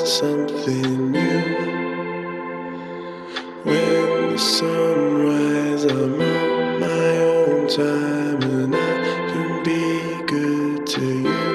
something new. When the sunrise, I'm on my own time, and I can be good to you.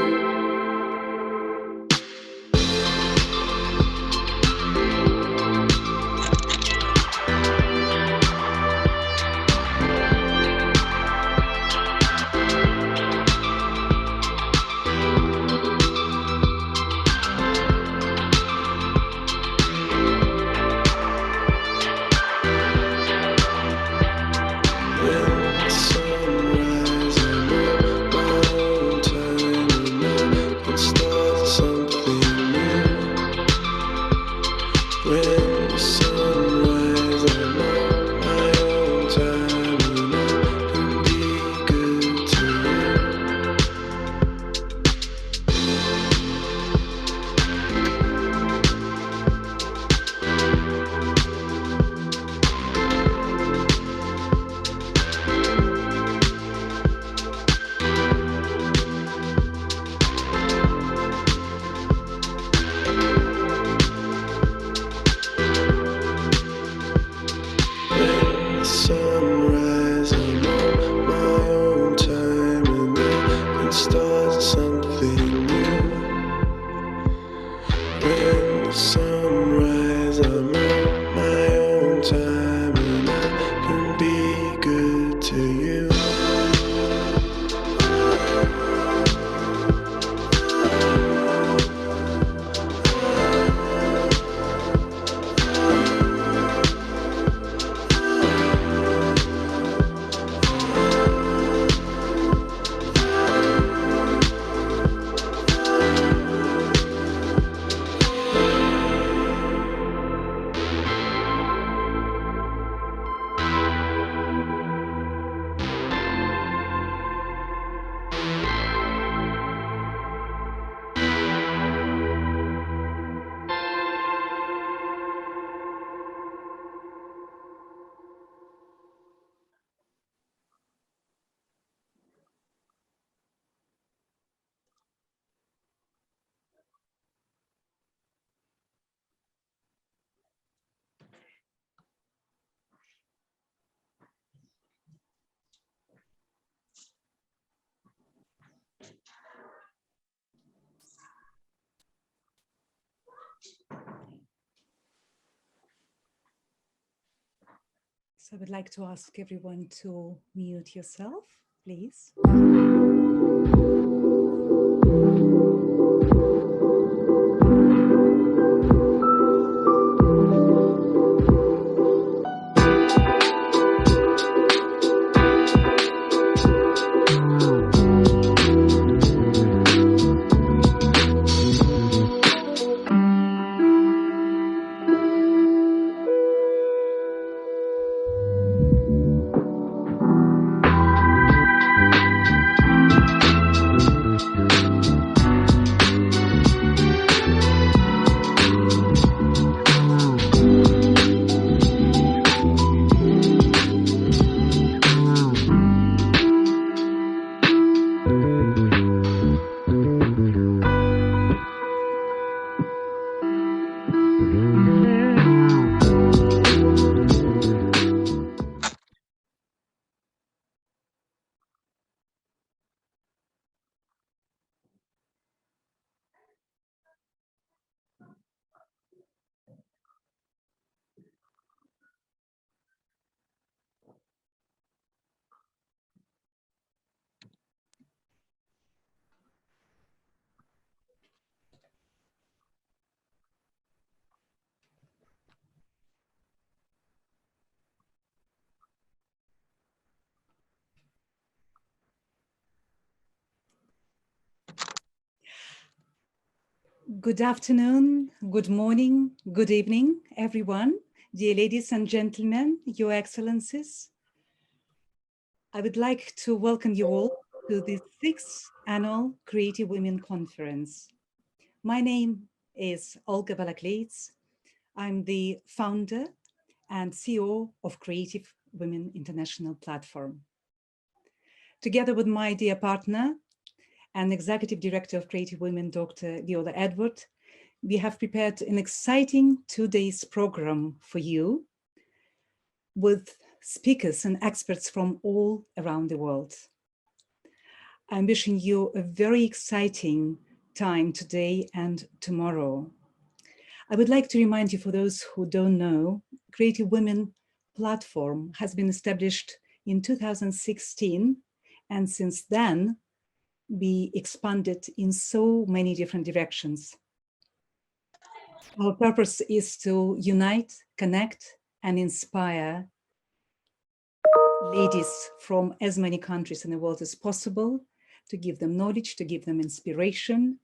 So I would like to ask everyone to mute yourself, please. Good afternoon, good morning, good evening, everyone. Dear ladies and gentlemen, your excellencies. I would like to welcome you all to the 6th Annual Creative Women Conference. My name is Olga Balakleets. I'm the founder and CEO of Creative Women International Platform. Together with my dear partner and Executive Director of Creative Women, Dr. Viola, we have prepared an exciting 2 days program for you with speakers and experts from all around the world. I'm wishing you a very exciting time today and tomorrow. I would like to remind you, for those who don't know, Creative Women platform has been established in 2016, and since then, we expanded in so many different directions. Our purpose is to unite, connect, and inspire ladies from as many countries in the world as possible, to give them knowledge, to give them inspiration,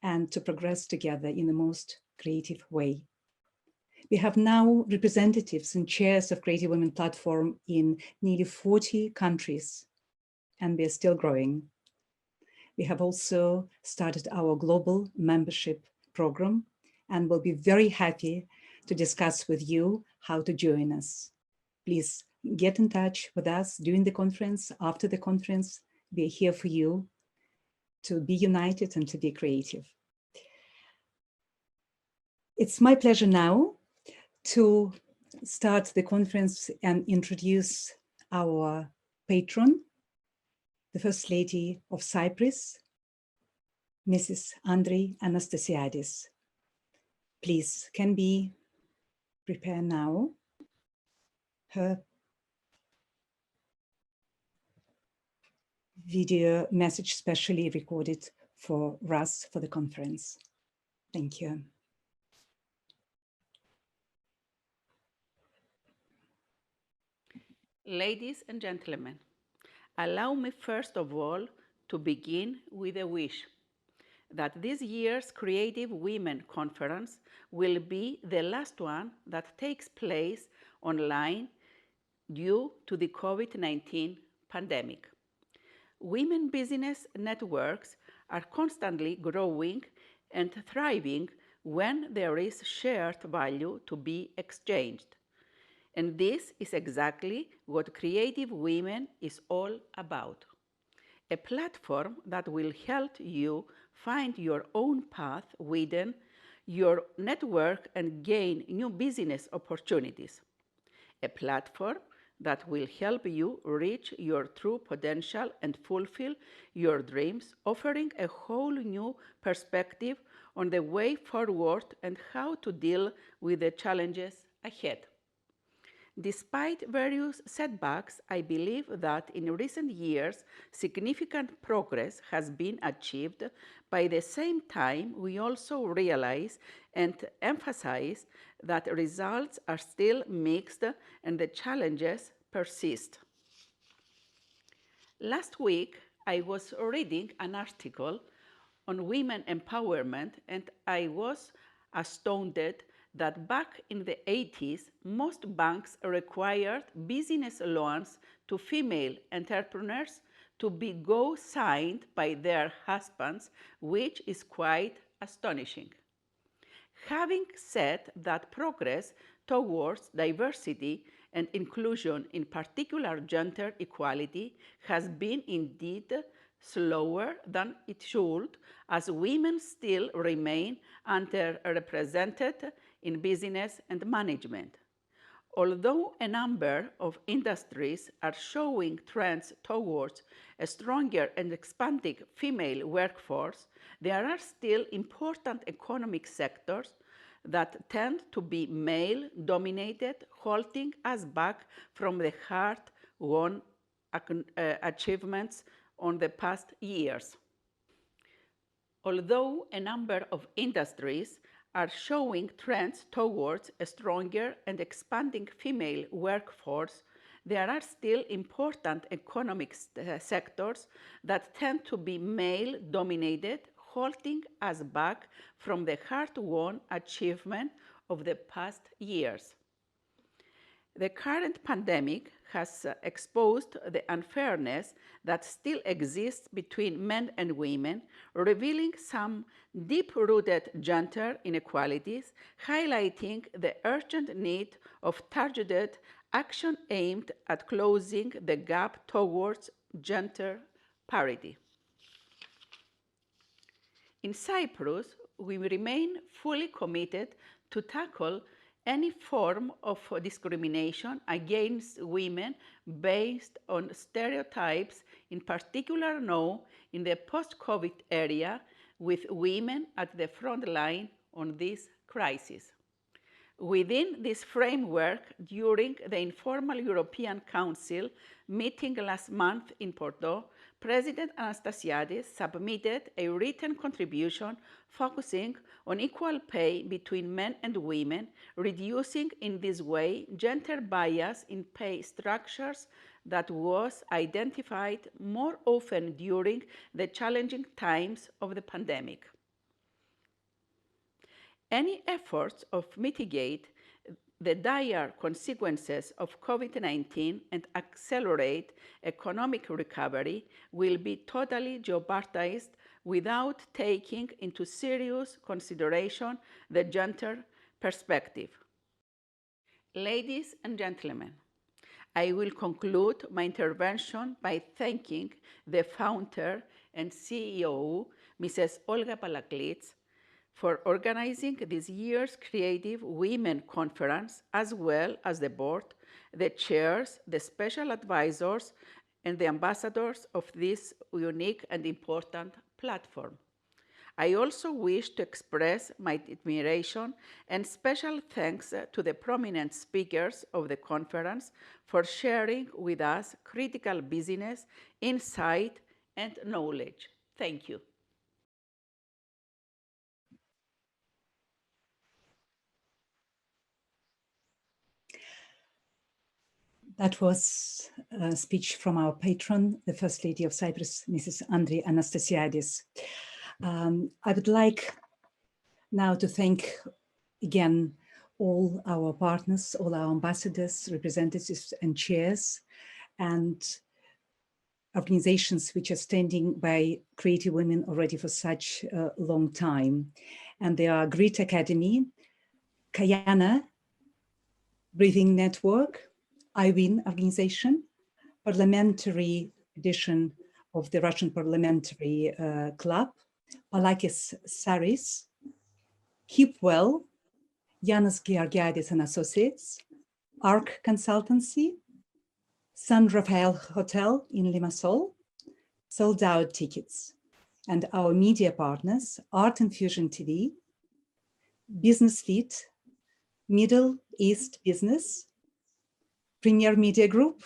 and to progress together in the most creative way. We have now representatives and chairs of Creative Women platform in nearly 40 countries, and we are still growing. We have also started our global membership program, and we'll be very happy to discuss with you how to join us. Please get in touch with us during the conference, after the conference. We're here for you to be united and to be creative. It's my pleasure now to start the conference and introduce our patron, the First Lady of Cyprus, Mrs. Andri Anastasiades. Please, can we prepare now her video message specially recorded for us for the conference. Thank you. Ladies and gentlemen, allow me first of all to begin with a wish that this year's Creative Women Conference will be the last one that takes place online due to the COVID-19 pandemic. Women business networks are constantly growing and thriving when there is shared value to be exchanged. And this is exactly what Creative Women is all about. A platform that will help you find your own path within your network and gain new business opportunities. A platform that will help you reach your true potential and fulfill your dreams, offering a whole new perspective on the way forward and how to deal with the challenges ahead. Despite various setbacks, I believe that in recent years, significant progress has been achieved. By the same time, we also realize and emphasize that results are still mixed and the challenges persist. Last week, I was reading an article on women empowerment, and I was astounded that back in the 80s, most banks required business loans to female entrepreneurs to be co-signed by their husbands, which is quite astonishing. Having said that, progress towards diversity and inclusion, in particular gender equality, has been indeed slower than it should, as women still remain underrepresented in business and management. Although a number of industries are showing trends towards a stronger and expanding female workforce, there are still important economic sectors that tend to be male-dominated, holding us back from the hard-won achievements on the past years. Although a number of industries are showing trends towards a stronger and expanding female workforce, there are still important economic sectors that tend to be male-dominated, holding us back from the hard-won achievement of the past years. The current pandemic has exposed the unfairness that still exists between men and women, revealing some deep-rooted gender inequalities, highlighting the urgent need of targeted action aimed at closing the gap towards gender parity. In Cyprus, we remain fully committed to tackle any form of discrimination against women based on stereotypes, in particular now in the post-COVID area, with women at the front line on this crisis. Within this framework, during the informal European Council meeting last month in Bordeaux, President Anastasiades submitted a written contribution focusing on equal pay between men and women, reducing in this way gender bias in pay structures that was identified more often during the challenging times of the pandemic. Any efforts of mitigate the dire consequences of COVID-19 and accelerate economic recovery will be totally jeopardized without taking into serious consideration the gender perspective. Ladies and gentlemen, I will conclude my intervention by thanking the founder and CEO, Mrs. Olga Balakleets, for organizing this year's Creative Women Conference, as well as the board, the chairs, the special advisors, and the ambassadors of this unique and important platform. I also wish to express my admiration and special thanks to the prominent speakers of the conference for sharing with us critical business, insight, and knowledge. Thank you. That was a speech from our patron, the First Lady of Cyprus, Mrs. Andri Anastasiades. I would like now to thank again all our partners, all our ambassadors, representatives and chairs, and organizations which are standing by creative women already for such a long time. And they are Grit Academy, Kayana, Breathing Network, IWIN organization, parliamentary edition of the Russian Parliamentary Club, Palakis Saris, Keep Well, Yanis Georgiadis and Associates, ARC Consultancy, San Rafael Hotel in Limassol, Sold Out Tickets, and our media partners, Art Infusion TV, Business Fit, Middle East Business, Premier Media Group,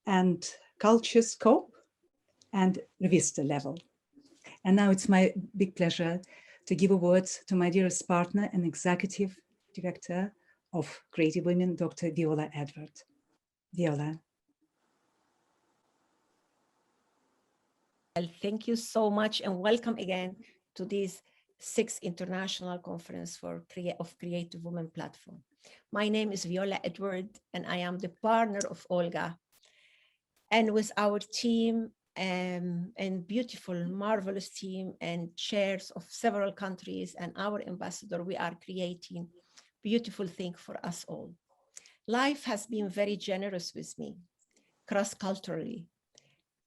and Culture Scope, and Revista Level. And now it's my big pleasure to give a word to my dearest partner and executive director of Creative Women, Dr. Viola Edward. Viola. Well, thank you so much and welcome again to this 6th International Conference of Creative Women Platform. My name is Viola Edward and I am the partner of Olga. And with our team and beautiful, marvelous team and chairs of several countries and our ambassador, we are creating beautiful thing for us all. Life has been very generous with me, cross-culturally.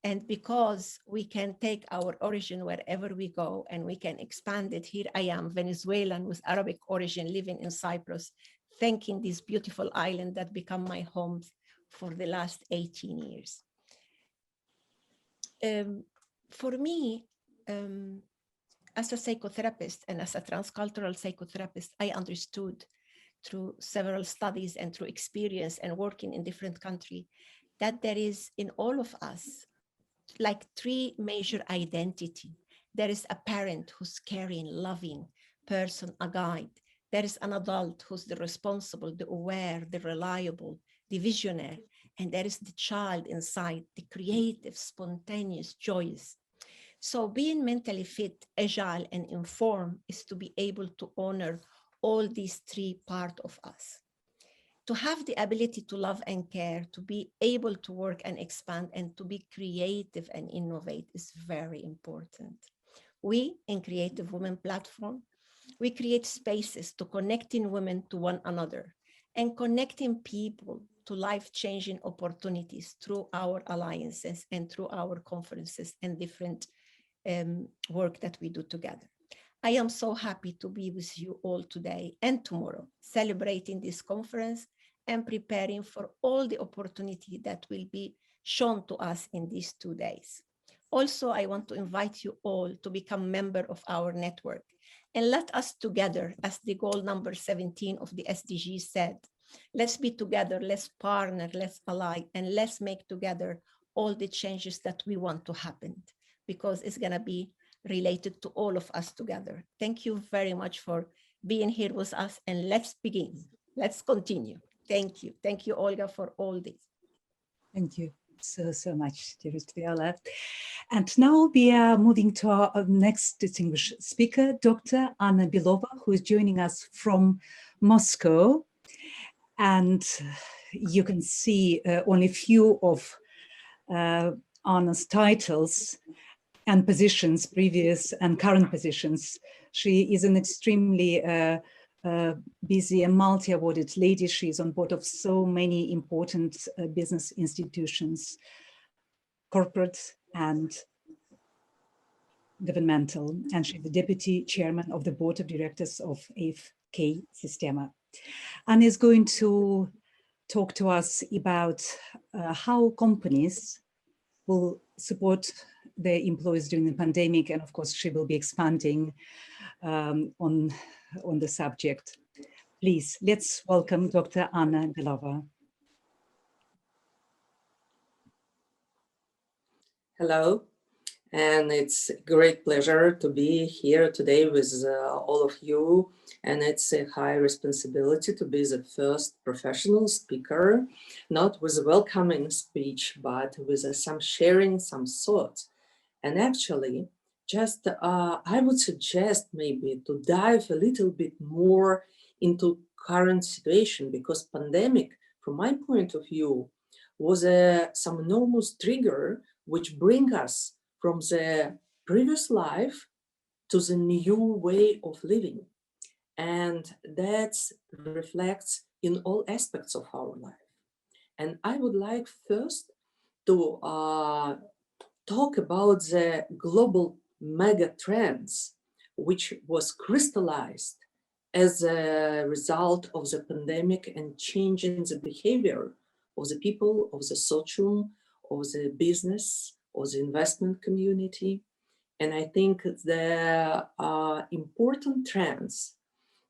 And because we can take our origin wherever we go and we can expand it, here I am, Venezuelan with Arabic origin, living in Cyprus, thanking this beautiful island that become my home for the last 18 years. For me, as a psychotherapist and as a transcultural psychotherapist, I understood through several studies and through experience and working in different countries that there is in all of us like 3 major identity. There is a parent who's caring, loving person, a guide. There is an adult who's the responsible, the aware, the reliable, the visionary. And there is the child inside, the creative, spontaneous, joyous. So being mentally fit, agile, and informed is to be able to honor all these 3 parts of us. To have the ability to love and care, to be able to work and expand, and to be creative and innovate is very important. We, in Creative Women Platform, we create spaces to connecting women to one another and connecting people to life-changing opportunities through our alliances and through our conferences and different work that we do together. I am so happy to be with you all today and tomorrow, celebrating this conference and preparing for all the opportunity that will be shown to us in these 2 days. Also, I want to invite you all to become member of our network and let us together, as the goal number 17 of the SDG said, let's be together, let's partner, let's ally, and let's make together all the changes that we want to happen, because it's gonna be related to all of us together. Thank you very much for being here with us, and let's begin. Let's continue. Thank you. Thank you, Olga, for all this. Thank you so much, dearest Viola. And now we are moving to our next distinguished speaker, Dr. Anna Belova, who is joining us from Moscow. And you can see only a few of Anna's titles and positions, previous and current positions. She is an extremely busy and multi-awarded lady. She is on board of so many important business institutions, corporate and governmental, and she's the deputy chairman of the board of directors of AFK Sistema. Anna is going to talk to us about how companies will support their employees during the pandemic, and of course she will be expanding on the subject. Please, let's welcome Dr. Anna Belova. Hello, and it's a great pleasure to be here today with all of you, and it's a high responsibility to be the first professional speaker, not with a welcoming speech, but with some sharing some thoughts. And actually, just I would suggest maybe to dive a little bit more into current situation, because pandemic, from my point of view, was some enormous trigger which bring us from the previous life to the new way of living. And that reflects in all aspects of our life. And I would like first to talk about the global mega trends, which was crystallized as a result of the pandemic and changing the behavior of the people, of the social, of the business, of the investment community. And I think the important trends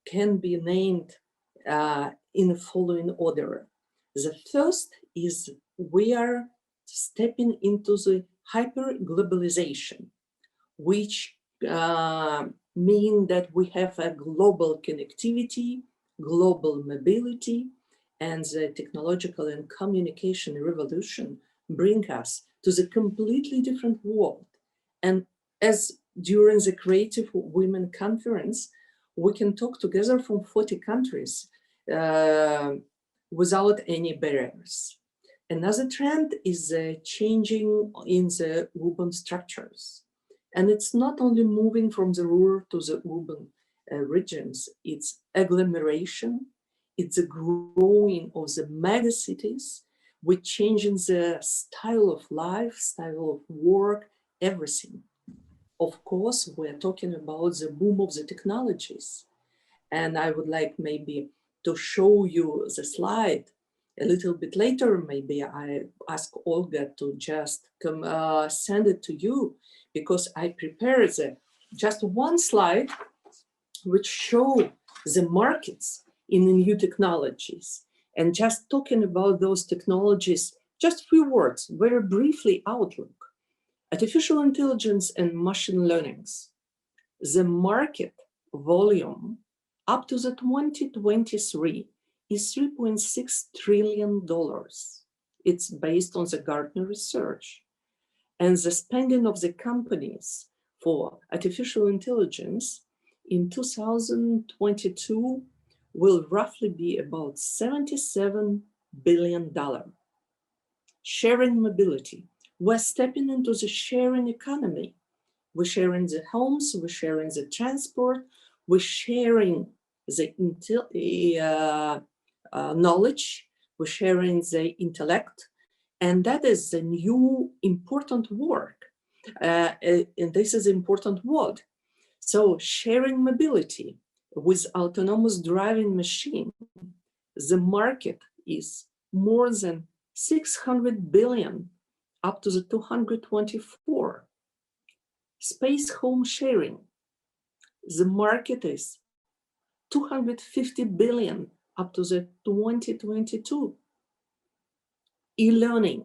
can be named in the following order. The first is we are stepping into the hyper-globalization, which mean that we have a global connectivity, global mobility, and the technological and communication revolution bring us to the completely different world. And as during the Creative Women Conference, we can talk together from 40 countries without any barriers. Another trend is changing in the urban structures. And it's not only moving from the rural to the urban regions, it's agglomeration, it's a growing of the mega cities, with changing the style of life, style of work, everything. Of course, we're talking about the boom of the technologies. And I would like maybe to show you the slide a little bit later. Maybe I ask Olga to just send it to you, because I prepared just one slide which show the markets in the new technologies. And just talking about those technologies, just a few words, very briefly outlook. Artificial intelligence and machine learnings. The market volume up to the 2023 is $3.6 trillion. It's based on the Gartner research. And the spending of the companies for artificial intelligence in 2022 will roughly be about $77 billion. Sharing mobility. We're stepping into the sharing economy. We're sharing the homes, we're sharing the transport, we're sharing the knowledge, we're sharing the intellect. And that is the new important work. And this is an important word. So sharing mobility with autonomous driving machine, the market is more than 600 billion up to the 224. Space home sharing, the market is 250 billion up to the 2022. E-learning,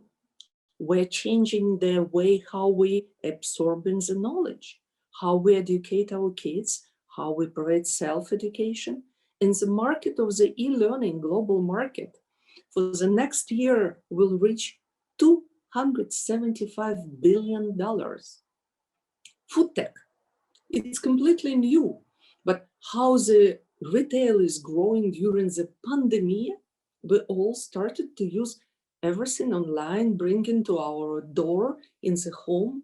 we're changing the way how we absorb the knowledge, how we educate our kids, how we provide self-education. And the market of the e-learning global market for the next year will reach $275 billion. Food tech, it's completely new, but how the retail is growing during the pandemic, we all started to use everything online, bringing to our door in the home.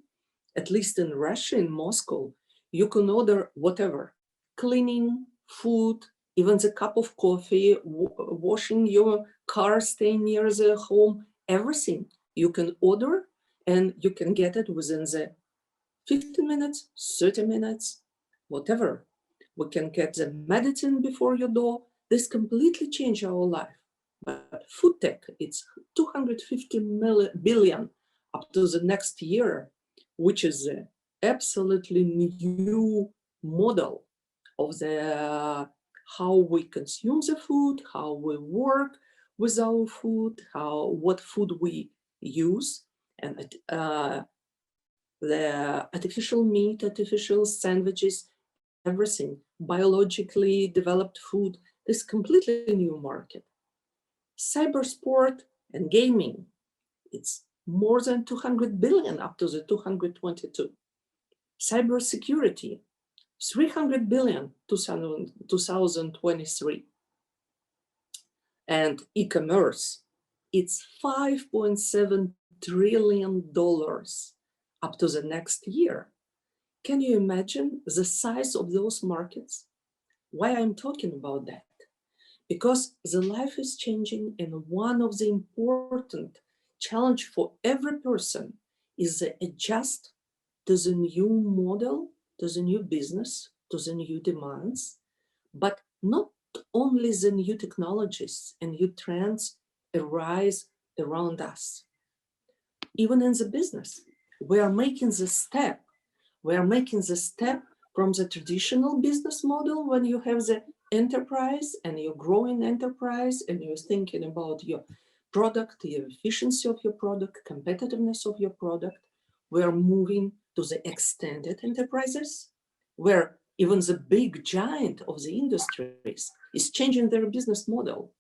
At least in Russia, in Moscow, you can order whatever, cleaning, food, even the cup of coffee, washing your car, staying near the home, everything you can order and you can get it within the 15 minutes, 30 minutes, whatever. We can get the medicine before your door. This completely changed our life. But food tech, it's 250 billion up to the next year, which is an absolutely new model of the how we consume the food, how we work with our food, what food we use, and the artificial meat, artificial sandwiches, everything, biologically developed food, this completely new market. Cyber sport and gaming, it's more than 200 billion up to the 222. Cyber security, 300 billion 2023. And e-commerce, it's $5.7 trillion up to the next year. Can you imagine the size of those markets? Why I'm talking about that? Because the life is changing, and one of the important challenge for every person is to adjust to the new model, to the new business, to the new demands, but not only the new technologies and new trends arise around us. Even in the business, we are making the step. We are making the step from the traditional business model when you have the enterprise and you're growing enterprise and you're thinking about your product, the efficiency of your product, competitiveness of your product. We are moving to the extended enterprises where even the big giant of the industries is changing their business model.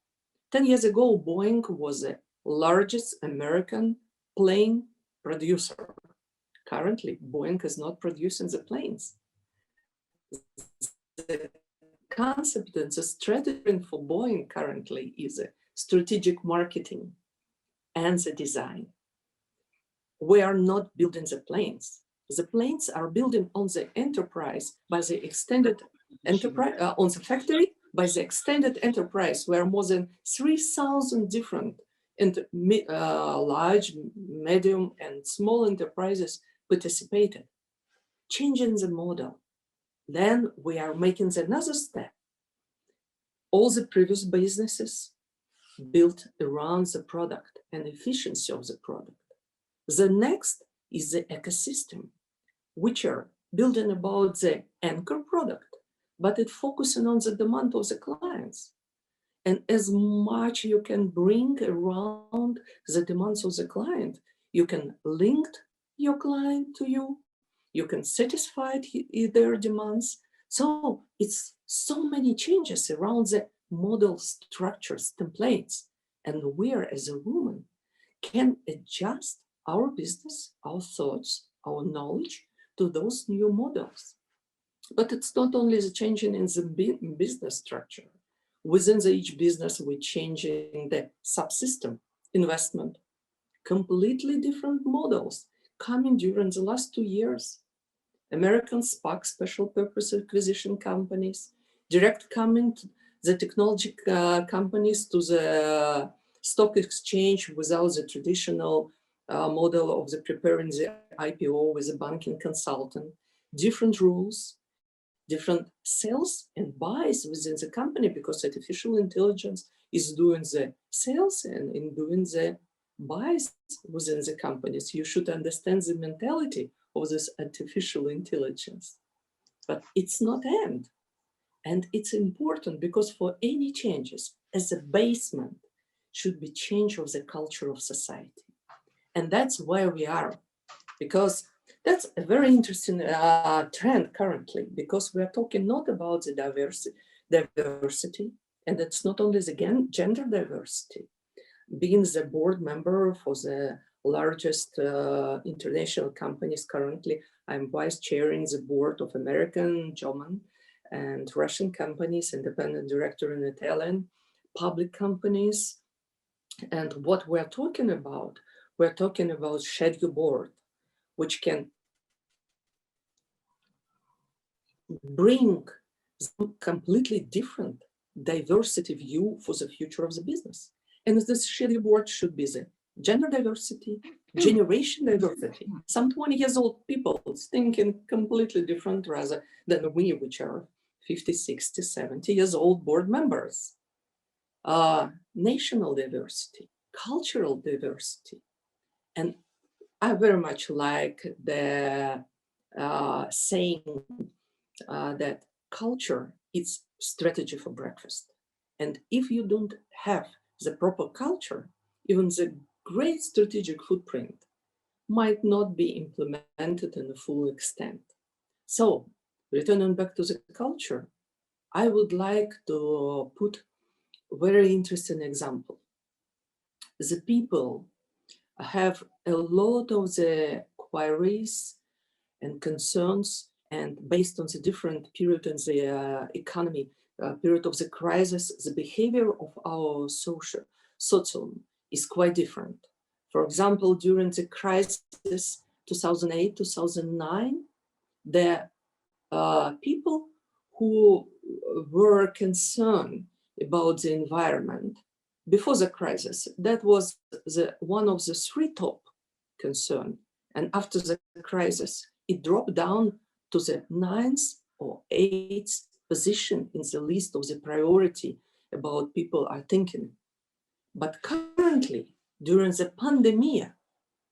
10 years ago, Boeing was the largest American plane producer. Currently, Boeing is not producing the planes. The concept and the strategy for Boeing currently is a strategic marketing and the design. We are not building the planes. The planes are building on the enterprise by the extended enterprise, on the factory by the extended enterprise, where more than 3,000 different large, medium, and small enterprises participated, changing the model. Then we are making another step. All the previous businesses built around the product and efficiency of the product. The next is the ecosystem, which are building about the anchor product, but it focusing on the demand of the clients. And as much you can bring around the demands of the client, you can link your client to you, you can satisfy their demands. So it's so many changes around the model structures, templates, and we as a woman can adjust our business, our thoughts, our knowledge to those new models. But it's not only the changing in the business structure. Within each business, we're changing the subsystem, investment, completely different models coming during the last 2 years. American SPAC, special purpose acquisition companies, direct coming to the technology companies to the stock exchange without the traditional model of the preparing the IPO with a banking consultant, different rules, different sales and buys within the company, because artificial intelligence is doing the sales and in doing the buys within the companies. You should understand the mentality of this artificial intelligence. But it's not end. And it's important because for any changes, as a basement, should be change of the culture of society. And that's where we are, because that's a very interesting trend currently, because we're talking not about the diversity, and it's not only the gender diversity. Being the board member for the largest international companies currently, I'm vice chairing the board of American, German, and Russian companies, independent director in Italian, public companies. And what we're talking about schedule board, which can bring some completely different diversity view for the future of the business. And this schedule board should be the gender diversity, generation diversity. Some 20 years old people thinking completely different rather than we, which are 50, 60, 70 years old board members. National diversity, cultural diversity. And I very much like the saying that culture is strategy for breakfast. And if you don't have the proper culture, even the great strategic footprint might not be implemented in a full extent. So, returning back to the culture, I would like to put a very interesting example. The people have a lot of the queries and concerns, and based on the different period in the economy, period of the crisis, the behavior of our social is quite different. For example, during the crisis 2008, 2009, the people who were concerned about the environment before the crisis, that was one of the three top concern. And after the crisis, it dropped down to the 9th or 8th position in the list of the priority about people are thinking. But currently, during the pandemic,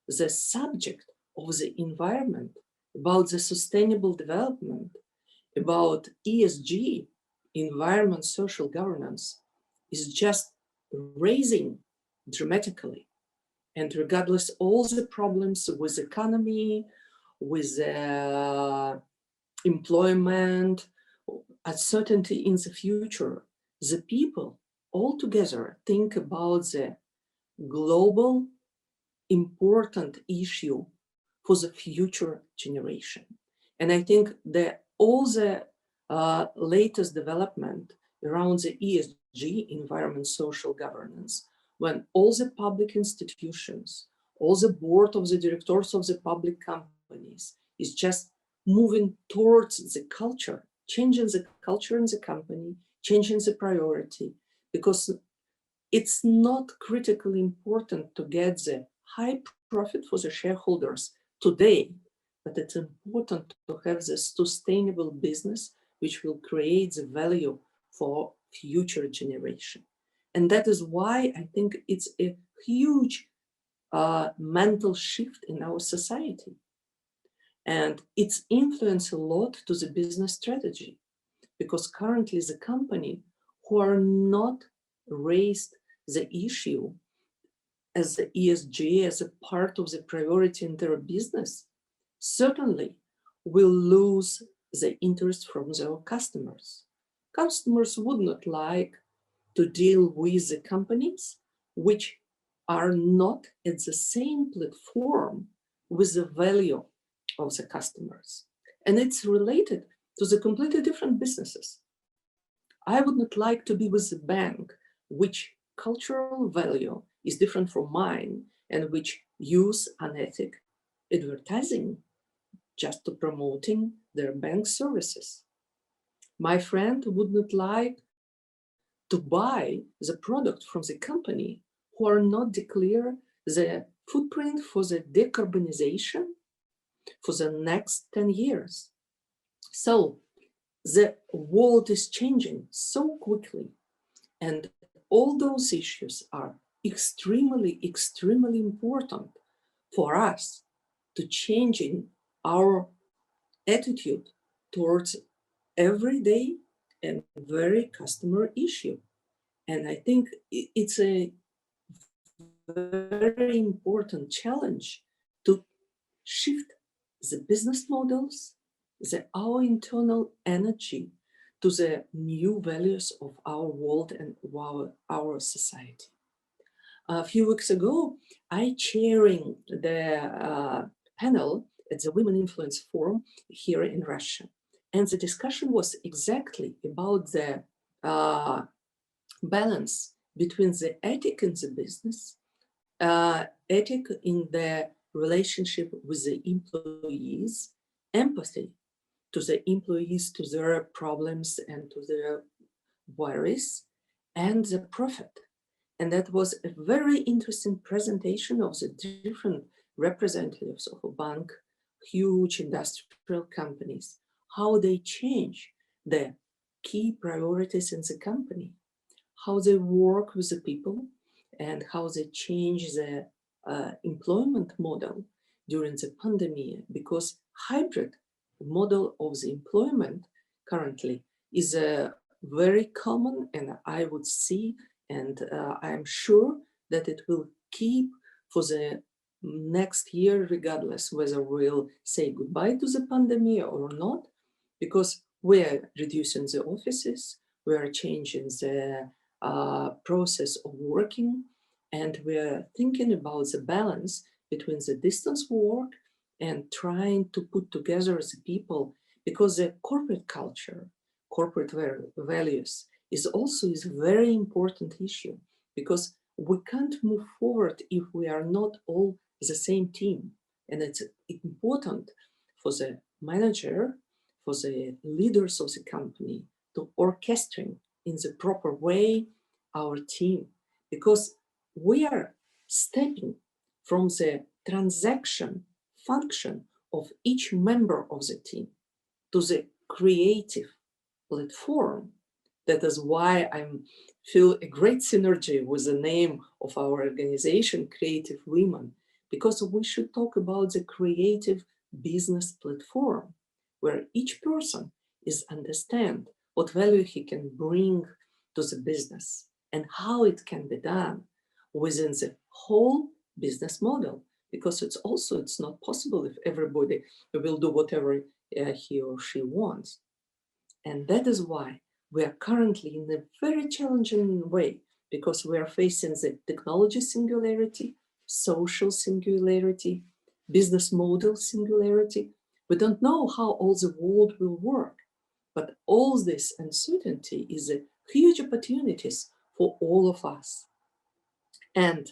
the subject of the environment, about the sustainable development, about ESG, environment, social governance, is just raising dramatically. And regardless all the problems with economy, with employment, uncertainty in the future, the people all together think about the global important issue for the future generation. And I think that all the latest development around the ESG, environment, social governance, when all the public institutions, all the board of the directors of the public companies is just moving towards the culture, changing the culture in the company, changing the priority, because it's not critically important to get the high profit for the shareholders today, but it's important to have the sustainable business which will create the value for future generation. And that is why I think it's a huge mental shift in our society. And it's influenced a lot to the business strategy, because currently the company who are not raised the issue as the ESG as a part of the priority in their business certainly will lose the interest from their customers. Customers would not like to deal with the companies which are not at the same platform with the value of the customers. And it's related to the completely different businesses. I would not like to be with a bank which cultural value is different from mine and which use unethical advertising just to promoting their bank services. My friend would not like to buy the product from the company who are not declare the footprint for the decarbonization for the next 10 years. So the world is changing so quickly, and all those issues are extremely, extremely important for us to changing our attitude towards everyday and very customer issue. And I think it's a very important challenge to shift the business models, our internal energy to the new values of our world and our society. A few weeks ago, I chairing the panel at the Women Influence Forum here in Russia. And the discussion was exactly about the balance between the ethic in the business, ethic in the relationship with the employees, empathy to the employees, to their problems and to their worries, and the profit. And that was a very interesting presentation of the different representatives of a bank, huge industrial companies, how they change the key priorities in the company, how they work with the people, and how they change the employment model during the pandemic, because hybrid model of the employment currently is very common, and I would see, and I'm sure that it will keep for the next year, regardless whether we'll say goodbye to the pandemic or not, because we're reducing the offices, we are changing the process of working, and we're thinking about the balance between the distance work and trying to put together the people, because the corporate culture, corporate values is also a very important issue, because we can't move forward if we are not all the same team. And it's important for the manager, for the leaders of the company to orchestrate in the proper way our team, because we are stepping from the transaction function of each member of the team to the creative platform. That is why I feel a great synergy with the name of our organization, Creative Women, because we should talk about the creative business platform, where each person is understand what value he can bring to the business and how it can be done within the whole business model, because it's not possible if everybody will do whatever he or she wants. And that is why we are currently in a very challenging way, because we are facing the technology singularity, social singularity, business model singularity. We don't know how all the world will work, but all this uncertainty is a huge opportunities for all of us. And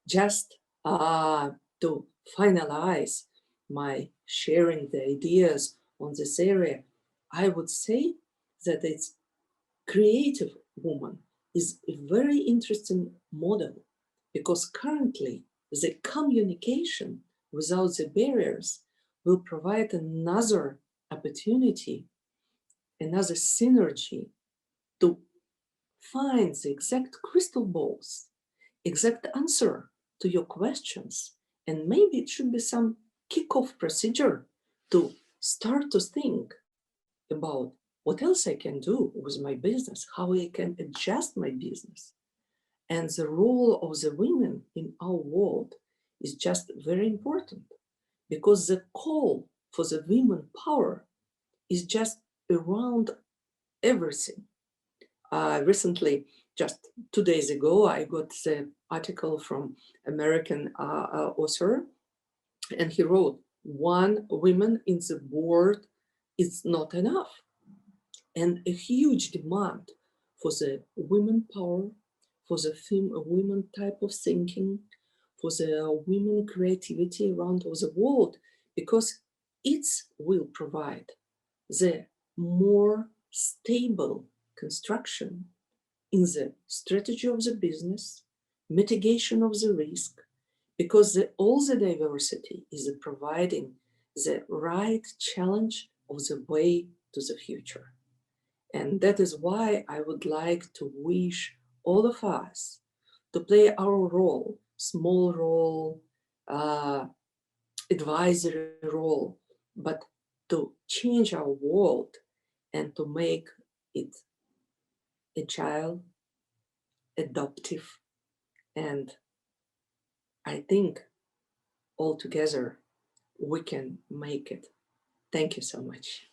just to finalize my sharing the ideas on this area, I would say that it's creative woman is a very interesting model, because currently the communication without the barriers will provide another opportunity, another synergy to find the exact crystal balls, exact answer to your questions. And maybe it should be some kickoff procedure to start to think about what else I can do with my business, how I can adjust my business. And the role of the women in our world is just very important, because the call for the women power is just around everything. Recently, just 2 days ago, I got the article from American author, and he wrote, one woman in the board is not enough. And a huge demand for the women power, for the women type of thinking, for the women creativity around the world, because it will provide the more stable construction in the strategy of the business, mitigation of the risk, because all the diversity is providing the right challenge of the way to the future. And that is why I would like to wish all of us to play our role, small role, advisory role, but to change our world and to make it agile, adaptive, and I think all together we can make it. Thank you so much.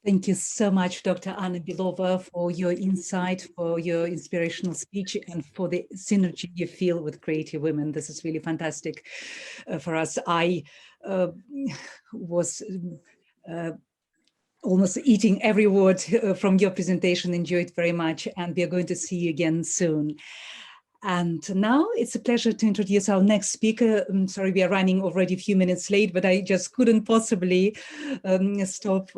Thank you so much, Dr. Anna Belova, for your insight, for your inspirational speech, and for the synergy you feel with creative women. This is really fantastic for us. I was almost eating every word from your presentation, enjoyed very much, and we are going to see you again soon. And now it's a pleasure to introduce our next speaker. I'm sorry, we are running already a few minutes late, but I just couldn't possibly stop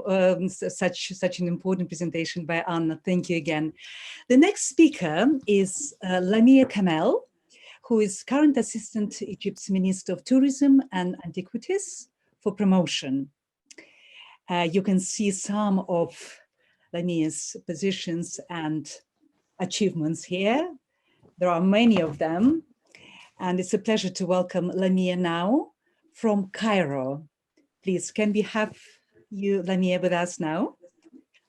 such an important presentation by Anna. Thank you again. The next speaker is Lamia Kamel, who is current Assistant to Egypt's Minister of Tourism and Antiquities for promotion. You can see some of Lamia's positions and achievements here. There are many of them, and it's a pleasure to welcome Lamia now from Cairo. Please, can we have you, Lamia, with us now?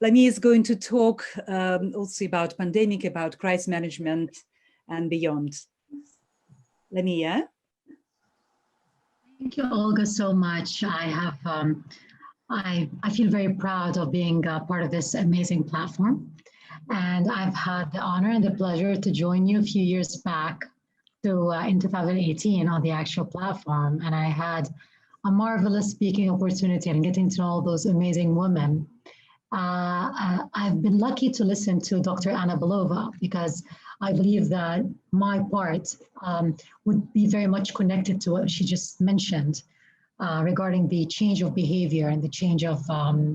Lamia is going to talk also about pandemic, about crisis management, and beyond. Lamia. Thank you, Olga, so much. I feel very proud of being part of this amazing platform. And I've had the honor and the pleasure to join you a few years back in 2018 on the actual platform. And I had a marvelous speaking opportunity and getting to know all those amazing women. I've been lucky to listen to Dr. Anna Belova because I believe that my part would be very much connected to what she just mentioned regarding the change of behavior and the change of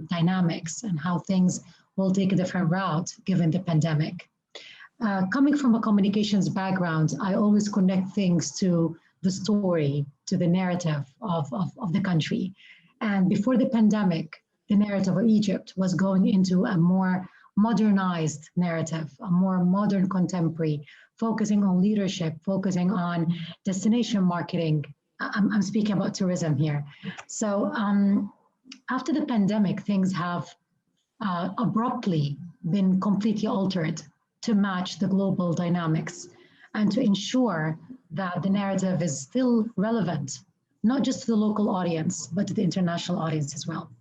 dynamics and how things will take a different route given the pandemic. Coming from a communications background, I always connect things to the story, to the narrative of the country. And before the pandemic, the narrative of Egypt was going into a more modernized narrative, a more modern contemporary, focusing on leadership, focusing on destination marketing. I'm speaking about tourism here. So after the pandemic, things have abruptly been completely altered to match the global dynamics and to ensure that the narrative is still relevant, not just to the local audience, but to the international audience as well.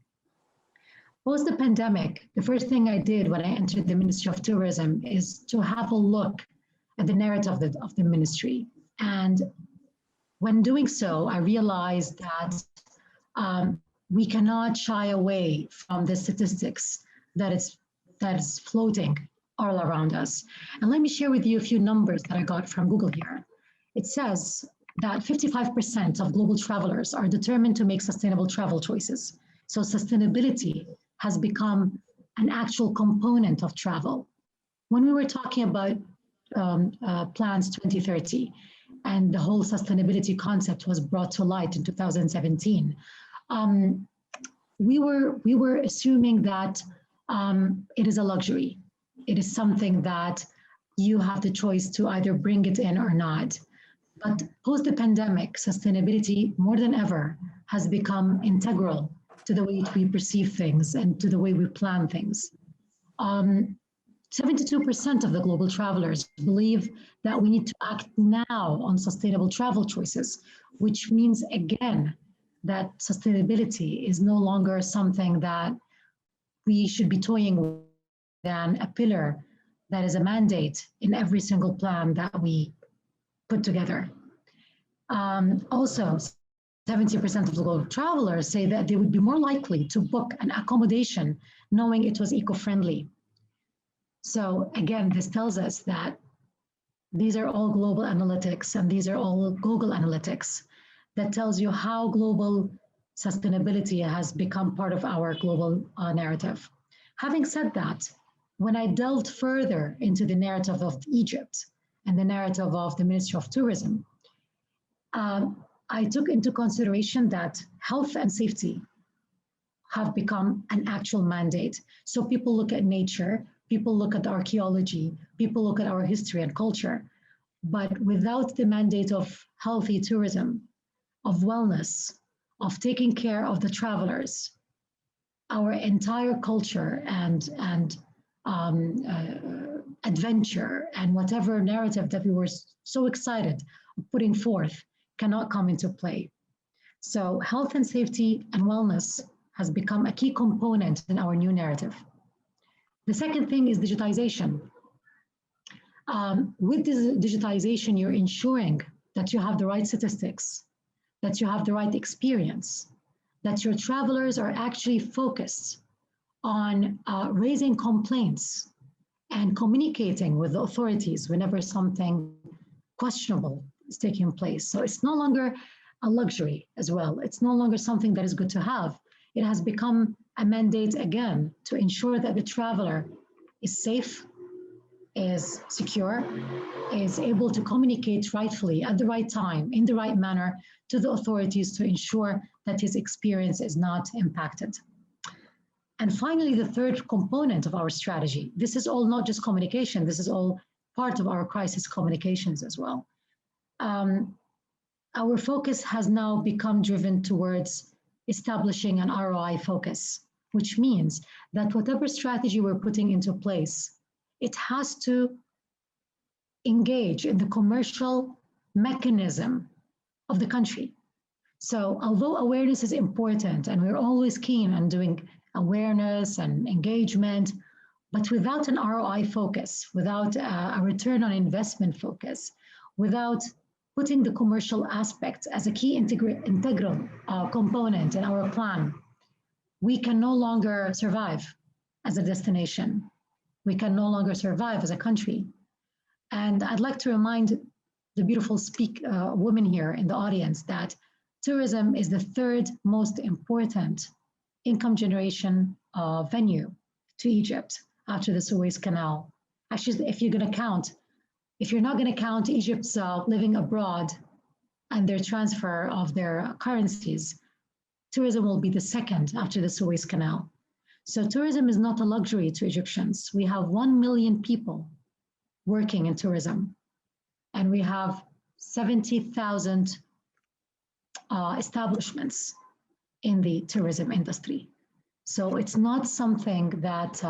Post the pandemic, the first thing I did when I entered the Ministry of Tourism is to have a look at the narrative of the ministry. And when doing so, I realized that we cannot shy away from the statistics that is floating all around us. And let me share with you a few numbers that I got from Google here. It says that 55% of global travelers are determined to make sustainable travel choices. So sustainability has become an actual component of travel. When we were talking about plans 2030 and the whole sustainability concept was brought to light in 2017, we were assuming that it is a luxury. It is something that you have the choice to either bring it in or not. But post the pandemic, sustainability more than ever has become integral to the way we perceive things and to the way we plan things. 72% of the global travelers believe that we need to act now on sustainable travel choices, which means, again, that sustainability is no longer something that we should be toying with than a pillar that is a mandate in every single plan that we put together. Also, 70% of the global travelers say that they would be more likely to book an accommodation knowing it was eco-friendly. So again, this tells us that these are all global analytics and these are all Google analytics that tells you how global sustainability has become part of our global narrative. Having said that, when I delved further into the narrative of Egypt and the narrative of the Ministry of Tourism, I took into consideration that health and safety have become an actual mandate. So people look at nature, people look at archaeology, people look at our history and culture, but without the mandate of healthy tourism, of wellness, of taking care of the travelers, our entire culture and adventure and whatever narrative that we were so excited of putting forth cannot come into play. So health and safety and wellness has become a key component in our new narrative. The second thing is digitization. With this digitization, you're ensuring that you have the right statistics, that you have the right experience, that your travelers are actually focused on raising complaints and communicating with the authorities whenever something questionable is taking place. So it's no longer a luxury as well. It's no longer something that is good to have. It has become a mandate again to ensure that the traveler is safe, is secure, is able to communicate rightfully at the right time, in the right manner to the authorities to ensure that his experience is not impacted. And finally, the third component of our strategy, this is all not just communication, this is all part of our crisis communications as well. Our focus has now become driven towards establishing an ROI focus, which means that whatever strategy we're putting into place, it has to engage in the commercial mechanism of the country. So although awareness is important and we're always keen on doing awareness and engagement, but without an ROI focus, without a return on investment focus, without putting the commercial aspect as a key integral component in our plan, we can no longer survive as a destination. We can no longer survive as a country. And I'd like to remind the beautiful women here in the audience that tourism is the third most important income generation venue to Egypt after the Suez Canal. Actually, if you're going to count, if you're not going to count Egypt's living abroad and their transfer of their currencies, tourism will be the second after the Suez Canal. So tourism is not a luxury to Egyptians. We have 1 million people working in tourism, and we have 70,000 establishments in the tourism industry. So it's not something that,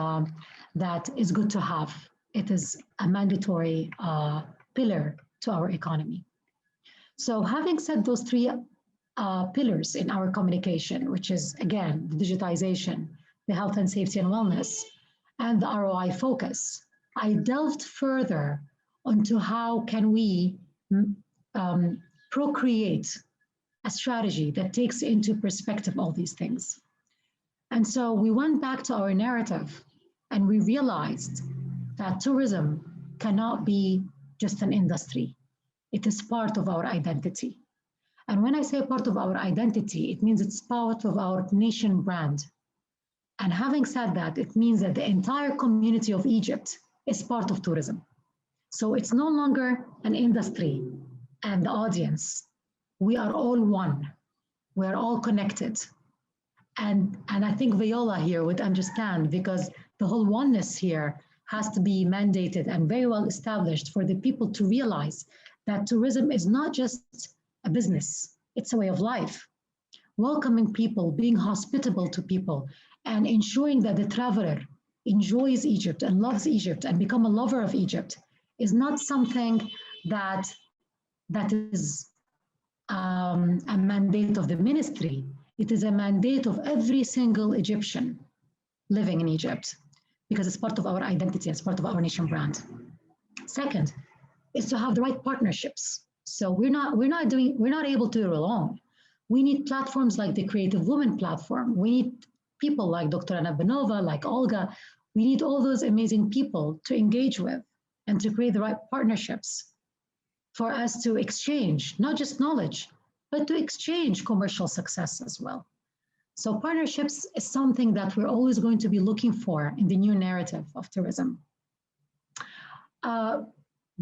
that is good to have. It is a mandatory pillar to our economy. So having said those three pillars in our communication, which is, again, the digitization, the health and safety and wellness, and the ROI focus, I delved further onto how can we procreate a strategy that takes into perspective all these things. And so we went back to our narrative and we realized that tourism cannot be just an industry. It is part of our identity. And when I say part of our identity, it means it's part of our nation brand. And having said that, it means that the entire community of Egypt is part of tourism. So it's no longer an industry and the audience. We are all one. We are all connected. And I think Viola here would understand, because the whole oneness here has to be mandated and very well established for the people to realize that tourism is not just a business, it's a way of life. Welcoming people, being hospitable to people, and ensuring that the traveler enjoys Egypt and loves Egypt and become a lover of Egypt is not something that is a mandate of the ministry. It is a mandate of every single Egyptian living in Egypt, because it's part of our identity, it's part of our nation brand. Second is to have the right partnerships. So we're not able to do it alone. We need platforms like the Creative Women platform. We need people like Dr. Belova, like Olga. We need all those amazing people to engage with and to create the right partnerships for us to exchange, not just knowledge, but to exchange commercial success as well. So partnerships is something that we're always going to be looking for in the new narrative of tourism.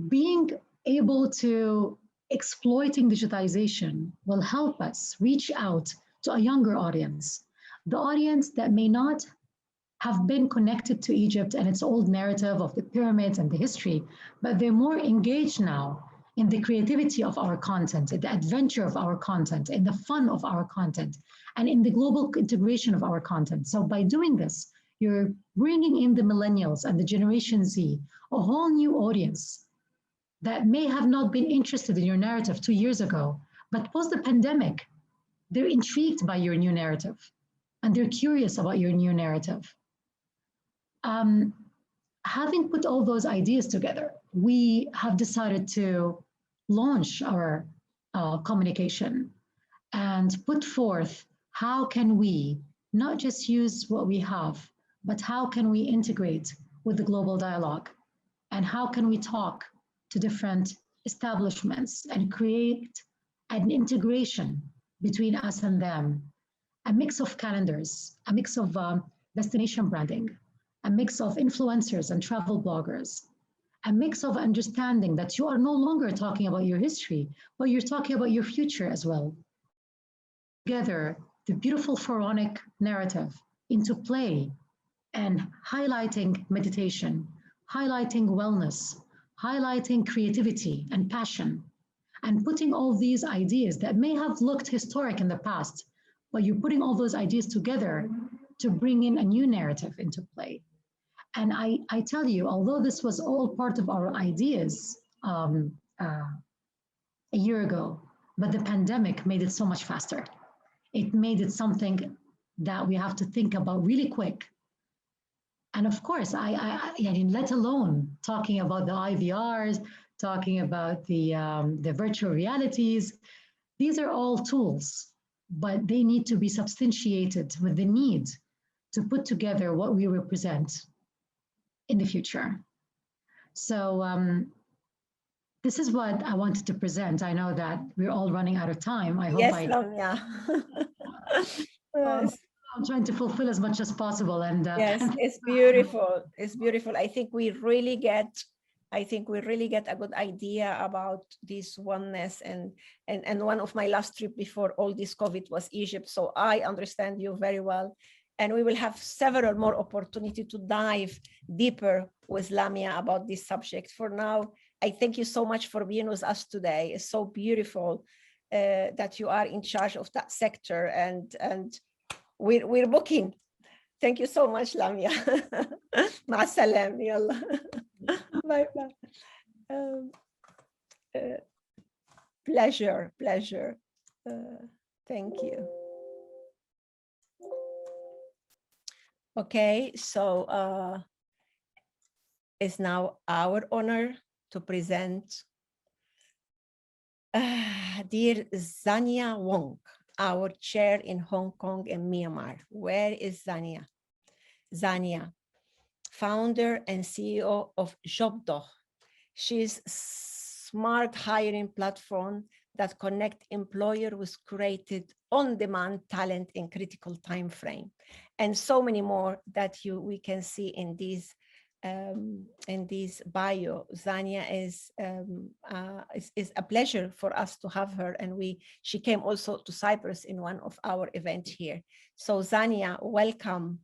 Being able to exploiting digitization will help us reach out to a younger audience, the audience that may not have been connected to Egypt and its old narrative of the pyramids and the history, but they're more engaged now in the creativity of our content, in the adventure of our content, in the fun of our content, and in the global integration of our content. So by doing this, you're bringing in the millennials and the Generation Z, a whole new audience that may have not been interested in your narrative 2 years ago, but post the pandemic, they're intrigued by your new narrative and they're curious about your new narrative. Having put all those ideas together, we have decided to launch our communication and put forth how can we not just use what we have, but how can we integrate with the global dialogue, and how can we talk to different establishments and create an integration between us and them, a mix of calendars, a mix of destination branding, a mix of influencers and travel bloggers, a mix of understanding that you are no longer talking about your history, but you're talking about your future as well. Together, the beautiful pharaonic narrative into play and highlighting meditation, highlighting wellness, highlighting creativity and passion, and putting all these ideas that may have looked historic in the past, but you're putting all those ideas together to bring in a new narrative into play. And I tell you, although this was all part of our ideas a year ago, but the pandemic made it so much faster. It made it something that we have to think about really quick. And of course, I mean, let alone talking about the IVRs, talking about the virtual realities, these are all tools, but they need to be substantiated with the need to put together what we represent in the future. So this is what I wanted to present. I know that we're all running out of time. I hope Lamia. Yes. I'm trying to fulfill as much as possible. And yes, it's beautiful. It's beautiful. I think we really get a good idea about this oneness, and one of my last trip before all this COVID was Egypt. So I understand you very well. And we will have several more opportunity to dive deeper with Lamia about this subject. For now, I thank you so much for being with us today. It's so beautiful that you are in charge of that sector, and we're booking. Thank you so much, Lamia. مع السلامة. يلا. Bye bye. Pleasure. Thank you. Okay, so it's now our honor to present dear Xania Wong, our chair in Hong Kong and Myanmar. Where is Xania? Xania, founder and CEO of Jobdoh. She's a smart hiring platform that connect employer with created on-demand talent in critical time frame, and so many more that we can see in this bio. Xania is a pleasure for us to have her, and she came also to Cyprus in one of our events here. So Xania, welcome,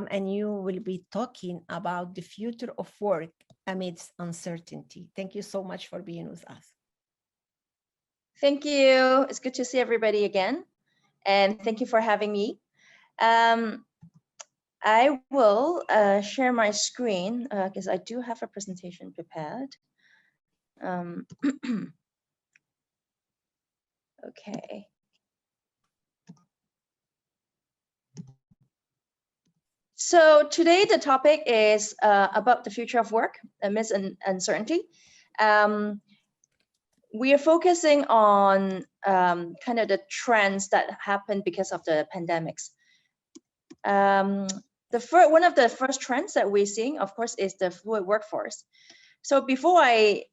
and you will be talking about the future of work amidst uncertainty. Thank you so much for being with us. Thank you. It's good to see everybody again. And thank you for having me. I will share my screen because I do have a presentation prepared. Okay. So today the topic is about the future of work amidst uncertainty. We are focusing on kind of the trends that happened because of the pandemics. One of the first trends that we're seeing, of course, is the fluid workforce. So before I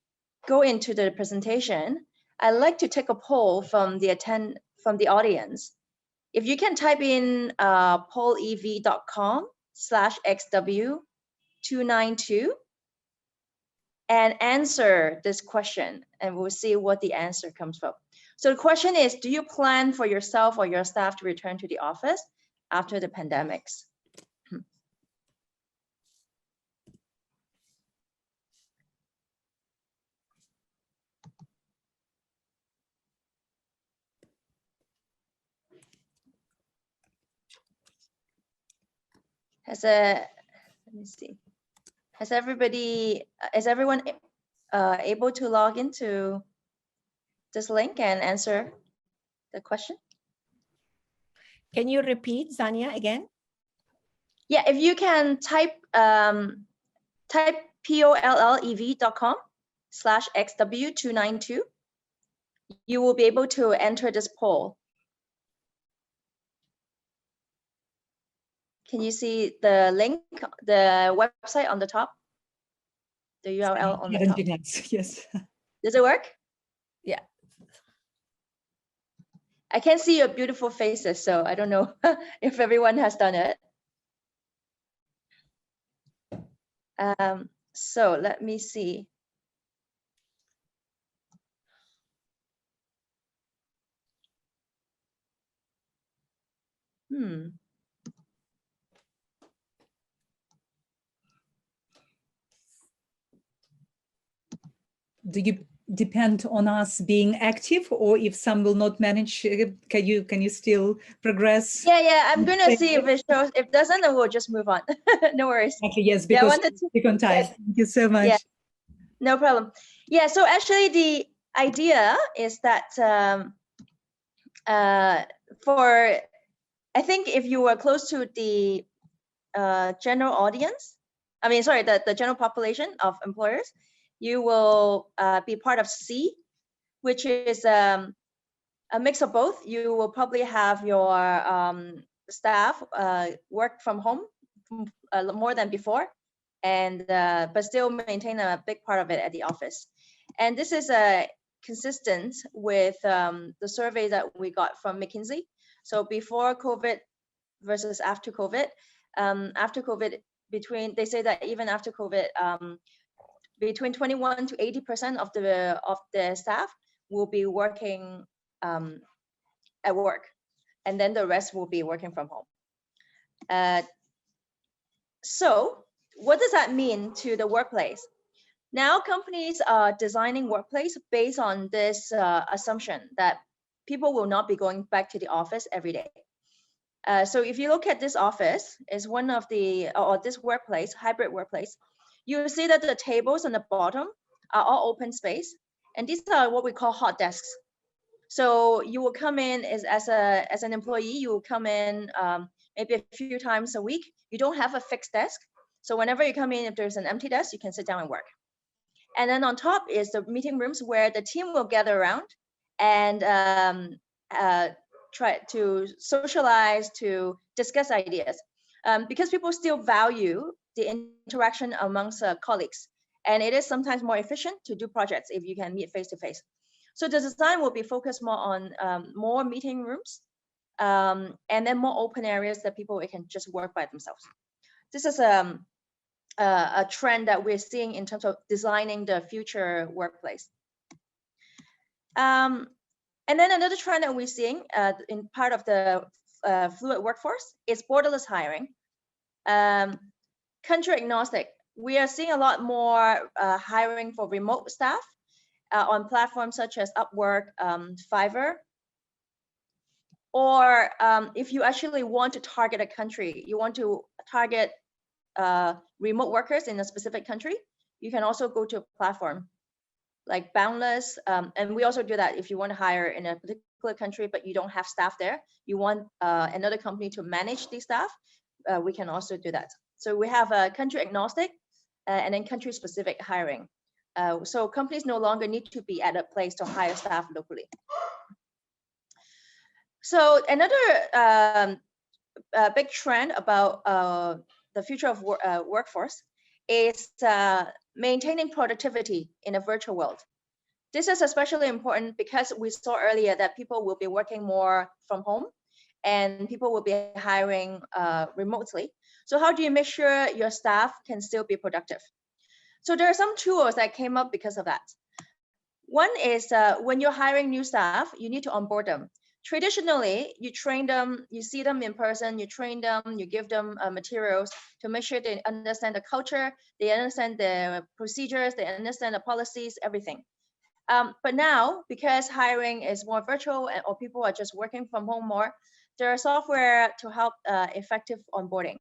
go into the presentation, I'd like to take a poll from the audience. If you can type in pollev.com/xw292 and answer this question, and we'll see what the answer comes from. So the question is, do you plan for yourself or your staff to return to the office after the pandemics? Let me see. Is everyone able to log into this link and answer the question? Can you repeat, Xania, again? Yeah, if you can type pollev.com/xw292, you will be able to enter this poll. Can you see the link, the website on the top? The URL on the top. Yes. Does it work? Yeah. I can see your beautiful faces, so I don't know if everyone has done it. So let me see. Do you depend on us being active, or if some will not manage, can you still progress? Yeah, I'm gonna see if it shows. If it doesn't, then we'll just move on. No worries. Actually, yes, because we on time. Thank you so much. Yeah, no problem. Yeah, so actually the idea is that I think if you were close to the general audience, the general population of employers, you will be part of C, which is a mix of both. You will probably have your staff work from home more than before, and but still maintain a big part of it at the office. And this is consistent with the survey that we got from McKinsey. So before COVID versus after COVID. After COVID, they say that even after COVID, between 21 to 80% of the staff will be working at work, and then the rest will be working from home. So what does that mean to the workplace? Now companies are designing workplace based on this assumption that people will not be going back to the office every day. So if you look at this office, is one of the, or this workplace, hybrid workplace, you see that the tables on the bottom are all open space, and these are what we call hot desks. So you will come in as an employee, you will come in maybe a few times a week. You don't have a fixed desk. So whenever you come in, if there's an empty desk, you can sit down and work. And then on top is the meeting rooms where the team will gather around and try to socialize, to discuss ideas, because people still value the interaction amongst colleagues. And it is sometimes more efficient to do projects if you can meet face to face. So the design will be focused more on more meeting rooms and then more open areas that people can just work by themselves. This is a trend that we're seeing in terms of designing the future workplace. And then another trend that we're seeing in part of the fluid workforce is borderless hiring. Country agnostic. We are seeing a lot more hiring for remote staff on platforms such as Upwork, Fiverr. Or if you actually want to target a country, you want to target remote workers in a specific country, you can also go to a platform like Boundless, and we also do that if you want to hire in a particular country but you don't have staff there, you want another company to manage the staff, we can also do that. So we have a country agnostic and then country specific hiring. So companies no longer need to be at a place to hire staff locally. So another big trend about the future of workforce is maintaining productivity in a virtual world. This is especially important because we saw earlier that people will be working more from home and people will be hiring remotely. So how do you make sure your staff can still be productive? So there are some tools that came up because of that. One is when you're hiring new staff, you need to onboard them. Traditionally, you train them, you see them in person, you train them, you give them materials to make sure they understand the culture, they understand the procedures, they understand the policies, everything. But now, because hiring is more virtual or people are just working from home more, there are software to help effective onboarding.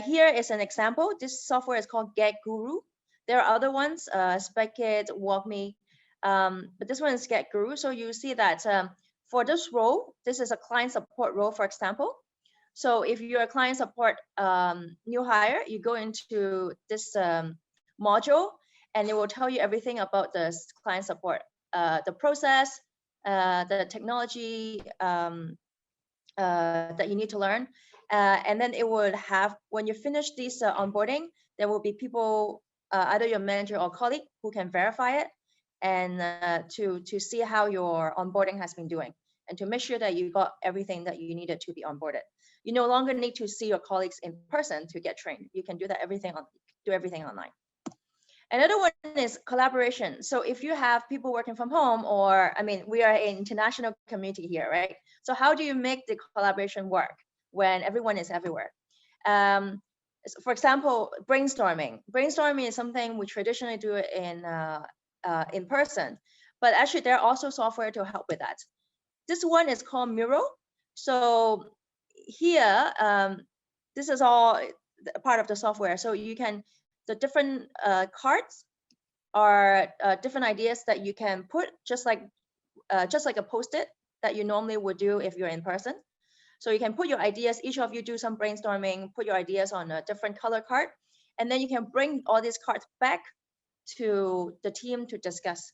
Here is an example. This software is called Get Guru. There are other ones, Specit, WalkMe, but this one is Get Guru. So you see that for this role, this is a client support role, for example. So if you're a client support new hire, you go into this module, and it will tell you everything about the client support, the process, the technology that you need to learn. And then it would have, when you finish this onboarding, there will be people, either your manager or colleague, who can verify it and to see how your onboarding has been doing and to make sure that you got everything that you needed to be onboarded. You no longer need to see your colleagues in person to get trained. You can do that do everything online. Another one is collaboration. So if you have people working from home, or, I mean, we are an international community here, right? So how do you make the collaboration work when everyone is everywhere? For example, brainstorming. Brainstorming is something we traditionally do in person, but actually there are also software to help with that. This one is called Miro. So here, this is all part of the software. So you can, the different cards are different ideas that you can put, just like a post-it that you normally would do if you're in person. So you can put your ideas, each of you do some brainstorming, put your ideas on a different color card, and then you can bring all these cards back to the team to discuss.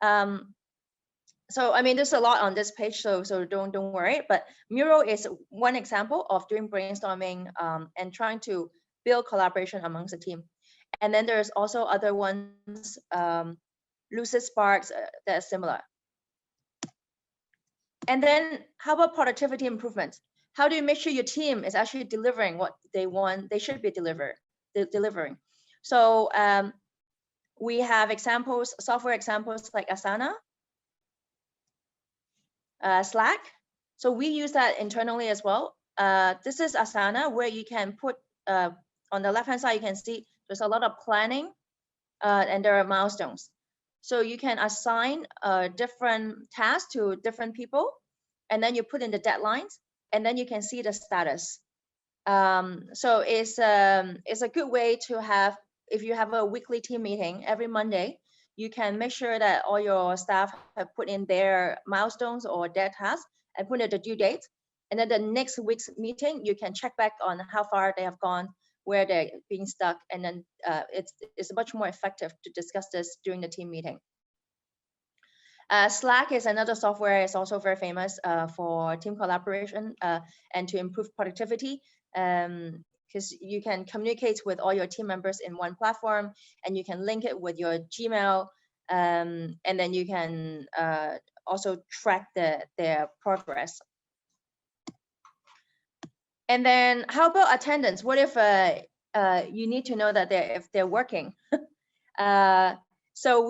So I mean, there's a lot on this page, so don't worry. But Miro is one example of doing brainstorming and trying to build collaboration amongst the team. And then there's also other ones, Lucid Sparks, that are similar. And then how about productivity improvements? How do you make sure your team is actually delivering what they want, they should be delivering? So we have examples, software examples like Asana, Slack. So we use that internally as well. This is Asana, where you can put, on the left-hand side, you can see there's a lot of planning and there are milestones. So you can assign different tasks to different people, and then you put in the deadlines, and then you can see the status. So it's a good way to have, if you have a weekly team meeting every Monday, you can make sure that all your staff have put in their milestones or their tasks and put in the due date. And then the next week's meeting, you can check back on how far they have gone, where they're being stuck, and then it's much more effective to discuss this during the team meeting. Slack is another software. It's also very famous for team collaboration and to improve productivity, because you can communicate with all your team members in one platform, and you can link it with your Gmail, and then you can also track their progress. And then how about attendance? What if you need to know that if they're working? So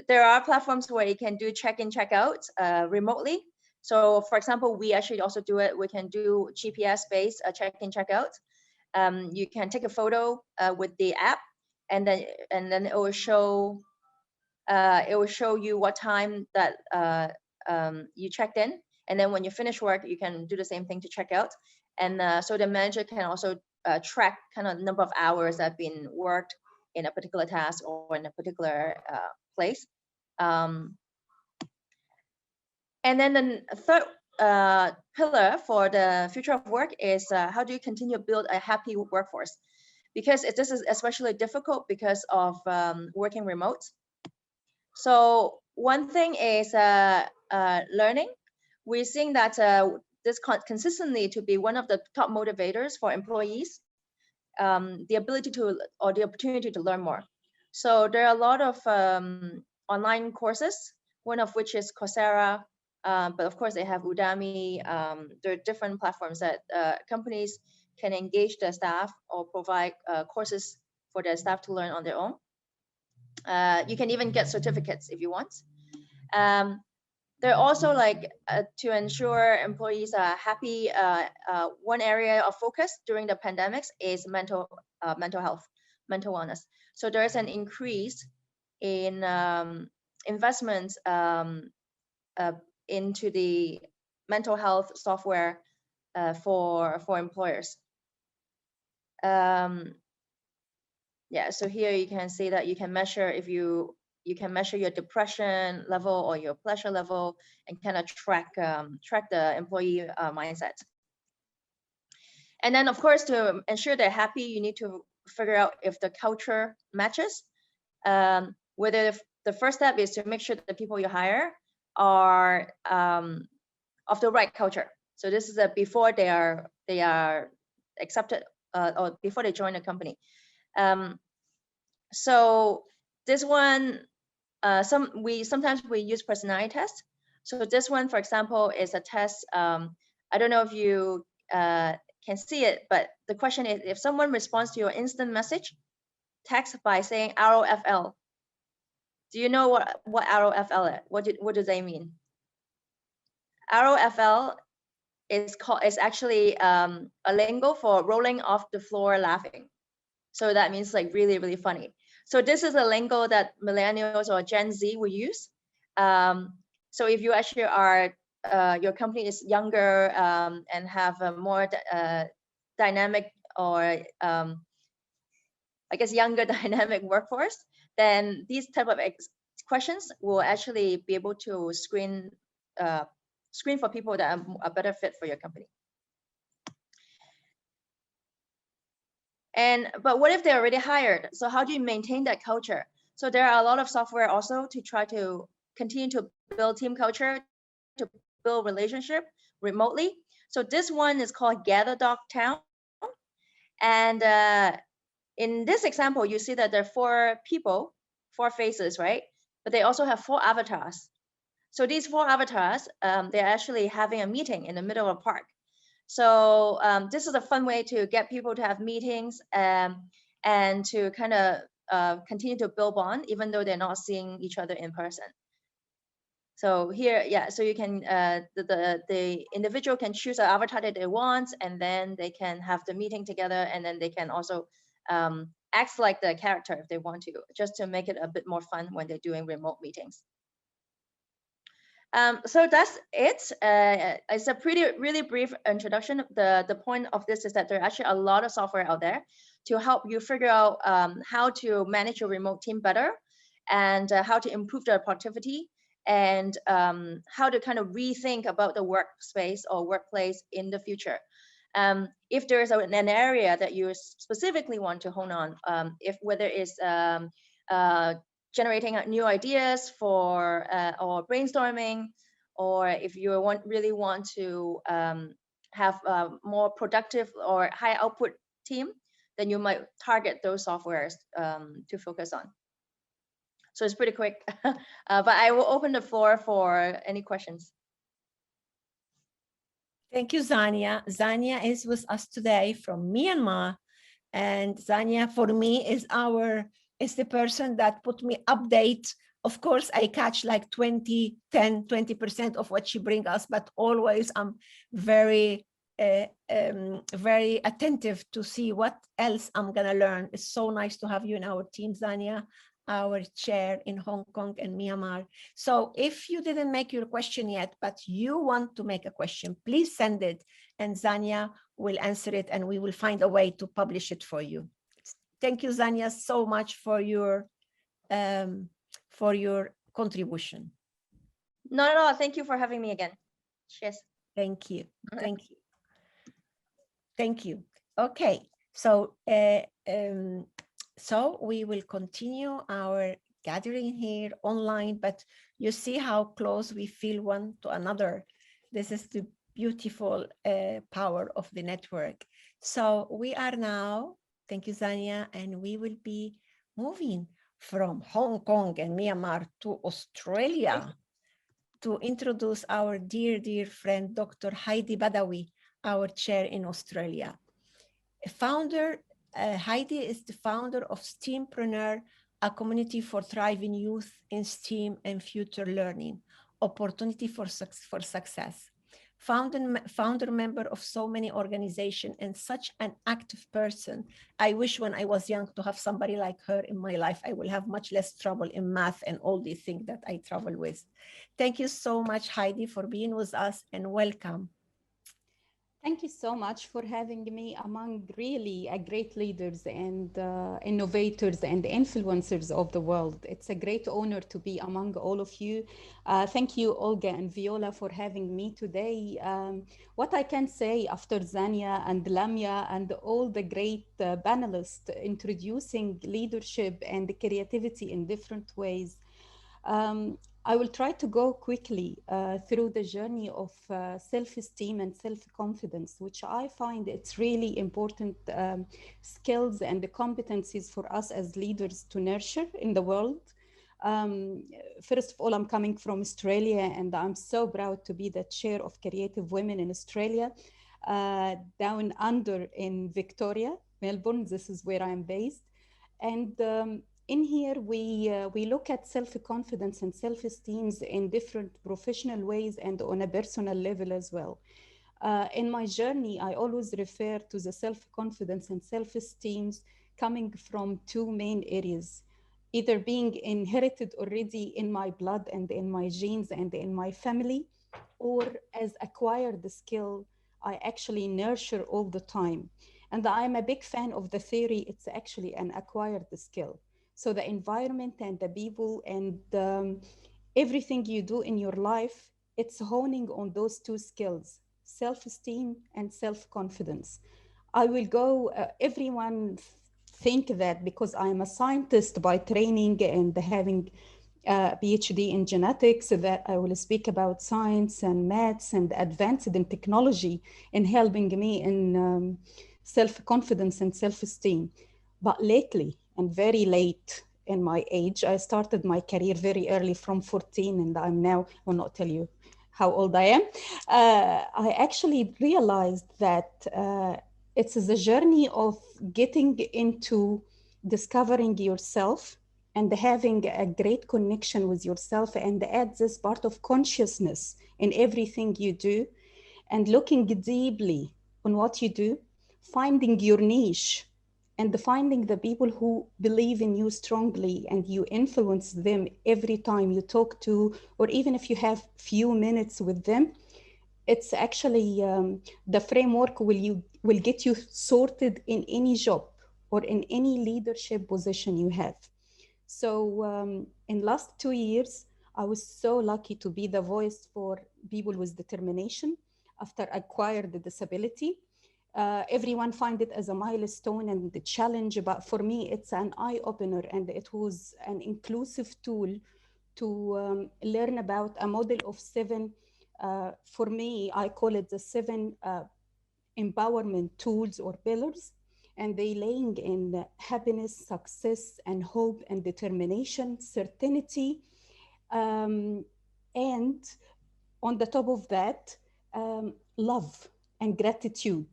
there are platforms where you can do check-in, check-out remotely. So for example, we actually also do it. We can do GPS-based check-in, check-out. You can take a photo with the app, and then it will show you what time that you checked in. And then when you finish work, you can do the same thing to check out. And so the manager can also track kind of the number of hours that have been worked in a particular task or in a particular place. And then the third pillar for the future of work is how do you continue to build a happy workforce? Because this is especially difficult because of working remote. So one thing is learning. We're seeing that this consistently to be one of the top motivators for employees, the ability to, or the opportunity to learn more. So there are a lot of online courses, one of which is Coursera, but of course they have Udemy. There are different platforms that companies can engage their staff or provide courses for their staff to learn on their own. You can even get certificates if you want. They're also like to ensure employees are happy. One area of focus during the pandemics is mental health, mental wellness. So there's an increase in investments into the mental health software for employers. Yeah, so here you can see that you can measure if you can measure your depression level or your pleasure level and kind of track the employee mindset. And then of course, to ensure they're happy, you need to figure out if the culture matches. Whether the first step is to make sure that the people you hire are of the right culture. So this is before they are accepted or before they join the company. So this one, sometimes we use personality tests. So this one, for example, is a test. I don't know if you can see it, but the question is, if someone responds to your instant message text by saying ROFL, do you know what ROFL is? What do they mean? ROFL is actually a lingo for rolling off the floor laughing. So that means like really, really funny. So this is a lingo that millennials or Gen Z will use. So if you actually are, your company is younger and have a more dynamic or I guess younger dynamic workforce, then these type of questions will actually be able to screen for people that are a better fit for your company. But what if they're already hired? So how do you maintain that culture? So there are a lot of software also to try to continue to build team culture, to build relationship remotely. So this one is called Gather Town. And in this example, you see that there are 4 people, 4 faces, right? But they also have 4 avatars. So these 4 avatars, they're actually having a meeting in the middle of a park. So this is a fun way to get people to have meetings and to kind of continue to build bond, even though they're not seeing each other in person. So here, yeah, so you can, the individual can choose an avatar that they want, and then they can have the meeting together, and then they can also act like the character if they want to, just to make it a bit more fun when they're doing remote meetings. So that's it. It's a really brief introduction. The point of this is that there are actually a lot of software out there to help you figure out how to manage your remote team better, and how to improve their productivity, and how to kind of rethink about the workspace or workplace in the future. If there is an area that you specifically want to hone on, whether it's generating new ideas for or brainstorming, or if you really want to have a more productive or high output team, then you might target those softwares to focus on. So it's pretty quick, but I will open the floor for any questions. Thank you, Xania. Xania is with us today from Myanmar, and Xania for me is the person that put me update. Of course, I catch like 20% of what she brings us, but always I'm very attentive to see what else I'm gonna learn. It's so nice to have you in our team, Xania, our chair in Hong Kong and Myanmar. So if you didn't make your question yet, but you want to make a question, please send it, and Xania will answer it, and we will find a way to publish it for you. Thank you, Xania, so much for your contribution. No, thank you for having me again. Cheers. Thank you. Thank you. Thank you. Okay, so so we will continue our gathering here online, but you see how close we feel one to another. This is the beautiful power of the network. So we are now, thank you, Xania, and we will be moving from Hong Kong and Myanmar to Australia to introduce our dear friend, Dr. Haidi Badawi, our chair in Australia. A founder Haidi is the founder of STEAMpreneur, a community for thriving youth in STEAM and future learning, opportunity for success. Founder member of so many organizations and such an active person. I wish when I was young to have somebody like her in my life. I will have much less trouble in math and all these things that I travel with. Thank you so much, Haidi, for being with us, and welcome. Thank you so much for having me among really great leaders and innovators and influencers of the world. It's a great honor to be among all of you. Thank you, Olga and Viola, for having me today. What I can say after Xania and Lamia and all the great panelists introducing leadership and creativity in different ways, I will try to go quickly through the journey of self-esteem and self-confidence, which I find it's really important skills and the competencies for us as leaders to nurture in the world. First of all, I'm coming from Australia, and I'm so proud to be the chair of Creative Women in Australia, down under in Victoria, Melbourne. This is where I'm based. And in here, we look at self-confidence and self-esteem in different professional ways and on a personal level as well. In my journey, I always refer to the self-confidence and self-esteem coming from two main areas, either being inherited already in my blood and in my genes and in my family, or as acquired skill I actually nurture all the time. And I'm a big fan of the theory, it's actually an acquired skill. So the environment and the people and everything you do in your life, it's honing on those two skills, self-esteem and self-confidence. I will go, everyone think that because I'm a scientist by training and having a PhD in genetics, that I will speak about science and maths and advanced in technology in helping me in self-confidence and self-esteem. But lately, and very late in my age, I started my career very early from 14, and I'm now, I will not tell you how old I am. I actually realized that it's the journey of getting into discovering yourself and having a great connection with yourself, and add this part of consciousness in everything you do, and looking deeply on what you do, finding your niche, and finding the people who believe in you strongly and you influence them every time you talk to, or even if you have few minutes with them. It's actually the framework will get you sorted in any job or in any leadership position you have. So in last 2 years, I was so lucky to be the voice for people with determination after acquired the disability. Everyone find it as a milestone and the challenge, but for me, it's an eye-opener, and it was an inclusive tool to learn about a model of 7, for me, I call it the 7 empowerment tools or pillars, and they laying in happiness, success, and hope, and determination, certainty, and on the top of that, love and gratitude.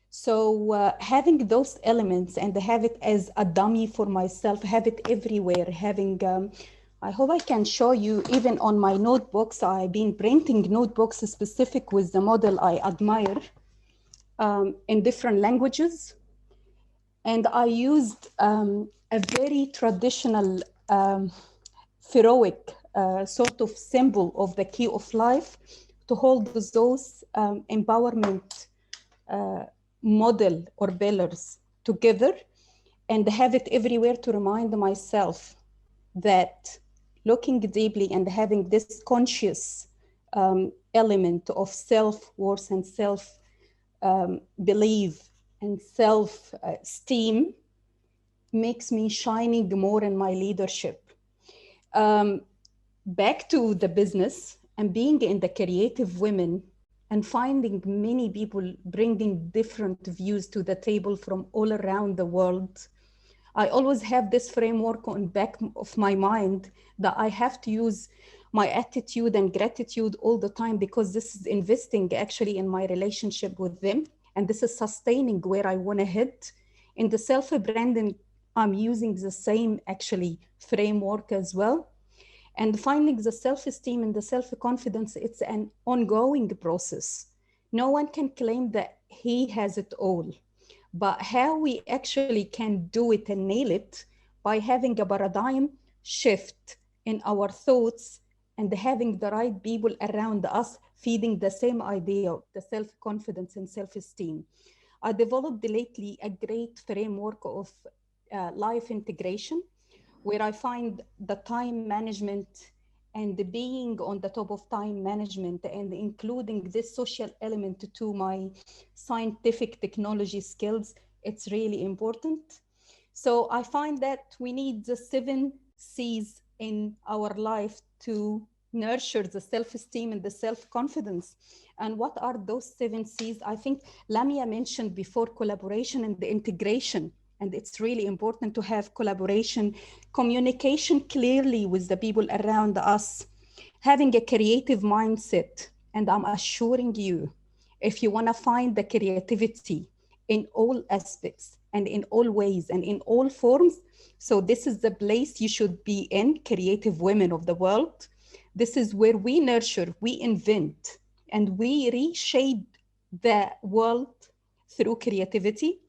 So having those elements and have it as a dummy for myself, have it everywhere, having, I hope I can show you even on my notebooks. I've been printing notebooks specific with the model I admire in different languages. And I used a very traditional heroic sort of symbol of the key of life to hold those empowerment model or pillars together, and have it everywhere to remind myself that looking deeply and having this conscious element of self-worth and self-belief and self-esteem makes me shining more in my leadership. Back to the business and being in the creative women and finding many people bringing different views to the table from all around the world. I always have this framework on back of my mind that I have to use my attitude and gratitude all the time, because this is investing actually in my relationship with them. And this is sustaining where I want to head In the self-branding, I'm using the same actually framework as well. And finding the self-esteem and the self-confidence, it's an ongoing process. No one can claim that he has it all, but how we actually can do it and nail it by having a paradigm shift in our thoughts and having the right people around us feeding the same idea of the self-confidence and self-esteem. I developed lately a great framework of life integration, where I find the time management and the being on the top of time management and including this social element to my scientific technology skills, it's really important. So I find that we need the 7 C's in our life to nurture the self-esteem and the self-confidence. And what are those 7 C's? I think Lamia mentioned before collaboration and the integration. And it's really important to have collaboration, communication clearly with the people around us, having a creative mindset. And I'm assuring you, if you want to find the creativity in all aspects and in all ways and in all forms, so this is the place you should be in, creative women of the world. This is where we nurture, we invent, and we reshape the world through creativity.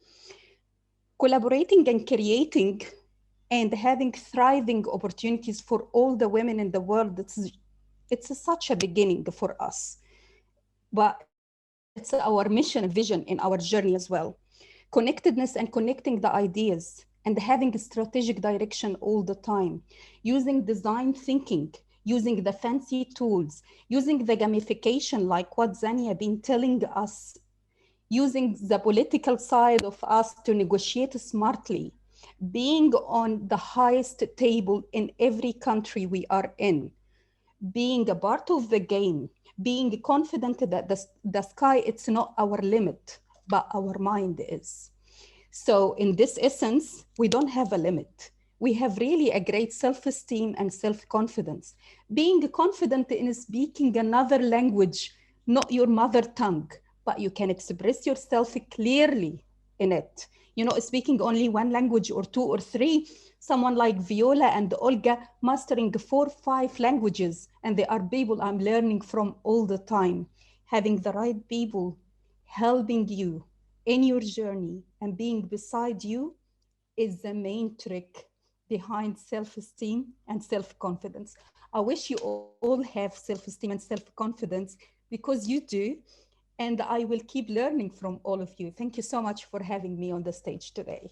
Collaborating and creating and having thriving opportunities for all the women in the world, it's such a beginning for us. But it's our mission and vision in our journey as well. Connectedness and connecting the ideas and having a strategic direction all the time, using design thinking, using the fancy tools, using the gamification like what Xania been telling us, using the political side of us to negotiate smartly, being on the highest table in every country we are in, being a part of the game, being confident that the sky, it's not our limit, but our mind is. So in this essence, we don't have a limit. We have really a great self-esteem and self-confidence. Being confident in speaking another language, not your mother tongue, but you can express yourself clearly in it. You know, speaking only one language or 2 or 3, someone like Viola and Olga mastering 4, 5 languages, and they are people I'm learning from all the time. Having the right people helping you in your journey and being beside you is the main trick behind self-esteem and self-confidence. I wish you all have self-esteem and self-confidence because you do, and I will keep learning from all of you. Thank you so much for having me on the stage today.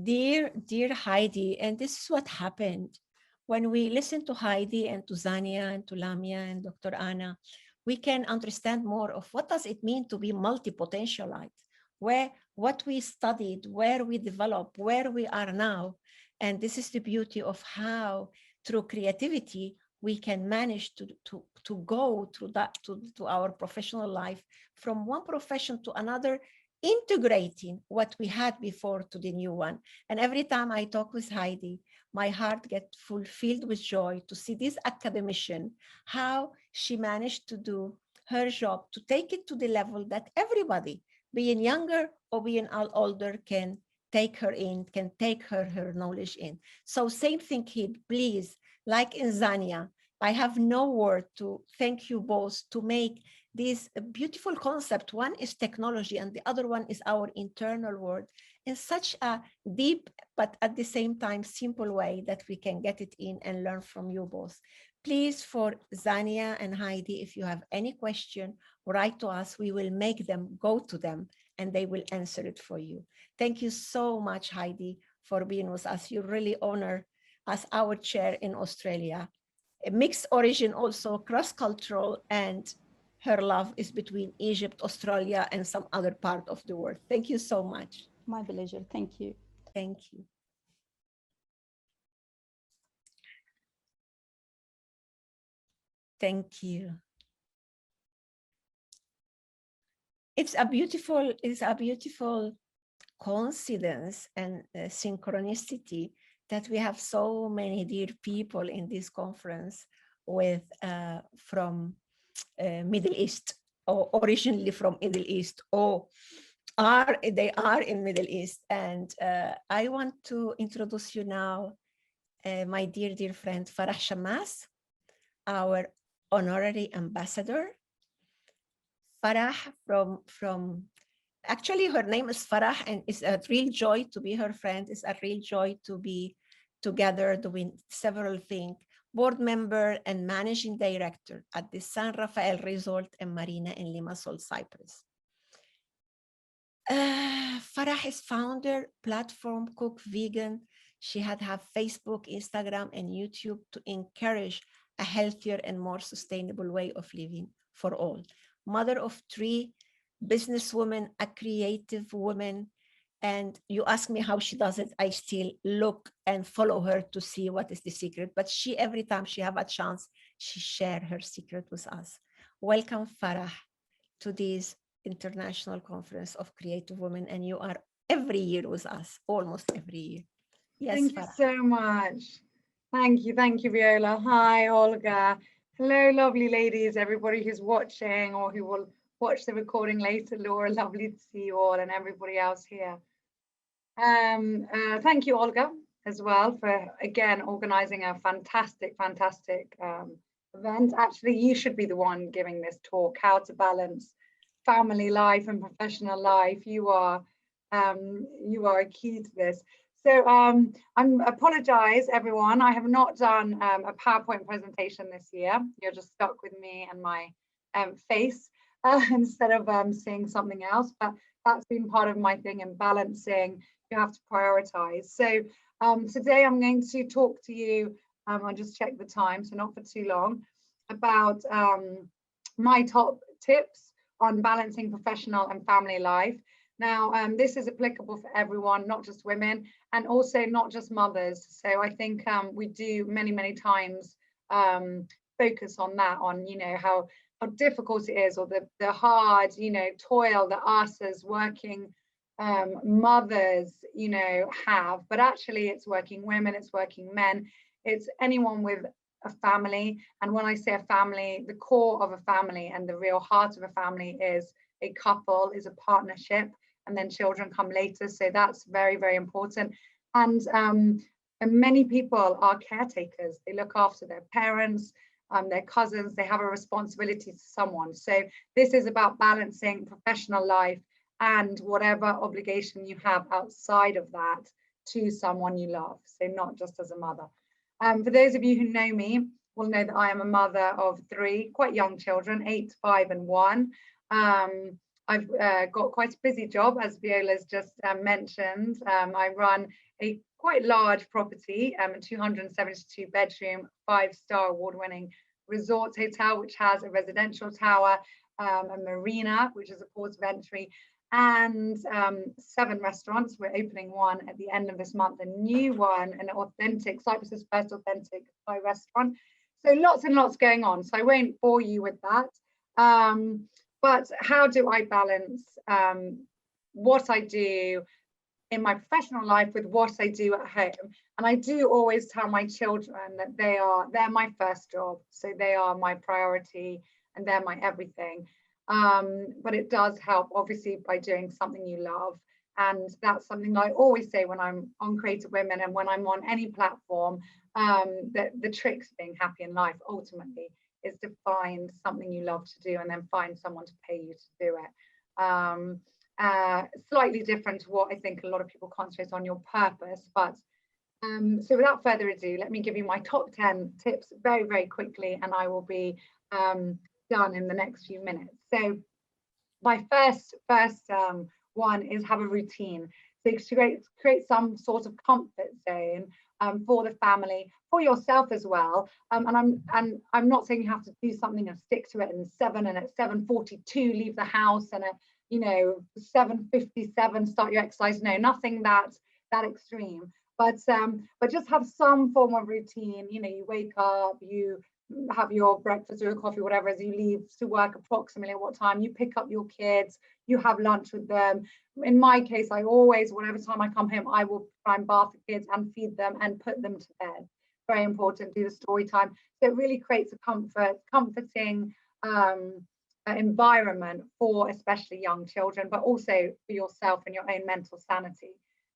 Dear Haidi, and this is what happened. When we listen to Haidi and to Xania and to Lamia and Dr. Anna, we can understand more of what does it mean to be multi-potentialite, what we studied, where we developed, where we are now. And this is the beauty of how, through creativity, we can manage to go through that to our professional life, from one profession to another, integrating what we had before to the new one. And every time I talk with Haidi, my heart gets fulfilled with joy to see this academician, how she managed to do her job, to take it to the level that everybody, being younger or being older, can take her in, can take her knowledge in. So same thing here, please, like in Xania, I have no word to thank you both to make this beautiful concept. One is technology and the other one is our internal world in such a deep, but at the same time, simple way that we can get it in and learn from you both. Please, for Xania and Haidi, if you have any question, write to us. We will make them go to them and they will answer it for you. Thank you so much, Haidi, for being with us. You really honor us, our chair in Australia. A mixed origin, also cross-cultural, and her love is between Egypt, Australia, and some other part of the world. Thank you so much. My pleasure. Thank you. Thank you. Thank you. It's a beautiful coincidence and synchronicity that we have so many dear people in this conference with from Middle East, or originally from Middle East, or they are in Middle East. And I want to introduce you now my dear friend Farah Shammas, our honorary ambassador. Farah from actually her name is Farah, and it's a real joy to be her friend. It's a real joy to be together doing several things. Board member and managing director at the San Rafael Resort and Marina in Limassol, Cyprus. Farah is founder, platform, cook, vegan. She had Facebook, Instagram, and YouTube to encourage a healthier and more sustainable way of living for all. Mother of 3, businesswoman, a creative woman. And you ask me how she does it, I still look and follow her to see what is the secret. But she, every time she have a chance, she share her secret with us. Welcome, Farah, to this International Conference of Creative Women, and you are every year with us, almost every year. Yes, thank Farah. you so much. Thank you, Viola. Hi, Olga. Hello, lovely ladies, everybody who's watching or who will watch the recording later. Laura, lovely to see you all and everybody else here. Thank you, Olga, as well, for again organizing a fantastic event. Actually, you should be the one giving this talk, how to balance family life and professional life. You are a key to this. So I apologize, everyone. I have not done a PowerPoint presentation this year. You're just stuck with me and my face instead of seeing something else. But that's been part of my thing in balancing. You have to prioritize. So today I'm going to talk to you, I'll just check the time, so not for too long, about my top tips on balancing professional and family life. Now, this is applicable for everyone, not just women, and also not just mothers. So I think we do many times focus on that, on, you know, how difficult it is, or the hard, you know, toil that us as working mothers, you know, have. But actually it's working women, it's working men, it's anyone with a family. And when I say a family, the core of a family and the real heart of a family is a couple, is a partnership, and then children come later. So that's very important. And many people are caretakers. They look after their parents, their cousins. They have a responsibility to someone. So this is about balancing professional life and whatever obligation you have outside of that to someone you love. So not just as a mother. For those of you who know me will know that I am a mother of 3 quite young children, 8, 5 and 1. I've got quite a busy job, as Viola's just mentioned. I run a quite large property, a 272 bedroom, 5-star award-winning resort hotel, which has a residential tower, a marina, which is a port of entry, and 7 restaurants. We're opening one at the end of this month, a new one, an authentic, Cyprus's first authentic Thai restaurant. So lots and lots going on. So I won't bore you with that. But how do I balance what I do in my professional life with what I do at home? And I do always tell my children that they're my first job. So they are my priority and they're my everything. But it does help, obviously, by doing something you love. And that's something I always say when I'm on Creative Women and when I'm on any platform, that the trick to being happy in life ultimately is to find something you love to do and then find someone to pay you to do it. Slightly different to what I think a lot of people concentrate on, your purpose. But so without further ado, let me give you my top 10 tips very quickly, and I will be done in the next few minutes. So my first one is have a routine. So to create some sort of comfort zone for the family, for yourself as well. And I'm not saying you have to do something and stick to it and at 7:42 leave the house and at 7:57 start your exercise. No, nothing that extreme. But just have some form of routine. You wake up, you have your breakfast or your coffee, whatever, as you leave to work approximately at what time, you pick up your kids, you have lunch with them. In my case, I always, whatever time I come home, I will try and bath the kids and feed them and put them to bed. Very important, do the story time. So it really creates a comforting environment for especially young children, but also for yourself and your own mental sanity.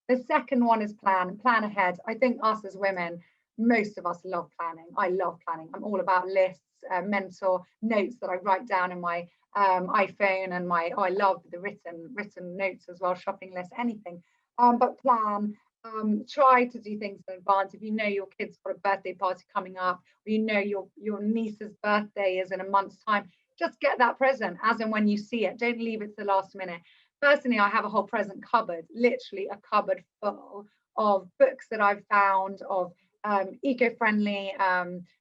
The second one is plan ahead. I think us as women, most of us love planning. I love planning. I'm all about lists, mental notes that I write down in my iPhone, and I love the written notes as well, shopping lists, anything. But plan. Try to do things in advance. If you know your kid's got a birthday party coming up, or you know your niece's birthday is in a month's time, just get that present as and when you see it. Don't leave it to the last minute. Personally, I have a whole present cupboard, literally a cupboard full of books that I've found, of eco-friendly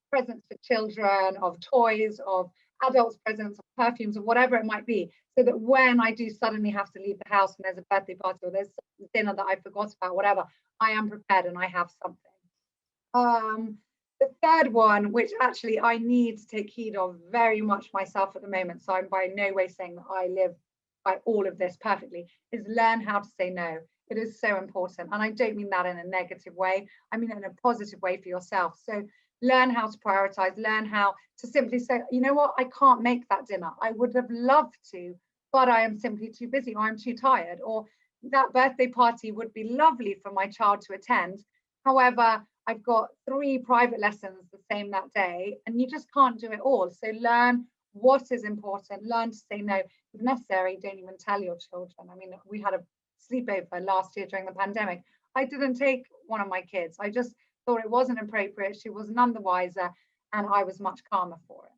presents for children, of toys, of adults' presents, of perfumes, of whatever it might be, so that when I do suddenly have to leave the house and there's a birthday party or there's dinner that I forgot about, whatever, I am prepared and I have something. The third one, which actually I need to take heed of very much myself at the moment, so I'm by no way saying that I live by all of this perfectly, is learn how to say no. It is so important. And I don't mean that in a negative way. I mean it in a positive way for yourself. So learn how to prioritize, learn how to simply say, you know what, I can't make that dinner. I would have loved to, but I am simply too busy, or I'm too tired, or that birthday party would be lovely for my child to attend. However, I've got 3 private lessons the same that day, and you just can't do it all. So learn what is important, learn to say no. If necessary, don't even tell your children. I mean, we had a sleepover last year during the pandemic. I didn't take one of my kids. I just thought it wasn't appropriate. She was none the wiser, and I was much calmer for it.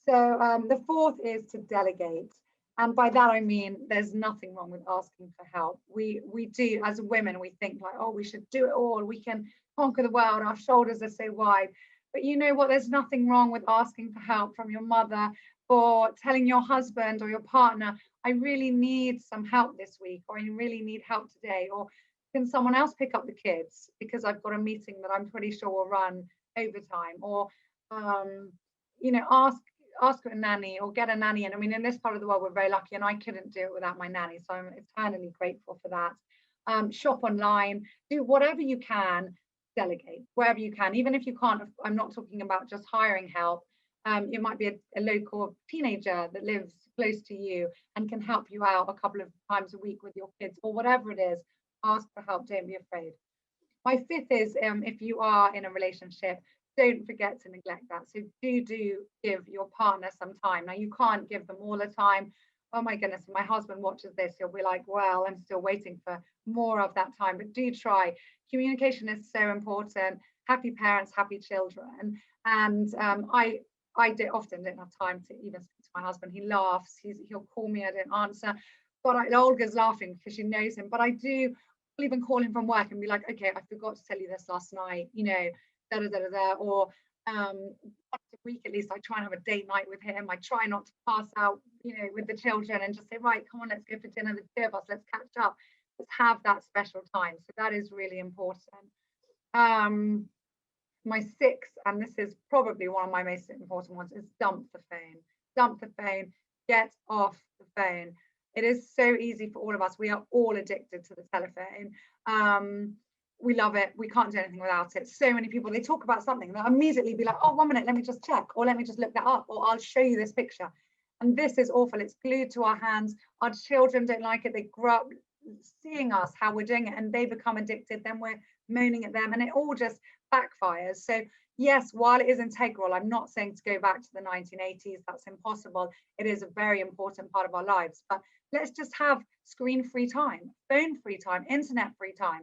So the fourth is to delegate. And by that, I mean, there's nothing wrong with asking for help. We do, as women, we think like, oh, we should do it all. We can conquer the world. Our shoulders are so wide. But you know what? There's nothing wrong with asking for help from your mother, or telling your husband or your partner, I really need some help this week, or I really need help today, or can someone else pick up the kids because I've got a meeting that I'm pretty sure will run overtime, or you know, ask a nanny or get a nanny. And I mean, in this part of the world, we're very lucky, and I couldn't do it without my nanny, so I'm eternally grateful for that. Shop online, do whatever you can, delegate wherever you can, even if you can't. I'm not talking about just hiring help. It might be a local teenager that lives close to you and can help you out a couple of times a week with your kids, or whatever it is. Ask for help, don't be afraid. My fifth is, if you are in a relationship, don't forget to neglect that. So do give your partner some time. Now, you can't give them all the time. Oh my goodness, if my husband watches this, he'll be like, well, I'm still waiting for more of that time. But do try. Communication is so important. Happy parents, happy children. And I often don't have time to even speak to my husband. He laughs, he'll call me, I don't answer. But Olga's laughing because she knows him. But I do even call him from work and be like, okay, I forgot to tell you this last night, you know, or once a week at least I try and have a date night with him. I try not to pass out, you know, with the children, and just say, right, come on, let's go for dinner, the 2 of us, let's catch up, let's have that special time. So that is really important. My sixth, and this is probably one of my most important ones, is dump the phone, get off the phone. It is so easy for all of us. We are all addicted to the telephone. We love it. We can't do anything without it. So many people, they talk about something, they'll immediately be like, oh, 1 minute, let me just check, or let me just look that up, or I'll show you this picture. And this is awful. It's glued to our hands. Our children don't like it. They grow up seeing us, how we're doing it, and they become addicted. Then we're moaning at them, and it all just backfires. So yes, while it is integral, I'm not saying to go back to the 1980s. That's impossible. It is a very important part of our lives. But let's just have screen-free time, phone-free time, internet-free time.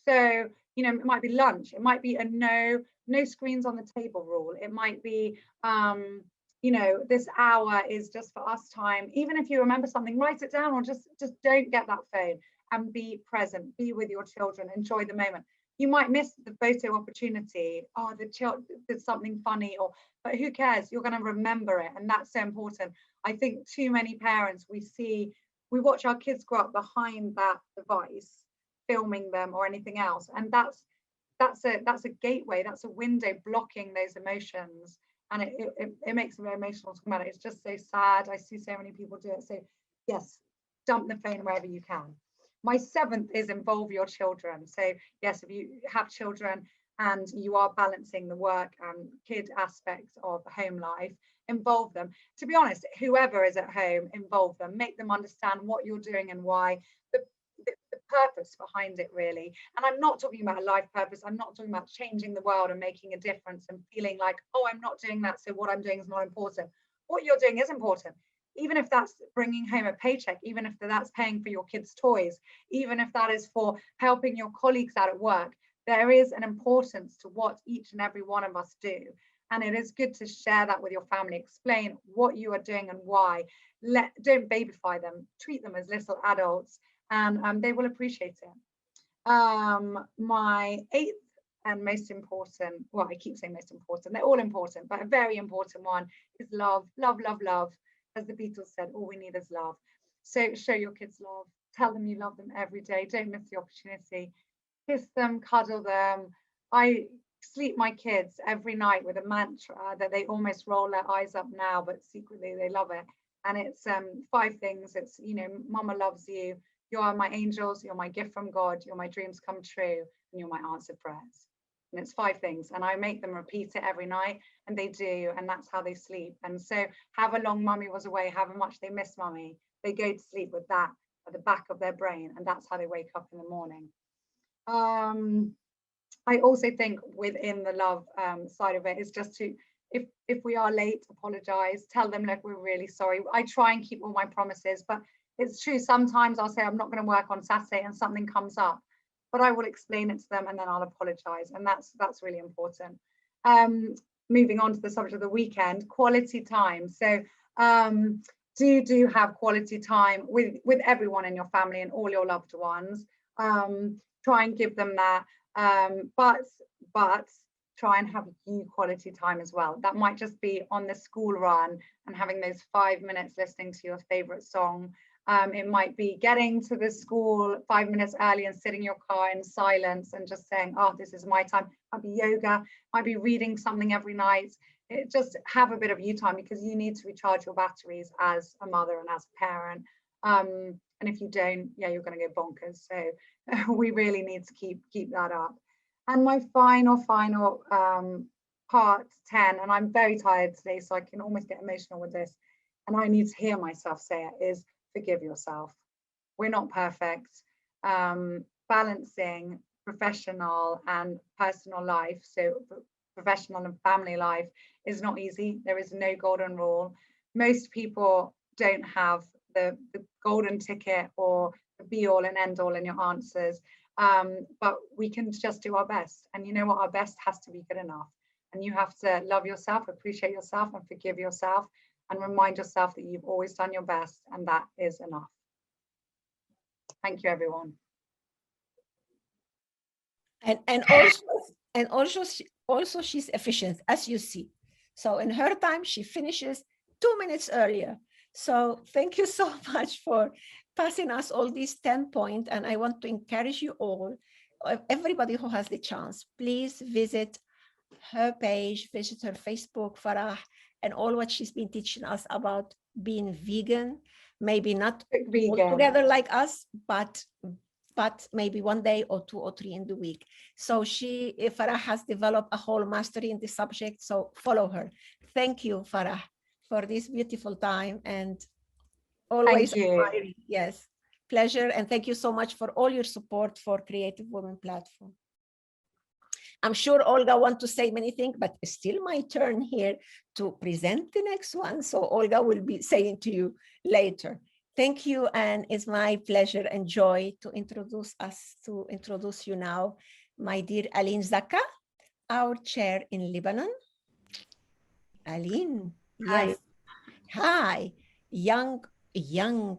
So, you know, it might be lunch. It might be a no screens on the table rule. It might be, you know, this hour is just for us time. Even if you remember something, write it down, or just don't get that phone, and be present, be with your children, enjoy the moment. You might miss the photo opportunity. Oh, the child did something funny, but who cares? You're going to remember it, and that's so important. I think too many parents, we watch our kids grow up behind that device, filming them or anything else, and that's a gateway, that's a window blocking those emotions, and it makes them very emotional to come out. It's just so sad. I see so many people do it. So yes, dump the phone wherever you can. My seventh is involve your children. So yes, if you have children and you are balancing the work and kid aspects of home life, involve them. To be honest, whoever is at home, involve them, make them understand what you're doing and why, the purpose behind it, really. And I'm not talking about a life purpose. I'm not talking about changing the world and making a difference and feeling like, oh, I'm not doing that, so what I'm doing is not important. What you're doing is important. Even if that's bringing home a paycheck, even if that's paying for your kids' toys, even if that is for helping your colleagues out at work, there is an importance to what each and every one of us do. And it is good to share that with your family, explain what you are doing and why. Don't babyfy them, treat them as little adults, and they will appreciate it. My 8th and most important, well, I keep saying most important, they're all important, but a very important one is love, love, love, love. As the Beatles said, all we need is love. So show your kids love, tell them you love them every day, don't miss the opportunity, kiss them, cuddle them. I sleep my kids every night with a mantra that they almost roll their eyes up now, but secretly they love it. And it's 5 things. It's, you know, Mama loves you, you are my angels, you're my gift from God, you're my dreams come true, and you're my answered prayers. And it's 5 things, and I make them repeat it every night, and they do, and that's how they sleep. And so however long mummy was away, however much they miss mummy, they go to sleep with that at the back of their brain, and that's how they wake up in the morning. I also think within the love side of it is just to, if we are late, apologize, tell them, look, we're really sorry. I try and keep all my promises, but it's true, sometimes I'll say I'm not going to work on Saturday and something comes up, but I will explain it to them and then I'll apologize, and that's really important. Moving on to the subject of the weekend, quality time. So do have quality time with everyone in your family and all your loved ones. Try and give them that, but try and have you quality time as well. That might just be on the school run and having those 5 minutes listening to your favorite song. It might be getting to the school 5 minutes early and sitting in your car in silence and just saying, oh, this is my time. Might be yoga, might be reading something every night. Just have a bit of you time, because you need to recharge your batteries as a mother and as a parent. And if you don't, yeah, you're going to go bonkers. So we really need to keep that up. And my final part 10, and I'm very tired today, so I can almost get emotional with this, and I need to hear myself say it, is forgive yourself. We're not perfect. Balancing professional and personal life, so professional and family life, is not easy. There is no golden rule. Most people don't have the golden ticket or the be all and end all in your answers, but we can just do our best. And you know what? Our best has to be good enough. And you have to love yourself, appreciate yourself, and forgive yourself, and remind yourself that you've always done your best, and that is enough. Thank you, everyone. And also she's efficient, as you see. So in her time, she finishes 2 minutes earlier. So thank you so much for passing us all these 10 points. And I want to encourage you all, everybody who has the chance, please visit her page, visit her Facebook, Farah, and all what she's been teaching us about being vegan. Maybe not all together like us, but maybe 1 day or 2 or 3 in the week. So Farah has developed a whole mastery in this subject. So follow her. Thank you, Farah, for this beautiful time, and always admiring. Yes, pleasure. And thank you so much for all your support for Creative Women Platform. I'm sure Olga wants to say many things, but it's still my turn here to present the next one. So Olga will be saying to you later. Thank you, and it's my pleasure and joy to introduce you now, my dear Aleen Zakka, our chair in Lebanon. Aleen, yes. Hi, young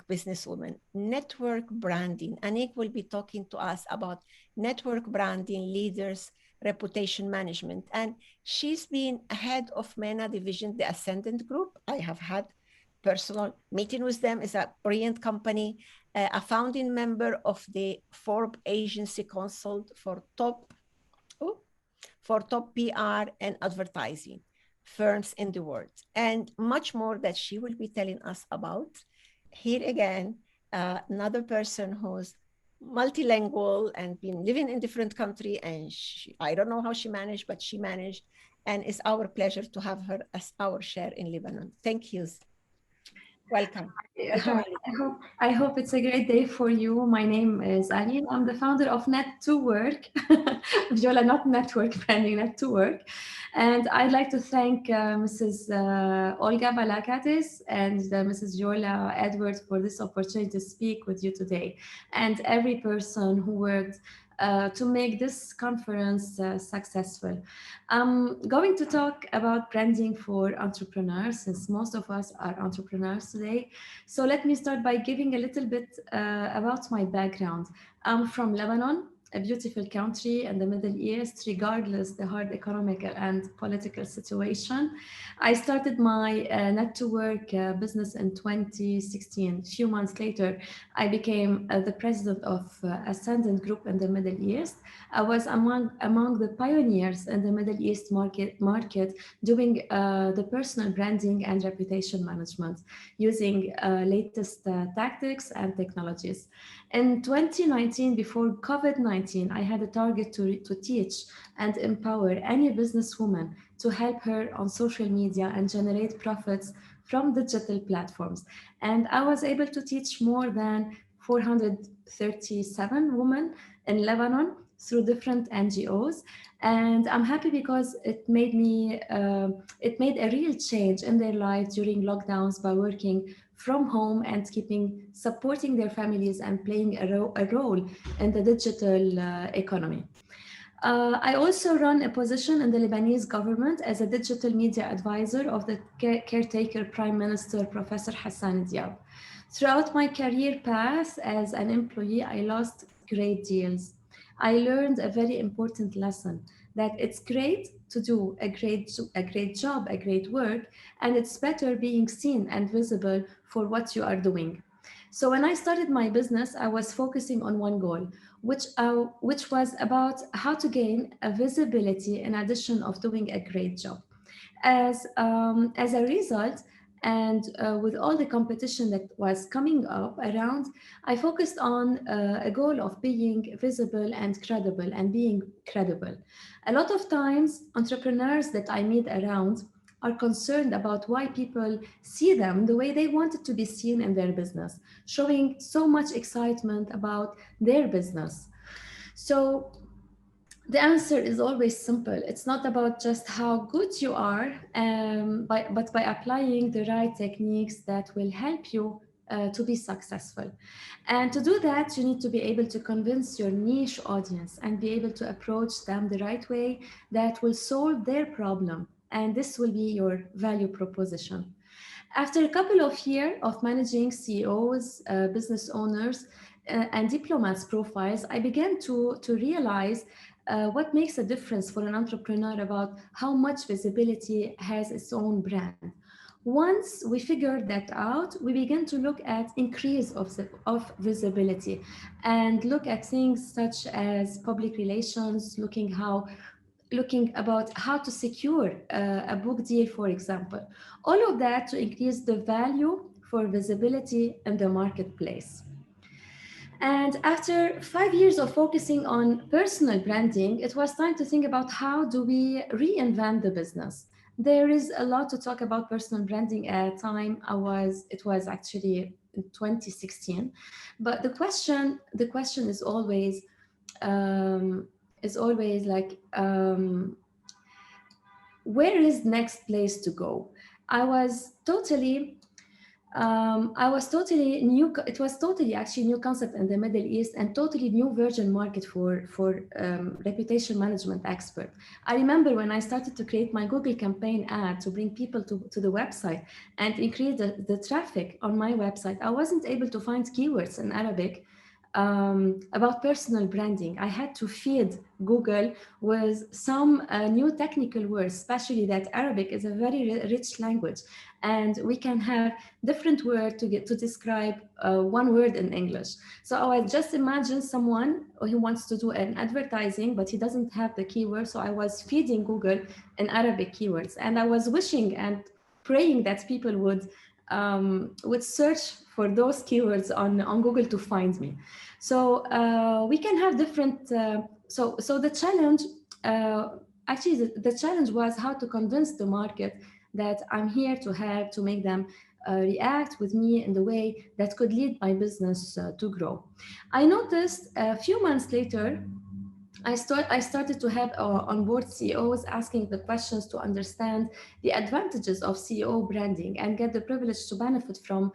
businesswoman, network branding. Anik will be talking to us about network branding, leaders, reputation management. And she's been head of MENA division, the Ascendant Group. I have had personal meeting with them. It's a brilliant company, a founding member of the Forbes Agency Consult for top PR and advertising firms in the world, and much more that she will be telling us about. Here again, another person who's multilingual and been living in different countries, and I don't know how she managed, but she managed, And it's our pleasure to have her as our chair in Lebanon. Thank you. Welcome. Hi. I hope it's a great day for you. My name is Aleen. I'm the founder of Net2Work. Viola, not network branding, Net2Work. And I'd like to thank Mrs. Olga Balakleets and Mrs. Viola Edwards for this opportunity to speak with you today, and every person who worked to make this conference successful. I'm going to talk about branding for entrepreneurs, since most of us are entrepreneurs today. So let me start by giving a little bit about my background. I'm from Lebanon, a beautiful country in the Middle East, regardless the hard economic and political situation. I started my Net2Work business in 2016. A few months later, I became the president of Ascendant Group in the Middle East. I was among the pioneers in the Middle East market doing the personal branding and reputation management using latest tactics and technologies. In 2019, before COVID-19, I had a target to teach and empower any businesswoman to help her on social media and generate profits from digital platforms. And I was able to teach more than 437 women in Lebanon through different NGOs. And I'm happy because it made a real change in their lives during lockdowns by working from home and supporting their families and playing a role in the digital economy. I also run a position in the Lebanese government as a digital media advisor of the caretaker Prime Minister, Professor Hassan Diab. Throughout my career path as an employee, I lost great deals. I learned a very important lesson, that it's great to do a great job, a great work, and it's better being seen and visible for what you are doing. So when I started my business, I was focusing on one goal, which was about how to gain a visibility in addition of doing a great job. As a result, and with all the competition that was coming up around, I focused on a goal of being visible and credible and being credible. A lot of times, entrepreneurs that I meet around are concerned about why people see them the way they wanted to be seen in their business, showing so much excitement about their business. So the answer is always simple. It's not about just how good you are, but by applying the right techniques that will help you to be successful. And to do that, you need to be able to convince your niche audience and be able to approach them the right way that will solve their problem. And this will be your value proposition. After a couple of years of managing CEOs, business owners, and diplomats profiles, I began to realize what makes a difference for an entrepreneur about how much visibility has its own brand. Once we figured that out, we began to look at increase of visibility and look at things such as public relations, looking about how to secure a book deal, for example. All of that to increase the value for visibility in the marketplace. And after 5 years of focusing on personal branding, it was time to think about how do we reinvent the business. There is a lot to talk about personal branding at a time. It was actually in 2016, but the question is always like, where is next place to go? It was totally new. It was totally actually new concept in the Middle East and totally new virgin market for reputation management expert. I remember when I started to create my Google campaign ad to bring people to the website and increase the traffic on my website, I wasn't able to find keywords in Arabic about personal branding. I had to feed Google with some new technical words, especially that Arabic is a very rich language, and we can have different words to describe one word in English. So I was just imagine someone who wants to do an advertising, but he doesn't have the keyword. So I was feeding Google in Arabic keywords, and I was wishing and praying that people would search for those keywords on Google to find me. So we can have different. So the challenge actually the challenge was how to convince the market that I'm here to help, to make them react with me in the way that could lead my business to grow. I noticed a few months later, I started to have on board CEOs asking the questions to understand the advantages of CEO branding and get the privilege to benefit from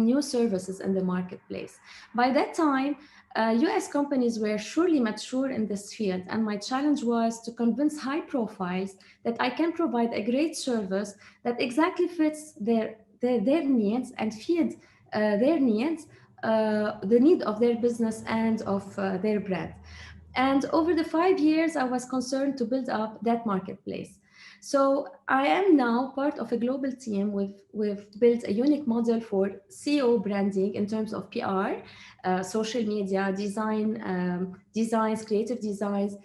new services in the marketplace. By that time, US companies were surely mature in this field, and my challenge was to convince high profiles that I can provide a great service that exactly fits their needs and feed their needs, the need of their business and of their brand. And over the 5 years, I was concerned to build up that marketplace. So I am now part of a global team. We've built a unique model for CEO branding in terms of PR, social media, designs, creative designs,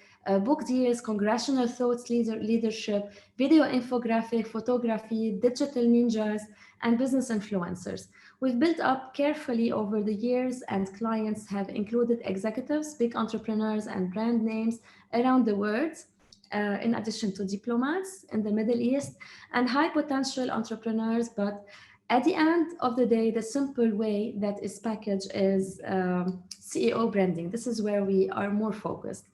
book deals, congressional thoughts leadership, video infographic, photography, digital ninjas, and business influencers. We've built up carefully over the years, and clients have included executives, big entrepreneurs, and brand names around the world, in addition to diplomats in the Middle East and high potential entrepreneurs. But at the end of the day, the simple way that is packaged is CEO branding. This is where we are more focused.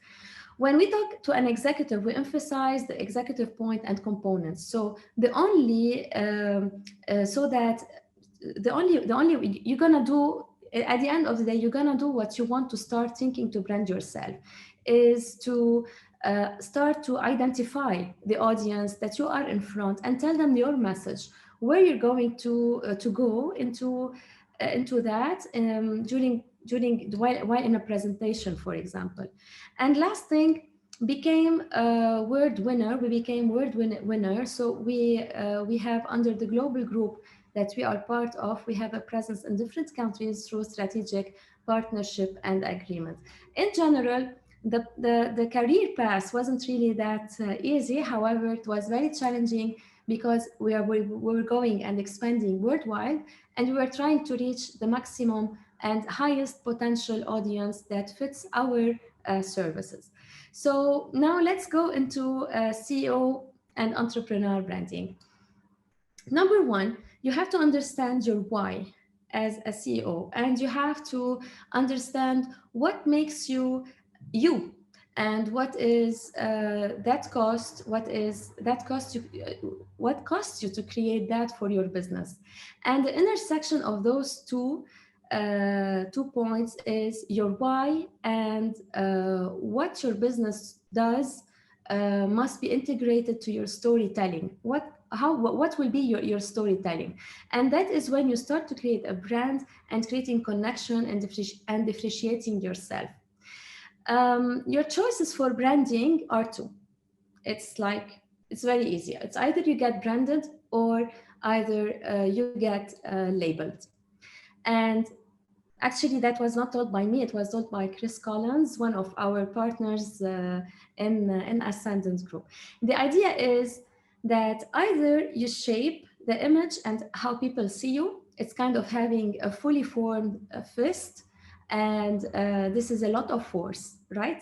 When we talk to an executive, we emphasize the executive point and components. So the only you're gonna do at the end of the day, you're gonna do what you want to start thinking to brand yourself is to start to identify the audience that you are in front and tell them your message, where you're going to go into that while in a presentation, for example. And last thing, became a word winner. We became word winner. So we have under the global group that we are part of, we have a presence in different countries through strategic partnership and agreement. In general, the career path wasn't really that easy. However, it was very challenging because we were going and expanding worldwide, and we were trying to reach the maximum and highest potential audience that fits our services. So now let's go into CEO and entrepreneur branding. Number one, you have to understand your why as a CEO, and you have to understand what makes you you, and what is that cost, what costs you to create that for your business. And the intersection of those two points is your why and what your business does must be integrated to your storytelling. What will be your storytelling? And that is when you start to create a brand and creating connection and differentiating yourself. Your choices for branding are two. It's very easy. It's either you get branded or either you get labeled. And actually, that was not told by me. It was told by Chris Collins, one of our partners in Ascendant Group. The idea is that either you shape the image and how people see you. It's kind of having a fully formed fist, and this is a lot of force, right?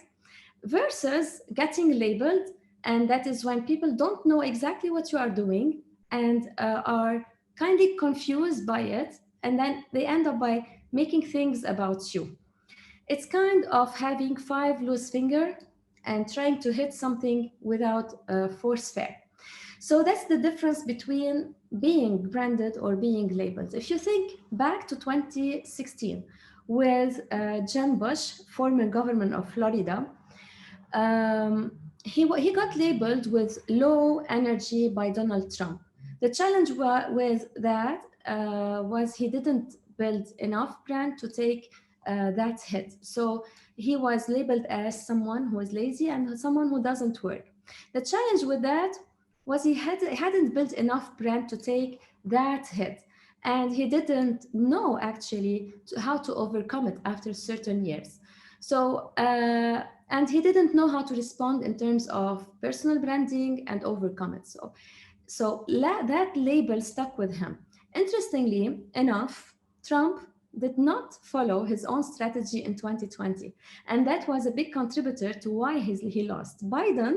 Versus getting labeled, and that is when people don't know exactly what you are doing and are kind of confused by it, and then they end up by making things about you. It's kind of having 5 loose fingers and trying to hit something without force fair. So that's the difference between being branded or being labeled. If you think back to 2016 with Jeb Bush, former governor of Florida, he got labeled with low energy by Donald Trump. The challenge with that was he didn't build enough brand to take that hit. So he was labeled as someone who is lazy and someone who doesn't work. The challenge with that was he hadn't built enough brand to take that hit. And he didn't know actually how to overcome it after certain years. So, and he didn't know how to respond in terms of personal branding and overcome it. So that label stuck with him. Interestingly enough, Trump did not follow his own strategy in 2020. And that was a big contributor to why he lost. Biden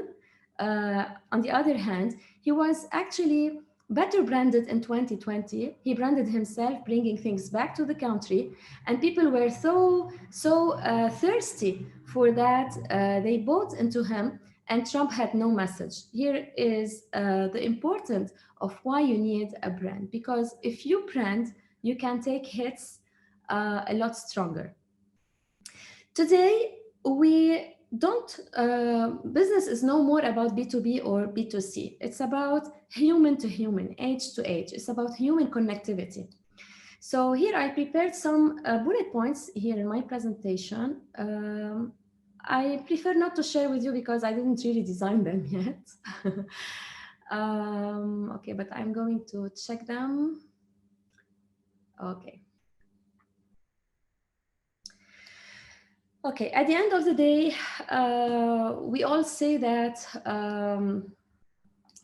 on the other hand, he was actually better branded in 2020. He branded himself, bringing things back to the country, and people were so thirsty for that. They bought into him, and Trump had no message. Here is the importance of why you need a brand, because if you brand, you can take hits a lot stronger. Today, we don't, business is no more about B2B or B2C. It's about human to human, age to age. It's about human connectivity. So here I prepared some bullet points here in my presentation. I prefer not to share with you because I didn't really design them yet. Okay, but I'm going to check them. Okay. Okay, at the end of the day, we all say that,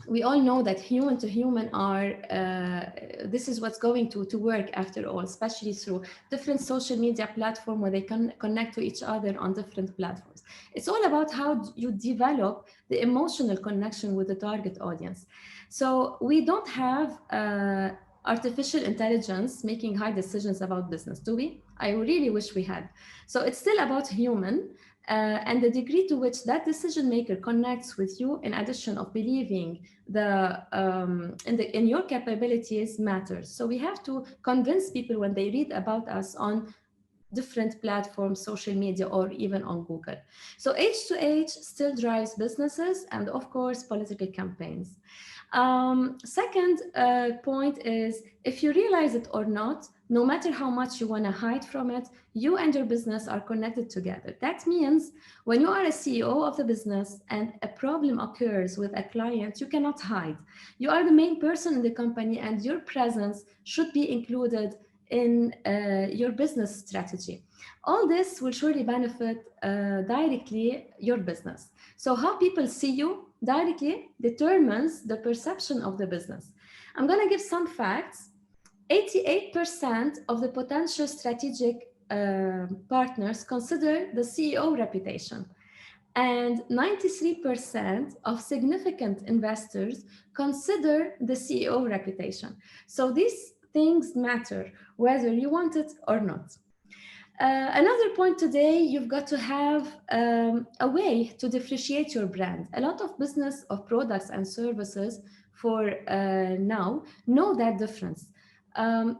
we all know that human to human are, this is what's going to work after all, especially through different social media platforms where they can connect to each other on different platforms. It's all about how you develop the emotional connection with the target audience. So we don't have artificial intelligence making high decisions about business, do we? I really wish we had. So it's still about human, and the degree to which that decision maker connects with you, in addition of believing in your capabilities, matters. So we have to convince people when they read about us on different platforms, social media, or even on Google. So age to age still drives businesses and, of course, political campaigns. Second point is, if you realize it or not, no matter how much you want to hide from it, you and your business are connected together. That means when you are a CEO of the business and a problem occurs with a client, you cannot hide. You are the main person in the company, and your presence should be included in your business strategy. All this will surely benefit directly your business. So how people see you directly determines the perception of the business. I'm going to give some facts. 88% of the potential strategic partners consider the CEO reputation, and 93% of significant investors consider the CEO reputation. So these things matter, whether you want it or not. Another point today, you've got to have a way to differentiate your brand. A lot of business of products and services for now know that difference.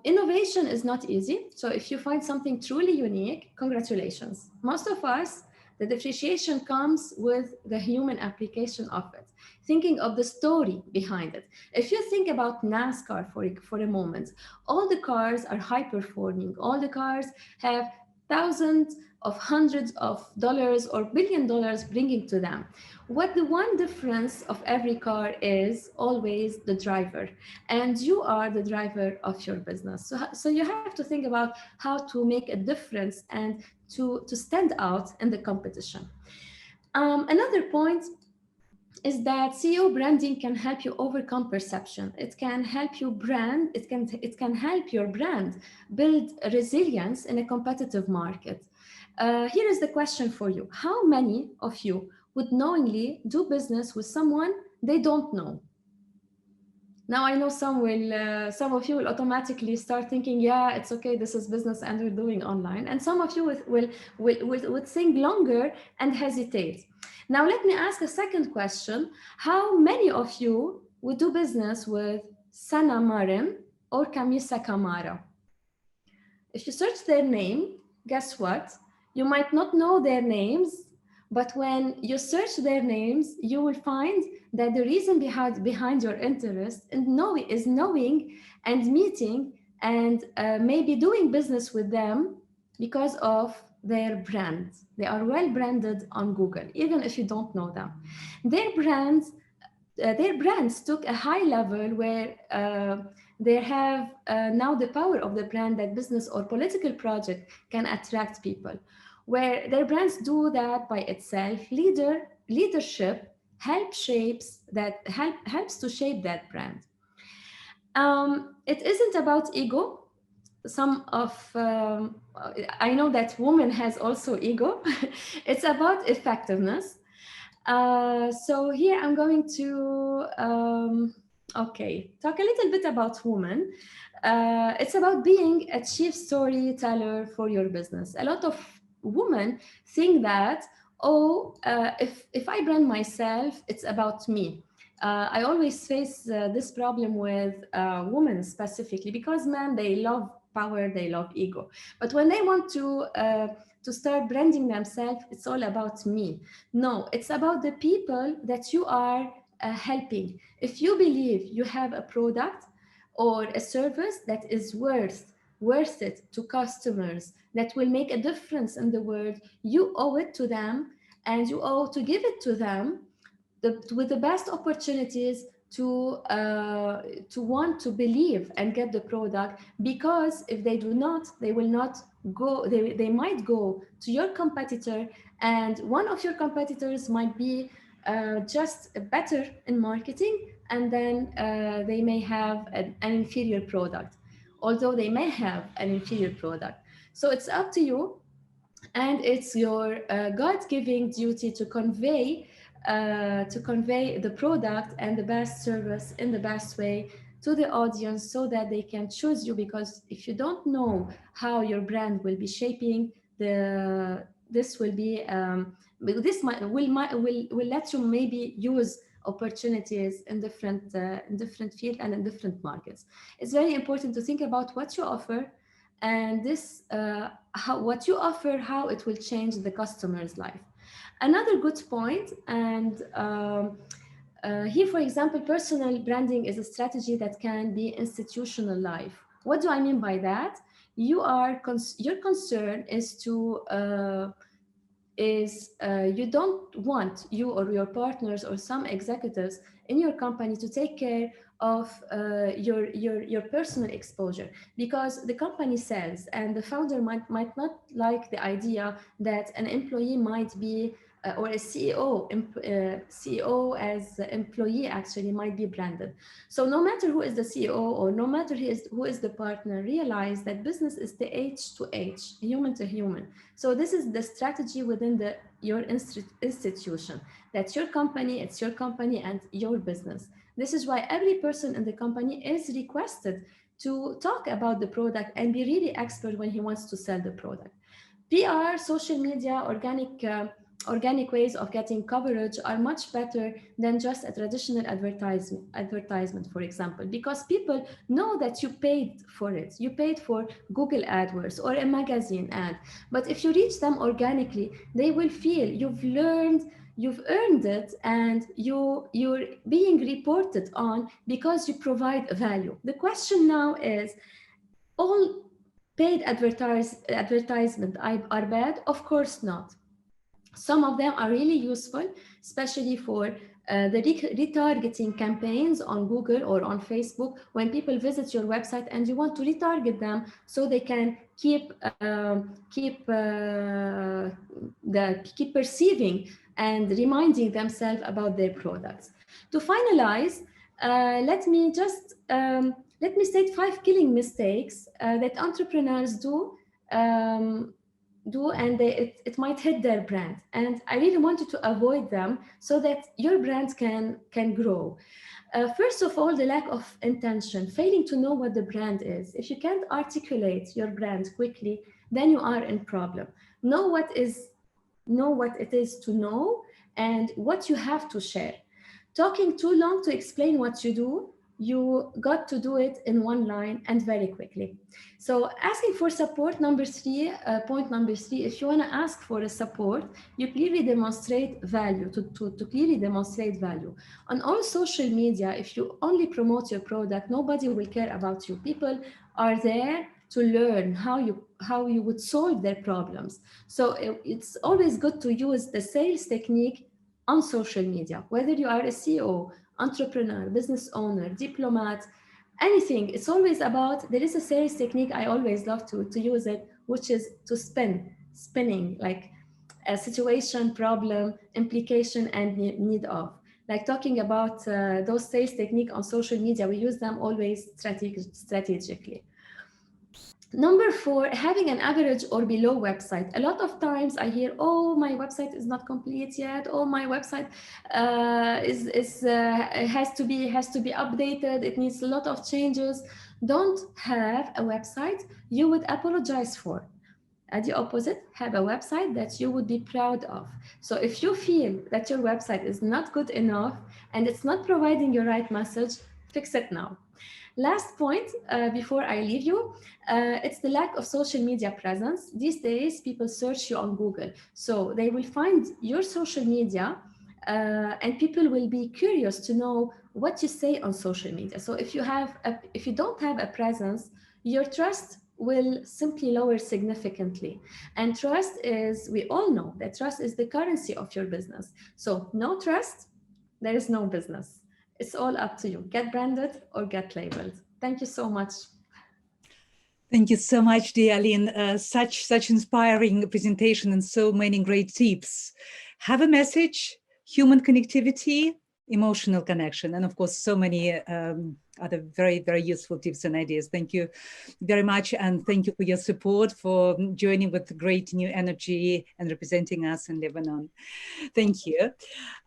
Innovation is not easy. So if you find something truly unique, congratulations. Most of us, the differentiation comes with the human application of it, thinking of the story behind it. If you think about NASCAR for a moment, all the cars are high performing. All the cars have thousands of hundreds of dollars or $1 billion bringing to them. What the one difference of every car is always the driver, and you are the driver of your business. So you have to think about how to make a difference and to stand out in the competition. Another point is that CEO branding can help you overcome perception. It can help you brand, it can help your brand build resilience in a competitive market. Here is the question for you. How many of you would knowingly do business with someone they don't know? Now I know some of you will automatically start thinking, yeah, it's okay, this is business and we're doing online. And some of you would think longer and hesitate. Now let me ask a second question. How many of you would do business with Sana Marin or Kamisa Kamara? If you search their name, guess what? You might not know their names, but when you search their names, you will find that the reason behind your interest is knowing and meeting and maybe doing business with them because of their brand. They are well branded on Google, even if you don't know them. Their brands took a high level where they have now the power of the brand that business or political project can attract people, where their brands do that by itself. Leadership helps to shape that brand. It isn't about ego. I know that woman has also ego. It's about effectiveness. So here I'm going to talk a little bit about women. It's about being a chief storyteller for your business. A lot of women think that, if I brand myself, it's about me. I always face this problem with women specifically, because men, they love power, they love ego. But when they want to start branding themselves, it's all about me. No, it's about the people that you are helping. If you believe you have a product or a service that is worth it to customers, that will make a difference in the world, you owe it to them, and you owe to give it to them with the best opportunities to want to believe and get the product. Because if they do not, they will not go, they might go to your competitor, and one of your competitors might be just better in marketing, and then they may have an inferior product, although they may have an inferior product. So it's up to you, and it's your God-given duty to convey the product and the best service in the best way to the audience, so that they can choose you. Because if you don't know how your brand will be shaping, this will be will let you maybe use opportunities in different fields and in different markets. It's very important to think about what you offer, and this what you offer, how it will change the customer's life. Another good point, and here, for example, personal branding is a strategy that can be institutional life. What do I mean by that? Your concern is to you don't want you or your partners or some executives in your company to take care of your personal exposure, because the company sells, and the founder might not like the idea that an employee might be or a CEO as employee actually might be branded. So no matter who is the CEO, or no matter who is the partner, realize that business is the H to H, human to human. So this is the strategy within your institution. That's your company, it's your company and your business. This is why every person in the company is requested to talk about the product and be really expert when he wants to sell the product. PR, social media, organic ways of getting coverage are much better than just a traditional advertisement, for example, because people know that you paid for it. You paid for Google AdWords or a magazine ad. But if you reach them organically, they will feel you've earned it, and you're being reported on because you provide value. The question now is, all paid advertisement are bad? Of course not. Some of them are really useful, especially for the retargeting campaigns on Google or on Facebook, when people visit your website and you want to retarget them so they can keep perceiving and reminding themselves about their products. To finalize, let me state 5 killing mistakes that entrepreneurs do, and it might hit their brand, and I really wanted to avoid them so that your brand can grow. First of all, the lack of intention, failing to know what the brand is. If you can't articulate your brand quickly, then you are in problem. Know what it is to know, and what you have to share. Talking too long to explain what you do, you got to do it in one line and very quickly. So asking for support, point number three, if you want to ask for a support, you clearly demonstrate value, to clearly demonstrate value. On all social media, if you only promote your product, nobody will care about you. People are there to learn how you would solve their problems. So it's always good to use the sales technique on social media, whether you are a CEO, entrepreneur, business owner, diplomat, anything. It's always about, there is a sales technique I always love to use it, which is to spinning, like a situation, problem, implication, and need of. Like talking about those sales technique on social media, we use them always strategically. Number 4, having an average or below website. A lot of times I hear, oh, my website is not complete yet. Oh, my website has to be updated. It needs a lot of changes. Don't have a website you would apologize for. At the opposite, have a website that you would be proud of. So if you feel that your website is not good enough and it's not providing your right message, fix it now. Last point, before I leave you, it's the lack of social media presence. These days, people search you on Google. So they will find your social media and people will be curious to know what you say on social media. So if you don't have a presence, your trust will simply lower significantly. And trust is, we all know that trust is the currency of your business. So no trust, there is no business. It's all up to you. Get branded or get labeled. Thank you so much. Thank you so much, dear Aleen. Such inspiring presentation and so many great tips. Have a message, human connectivity, emotional connection, and of course, so many other very, very useful tips and ideas. Thank you very much. And thank you for your support, for joining with great new energy and representing us in Lebanon. Thank you.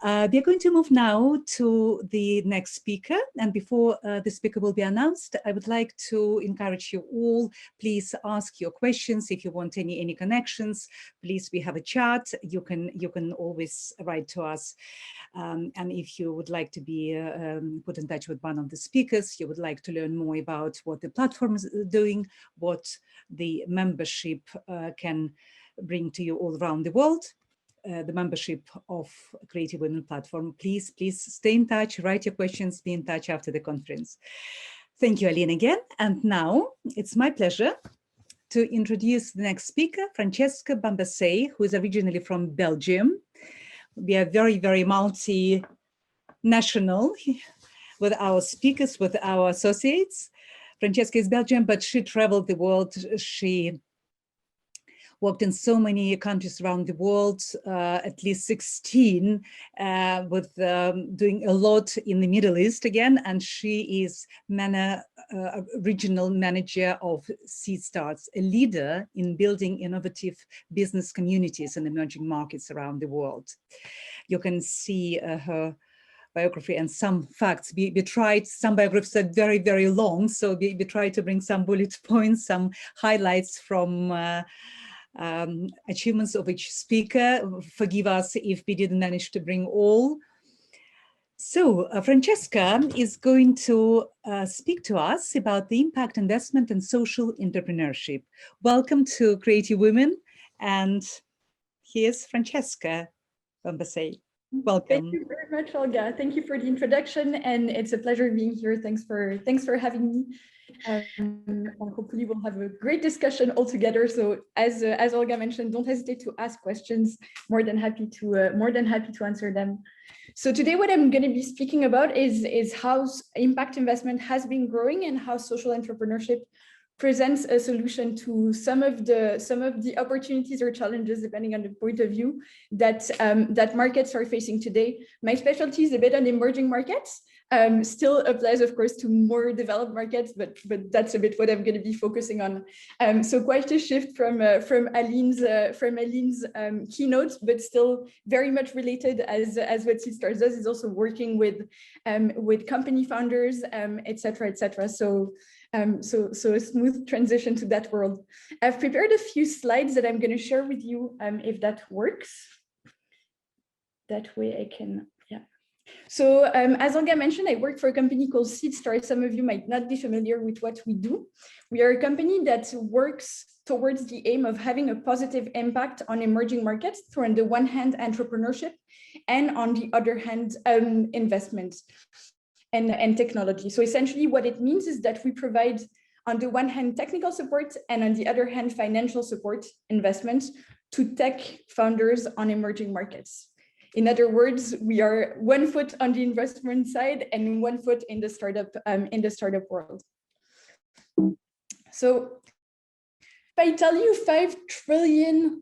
We are going to move now to the next speaker. And before the speaker will be announced, I would like to encourage you all, please ask your questions. If you want any connections, please, we have a chat. You can always write to us. And if you would like to be put in touch with one of the speakers, you would like to learn more about what the platform is doing, what the membership can bring to you all around the world, the membership of Creative Women Platform, please stay in touch, write your questions, be in touch after the conference. Thank you, Aleen, again. And now it's my pleasure to introduce the next speaker, Francesca Bombassei, who is originally from Belgium. We are very, very multinational with our speakers, with our associates. Francesca is Belgian, but she traveled the world. She worked in so many countries around the world, at least 16, with doing a lot in the Middle East again. And she is regional manager of Seed Starts, a leader in building innovative business communities in emerging markets around the world. You can see her biography and some facts. We tried, some biographies are very, very long, so we tried to bring some bullet points, some highlights from achievements of each speaker. Forgive us if we didn't manage to bring all. So Francesca is going to speak to us about the impact investment and social entrepreneurship. Welcome to Creative Women, and here's Francesca Bombassei. Welcome. Thank you very much, Olga. Thank you for the introduction, and it's a pleasure being here. Thanks for having me. And hopefully we'll have a great discussion all together. So as Olga mentioned, don't hesitate to ask questions. More than happy to answer them. So today what I'm going to be speaking about is how impact investment has been growing and how social entrepreneurship presents a solution to some of the opportunities or challenges, depending on the point of view, that markets are facing today. My specialty is a bit on emerging markets. Still applies, of course, to more developed markets, but that's a bit what I'm going to be focusing on. So quite a shift from Aleen's keynote, but still very much related as what Seed Starts does, is also working with company founders, etc. So a smooth transition to that world. I've prepared a few slides that I'm going to share with you, if that works. That way I can, yeah. So as Olga mentioned, I work for a company called Seed Starts. Some of you might not be familiar with what we do. We are a company that works towards the aim of having a positive impact on emerging markets through, on the one hand, entrepreneurship, and on the other hand, investment and technology. So essentially what it means is that we provide, on the one hand, technical support, and on the other hand, financial support, investments to tech founders on emerging markets. In other words, we are one foot on the investment side and one foot in the startup world. So if I tell you $5 trillion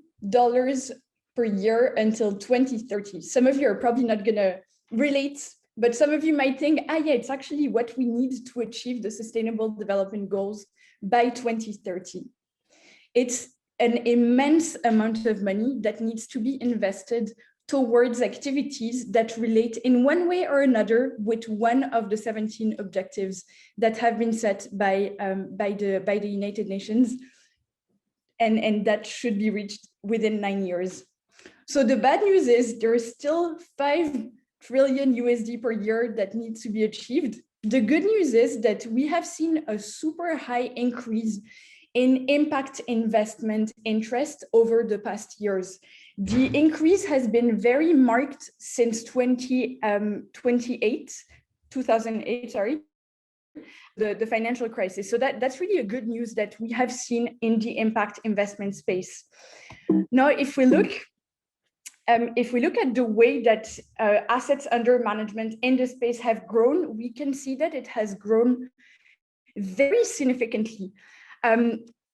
per year until 2030, some of you are probably not gonna relate, but some of you might think, yeah, it's actually what we need to achieve the Sustainable Development Goals by 2030. It's an immense amount of money that needs to be invested towards activities that relate in one way or another with one of the 17 objectives that have been set by the United Nations, and that should be reached within 9 years. So the bad news is there is still $5 trillion USD per year that needs to be achieved. The good news is that we have seen a super high increase in impact investment interest over the past years. The increase has been very marked since 2008, the financial crisis. So that's really a good news that we have seen in the impact investment space. Now, if we look at the way that assets under management in the space have grown, we can see that it has grown very significantly.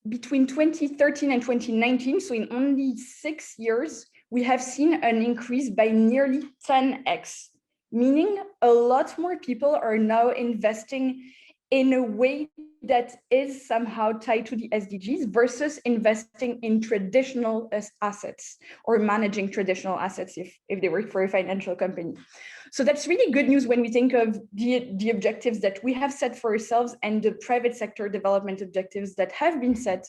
Between 2013 and 2019, so in only 6 years, we have seen an increase by nearly 10x, meaning a lot more people are now investing in a way that is somehow tied to the SDGs versus investing in traditional assets or managing traditional assets if they work for a financial company. So that's really good news when we think of the objectives that we have set for ourselves and the private sector development objectives that have been set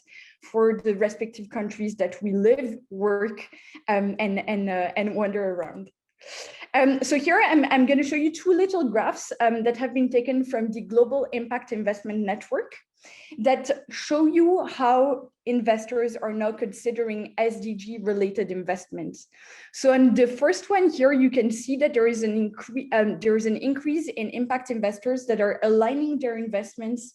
for the respective countries that we live, work, and wander around. So here I'm going to show you two little graphs that have been taken from the Global Impact Investment Network that show you how investors are now considering SDG related investments. So on the first one here, you can see that there is an increase in impact investors that are aligning their investments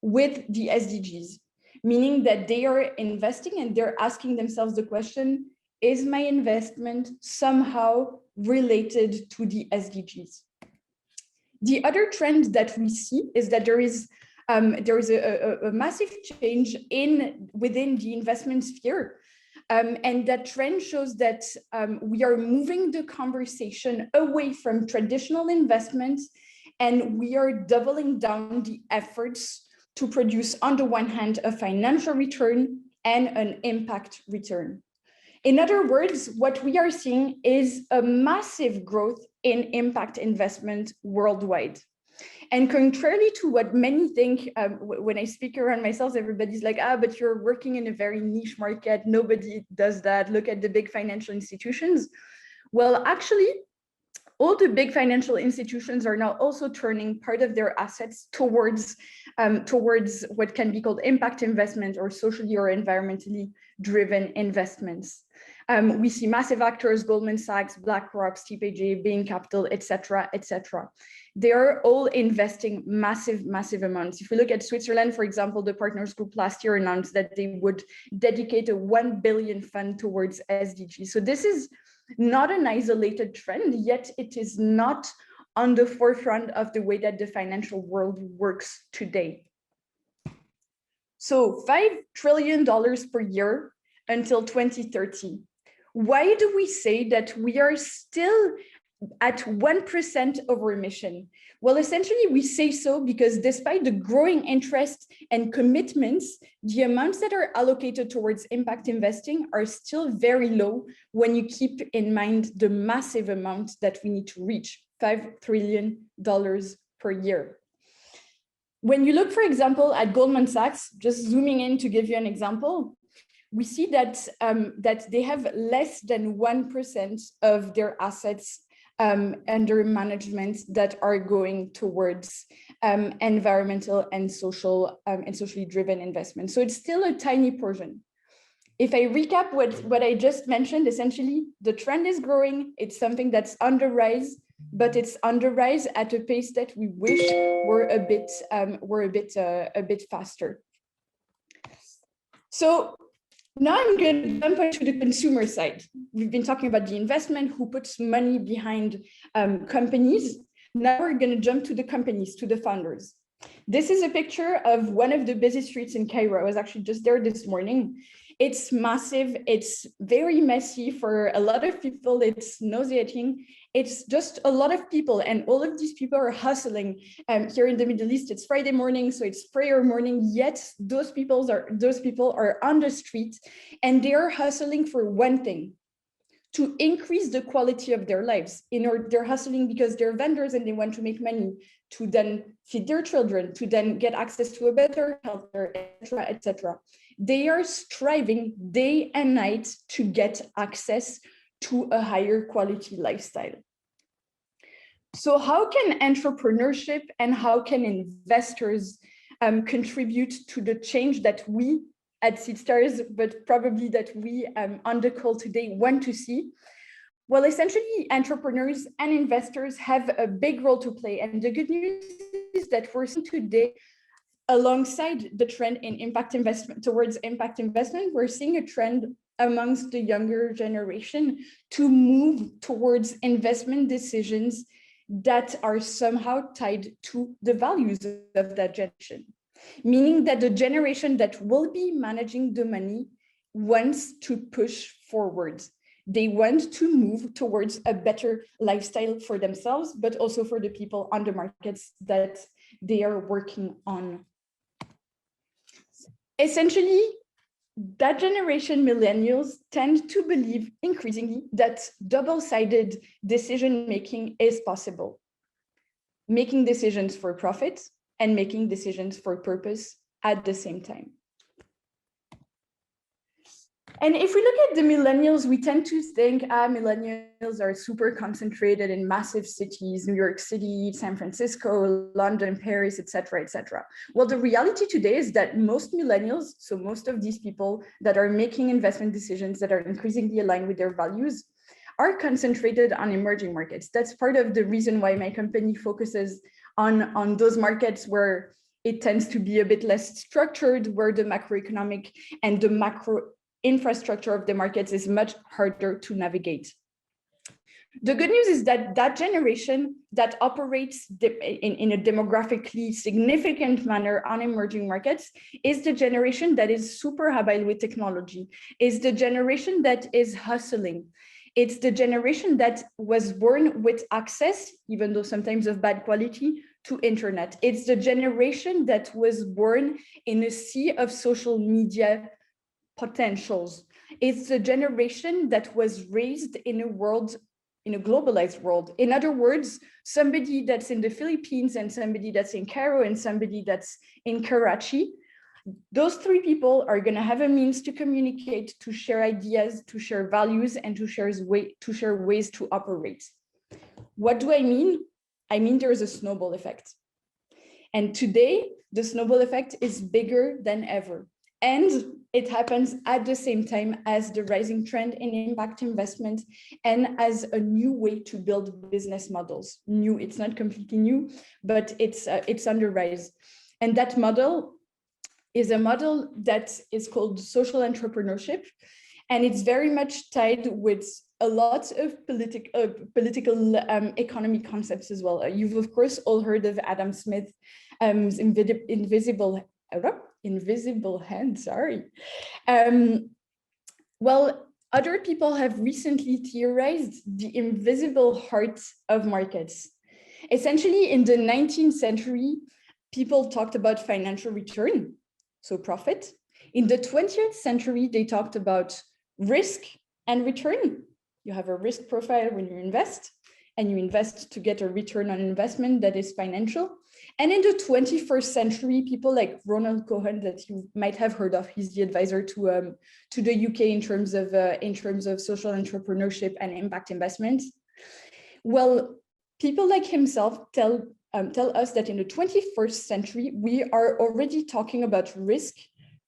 with the SDGs, meaning that they are investing and they're asking themselves the question, is my investment somehow related to the SDGs? The other trend that we see is that there is a massive change within the investment sphere. And that trend shows that we are moving the conversation away from traditional investments, and we are doubling down the efforts to produce, on the one hand, a financial return and an impact return. In other words, what we are seeing is a massive growth in impact investment worldwide. And contrary to what many think, when I speak around myself, everybody's like, but you're working in a very niche market. Nobody does that. Look at the big financial institutions. Well, actually, all the big financial institutions are now also turning part of their assets towards what can be called impact investment or socially or environmentally driven investments. We see massive actors, Goldman Sachs, BlackRock, TPG, Bain Capital, et cetera, et cetera. They are all investing massive, massive amounts. If we look at Switzerland, for example, the Partners Group last year announced that they would dedicate a 1 billion fund towards SDG. So this is not an isolated trend, yet it is not on the forefront of the way that the financial world works today. So $5 trillion per year until 2030. Why do we say that we are still at 1% of our emission? Well, essentially, we say so because despite the growing interest and commitments, the amounts that are allocated towards impact investing are still very low when you keep in mind the massive amount that we need to reach, $5 trillion per year. When you look, for example, at Goldman Sachs, just zooming in to give you an example, we see that, that they have less than 1% of their assets under management that are going towards environmental and social and socially driven investment. So it's still a tiny portion. If I recap what I just mentioned, essentially the trend is growing. It's something that's on the rise, but it's on the rise at a pace that we wish were a bit faster. So now I'm going to jump into the consumer side. We've been talking about the investment, who puts money behind companies. Now we're going to jump to the companies, to the founders. This is a picture of one of the busy streets in Cairo. I was actually just there this morning. It's massive. It's very messy for a lot of people. It's nauseating. It's just a lot of people, and all of these people are hustling. Here in the Middle East, it's Friday morning, so it's prayer morning. Yet those people are on the street, and they are hustling for one thing: to increase the quality of their lives. They're hustling because they're vendors and they want to make money to then feed their children, to then get access to a better healthcare, etc., etc. They are striving day and night to get access to a higher quality lifestyle. So how can entrepreneurship and how can investors contribute to the change that we at Seedstars, but probably that we on the call today want to see? Well, essentially, entrepreneurs and investors have a big role to play. And the good news is that we're seeing today, alongside the trend in impact investment towards impact investment, we're seeing a trend amongst the younger generation to move towards investment decisions that are somehow tied to the values of that generation. Meaning that the generation that will be managing the money wants to push forward. They want to move towards a better lifestyle for themselves, but also for the people on the markets that they are working on. Essentially, that generation, millennials, tend to believe increasingly that double-sided decision-making is possible. Making decisions for profit and making decisions for purpose at the same time. And if we look at the millennials, we tend to think millennials are super concentrated in massive cities, New York City, San Francisco, London, Paris, etc., etc. Well, the reality today is that most millennials, so most of these people that are making investment decisions that are increasingly aligned with their values, are concentrated on emerging markets. That's part of the reason why my company focuses on those markets where it tends to be a bit less structured, where the macroeconomic and the macro infrastructure of the markets is much harder to navigate. The good news is that that generation that operates in a demographically significant manner on emerging markets is the generation that is super habile with technology, is the generation that is hustling. It's the generation that was born with access, even though sometimes of bad quality, to internet. It's the generation that was born in a sea of social media potentials. It's the generation that was raised in a world, in a globalized world. In other words, somebody that's in the Philippines and somebody that's in Cairo and somebody that's in Karachi, those three people are going to have a means to communicate, to share ideas, to share values, and to share ways to operate. What do I mean? I mean, there is a snowball effect. And today, the snowball effect is bigger than ever. And it happens at the same time as the rising trend in impact investment and as a new way to build business models. New, it's not completely new, but it's on the rise. And that model is a model that is called social entrepreneurship. And it's very much tied with a lot of political economy concepts as well. You've of course all heard of Adam Smith's invisible hand, sorry. Well, other people have recently theorized the invisible heart of markets. Essentially, in the 19th century, people talked about financial return, so profit. In the 20th century, they talked about risk and return. You have a risk profile when you invest, and you invest to get a return on investment that is financial. And in the 21st century, people like Ronald Cohen, that you might have heard of, he's the advisor to the UK in terms of social entrepreneurship and impact investment. Well, people like himself tell us that in the 21st century, we are already talking about risk,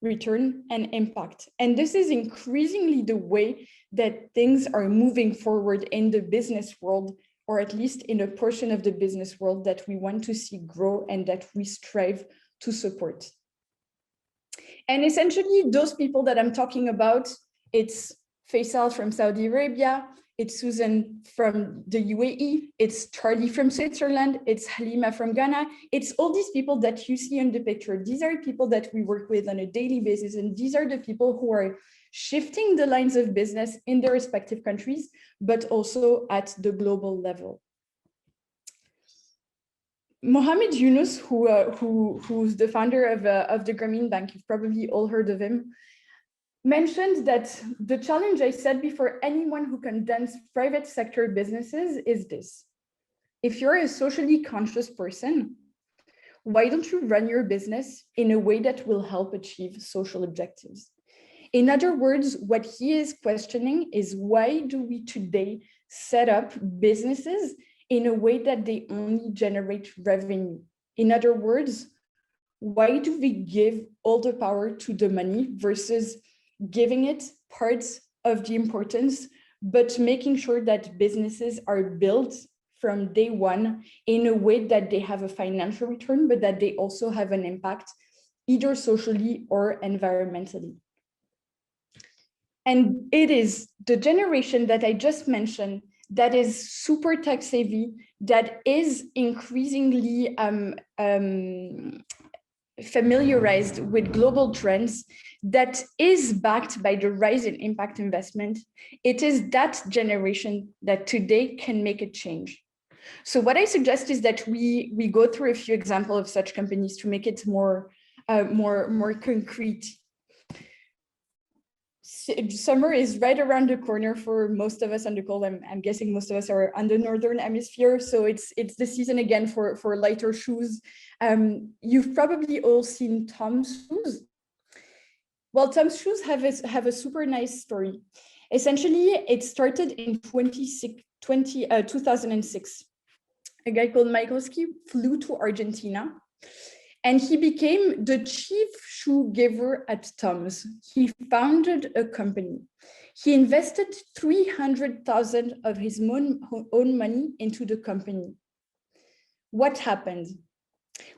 return, and impact. And this is increasingly the way that things are moving forward in the business world, or at least in a portion of the business world that we want to see grow and that we strive to support. And essentially, those people that I'm talking about, it's Faisal from Saudi Arabia, it's Susan from the UAE, it's Charlie from Switzerland, it's Halima from Ghana. It's all these people that you see in the picture. These are people that we work with on a daily basis, and these are the people who are shifting the lines of business in their respective countries, but also at the global level. Mohamed Yunus, who's the founder of the Grameen Bank, you've probably all heard of him, mentioned that the challenge I said before anyone who condemns private sector businesses is this. If you're a socially conscious person, why don't you run your business in a way that will help achieve social objectives? In other words, what he is questioning is, why do we today set up businesses in a way that they only generate revenue? In other words, why do we give all the power to the money versus giving it parts of the importance, but making sure that businesses are built from day one in a way that they have a financial return, but that they also have an impact either socially or environmentally? And it is the generation that I just mentioned that is super tech savvy, that is increasingly familiarized with global trends, that is backed by the rise in impact investment. It is that generation that today can make a change. So what I suggest is that we go through a few examples of such companies to make it more concrete. Summer is right around the corner for most of us on the call. I'm guessing most of us are on the Northern Hemisphere. So it's the season again for lighter shoes. You've probably all seen Tom's shoes. Well, Tom's shoes have a super nice story. Essentially, it started in 2006. A guy called Michaelski flew to Argentina, and he became the chief shoe giver at Tom's. He founded a company. He invested 300,000 of his own money into the company. What happened?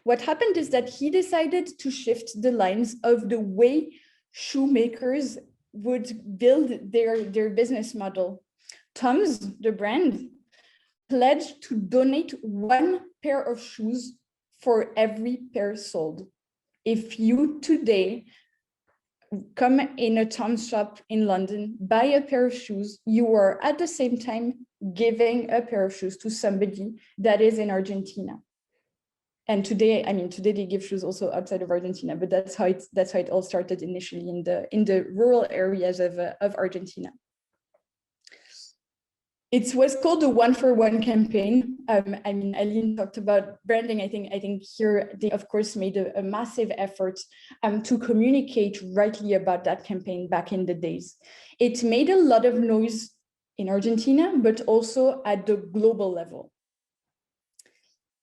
What happened is that he decided to shift the lines of the way shoemakers would build their business model. Tom's, the brand, pledged to donate 1 pair of shoes for every pair sold. If you today come in a Tom's shop in London, buy a pair of shoes, you are at the same time giving a pair of shoes to somebody that is in Argentina. And today, today they give shoes also outside of Argentina, but that's how it all started initially in the rural areas of Argentina. It was called the 1 for 1 campaign. Aleen talked about branding. I think here they of course made a massive effort to communicate rightly about that campaign back in the days. It made a lot of noise in Argentina, but also at the global level.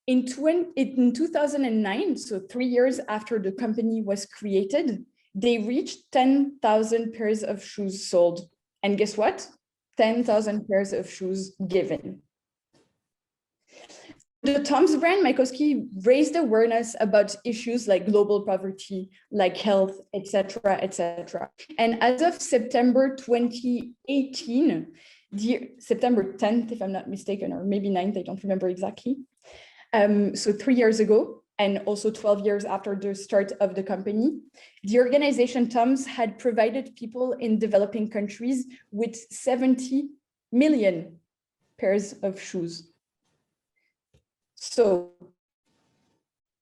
In 2009, so 3 years after the company was created, they reached 10,000 pairs of shoes sold. And guess what? 10,000 pairs of shoes given. The Tom's brand, Michaelski, raised awareness about issues like global poverty, like health, etc., etc. And as of September 2018, September 10th, if I'm not mistaken, or maybe 9th, I don't remember exactly. So 3 years ago, and also 12 years after the start of the company, the organization Tom's had provided people in developing countries with 70 million pairs of shoes. So,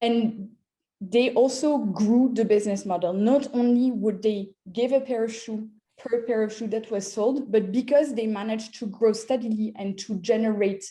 and they also grew the business model. Not only would they give a pair of shoes per pair of shoe that was sold, but because they managed to grow steadily and to generate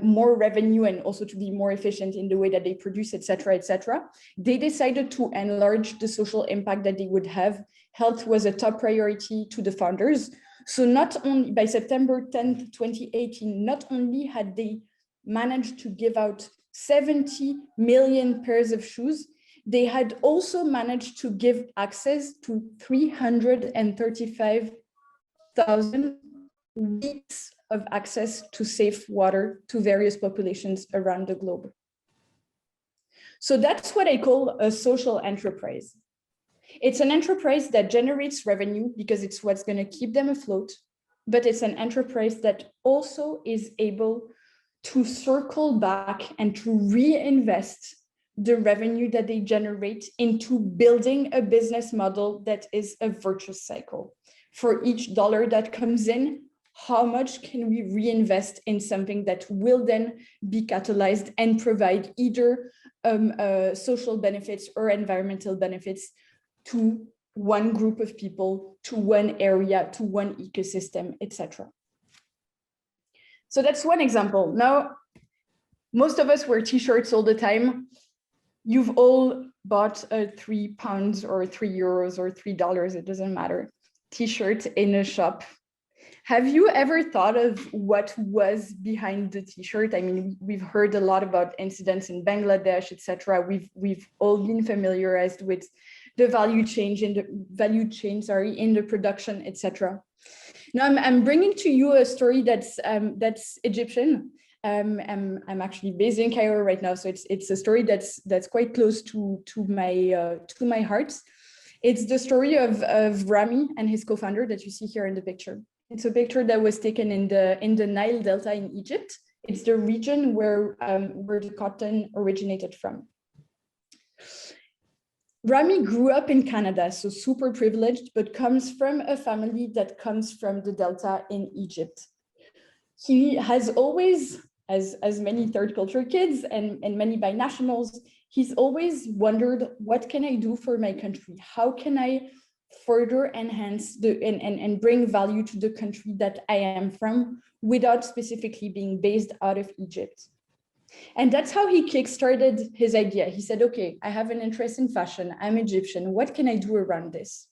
more revenue and also to be more efficient in the way that they produce, etc., they decided to enlarge the social impact that they would have. Health was a top priority to the founders. So not only by September 10th, 2018, not only had they managed to give out 70 million pairs of shoes, they had also managed to give access to 335,000 weeks of access to safe water to various populations around the globe. So that's what I call a social enterprise. It's an enterprise that generates revenue because it's what's going to keep them afloat, but it's an enterprise that also is able to circle back and to reinvest the revenue that they generate into building a business model that is a virtuous cycle. for each dollar that comes in, how much can we reinvest in something that will then be catalyzed and provide either social benefits or environmental benefits to one group of people, to one area, to one ecosystem, etc. So that's one example. Now, most of us wear t-shirts all the time. You've all bought a £3 or €3 or $3, it doesn't matter, t-shirt in a shop. Have you ever thought of what was behind the t-shirt? I mean, we've heard a lot about incidents in Bangladesh, etc. We've all been familiarized with the value chain in the production, etc. Now I'm bringing to you a story that's Egyptian. I'm actually based in Cairo right now, so it's a story that's quite close to my heart. It's the story of Rami and his co-founder that you see here in the picture. It's a picture that was taken in the Nile Delta in Egypt. It's the region where the cotton originated from. Rami grew up in Canada, so super privileged, but comes from a family that comes from the Delta in Egypt. He has always, as many third culture kids and many binationals, he's always wondered, what can I do for my country? How can I further enhance and bring value to the country that I am from without specifically being based out of Egypt? And that's how he kickstarted his idea. He said, okay, I have an interest in fashion. I'm Egyptian. What can I do around this?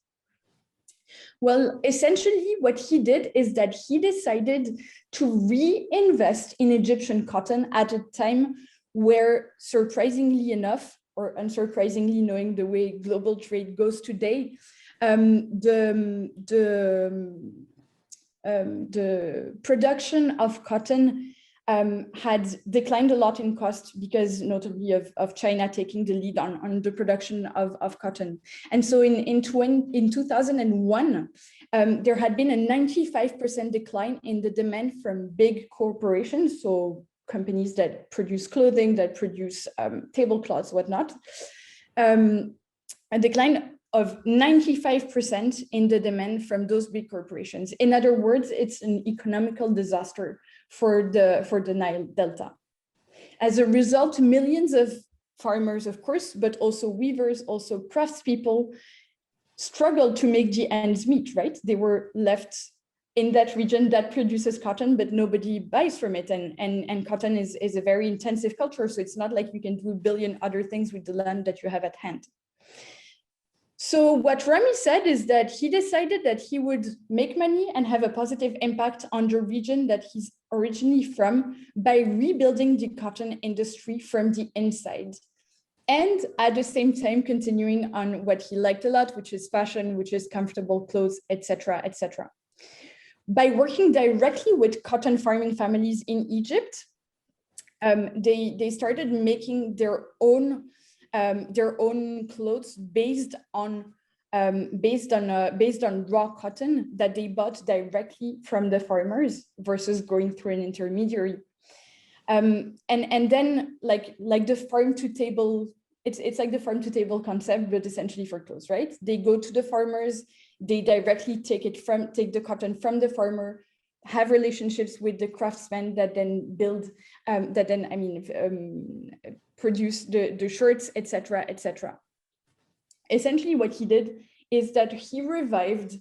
Well, essentially what he did is that he decided to reinvest in Egyptian cotton at a time where, surprisingly enough, or unsurprisingly, knowing the way global trade goes today, the production of cotton had declined a lot in cost because notably of China taking the lead on the production of cotton. And so in 2001, there had been a 95% decline in the demand from big corporations, so companies that produce clothing, that produce tablecloths, whatnot, a decline of 95% in the demand from those big corporations. In other words, it's an economical disaster for the Nile Delta. As a result, millions of farmers, of course, but also weavers, also craftspeople, struggled to make the ends meet, right? They were left in that region that produces cotton, but nobody buys from it. And cotton is a very intensive culture, so it's not like you can do a billion other things with the land that you have at hand. So what Rami said is that he decided that he would make money and have a positive impact on the region that he's originally from by rebuilding the cotton industry from the inside. And at the same time, continuing on what he liked a lot, which is fashion, which is comfortable clothes, etc., etc. By working directly with cotton farming families in Egypt, they started making their own clothes based on raw cotton that they bought directly from the farmers versus going through an intermediary. And then like the farm to table, it's like the farm to table concept, but essentially for clothes, right? They go to the farmers, they directly take the cotton from the farmer, have relationships with the craftsmen that then produce the shirts, etc., etc. Essentially, what he did is that he revived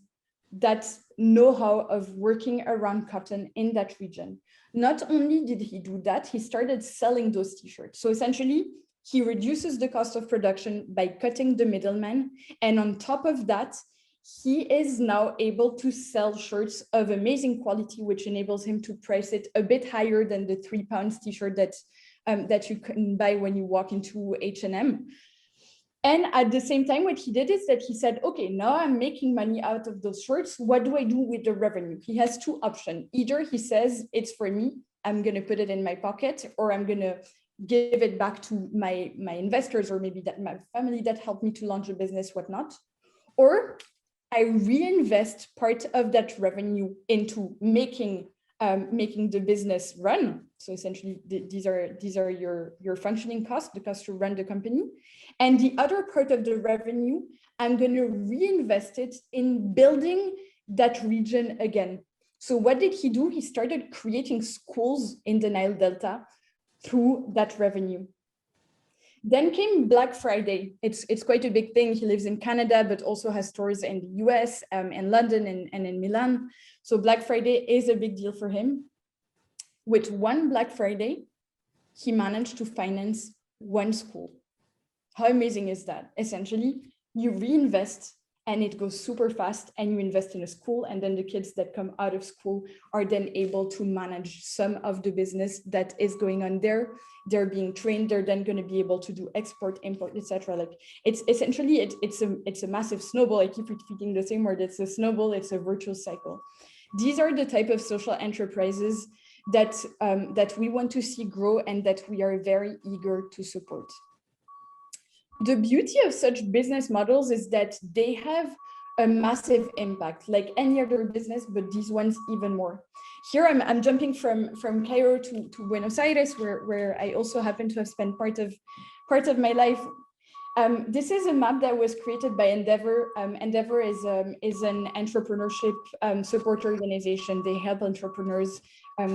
that know-how of working around cotton in that region. Not only did he do that, he started selling those t-shirts. So essentially, he reduces the cost of production by cutting the middleman. And on top of that, he is now able to sell shirts of amazing quality, which enables him to price it a bit higher than the £3 t-shirt that you can buy when you walk into H&M. And at the same time, what he did is that he said, okay, now I'm making money out of those shirts. What do I do with the revenue? He has two options. Either he says, it's for me, I'm going to put it in my pocket, or I'm going to give it back to my investors, or maybe that my family that helped me to launch a business, whatnot. Or I reinvest part of that revenue into making the business run. So essentially, these are your functioning costs, the cost to run the company. And the other part of the revenue, I'm going to reinvest it in building that region again. So what did he do? He started creating schools in the Nile Delta through that revenue. Then came Black Friday. It's quite a big thing. He lives in Canada, but also has stores in the US, in London and in Milan. So Black Friday is a big deal for him. With one Black Friday, he managed to finance one school. How amazing is that? Essentially, you reinvest and it goes super fast, and you invest in a school, and then the kids that come out of school are then able to manage some of the business that is going on there. They're being trained, they're then going to be able to do export, import, etc. Like it's essentially, it's a massive snowball. I keep repeating the same word. It's a snowball, it's a virtuous cycle. These are the type of social enterprises that, that we want to see grow and that we are very eager to support. The beauty of such business models is that they have a massive impact, like any other business, but these ones even more. Here I'm jumping from Cairo to Buenos Aires, where I also happen to have spent part of my life. This is a map that was created by Endeavor. Endeavor is an entrepreneurship support organization. They help entrepreneurs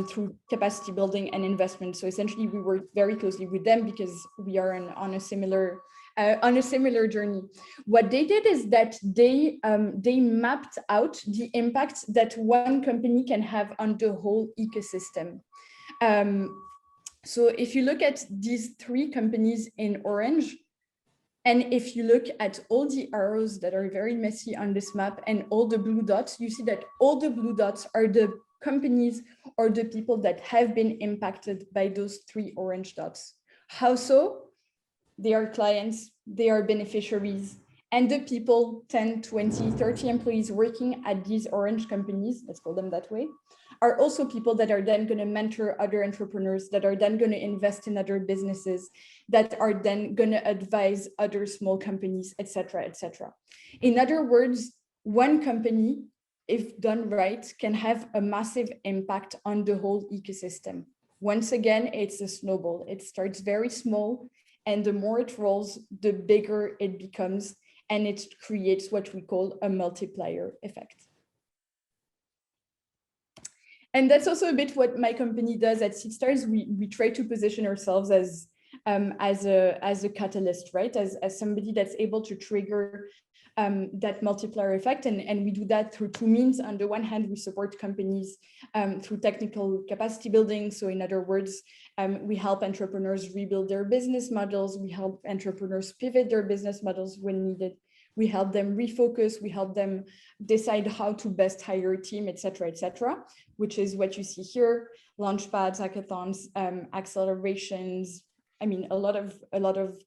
through capacity building and investment. So essentially, we work very closely with them because we are on a similar journey. What they did is that they mapped out the impact that one company can have on the whole ecosystem. So if you look at these three companies in orange, and if you look at all the arrows that are very messy on this map and all the blue dots, you see that all the blue dots are the companies or the people that have been impacted by those three orange dots. How so? They are clients, they are beneficiaries, and the people, 10, 20, 30 employees working at these orange companies, let's call them that way, are also people that are then going to mentor other entrepreneurs, that are then going to invest in other businesses, that are then going to advise other small companies, etc., etc. In other words, one company, if done right, can have a massive impact on the whole ecosystem. Once again, it's a snowball. It starts very small, and the more it rolls, the bigger it becomes, and it creates what we call a multiplier effect. And that's also a bit what my company does at Seedstars. We try to position ourselves as a catalyst, right? As somebody that's able to trigger that multiplier effect. And we do that through two means. On the one hand, we support companies through technical capacity building. So in other words, we help entrepreneurs rebuild their business models. We help entrepreneurs pivot their business models when needed. We help them refocus. We help them decide how to best hire a team, et cetera, which is what you see here: launchpads, hackathons, accelerations. I mean, a lot of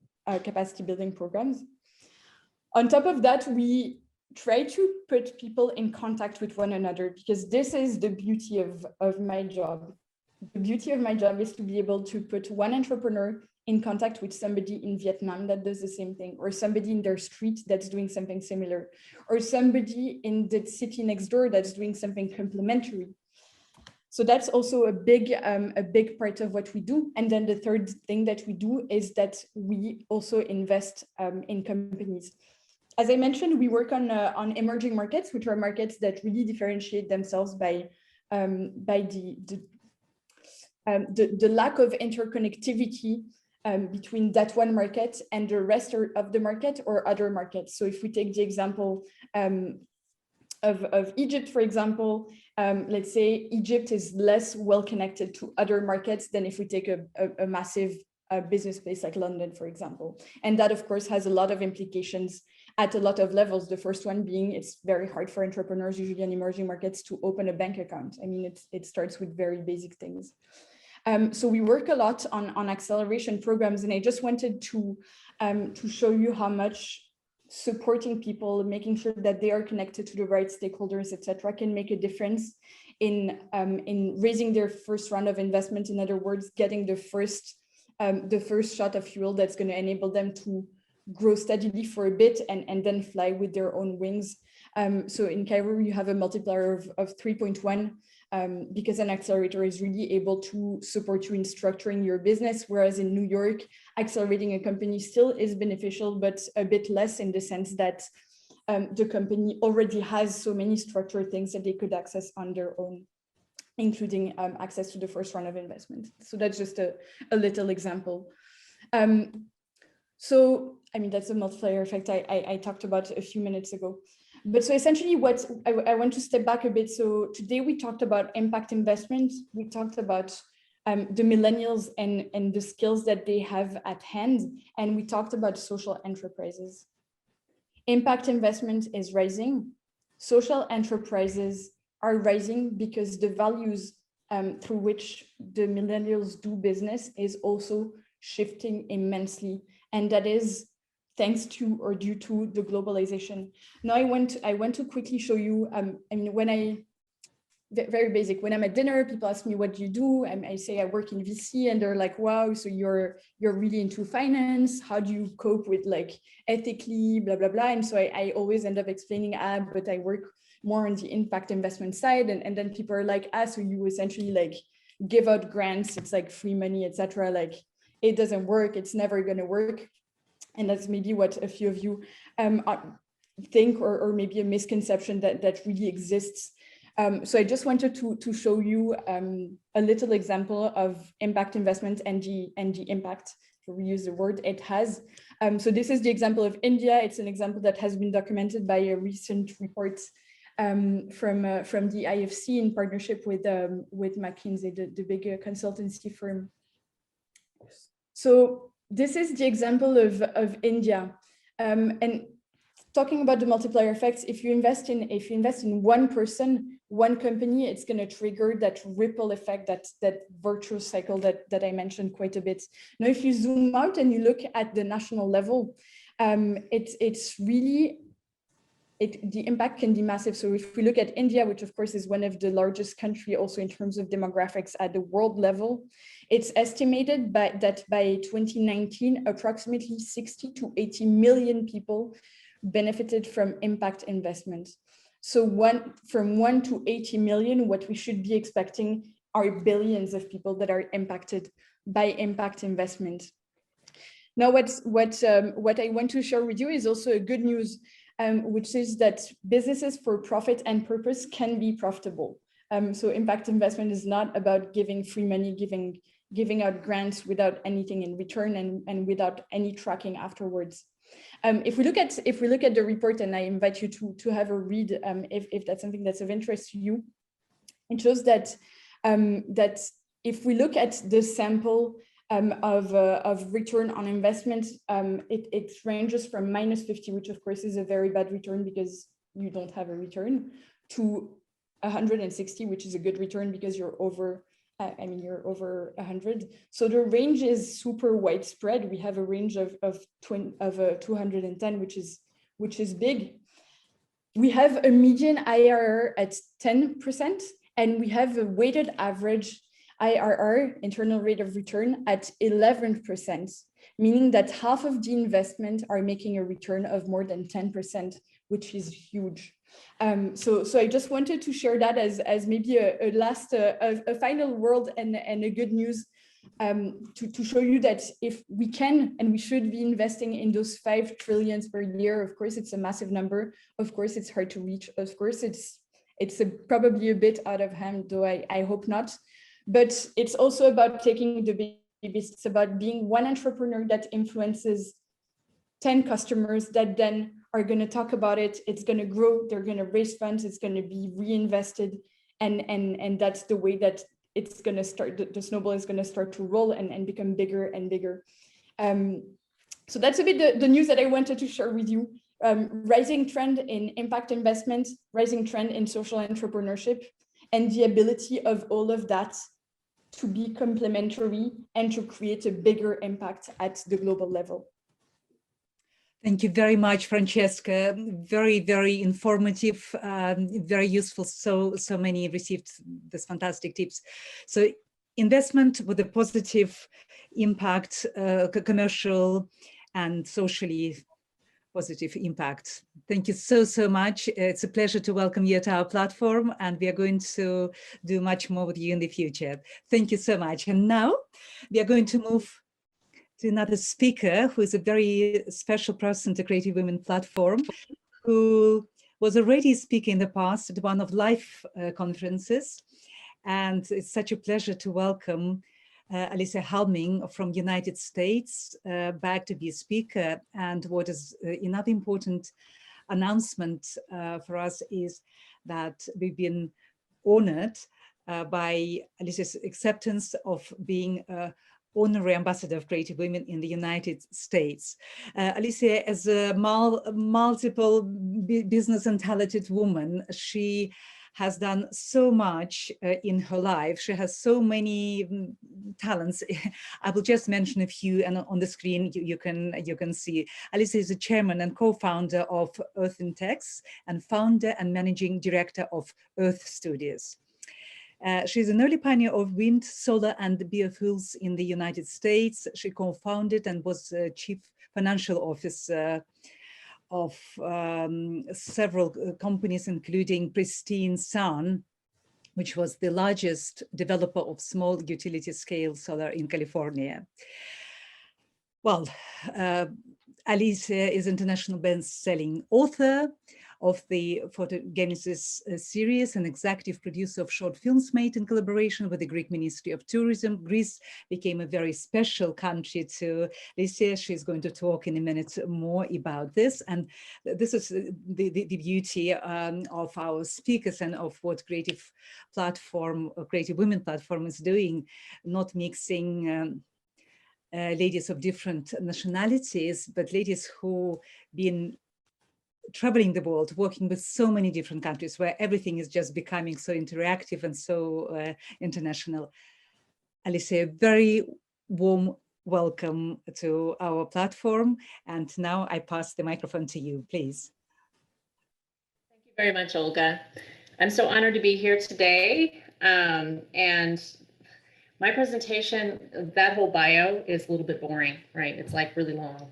capacity building programs. On top of that, we try to put people in contact with one another, because this is the beauty of my job. The beauty of my job is to be able to put one entrepreneur in contact with somebody in Vietnam that does the same thing, or somebody in their street that's doing something similar, or somebody in the city next door that's doing something complementary. So that's also a big part of what we do. And then the third thing that we do is that we also invest in companies. As I mentioned, we work on emerging markets, which are markets that really differentiate themselves by the lack of interconnectivity between that one market and the rest of the market or other markets. So if we take the example of Egypt, for example, let's say Egypt is less well connected to other markets than if we take a massive business place like London, for example. And that, of course, has a lot of implications at a lot of levels. The first one being it's very hard for entrepreneurs, usually in emerging markets, to open a bank account. I mean, it starts with very basic things. So we work a lot on acceleration programs, and I just wanted to show you how much supporting people, making sure that they are connected to the right stakeholders, etc., can make a difference in raising their first round of investment. In other words, getting the first shot of fuel that's going to enable them to grow steadily for a bit and then fly with their own wings. So in Cairo, you have a multiplier of 3.1 because an accelerator is really able to support you in structuring your business, whereas in New York, accelerating a company still is beneficial, but a bit less, in the sense that the company already has so many structured things that they could access on their own, including access to the first round of investment. So that's just a little example. So, I mean, that's the multiplier effect I talked about a few minutes ago. But so essentially what I want to step back a bit. So today we talked about impact investment. We talked about the millennials and the skills that they have at hand. And we talked about social enterprises. Impact investment is rising. Social enterprises are rising because the values through which the millennials do business is also shifting immensely. And that is thanks to or due to the globalization. Now I want to quickly show you, I mean, very basic, when I'm at dinner, people ask me, what do you do? And I say I work in VC, and they're like, wow, so you're really into finance. How do you cope with like ethically, blah, blah, blah. And so I always end up explaining, but I work more on the impact investment side. And then people are like, so you essentially like give out grants, it's like free money, etc. Like it doesn't work, it's never gonna work. And that's maybe what a few of you think, or maybe a misconception that really exists. So I just wanted to show you a little example of impact investment and the impact, to reuse the word, it has. So this is the example of India. It's an example that has been documented by a recent report from the IFC in partnership with McKinsey, the big consultancy firm. So this is the example of India, and talking about the multiplier effects. If you invest in one person, one company, it's going to trigger that ripple effect, that virtuous cycle that I mentioned quite a bit. Now, if you zoom out and you look at the national level, it's really. The impact can be massive. So if we look at India, which of course is one of the largest countries also in terms of demographics at the world level, it's estimated that by 2019, approximately 60 to 80 million people benefited from impact investment. So from 1 to 80 million, what we should be expecting are billions of people that are impacted by impact investment. Now, what I want to share with you is also a good news, which is that businesses for profit and purpose can be profitable. So impact investment is not about giving free money, giving out grants without anything in return and without any tracking afterwards. If we look at the report, and I invite you to have a read if that's something that's of interest to you, it shows that if we look at the sample of return on investment, it ranges from -50, which of course is a very bad return because you don't have a return, to 160, which is a good return because you're over. You're over 100. So the range is super widespread. We have a range of 210, which is big. We have a median IRR at 10%, and we have a weighted average IRR, internal rate of return, at 11%, meaning that half of the investment are making a return of more than 10%, which is huge. So I just wanted to share that as maybe a final word and a good news to show you that if we can and we should be investing in those 5 trillion per year. Of course, it's a massive number. Of course, it's hard to reach. Of course, it's probably a bit out of hand, though I hope not. But it's also about taking the babies. It's about being one entrepreneur that influences 10 customers that then are going to talk about it. It's going to grow. They're going to raise funds. It's going to be reinvested. And that's the way that it's going to start. The snowball is going to start to roll and become bigger and bigger. So that's a bit the news that I wanted to share with you. Rising trend in impact investment, rising trend in social entrepreneurship, and the ability of all of that to be complementary and to create a bigger impact at the global level. Thank you very much, Francesca. Very, very informative, very useful. So many received these fantastic tips. So investment with a positive impact, commercial and socially positive impact. Thank you so much. It's a pleasure to welcome you to our platform, and we are going to do much more with you in the future. Thank you so much. And now we are going to move to another speaker who is a very special person to Creative Women platform, who was already speaking in the past at one of life conferences. And it's such a pleasure to welcome Alysia Helming from United States back to be a speaker. And what is another important announcement for us is that we've been honored by Alysia's acceptance of being honorary ambassador of creative women in the United States. Alysia, as a multiple business and talented woman, she has done so much in her life. She has so many talents. I will just mention a few, and on the screen you can see. Alysia is the chairman and co-founder of Earth in Text and founder and managing director of Earth Studios. She's an early pioneer of wind, solar, and biofuels in the United States. She co-founded and was chief financial officer of several companies, including Pristine Sun, which was the largest developer of small utility scale solar in California. Well, Alysia is international best-selling author of the Photogenesis series and executive producer of short films made in collaboration with the Greek Ministry of Tourism. Greece became a very special country to Alysia. She's going to talk in a minute more about this. And this is the beauty of our speakers and of what Creative Women Platform is doing, not mixing ladies of different nationalities, but ladies who been traveling the world, working with so many different countries where everything is just becoming so interactive and so international. Alysia, very warm welcome to our platform. And now I pass the microphone to you, please. Thank you very much, Olga. I'm so honored to be here today. And my presentation, that whole bio is a little bit boring, right? It's like really long.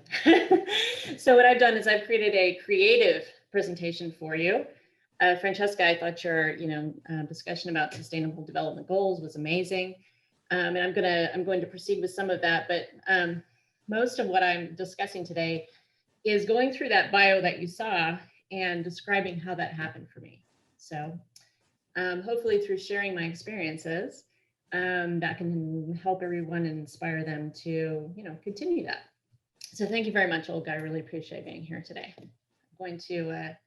So what I've done is I've created a creative presentation for you. Francesca, I thought your discussion about sustainable development goals was amazing. And I'm going to proceed with some of that, but most of what I'm discussing today is going through that bio that you saw and describing how that happened for me. So hopefully through sharing my experiences, that can help everyone and inspire them to, continue that. So thank you very much, Olga. I really appreciate being here today. I'm going to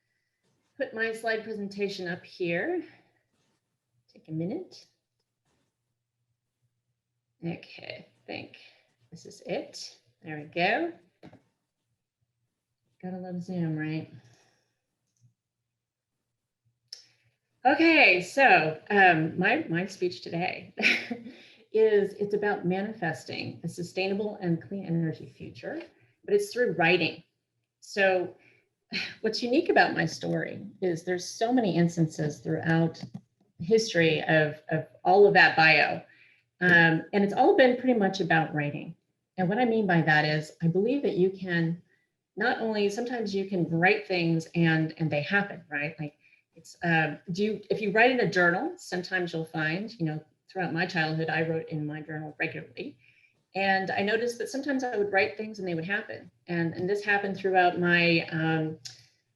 put my slide presentation up here. Take a minute. Okay, I think this is it. There we go. Gotta love Zoom, right? Okay, so my speech today it's about manifesting a sustainable and clean energy future, but it's through writing. So what's unique about my story is there's so many instances throughout history of all of that bio, and it's all been pretty much about writing. And what I mean by that is I believe that you can not only, sometimes you can write things and they happen, right? Like it's, if you write in a journal, sometimes you'll find, throughout my childhood, I wrote in my journal regularly. And I noticed that sometimes I would write things and they would happen. And this happened throughout my,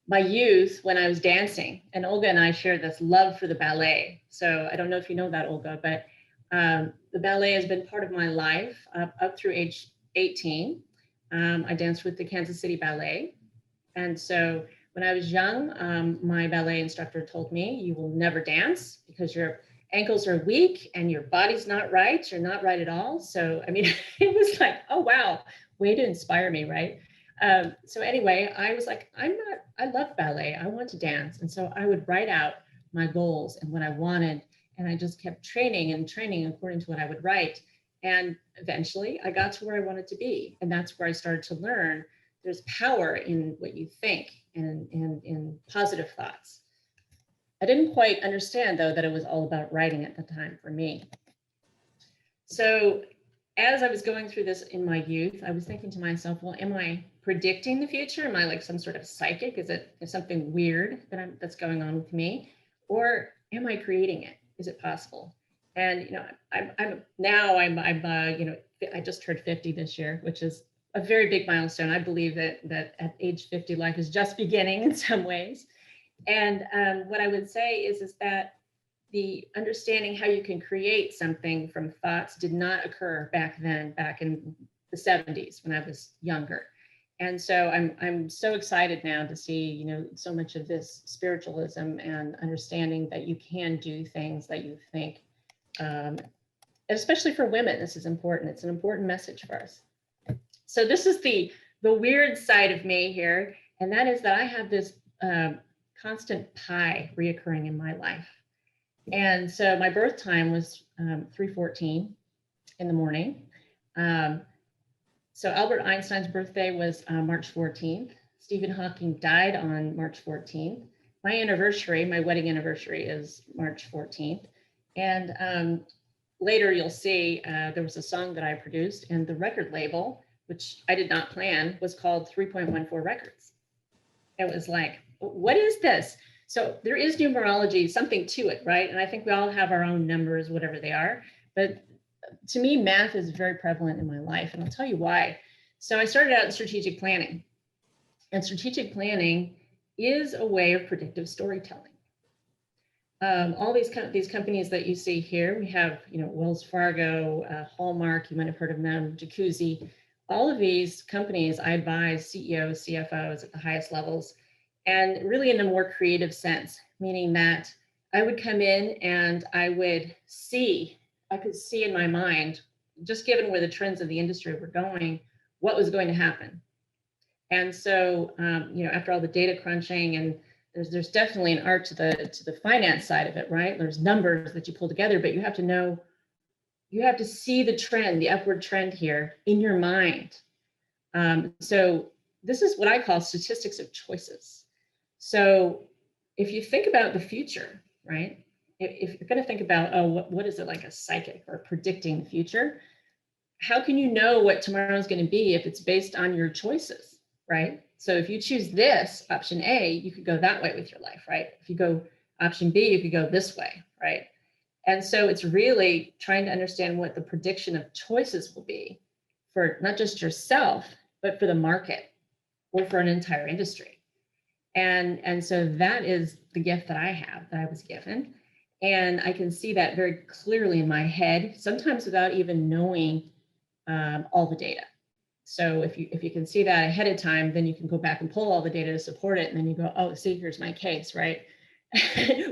my youth when I was dancing. And Olga and I share this love for the ballet. So I don't know if you know that, Olga, but the ballet has been part of my life up through age 18. I danced with the Kansas City Ballet. And so when I was young, my ballet instructor told me, you will never dance because your ankles are weak and your body's not right. You're not right at all. So, I mean, it was like, oh, wow, way to inspire me, right? So anyway, I was like, I love ballet. I want to dance. And so I would write out my goals and what I wanted. And I just kept training and training according to what I would write. And eventually I got to where I wanted to be. And that's where I started to learn there's power in what you think and in positive thoughts. I didn't quite understand, though, that it was all about writing at the time for me. So as I was going through this in my youth, I was thinking to myself, well, am I predicting the future? Am I like some sort of psychic? Is it something weird that's going on with me? Or am I creating it? Is it possible? And, I just turned 50 this year, which is a very big milestone. I believe that at age 50, life is just beginning in some ways. And what I would say is that the understanding how you can create something from thoughts did not occur back then, back in the 70s when I was younger. And so I'm so excited now to see, you know, so much of this spiritualism and understanding that you can do things that you think, especially for women, this is important. It's an important message for us. So this is the weird side of me here. And that is that I have this constant pie reoccurring in my life. And so my birth time was 3:14 in the morning. So Albert Einstein's birthday was March 14th. Stephen Hawking died on March 14th. My anniversary, my wedding anniversary is March 14th. And later you'll see there was a song that I produced, and the record label, which I did not plan, was called 3.14 Records. It was like, what is this? So there is numerology, something to it, right? And I think we all have our own numbers, whatever they are. But to me, math is very prevalent in my life, and I'll tell you why. So I started out in strategic planning, and strategic planning is a way of predictive storytelling. All these companies that you see here, we have, you know, Wells Fargo, Hallmark, you might have heard of them, Jacuzzi. All of these companies, I advise CEOs, CFOs at the highest levels, and really in a more creative sense, meaning that I would come in and I could see in my mind, just given where the trends of the industry were going, what was going to happen. And so, you know, after all the data crunching, and there's definitely an art to the finance side of it, right? There's numbers that you pull together, but you have to know, you have to see the trend, the upward trend here in your mind. So this is what I call statistics of choices. So if you think about the future, right? If you're going to think about, oh, what is it like a psychic or predicting the future? How can you know what tomorrow is going to be if it's based on your choices, right? So if you choose this, option A, you could go that way with your life, right? If you go option B, you could go this way, right? And so it's really trying to understand what the prediction of choices will be for not just yourself, but for the market or for an entire industry. And so that is the gift that I have, that I was given. And I can see that very clearly in my head, sometimes without even knowing all the data. So if you can see that ahead of time, then you can go back and pull all the data to support it. And then you go, oh, see, here's my case, right?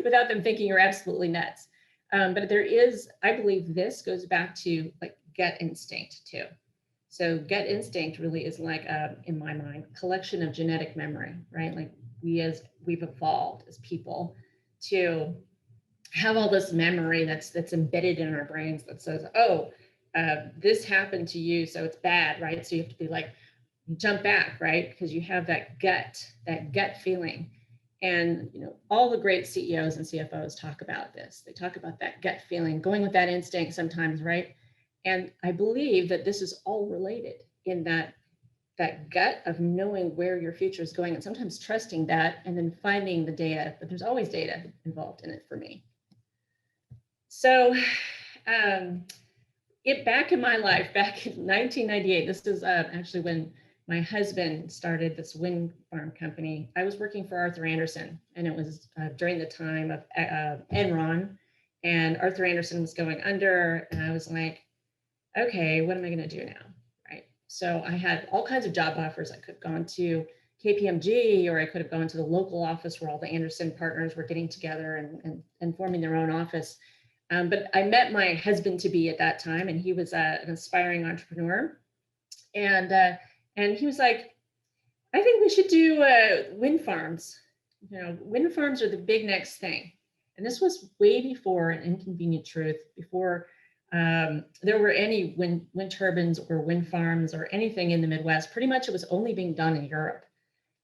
Without them thinking you're absolutely nuts. But there is, I believe this goes back to like gut instinct too. So gut instinct really is like, in my mind, collection of genetic memory, right? Like we've evolved as people to have all this memory that's embedded in our brains that says, oh, this happened to you, so it's bad, right? So you have to be like, jump back, right? Because you have that gut feeling. And you know, all the great CEOs and CFOs talk about this. They talk about that gut feeling, going with that instinct sometimes, right? And I believe that this is all related in that gut of knowing where your future is going and sometimes trusting that and then finding the data, but there's always data involved in it for me. So back in my life, back in 1998, this is actually when my husband started this wind farm company. I was working for Arthur Andersen, and it was during the time of Enron, and Arthur Andersen was going under, and I was like, okay, what am I going to do now, right? So I had all kinds of job offers. I could have gone to KPMG, or I could have gone to the local office where all the Andersen partners were getting together and forming their own office. But I met my husband-to-be at that time, and he was an aspiring entrepreneur. And he was like, I think we should do wind farms. You know, wind farms are the big next thing. And this was way before An Inconvenient Truth, before there were any wind turbines or wind farms or anything in the Midwest. Pretty much it was only being done in Europe.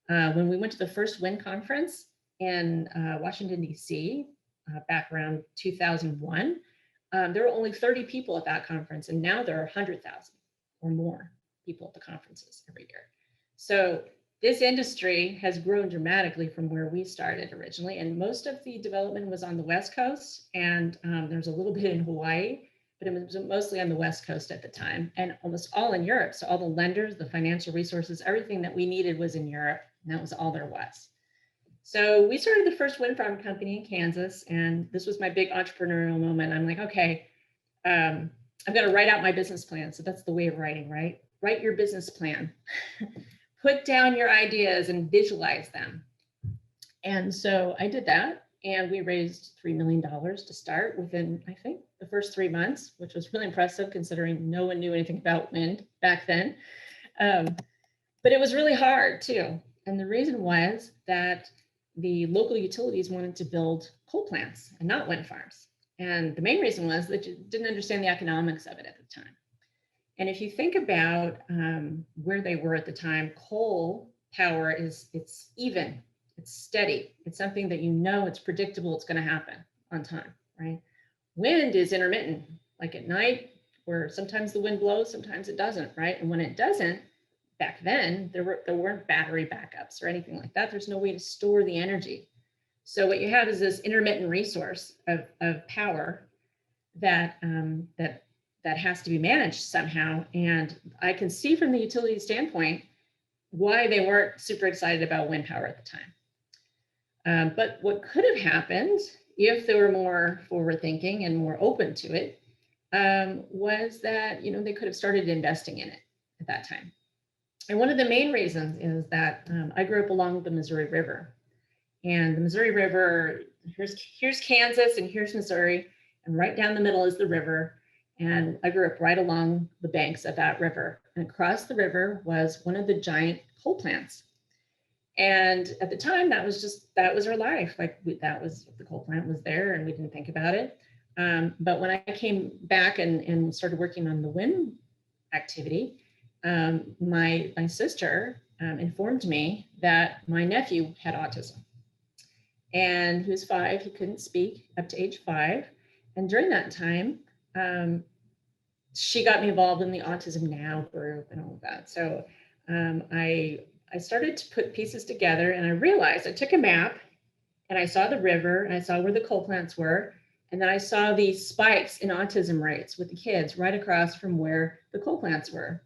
When we went to the first wind conference in Washington, D.C., back around 2001, there were only 30 people at that conference, and now there are 100,000 or more people at the conferences every year. So this industry has grown dramatically from where we started originally, and most of the development was on the West Coast, and there's a little bit in Hawaii, but it was mostly on the West Coast at the time and almost all in Europe. So all the lenders, the financial resources, everything that we needed was in Europe, and that was all there was. So we started the first wind farm company in Kansas, and this was my big entrepreneurial moment. I'm like, okay, I'm going to write out my business plan. So that's the way of writing, right? Write your business plan. Put down your ideas and visualize them. And so I did that, and we raised $3 million to start within, I think, the first 3 months, which was really impressive considering no one knew anything about wind back then. But it was really hard too. And the reason was that the local utilities wanted to build coal plants and not wind farms. And the main reason was that you didn't understand the economics of it at the time. And if you think about where they were at the time, coal power it's even, it's steady. It's something that you know, it's predictable, it's going to happen on time, right? Wind is intermittent, like at night, where sometimes the wind blows, sometimes it doesn't, right? And when it doesn't, back then, there weren't battery backups or anything like that. There's no way to store the energy. So what you have is this intermittent resource of power that has to be managed somehow. And I can see from the utility standpoint why they weren't super excited about wind power at the time. But what could have happened if they were more forward thinking and more open to it was that, you know, they could have started investing in it at that time. And one of the main reasons is that I grew up along the Missouri River. And the Missouri River, here's Kansas and here's Missouri, and right down the middle is the river. And I grew up right along the banks of that river. And across the river was one of the giant coal plants. And at the time, that was our life. Like the coal plant was there and we didn't think about it. But when I came back and started working on the wind activity, my sister informed me that my nephew had autism. And he was 5, he couldn't speak up to age 5. And during that time, she got me involved in the Autism Now group and all of that. So I started to put pieces together, and I realized I took a map and I saw the river and I saw where the coal plants were. And then I saw these spikes in autism rates with the kids right across from where the coal plants were.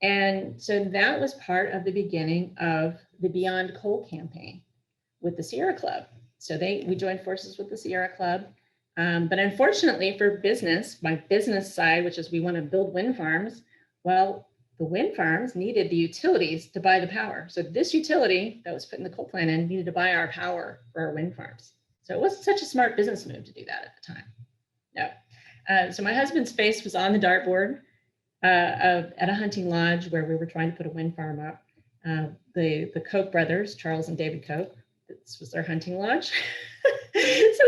And so that was part of the beginning of the Beyond Coal campaign with the Sierra Club. So we joined forces with the Sierra Club. But unfortunately for business, my business side, which is we want to build wind farms, well, the wind farms needed the utilities to buy the power. So this utility that was putting the coal plant in needed to buy our power for our wind farms. So it wasn't such a smart business move to do that at the time. No. So my husband's face was on the dartboard at a hunting lodge where we were trying to put a wind farm up. The Koch brothers, Charles and David Koch, this was their hunting lodge. So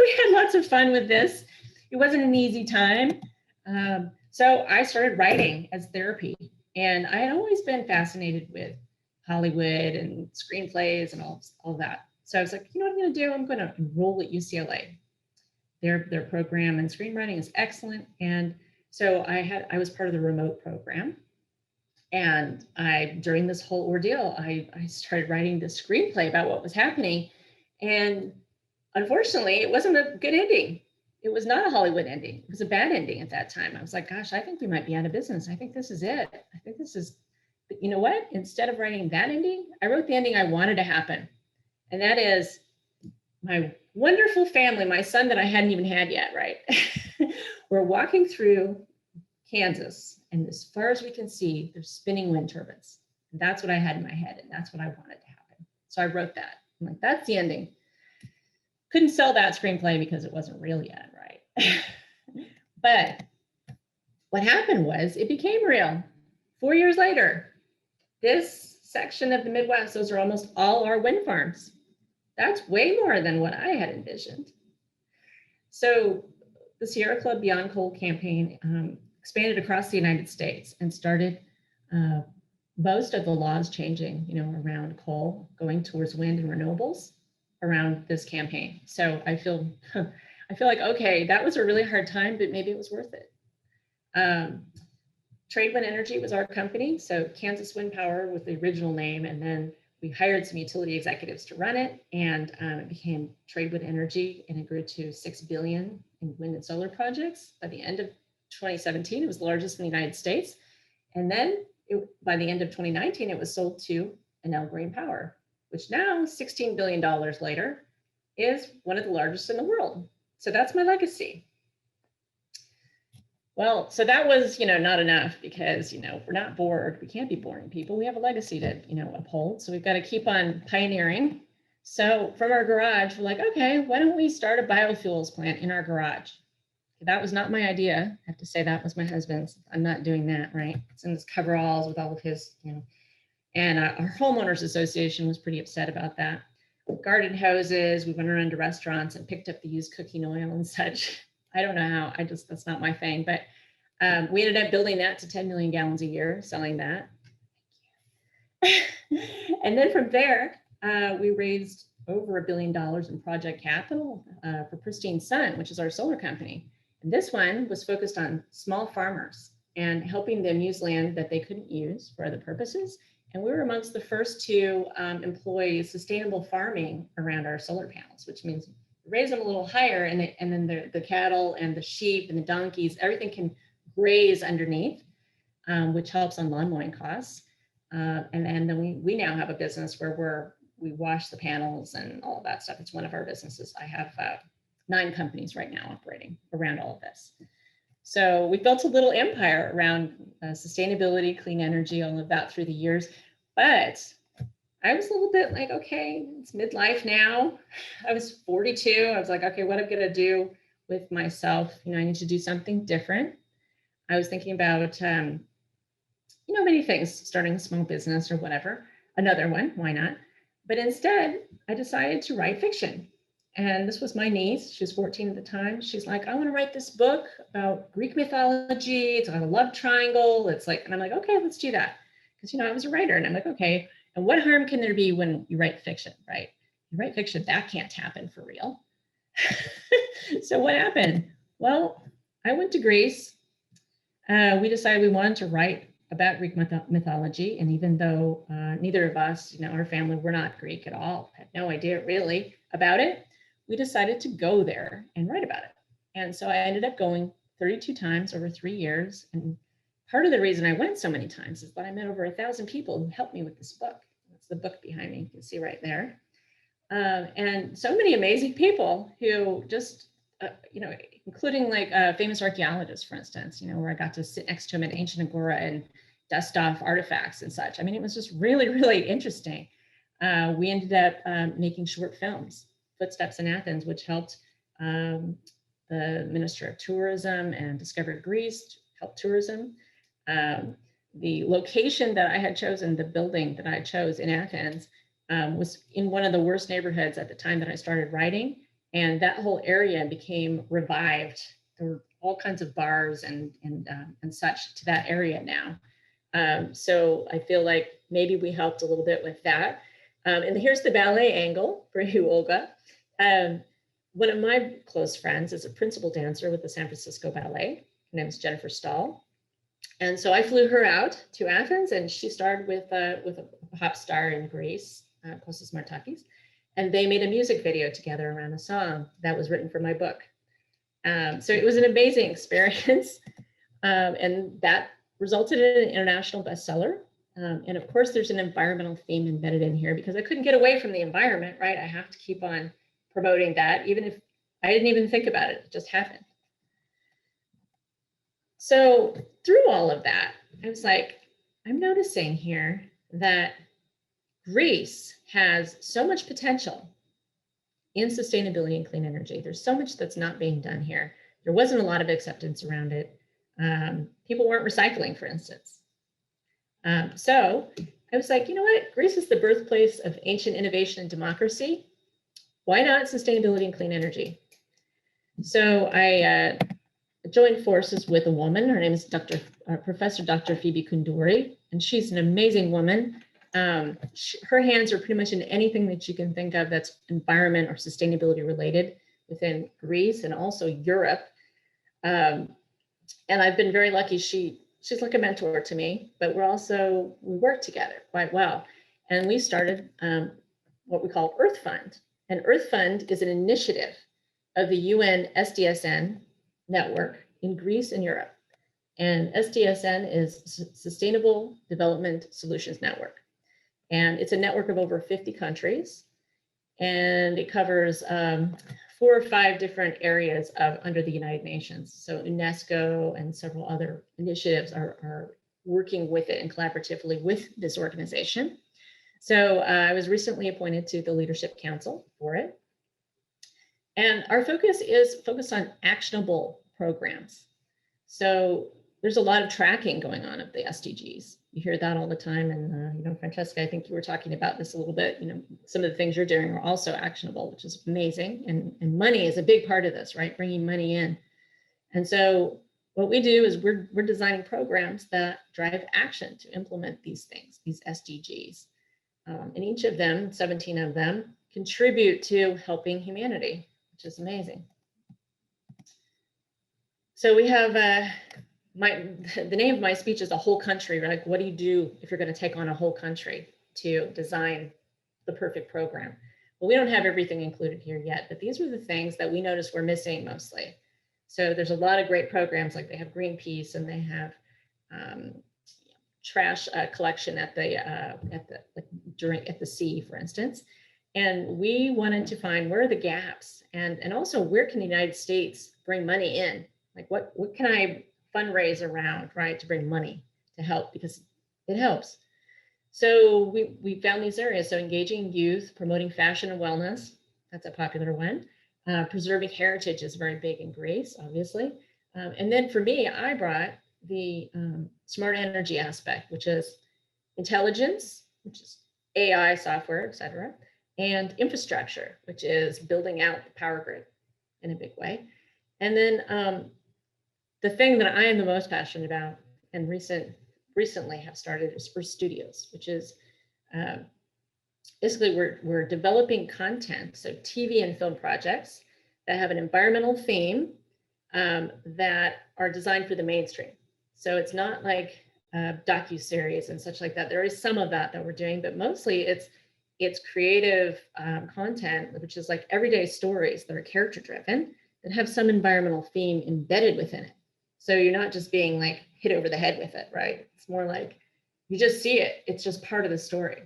we had lots of fun with this. It wasn't an easy time. So I started writing as therapy. And I had always been fascinated with Hollywood and screenplays and all that. So I was like, you know what I'm going to do? I'm going to enroll at UCLA. Their program in screenwriting is excellent. And so I was part of the remote program. And during this whole ordeal, I started writing this screenplay about what was happening. And unfortunately, it wasn't a good ending. It was not a Hollywood ending. It was a bad ending at that time. I was like, gosh, I think we might be out of business. I think this is it. I think this is, but you know what? Instead of writing that ending, I wrote the ending I wanted to happen. And that is my wonderful family, my son that I hadn't even had yet, right? We're walking through Kansas, and as far as we can see, there's spinning wind turbines. And that's what I had in my head, and that's what I wanted to happen. So I wrote that. I'm like, that's the ending. Couldn't sell that screenplay because it wasn't real yet, right? But what happened was it became real. 4 years later, this section of the Midwest, those are almost all our wind farms. That's way more than what I had envisioned. So the Sierra Club Beyond Coal campaign expanded across the United States and started most of the laws changing, around coal, going towards wind and renewables around this campaign. So I feel like, okay, that was a really hard time, but maybe it was worth it. Trade Wind Energy was our company. So Kansas Wind Power was the original name. And then we hired some utility executives to run it, and it became Trade Wind Energy, and it grew to $6 billion in wind and solar projects by the end of 2017, it was the largest in the United States. And then by the end of 2019, it was sold to Enel Green Power, which now, $16 billion later, is one of the largest in the world. So that's my legacy. Well, so that was, not enough because, we're not bored. We can't be boring people. We have a legacy to, uphold. So we've got to keep on pioneering. So from our garage, we're like, okay, why don't we start a biofuels plant in our garage? That was not my idea. I have to say that was my husband's. I'm not doing that, right? It's in his coveralls with all of his, and our homeowners association was pretty upset about that. Garden hoses, we went around to restaurants and picked up the used cooking oil and such. I don't know how, that's not my thing, but we ended up building that to 10 million gallons a year, selling that. And then from there, we raised over $1 billion in project capital for Pristine Sun, which is our solar company. And this one was focused on small farmers and helping them use land that they couldn't use for other purposes. And we were amongst the first to employ sustainable farming around our solar panels, which means raise them a little higher and then the cattle and the sheep and the donkeys, everything can graze underneath, which helps on lawn mowing costs. And then we now have a business where we wash the panels and all of that stuff. It's one of our businesses. I have 9 companies right now operating around all of this. So we built a little empire around sustainability, clean energy, all of that through the years. But I was a little bit like, okay, it's midlife now. I was 42. I was like, okay, what I'm gonna do with myself? I need to do something different. I was thinking about, many things, starting a small business or whatever, another one, why not? But instead, I decided to write fiction. And this was my niece. She was 14 at the time. She's like, I want to write this book about Greek mythology. It's on a love triangle. It's like, and I'm like, okay, let's do that. Because, I was a writer and I'm like, okay, and what harm can there be when you write fiction, right? You write fiction, that can't happen for real. So what happened? Well, I went to Greece. We decided we wanted to write about Greek mythology. And even though neither of us, our family, were not Greek at all, had no idea really about it, we decided to go there and write about it. And so I ended up going 32 times over 3 years. And part of the reason I went so many times is that I met over 1,000 people who helped me with this book. That's the book behind me, you can see right there. And so many amazing people who just, including like famous archaeologists, for instance, where I got to sit next to him at ancient agora and dust off artifacts and such. I mean, it was just really, really interesting. We ended up making short films, Footsteps in Athens, which helped the Minister of Tourism and Discovered Greece, help tourism. The location that I had chosen, the building that I chose in Athens, was in one of the worst neighborhoods at the time that I started writing. And that whole area became revived. There were all kinds of bars and such to that area now. So I feel like maybe we helped a little bit with that. And here's the ballet angle for you, Olga. One of my close friends is a principal dancer with the San Francisco Ballet. Her name is Jennifer Stahl. And so I flew her out to Athens, and she starred with a pop star in Greece, Kostas Martakis. And they made a music video together around a song that was written for my book. So it was an amazing experience. And that resulted in an international bestseller. And of course, there's an environmental theme embedded in here because I couldn't get away from the environment, right? I have to keep on promoting that, even if I didn't even think about it, it just happened. So through all of that, I was like, I'm noticing here that Greece has so much potential in sustainability and clean energy. There's so much that's not being done here. There wasn't a lot of acceptance around it. People weren't recycling, for instance. So I was like, you know what? Greece is the birthplace of ancient innovation and democracy. Why not sustainability and clean energy? So I joined forces with a woman. Her name is Professor Dr. Phoebe Koundouri, and she's an amazing woman. Her hands are pretty much in anything that you can think of that's environment or sustainability related within Greece and also Europe. And I've been very lucky. She's like a mentor to me, but we work together quite well. And we started what we call Earth Fund. And Earth Fund is an initiative of the UN SDSN network in Greece and Europe. And SDSN is Sustainable Development Solutions Network. And it's a network of over 50 countries. And it covers 4 or 5 different areas under the United Nations. So UNESCO and several other initiatives are working with it and collaboratively with this organization. So I was recently appointed to the Leadership Council for it. And our focus is focused on actionable programs. So there's a lot of tracking going on of the SDGs. You hear that all the time. And, you know, Francesca, I think you were talking about this a little bit. You know, some of the things you're doing are also actionable, which is amazing. And money is a big part of this, right? Bringing money in. And so what we do is we're designing programs that drive action to implement these things, these SDGs. And each of them, 17 of them, contribute to helping humanity, which is amazing. So we have the name of my speech is a whole country. Like, what do you do if you're going to take on a whole country to design the perfect program? Well, we don't have everything included here yet, but these were the things that we noticed were missing mostly. So there's a lot of great programs, like they have Greenpeace and they have trash collection at the sea, for instance. And we wanted to find where are the gaps, and also where can the United States bring money in? Like what can I fundraise around, right, to bring money to help, because it helps. So we found these areas. So engaging youth, promoting fashion and wellness, that's a popular one. Preserving heritage is very big in Greece, obviously. And then for me, I brought the smart energy aspect, which is intelligence, which is AI software, et cetera, and infrastructure, which is building out the power grid in a big way. And then the thing that I am the most passionate about and recently have started is for studios, which is basically we're developing content, so TV and film projects that have an environmental theme that are designed for the mainstream. So it's not like docuseries and such like that. There is some of that we're doing, but mostly it's creative content, which is like everyday stories that are character driven that have some environmental theme embedded within it. So you're not just being like hit over the head with it, right? It's more like you just see it. It's just part of the story.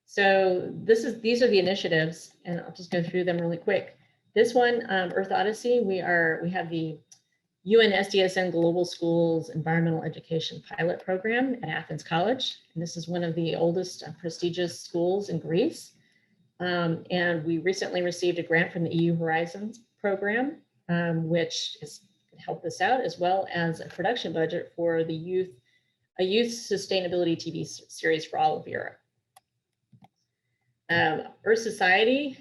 So these are the initiatives, and I'll just go through them really quick. This one, Earth Odyssey, we have the UN SDSN Global Schools Environmental Education Pilot Program at Athens College. And this is one of the oldest prestigious schools in Greece. And we recently received a grant from the EU Horizons program, which is help this out, as well as a production budget for a youth sustainability TV series for all of Europe. Earth Society,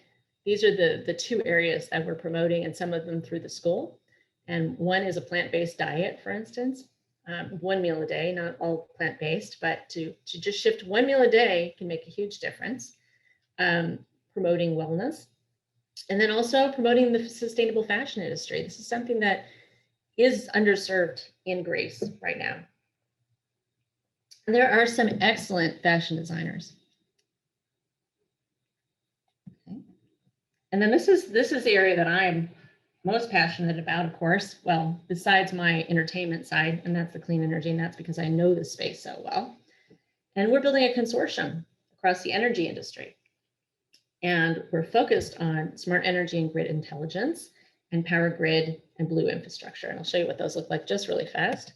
these are the 2 areas that we're promoting, and some of them through the school. And one is a plant-based diet, for instance, 1 meal a day, not all plant-based, but to just shift 1 meal a day can make a huge difference. Promoting wellness, and then also promoting the sustainable fashion industry. This is something that is underserved in Greece right now. And there are some excellent fashion designers. Okay. And then this is the area that I'm most passionate about, of course, well, besides my entertainment side, and that's the clean energy, and that's because I know this space so well. And we're building a consortium across the energy industry. And we're focused on smart energy and grid intelligence and power grid and blue infrastructure. And I'll show you what those look like just really fast.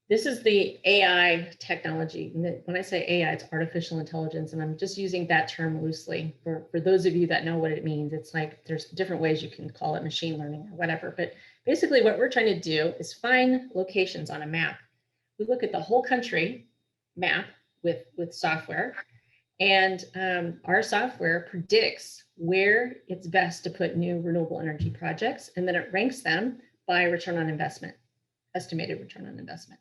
This is the AI technology. When I say AI, it's artificial intelligence, and I'm just using that term loosely for those of you that know what it means. It's like there's different ways you can call it, machine learning or whatever. But basically what we're trying to do is find locations on a map. We look at the whole country map with software, and our software predicts where it's best to put new renewable energy projects, and then it ranks them by return on investment, estimated return on investment.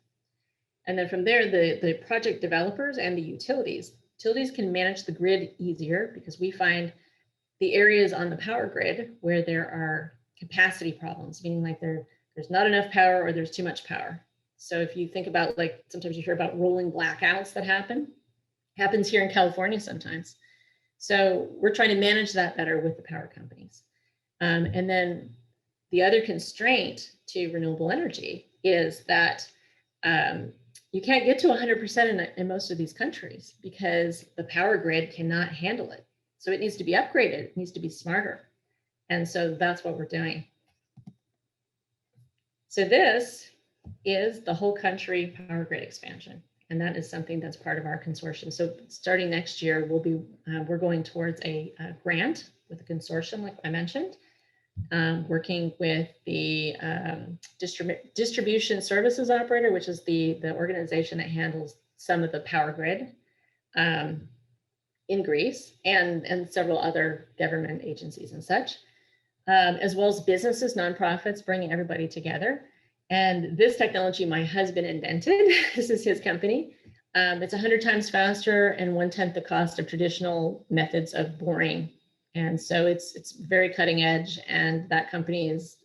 And then from there, the project developers and the utilities can manage the grid easier, because we find the areas on the power grid where there are capacity problems, meaning like there's not enough power or there's too much power. So if you think about, like, sometimes you hear about rolling blackouts that happens here in California sometimes. So we're trying to manage that better with the power companies. And then the other constraint to renewable energy is that you can't get to 100% in most of these countries because the power grid cannot handle it. So it needs to be upgraded, it needs to be smarter. And so that's what we're doing. So this is the whole country power grid expansion. And that is something that's part of our consortium. So starting next year, we're going towards a grant with a consortium, like I mentioned, working with the distribution services operator, which is the organization that handles some of the power grid in Greece, and several other government agencies and such, as well as businesses, nonprofits, bringing everybody together. And this technology my husband invented. This is his company. It's 100 times faster and 1/10 the cost of traditional methods of boring. And so it's very cutting edge, and that company is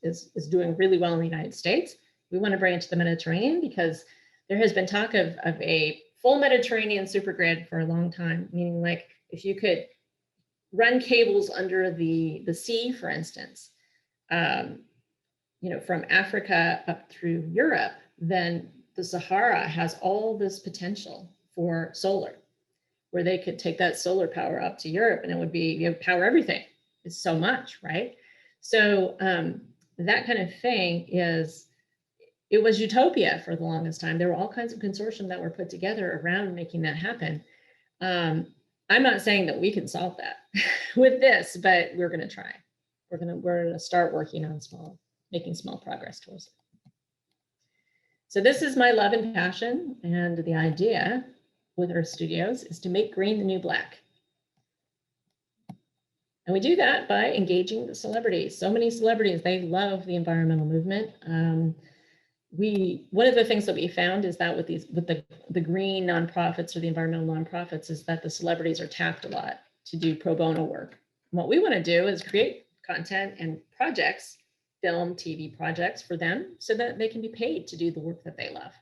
doing really well in the United States. We want to bring it to the Mediterranean because there has been talk of a full Mediterranean supergrid for a long time, meaning like if you could run cables under the sea, for instance, from Africa up through Europe, then the Sahara has all this potential for solar, where they could take that solar power up to Europe and it would be, power everything. It's so much, right? So that kind of thing it was utopia for the longest time. There were all kinds of consortium that were put together around making that happen. I'm not saying that we can solve that with this, but we're gonna try. We're gonna start working on making small progress towards it. So this is my love and passion, and the idea with our studios is to make green the new black. And we do that by engaging the celebrities. So many celebrities, they love the environmental movement. One of the things that we found is that with the green nonprofits or the environmental nonprofits is that the celebrities are tapped a lot to do pro bono work. And what we want to do is create content and projects, film, TV projects for them so that they can be paid to do the work that they love.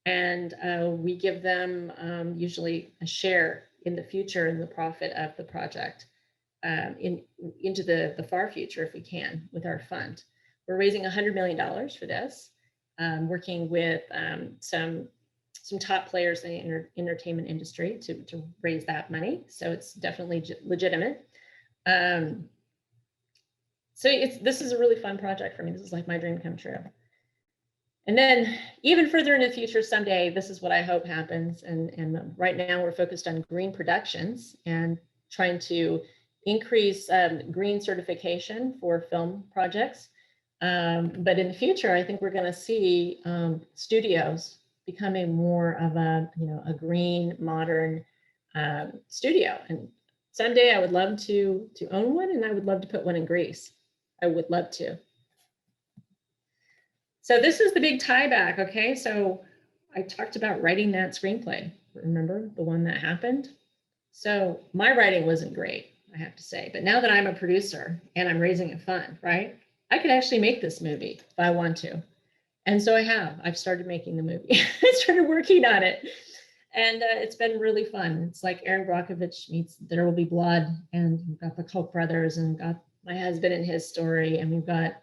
And we give them usually a share in the future in the profit of the project into the far future if we can with our fund. We're raising $100 million for this, working with some top players in the entertainment industry to raise that money. So it's definitely legitimate. So this is a really fun project for me. This is like my dream come true. And then even further in the future, someday, this is what I hope happens. And right now we're focused on green productions and trying to increase green certification for film projects. But in the future, I think we're going to see studios becoming more of a green, modern studio. And someday I would love to own one, and I would love to put one in Greece. I would love to. So this is the big tie back, okay? So I talked about writing that screenplay. Remember the one that happened? So my writing wasn't great, I have to say. But now that I'm a producer and I'm raising a fund, right? I could actually make this movie if I want to. And so I've started making the movie. I started working on it. And it's been really fun. It's like Aaron Brockovich meets There Will Be Blood, and we've got the Koch brothers, and got my husband and his story. And we've got,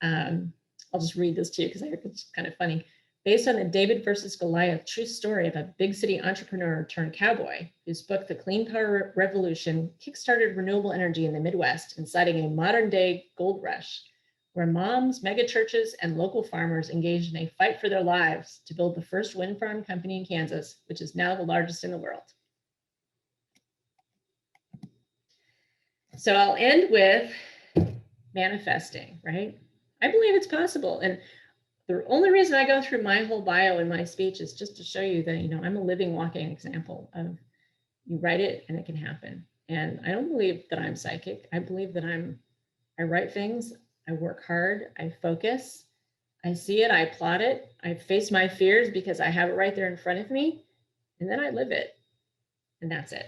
I'll just read this to you because I think it's kind of funny. Based on the David versus Goliath true story of a big city entrepreneur turned cowboy, whose book, The Clean Power Revolution, kickstarted renewable energy in the Midwest, inciting a modern day gold rush, where moms, mega churches, and local farmers engaged in a fight for their lives to build the first wind farm company in Kansas, which is now the largest in the world. So I'll end with manifesting, right? I believe it's possible. And the only reason I go through my whole bio in my speech is just to show you that, I'm a living, walking example of you write it and it can happen. And I don't believe that I'm psychic. I believe that I write things, I work hard, I focus, I see it, I plot it, I face my fears because I have it right there in front of me, and then I live it. And that's it.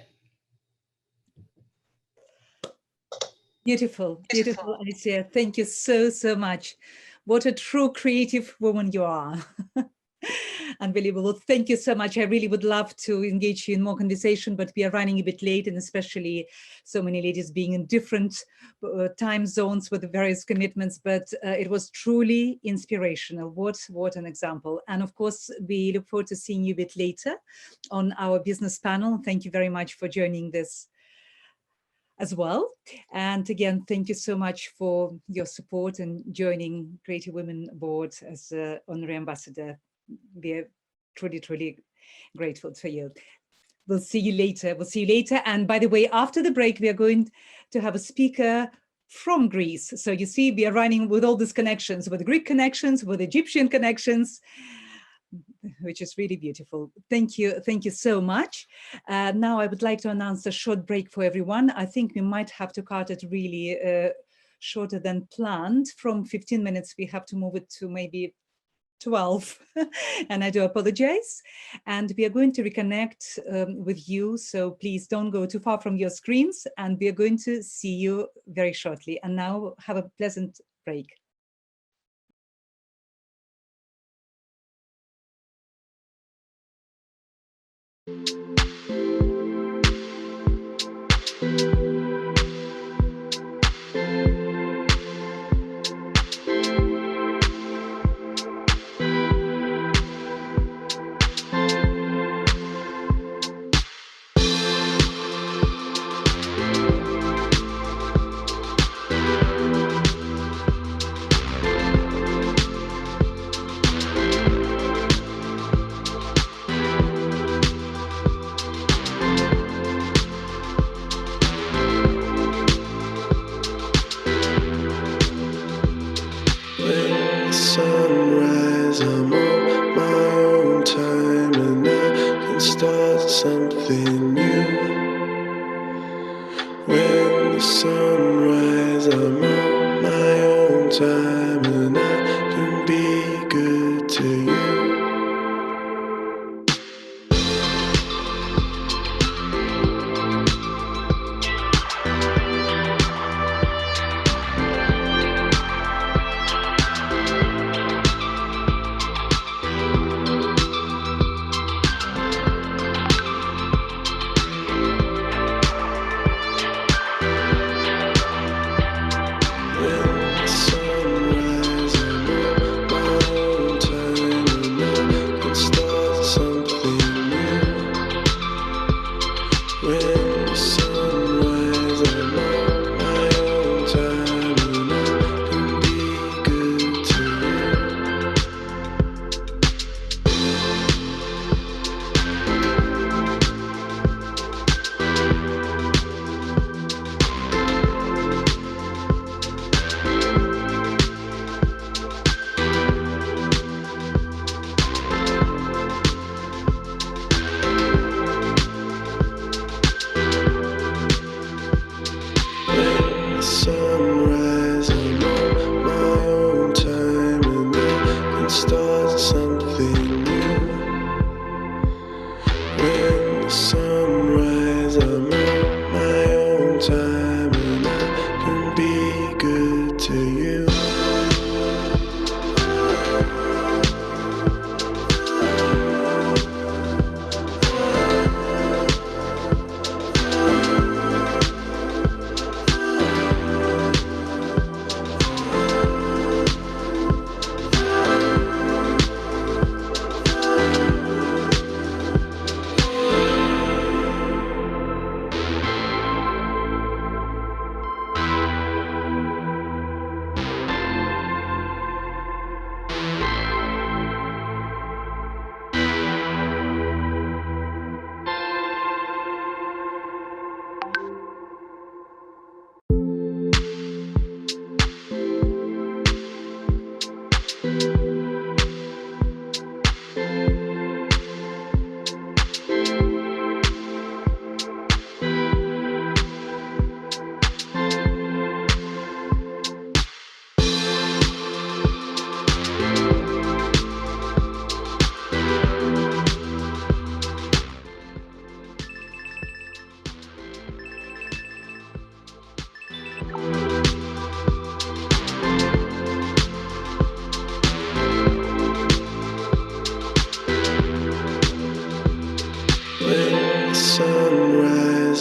Beautiful, beautiful, Alysia. Thank you so, so much. What a true creative woman you are. Unbelievable. Thank you so much. I really would love to engage you in more conversation, but we are running a bit late, and especially so many ladies being in different time zones with the various commitments, but it was truly inspirational. What an example. And of course, we look forward to seeing you a bit later on our business panel. Thank you very much for joining this as well. And again, thank you so much for your support and joining Creative Women Board as Honorary Ambassador. We are truly, truly grateful for you. We'll see you later. We'll see you later. And by the way, after the break, we are going to have a speaker from Greece. So you see, we are running with all these connections, with Greek connections, with Egyptian connections, which is really beautiful. Thank you. Thank you so much. Now I would like to announce a short break for everyone. I think we might have to cut it really shorter than planned. From 15 minutes, we have to move it to maybe 12, and I do apologize. And we are going to reconnect with you. So please don't go too far from your screens, and we are going to see you very shortly. And now have a pleasant break. Sunrise, I'm on my own time and I can start something new. When the sunrise, I'm on my own time and I can be good to you.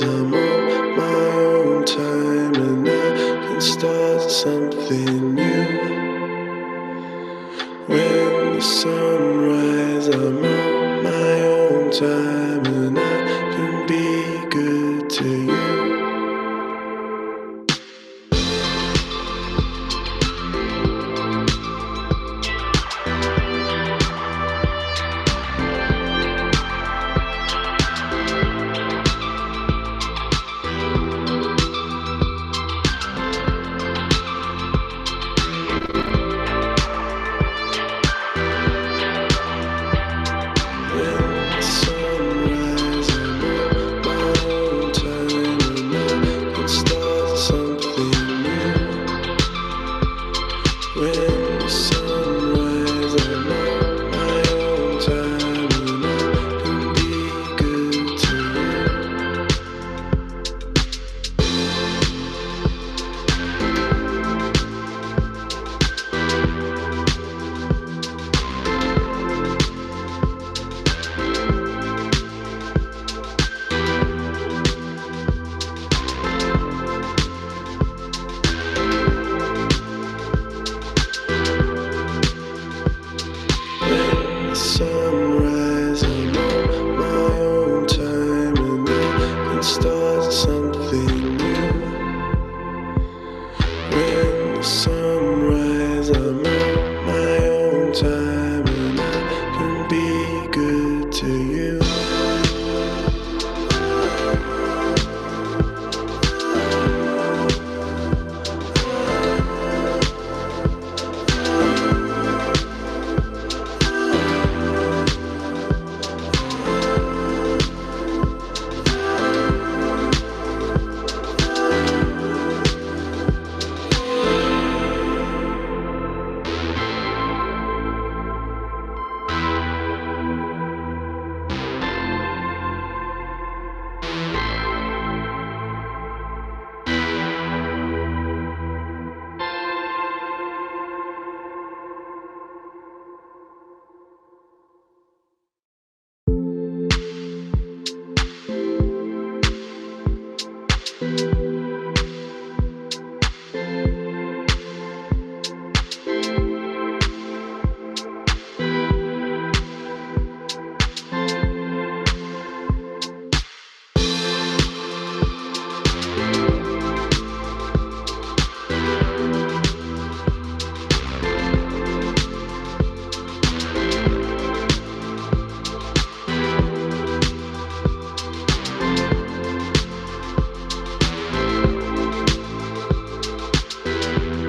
sunrise, I'm on my own time, and I can start something new. When the sunrise, I'm on my own time, and I can be good to you.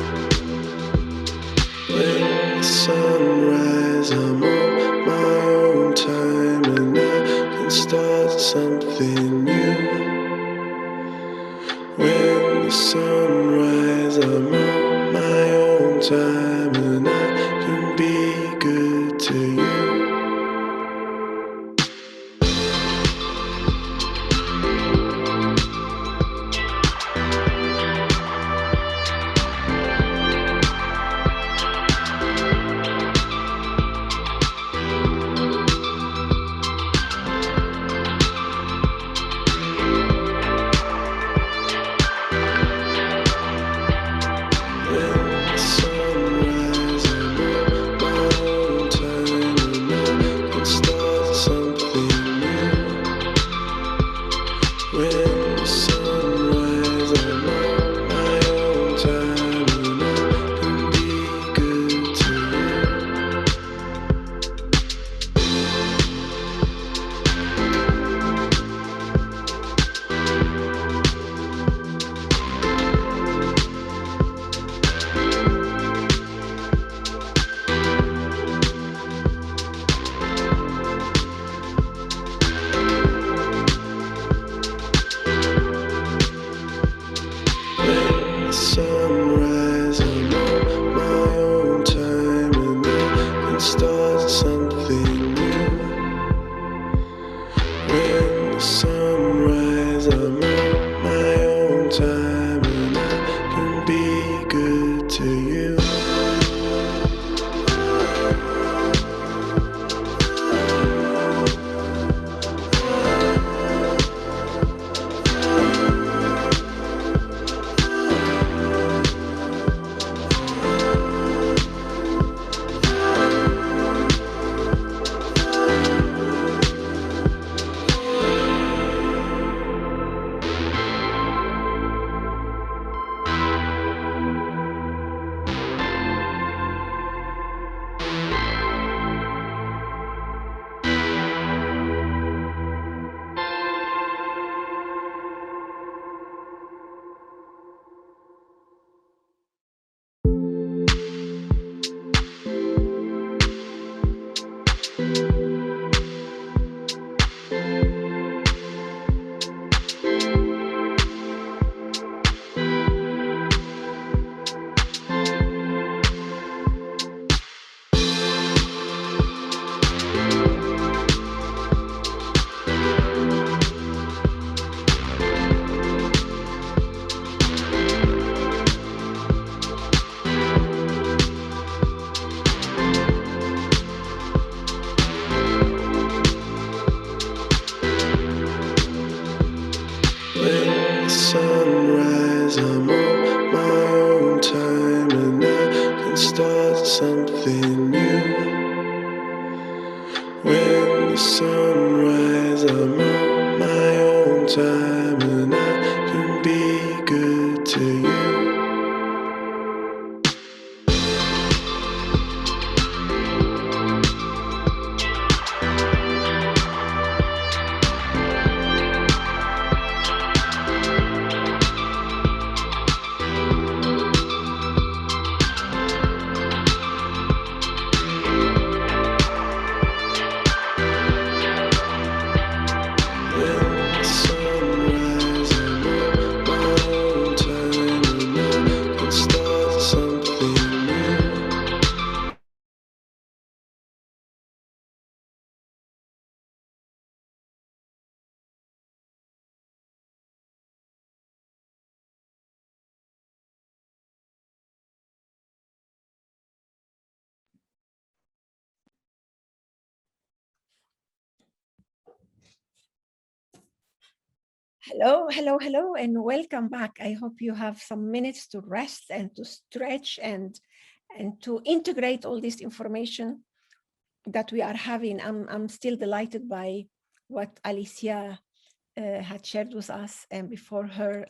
Sunrise, I'm on my own time, and I can start something new. When the sunrise, I'm on my own time, and I can be good to you. Sunrise, I'm on my own time, and I can start something new. When the sunrise, I'm on my own time, and I can be good to you. time and I can be good to you. Hello, hello, hello, and welcome back. I hope you have some minutes to rest and to stretch and to integrate all this information that we are having. I'm still delighted by what Alysia had shared with us, and before her,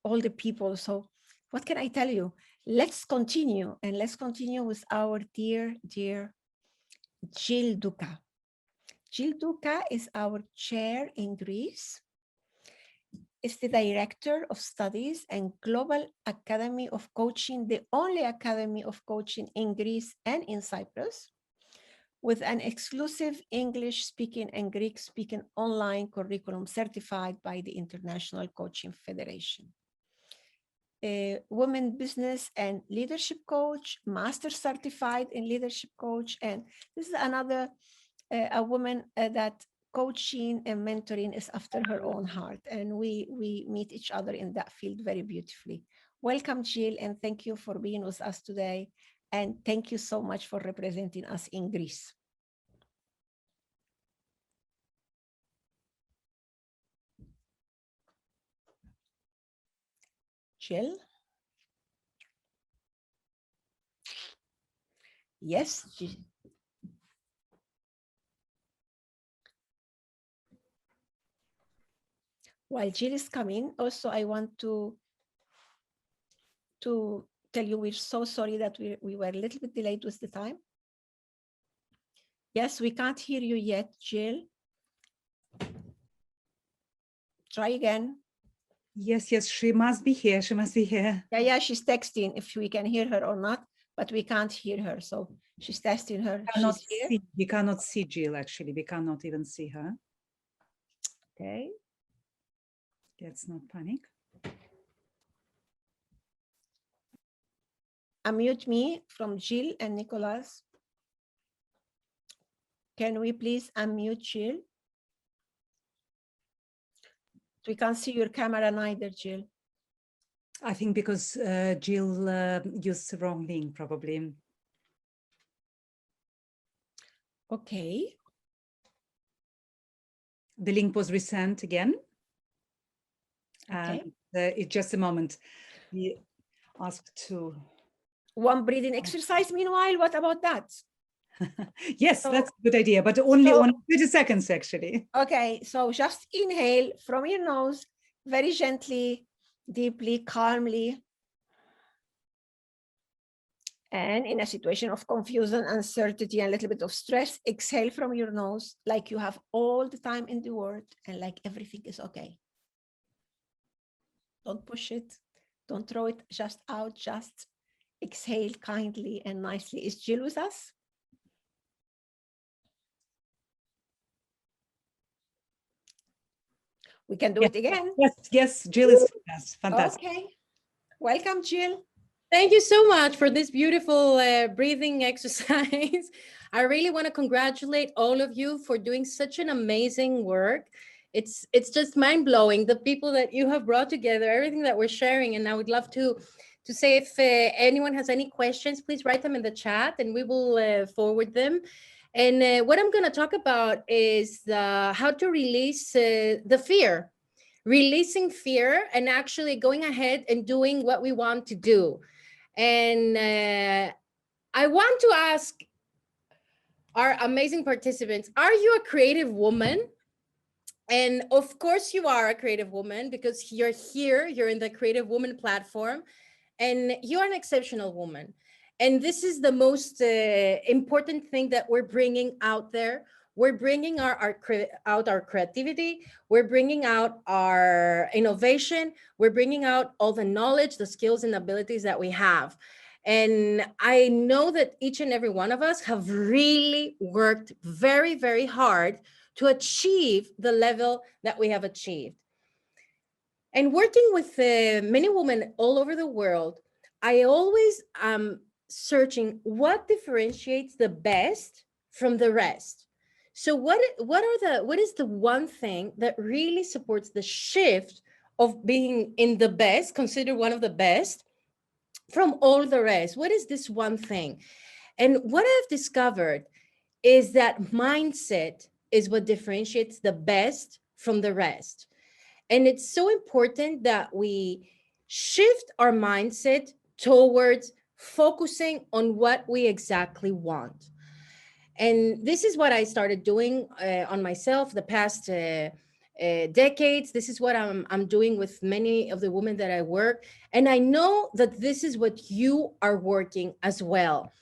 all the people. So what can I tell you? Let's continue, and let's continue with our dear Jill Douka. Jill Douka is our chair in Greece. Is the Director of Studies and Global Academy of Coaching, the only academy of coaching in Greece and in Cyprus, with an exclusive English-speaking and Greek-speaking online curriculum certified by the International Coaching Federation. A women business and leadership coach, master certified in leadership coach, and this is another a woman that coaching and mentoring is after her own heart, and we meet each other in that field very beautifully. Welcome, Jill, and thank you for being with us today, and thank you so much for representing us in Greece. Jill? Yes, Jill. While Jill is coming, also I want to tell you we're so sorry that we were a little bit delayed with the time. Yes, we can't hear you yet, Jill. Try again. Yes, she must be here. She must be here. Yeah, she's texting if we can hear her or not, but we can't hear her. So she's testing her. She's here. We cannot see Jill, actually. We cannot even see her. Okay. Let's not panic. Unmute me from Jill and Nicholas. Can we please unmute Jill? We can't see your camera neither, Jill. I think because Jill used the wrong link, probably. Okay. The link was resent again. Okay. And just a moment. We asked to... One breathing exercise, meanwhile, what about that? Yes, so, that's a good idea, but only on 30 seconds, actually. Okay, so just inhale from your nose, very gently, deeply, calmly. And in a situation of confusion, uncertainty, and a little bit of stress, exhale from your nose like you have all the time in the world and like everything is okay. Don't push it. Don't throw it just out. Just exhale kindly and nicely. Is Jill with us? We can do it again. Yes, Jill is with us. Fantastic. Okay. Welcome, Jill. Thank you so much for this beautiful breathing exercise. I really want to congratulate all of you for doing such an amazing work. It's just mind-blowing, the people that you have brought together, everything that we're sharing. And I would love to say if anyone has any questions, please write them in the chat and we will forward them. And what I'm going to talk about is how to release the fear, releasing fear and actually going ahead and doing what we want to do. And I want to ask our amazing participants, are you a creative woman? And of course you are a creative woman because you're here, you're in the Creative Woman platform, and you're an exceptional woman. And this is the most important thing that we're bringing out there. We're bringing out our creativity. We're bringing out our innovation. We're bringing out all the knowledge, the skills and abilities that we have. And I know that each and every one of us have really worked very, very hard to achieve the level that we have achieved. And working with many women all over the world, I always am searching what differentiates the best from the rest. So what is the one thing that really supports the shift of being in the best, considered one of the best, from all the rest? What is this one thing? And what I've discovered is that mindset is what differentiates the best from the rest. And it's so important that we shift our mindset towards focusing on what we exactly want. And this is what I started doing on myself the past decades. This is what I'm doing with many of the women that I work. And I know that this is what you are working as well,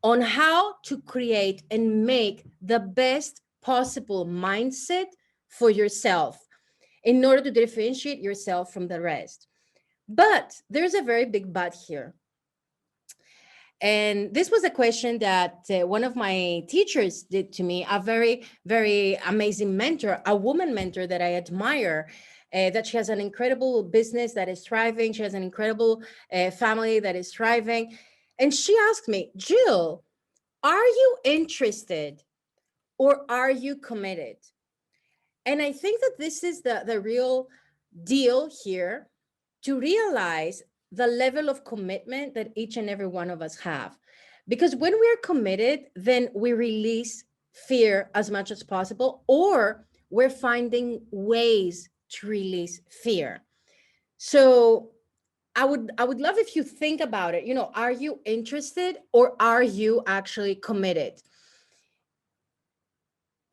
on how to create and make the best possible mindset for yourself in order to differentiate yourself from the rest. But there's a very big but here. And this was a question that one of my teachers did to me, a very, very amazing mentor, a woman mentor that I admire, that she has an incredible business that is thriving. She has an incredible family that is thriving. And she asked me, Jill, are you interested or are you committed? And I think that this is the real deal here, to realize the level of commitment that each and every one of us have. Because when we're committed, then we release fear as much as possible, or we're finding ways to release fear. So I would love if you think about it. Are you interested or are you actually committed?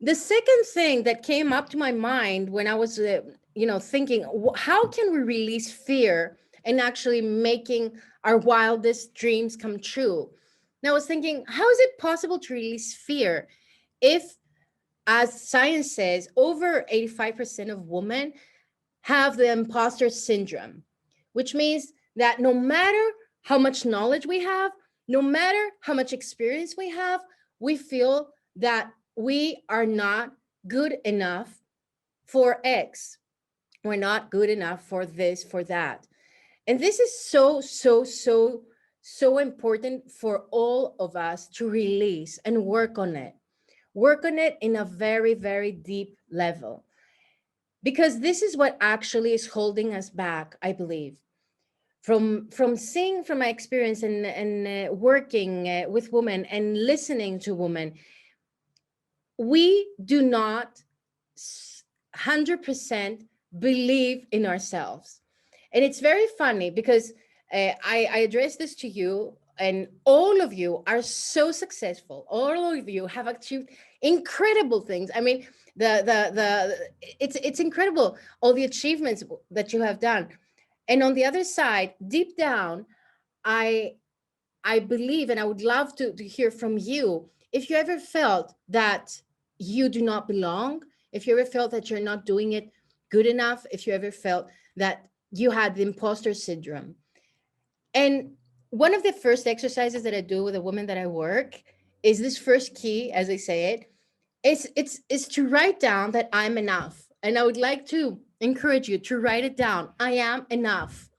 The second thing that came up to my mind when I was, thinking, how can we release fear and actually making our wildest dreams come true? And I was thinking, how is it possible to release fear if, as science says, over 85% of women have the imposter syndrome, which means that no matter how much knowledge we have, no matter how much experience we have, we feel that we are not good enough for X. We're not good enough for this, for that. And this is so, so, so, so important for all of us to release and work on it. Work on it in a very, very deep level. Because this is what actually is holding us back, I believe. From seeing from my experience and working with women and listening to women, we do not 100% believe in ourselves. And it's very funny because I address this to you, and all of you are so successful. All of you have achieved incredible things. I mean, it's incredible, all the achievements that you have done. And on the other side, deep down, I believe, and I would love to hear from you, if you ever felt that you do not belong, if you ever felt that you're not doing it good enough, if you ever felt that you had the imposter syndrome. And one of the first exercises that I do with a woman that I work is this first key, as I say it, it's to write down that I'm enough. And I would like to encourage you to write it down. I am enough.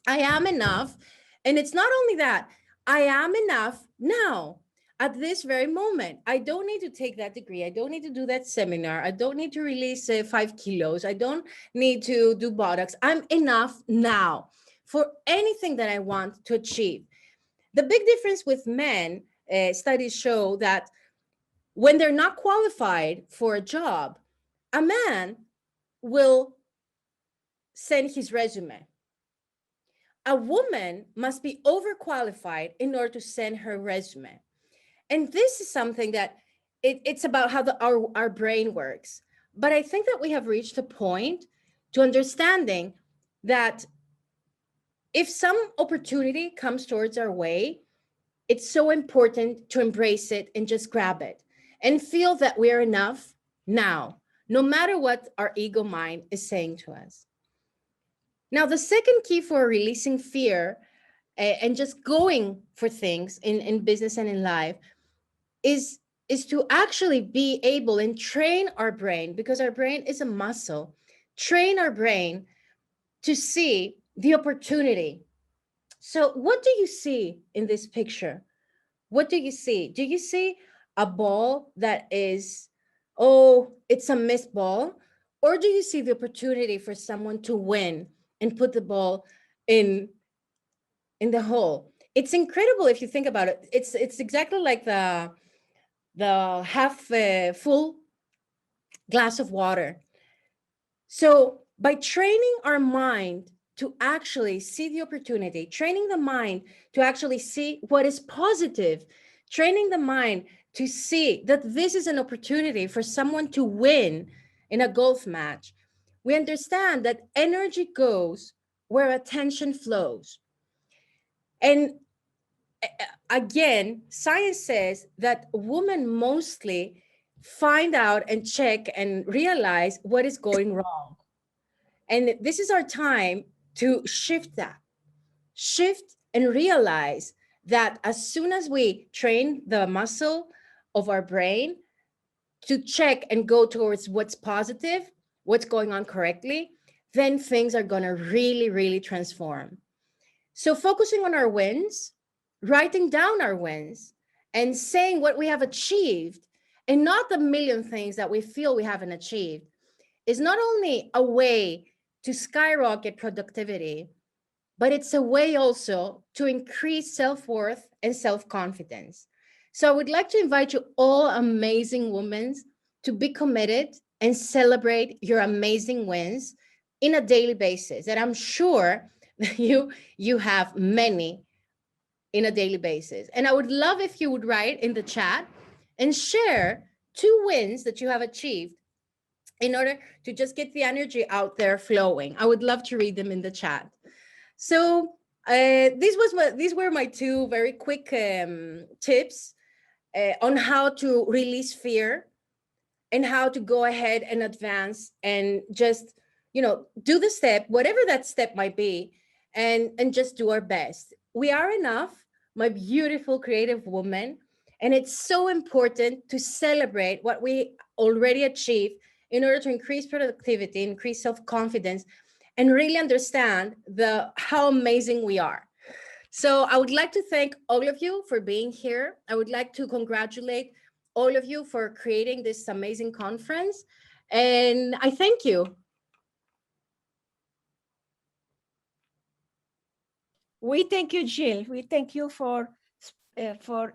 I am enough. And it's not only that, I am enough now. At this very moment, I don't need to take that degree. I don't need to do that seminar. I don't need to release 5 kilos. I don't need to do Botox. I'm enough now for anything that I want to achieve. The big difference with men, studies show that when they're not qualified for a job, a man will send his resume. A woman must be overqualified in order to send her resume. And this is something that it's about how our brain works. But I think that we have reached a point to understanding that if some opportunity comes towards our way, it's so important to embrace it and just grab it and feel that we are enough now, no matter what our ego mind is saying to us. Now, the second key for releasing fear and just going for things in business and in life is to actually be able and train our brain, because our brain is a muscle, train our brain to see the opportunity. So what do you see in this picture? What do you see? Do you see a ball that is, oh, it's a missed ball? Or do you see the opportunity for someone to win and put the ball in the hole? It's incredible if you think about it. It's exactly like the half full glass of water. So by training our mind to actually see the opportunity, training the mind to actually see what is positive, training the mind to see that this is an opportunity for someone to win in a golf match, we understand that energy goes where attention flows. And again, science says that women mostly find out and check and realize what is going wrong. And this is our time to shift that, shift and realize that as soon as we train the muscle of our brain to check and go towards what's positive, what's going on correctly, then things are going to really, really transform. So focusing on our wins, writing down our wins, and saying what we have achieved, and not the million things that we feel we haven't achieved, is not only a way to skyrocket productivity, but it's a way also to increase self-worth and self-confidence. So I would like to invite you all amazing women to be committed and celebrate your amazing wins in a daily basis. And I'm sure that you have many in a daily basis. And I would love if you would write in the chat and share 2 wins that you have achieved in order to just get the energy out there flowing. I would love to read them in the chat. So these were my 2 very quick tips on how to release fear and how to go ahead and advance and just, do the step, whatever that step might be, and just do our best. We are enough, my beautiful creative woman, and it's so important to celebrate what we already achieved in order to increase productivity, increase self-confidence, and really understand how amazing we are. So I would like to thank all of you for being here. I would like to congratulate all of you for creating this amazing conference. And I thank you. We thank you, Jill. We thank you for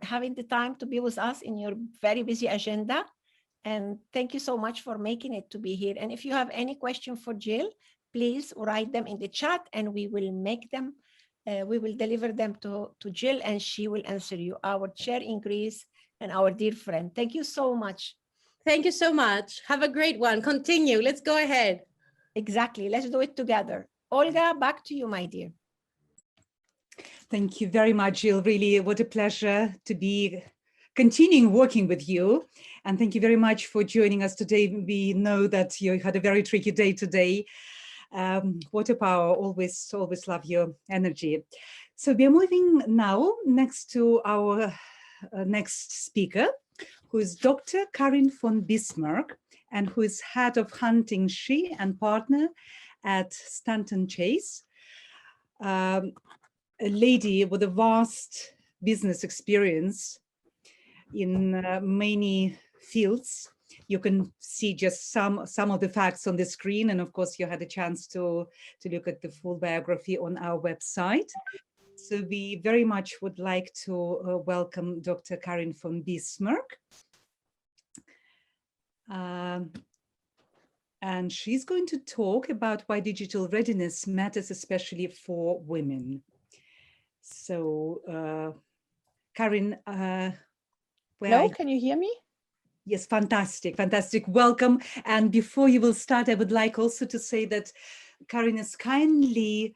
having the time to be with us in your very busy agenda. And thank you so much for making it to be here. And if you have any question for Jill, please write them in the chat and we will make them. We will deliver them to Jill and she will answer you, our chair in Greece and our dear friend. Thank you so much. Thank you so much. Have a great one. Continue. Let's go ahead. Exactly. Let's do it together. Olga, back to you, my dear. Thank you very much, Jill. Really, what a pleasure to be continuing working with you. And thank you very much for joining us today. We know that you had a very tricky day today. What a power, always love your energy. So we are moving now next to our next speaker, who is Dr. Karin von Bismarck, and who is head of hunting she and partner at Stanton Chase. A lady with a vast business experience in many fields. You can see just some of the facts on the screen, and of course you had a chance to look at the full biography on our website. So we very much would like to welcome Dr. Karin von Bismarck. And she's going to talk about why digital readiness matters, especially for women. So, Karin, hello, can you hear me? Yes, fantastic, fantastic. Welcome. And before you will start, I would like also to say that Karin is kindly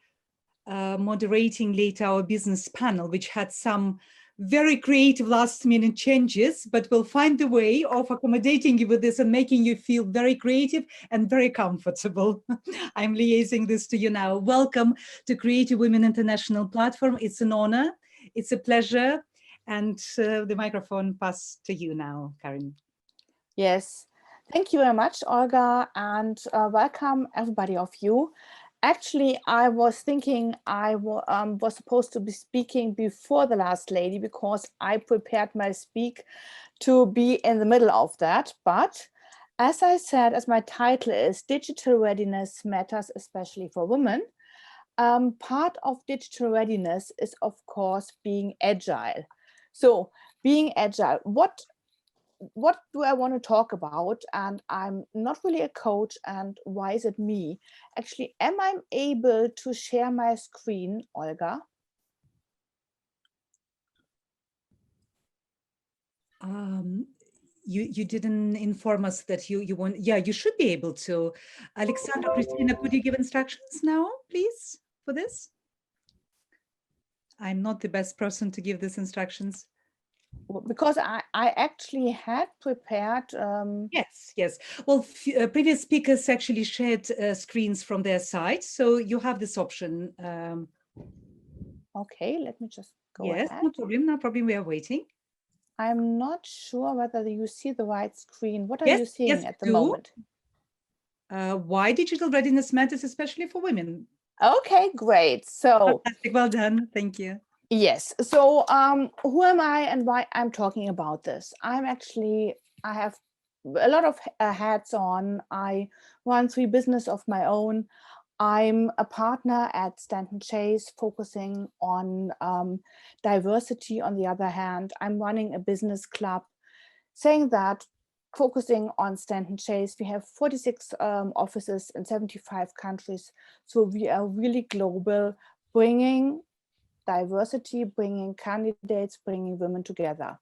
moderating later our business panel, which had some very creative last minute changes, but we'll find the way of accommodating you with this and making you feel very creative and very comfortable. I'm liaising this to you now. Welcome to Creative Women International Platform. It's an honor. It's a pleasure. And the microphone passes to you now, Karin. Yes, thank you very much, Olga, and welcome everybody of you. Actually, I was thinking I was supposed to be speaking before the last lady because I prepared my speak to be in the middle of that. But as I said, as my title is Digital Readiness Matters, especially for women, part of digital readiness is, of course, being agile. So being agile, what do I want to talk about? And I'm not really a coach, and why is it me? Actually, am I able to share my screen, Olga? You didn't inform us that you want, yeah, you should be able to. Alexandra, Christina, could you give instructions now, please, for this? I'm not the best person to give these instructions. Because I actually had prepared. Yes. Well, previous speakers actually shared screens from their side, so you have this option. Okay, let me just go yes, ahead. No problem. We are waiting. I'm not sure whether you see the right screen. What are you seeing at the moment? Why digital readiness matters, especially for women. Okay, great. So fantastic. Well done. Thank you. Yes. So who am I and why I'm talking about this? I have a lot of hats on. I run 3 businesses of my own. I'm a partner at Stanton Chase, focusing on diversity. On the other hand, I'm running a business club, saying that focusing on Stanton Chase, we have 46 offices in 75 countries. So we are really global, bringing diversity, bringing candidates, bringing women together.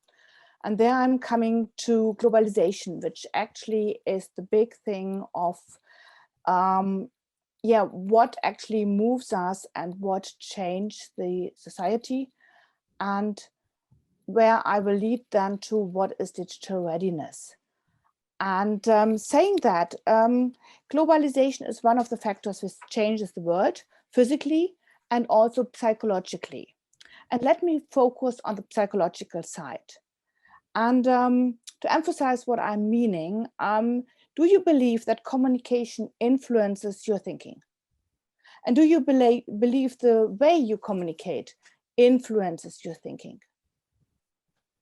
And there I'm coming to globalization, which actually is the big thing of what actually moves us and what changed the society, and where I will lead then to what is digital readiness. And saying that globalization is one of the factors which changes the world physically and also psychologically. And let me focus on the psychological side. And to emphasize what I'm meaning, do you believe that communication influences your thinking? And do you believe the way you communicate influences your thinking?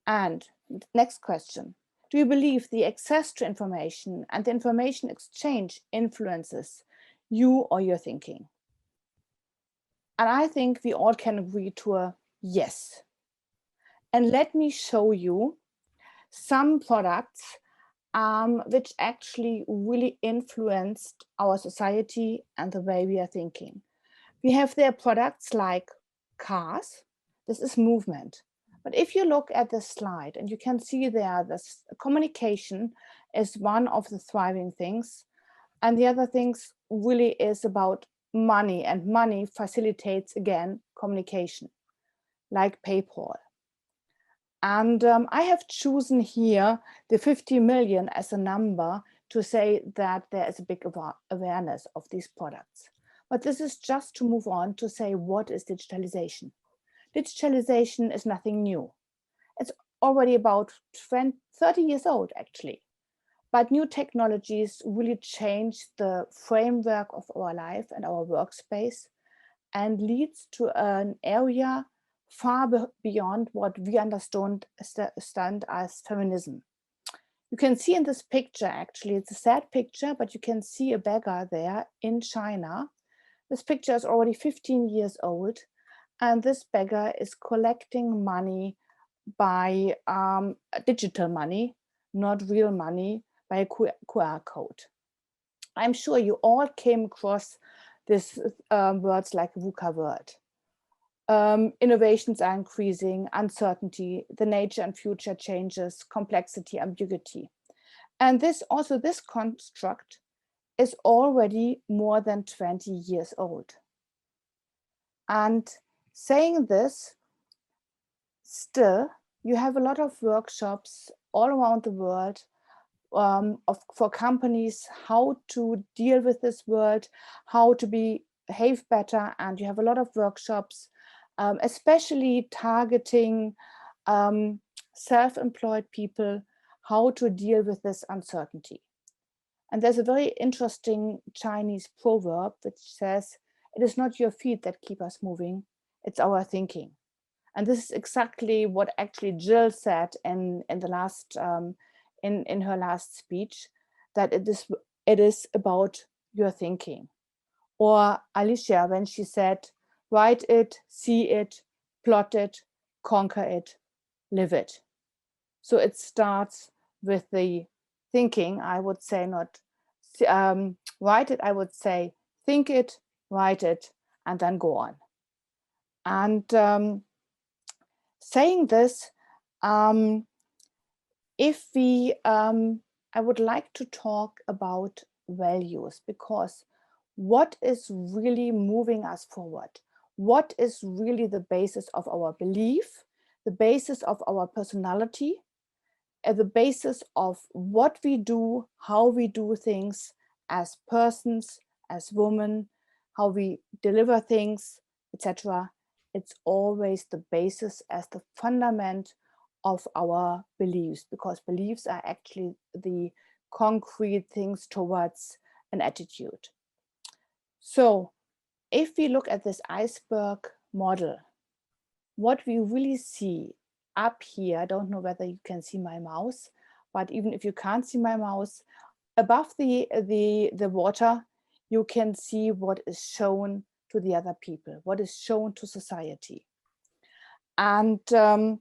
And next question, do you believe the access to information and the information exchange influences you or your thinking? And I think we all can agree to a yes. And let me show you some products which actually really influenced our society and the way we are thinking. We have their products like cars. This is movement. But if you look at the slide, and you can see there, this communication is one of the thriving things. And the other things really is about money, and money facilitates, again, communication, like PayPal. And I have chosen here the 50 million as a number to say that there is a big awareness of these products. But this is just to move on to say, what is digitalization? Digitalization is nothing new. It's already about 30 years old, actually. But new technologies really change the framework of our life and our workspace, and leads to an area far beyond what we understand as feminism. You can see in this picture, actually, it's a sad picture, but you can see a beggar there in China. This picture is already 15 years old, and this beggar is collecting money by digital money, not real money, by a QR code. I'm sure you all came across these words like VUCA word. Innovations are increasing, uncertainty, the nature and future changes, complexity, ambiguity. And this construct is already more than 20 years old. And saying this, still, you have a lot of workshops all around the world for companies, how to deal with this world, how to behave better. And you have a lot of workshops, especially targeting self-employed people, how to deal with this uncertainty. And there's a very interesting Chinese proverb which says, it is not your feet that keep us moving, it's our thinking. And this is exactly what actually Jill said in the last in her last speech, that it is about your thinking. Or Alysia, when she said, write it, see it, plot it, conquer it, live it. So it starts with the thinking, I would say, not write it, I would say, think it, write it, and then go on. And saying this, I would like to talk about values, because what is really moving us forward? What is really the basis of our belief, the basis of our personality, the basis of what we do, how we do things as persons, as women, how we deliver things, etc. It's always the basis as the fundament of our beliefs, because beliefs are actually the concrete things towards an attitude. So if we look at this iceberg model, what we really see up here, I don't know whether you can see my mouse, but even if you can't see my mouse, above the water, you can see what is shown to the other people, what is shown to society. And the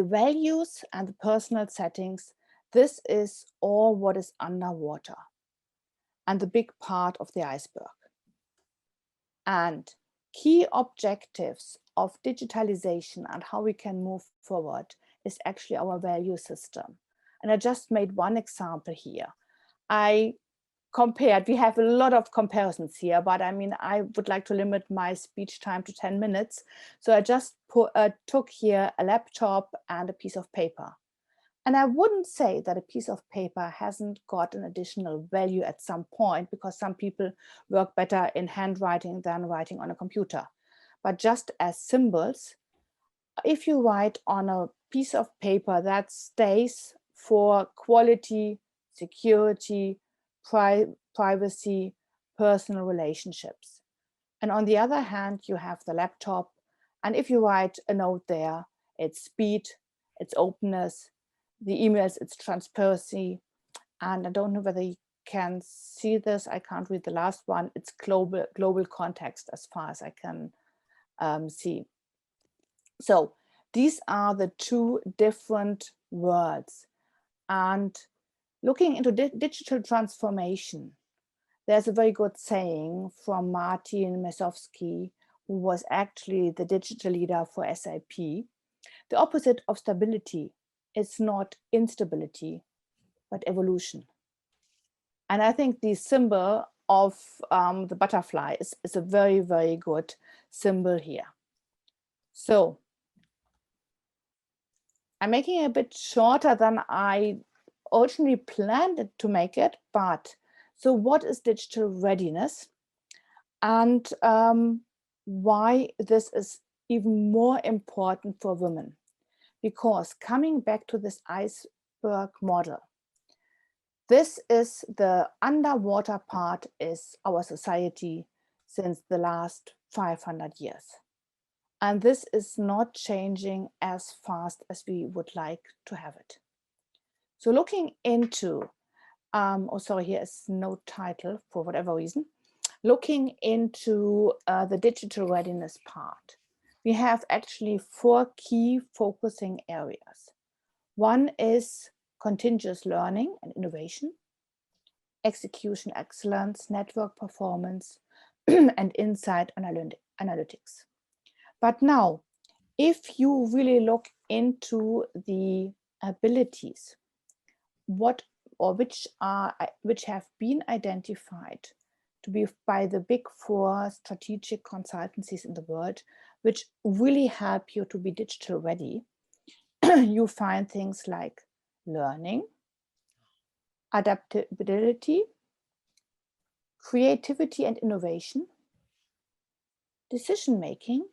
values and the personal settings, this is all what is underwater and the big part of the iceberg. And key objectives of digitalization and how we can move forward is actually our value system. And I just made one example here. I compared, we have a lot of comparisons here, but I mean, I would like to limit my speech time to 10 minutes. So I just took here a laptop and a piece of paper. And I wouldn't say that a piece of paper hasn't got an additional value at some point, because some people work better in handwriting than writing on a computer. But just as symbols, if you write on a piece of paper, that stays for quality, security, privacy, personal relationships. And on the other hand, you have the laptop. And if you write a note there, it's speed, it's openness, the emails, it's transparency. And I don't know whether you can see this. I can't read the last one. It's global context as far as I can see. So these are the two different words. And looking into digital transformation, there's a very good saying from Martin Mesowski, who was actually the digital leader for SAP. The opposite of stability is not instability, but evolution. And I think the symbol of the butterfly is a very, very good symbol here. So I'm making it a bit shorter than I originally planned it to make it, but so what is digital readiness, and why this is even more important for women? Because coming back to this iceberg model, this is the underwater part is our society since the last 500 years. And this is not changing as fast as we would like to have it. So looking into, oh sorry, here is no title for whatever reason. Looking into the digital readiness part, we have actually 4 key focusing areas. One is continuous learning and innovation, execution excellence, network performance, and insight analytics. But now, if you really look into the abilities, what or which have been identified to be by the big 4 strategic consultancies in the world, which really help you to be digital ready. You find things like learning, adaptability, creativity and innovation, decision-making,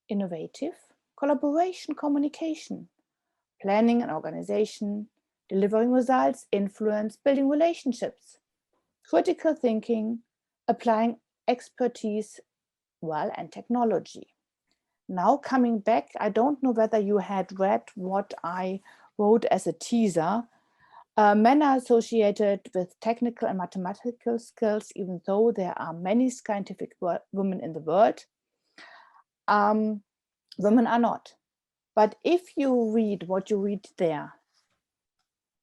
innovative, collaboration, communication, planning and organization, delivering results, influence, building relationships, critical thinking, applying expertise, well, and technology. Now coming back, I don't know whether you had read what I wrote as a teaser. Men are associated with technical and mathematical skills, even though there are many scientific women in the world. Women are not. But if you read what you read there,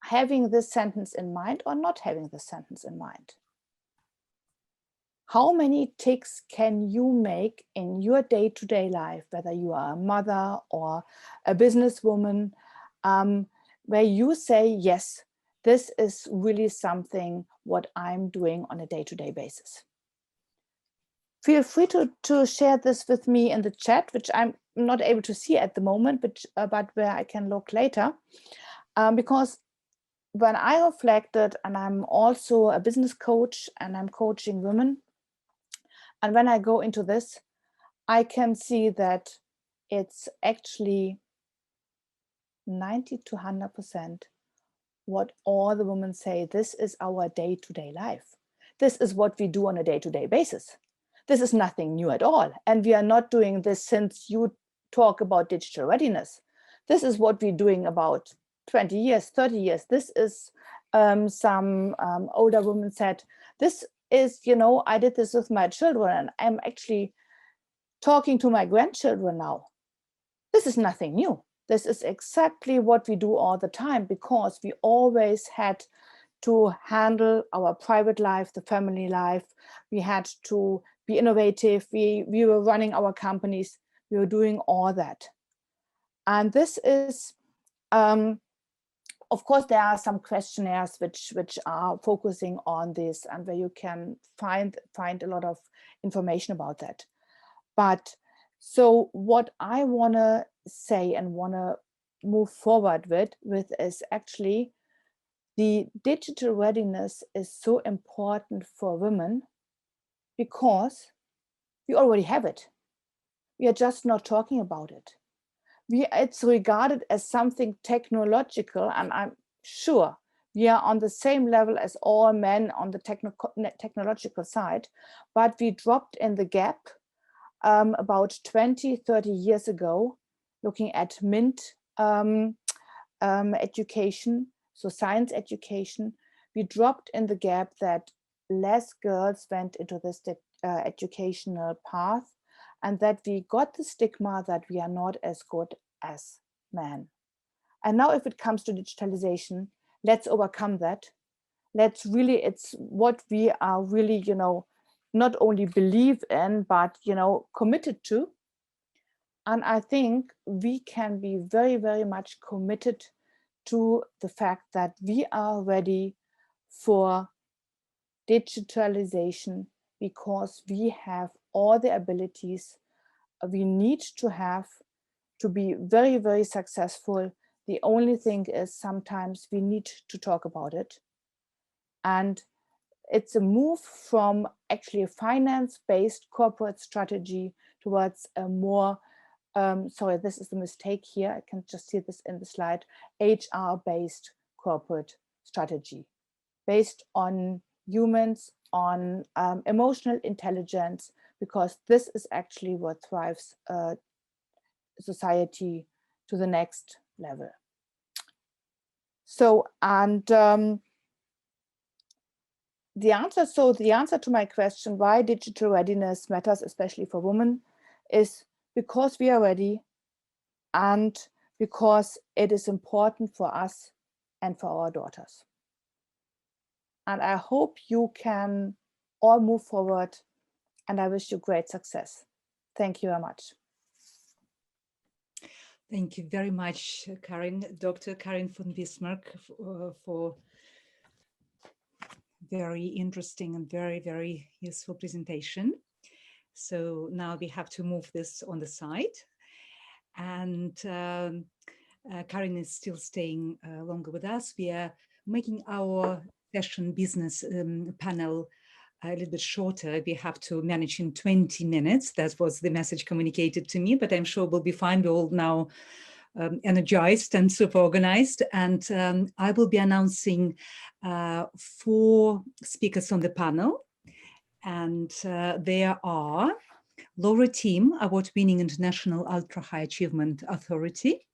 having this sentence in mind or not having this sentence in mind, how many ticks can you make in your day-to-day life, whether you are a mother or a businesswoman, where you say, yes, this is really something what I'm doing on a day-to-day basis? Feel free to share this with me in the chat, which I'm not able to see at the moment, but where I can look later. Because when I reflected, and I'm also a business coach and I'm coaching women, and when I go into this, I can see that it's actually 90 to 100% what all the women say. This is our day-to-day life. This is what we do on a day-to-day basis. This is nothing new at all. And we are not doing this since you talk about digital readiness. This is what we're doing about 20 years, 30 years. This is some older women said, this is, you know, I did this with my children and I'm actually talking to my grandchildren now. This is nothing new. This is exactly what we do all the time, because we always had to handle our private life, the family life. We had to be innovative. We were running our companies. We were doing all that. And this is, of course, there are some questionnaires which are focusing on this and where you can find a lot of information about that. But so what I want to say and want to move forward with is actually the digital readiness is so important for women because we already have it. We are just not talking about it. It's regarded as something technological, and I'm sure we are on the same level as all men on the technological side, but we dropped in the gap about 20, 30 years ago, looking at MINT education, so science education. We dropped in the gap that less girls went into this educational path, and that we got the stigma that we are not as good as men. And now if it comes to digitalization, let's overcome that. Let's really, it's what we are really, you know, not only believe in, but, you know, committed to. And I think we can be very, very much committed to the fact that we are ready for digitalization because we have all the abilities we need to have to be very, very successful. The only thing is sometimes we need to talk about it. And it's a move from actually a finance-based corporate strategy towards a more, sorry, this is the mistake here. I can just see this in the slide, HR-based corporate strategy based on humans, on emotional intelligence, because this is actually what drives society to the next level. So, and the answer to my question, why digital readiness matters, especially for women, is because we are ready and because it is important for us and for our daughters. And I hope you can all move forward, and I wish you great success. Thank you very much. Thank you very much, Karin, Dr. Karin von Bismarck, for very interesting and very, very useful presentation. So now we have to move this on the side. And Karin is still staying longer with us. We are making our session business panel a little bit shorter. We have to manage in 20 minutes. That was the message communicated to me, but I'm sure we'll be fine. We're all now energized and super organized. And I will be announcing 4 speakers on the panel. And there are Laura Team, award-winning International Ultra High Achievement Authority.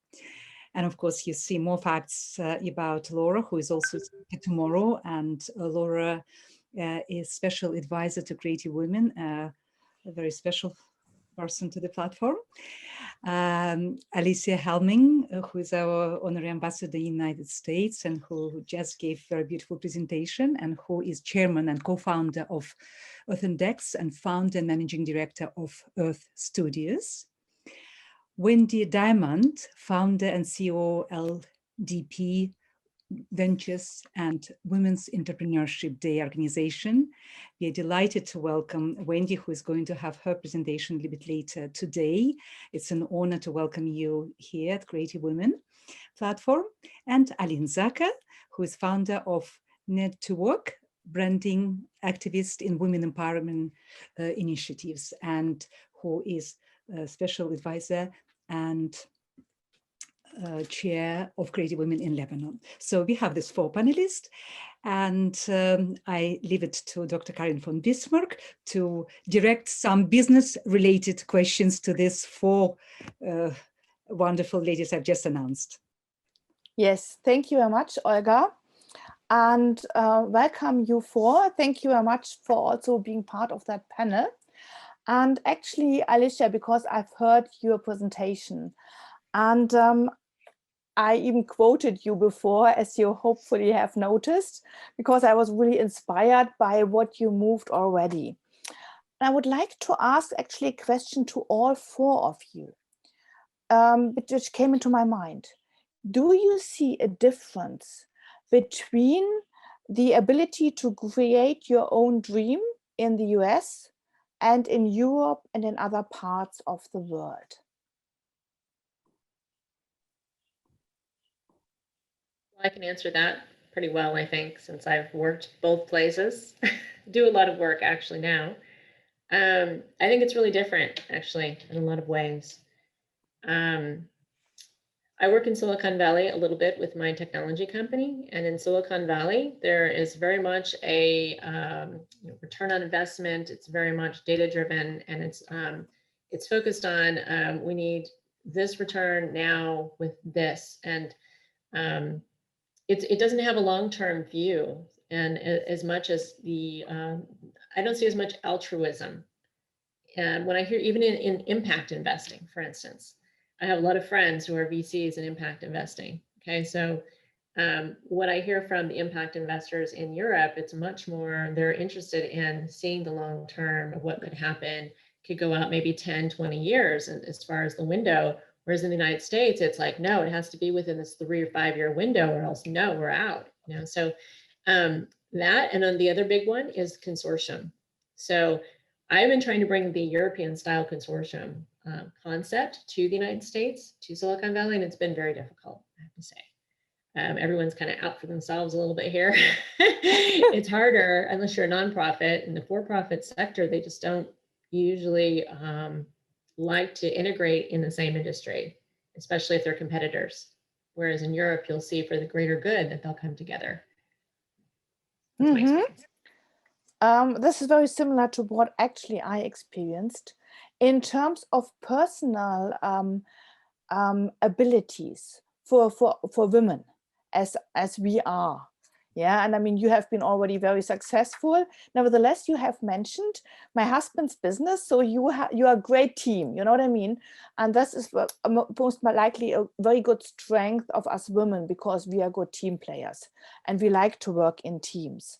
And of course, you see more facts about Laura, who is also speaking tomorrow. And Laura is special advisor to creative women, a very special person to the platform. Alysia Helming, who is our honorary ambassador in the United States and who just gave a very beautiful presentation, and who is chairman and co-founder of Earth Index and founder and managing director of Earth Studios. Wendy Diamond, founder and CEO LDP Ventures and Women's Entrepreneurship Day organization. We are delighted to welcome Wendy, who is going to have her presentation a little bit later today. It's an honor to welcome you here at Creative Women platform. And Aleen Zakka, who is founder of Net to Work, branding activist in women empowerment initiatives, and who is a special advisor and chair of Creative Women in Lebanon. So we have these 4 panelists, and I leave it to Dr. Karin von Bismarck to direct some business-related questions to these 4 wonderful ladies I've just announced. Yes, thank you very much, Olga. And welcome you 4. Thank you very much for also being part of that panel. And actually, Alysia, because I've heard your presentation, and I even quoted you before, as you hopefully have noticed, because I was really inspired by what you moved already. And I would like to ask actually a question to all 4 of you, which came into my mind. Do you see a difference between the ability to create your own dream in the US and in Europe and in other parts of the world? I can answer that pretty well, I think, since I've worked both places. Do a lot of work actually now. I think it's really different, actually, in a lot of ways. I work in Silicon Valley a little bit with my technology company, and in Silicon Valley, there is very much a return on investment. It's very much data-driven, and it's focused on we need this return now with this, and it doesn't have a long-term view, and as much as the I don't see as much altruism. And when I hear even in impact investing, for instance, I have a lot of friends who are VCs in impact investing. Okay, so what I hear from the impact investors in Europe, it's much more, they're interested in seeing the long term of what could happen, could go out maybe 10, 20 years as far as the window. Whereas in the United States, it's like, no, it has to be within this 3 or 5 year window, or else no, we're out. You know, so that, and then the other big one is consortium. So I've been trying to bring the European style consortium concept to the United States, to Silicon Valley, and it's been very difficult, I have to say. Everyone's kind of out for themselves a little bit here. It's harder unless you're a nonprofit. In the for-profit sector, they just don't usually like to integrate in the same industry, especially if they're competitors. Whereas in Europe, you'll see for the greater good that they'll come together. That's my experience. This is very similar to what actually I experienced in terms of personal abilities for women as we are. Yeah, and I mean, you have been already very successful. Nevertheless, you have mentioned my husband's business, so you are a great team. You know what I mean? And this is most likely a very good strength of us women, because we are good team players and we like to work in teams.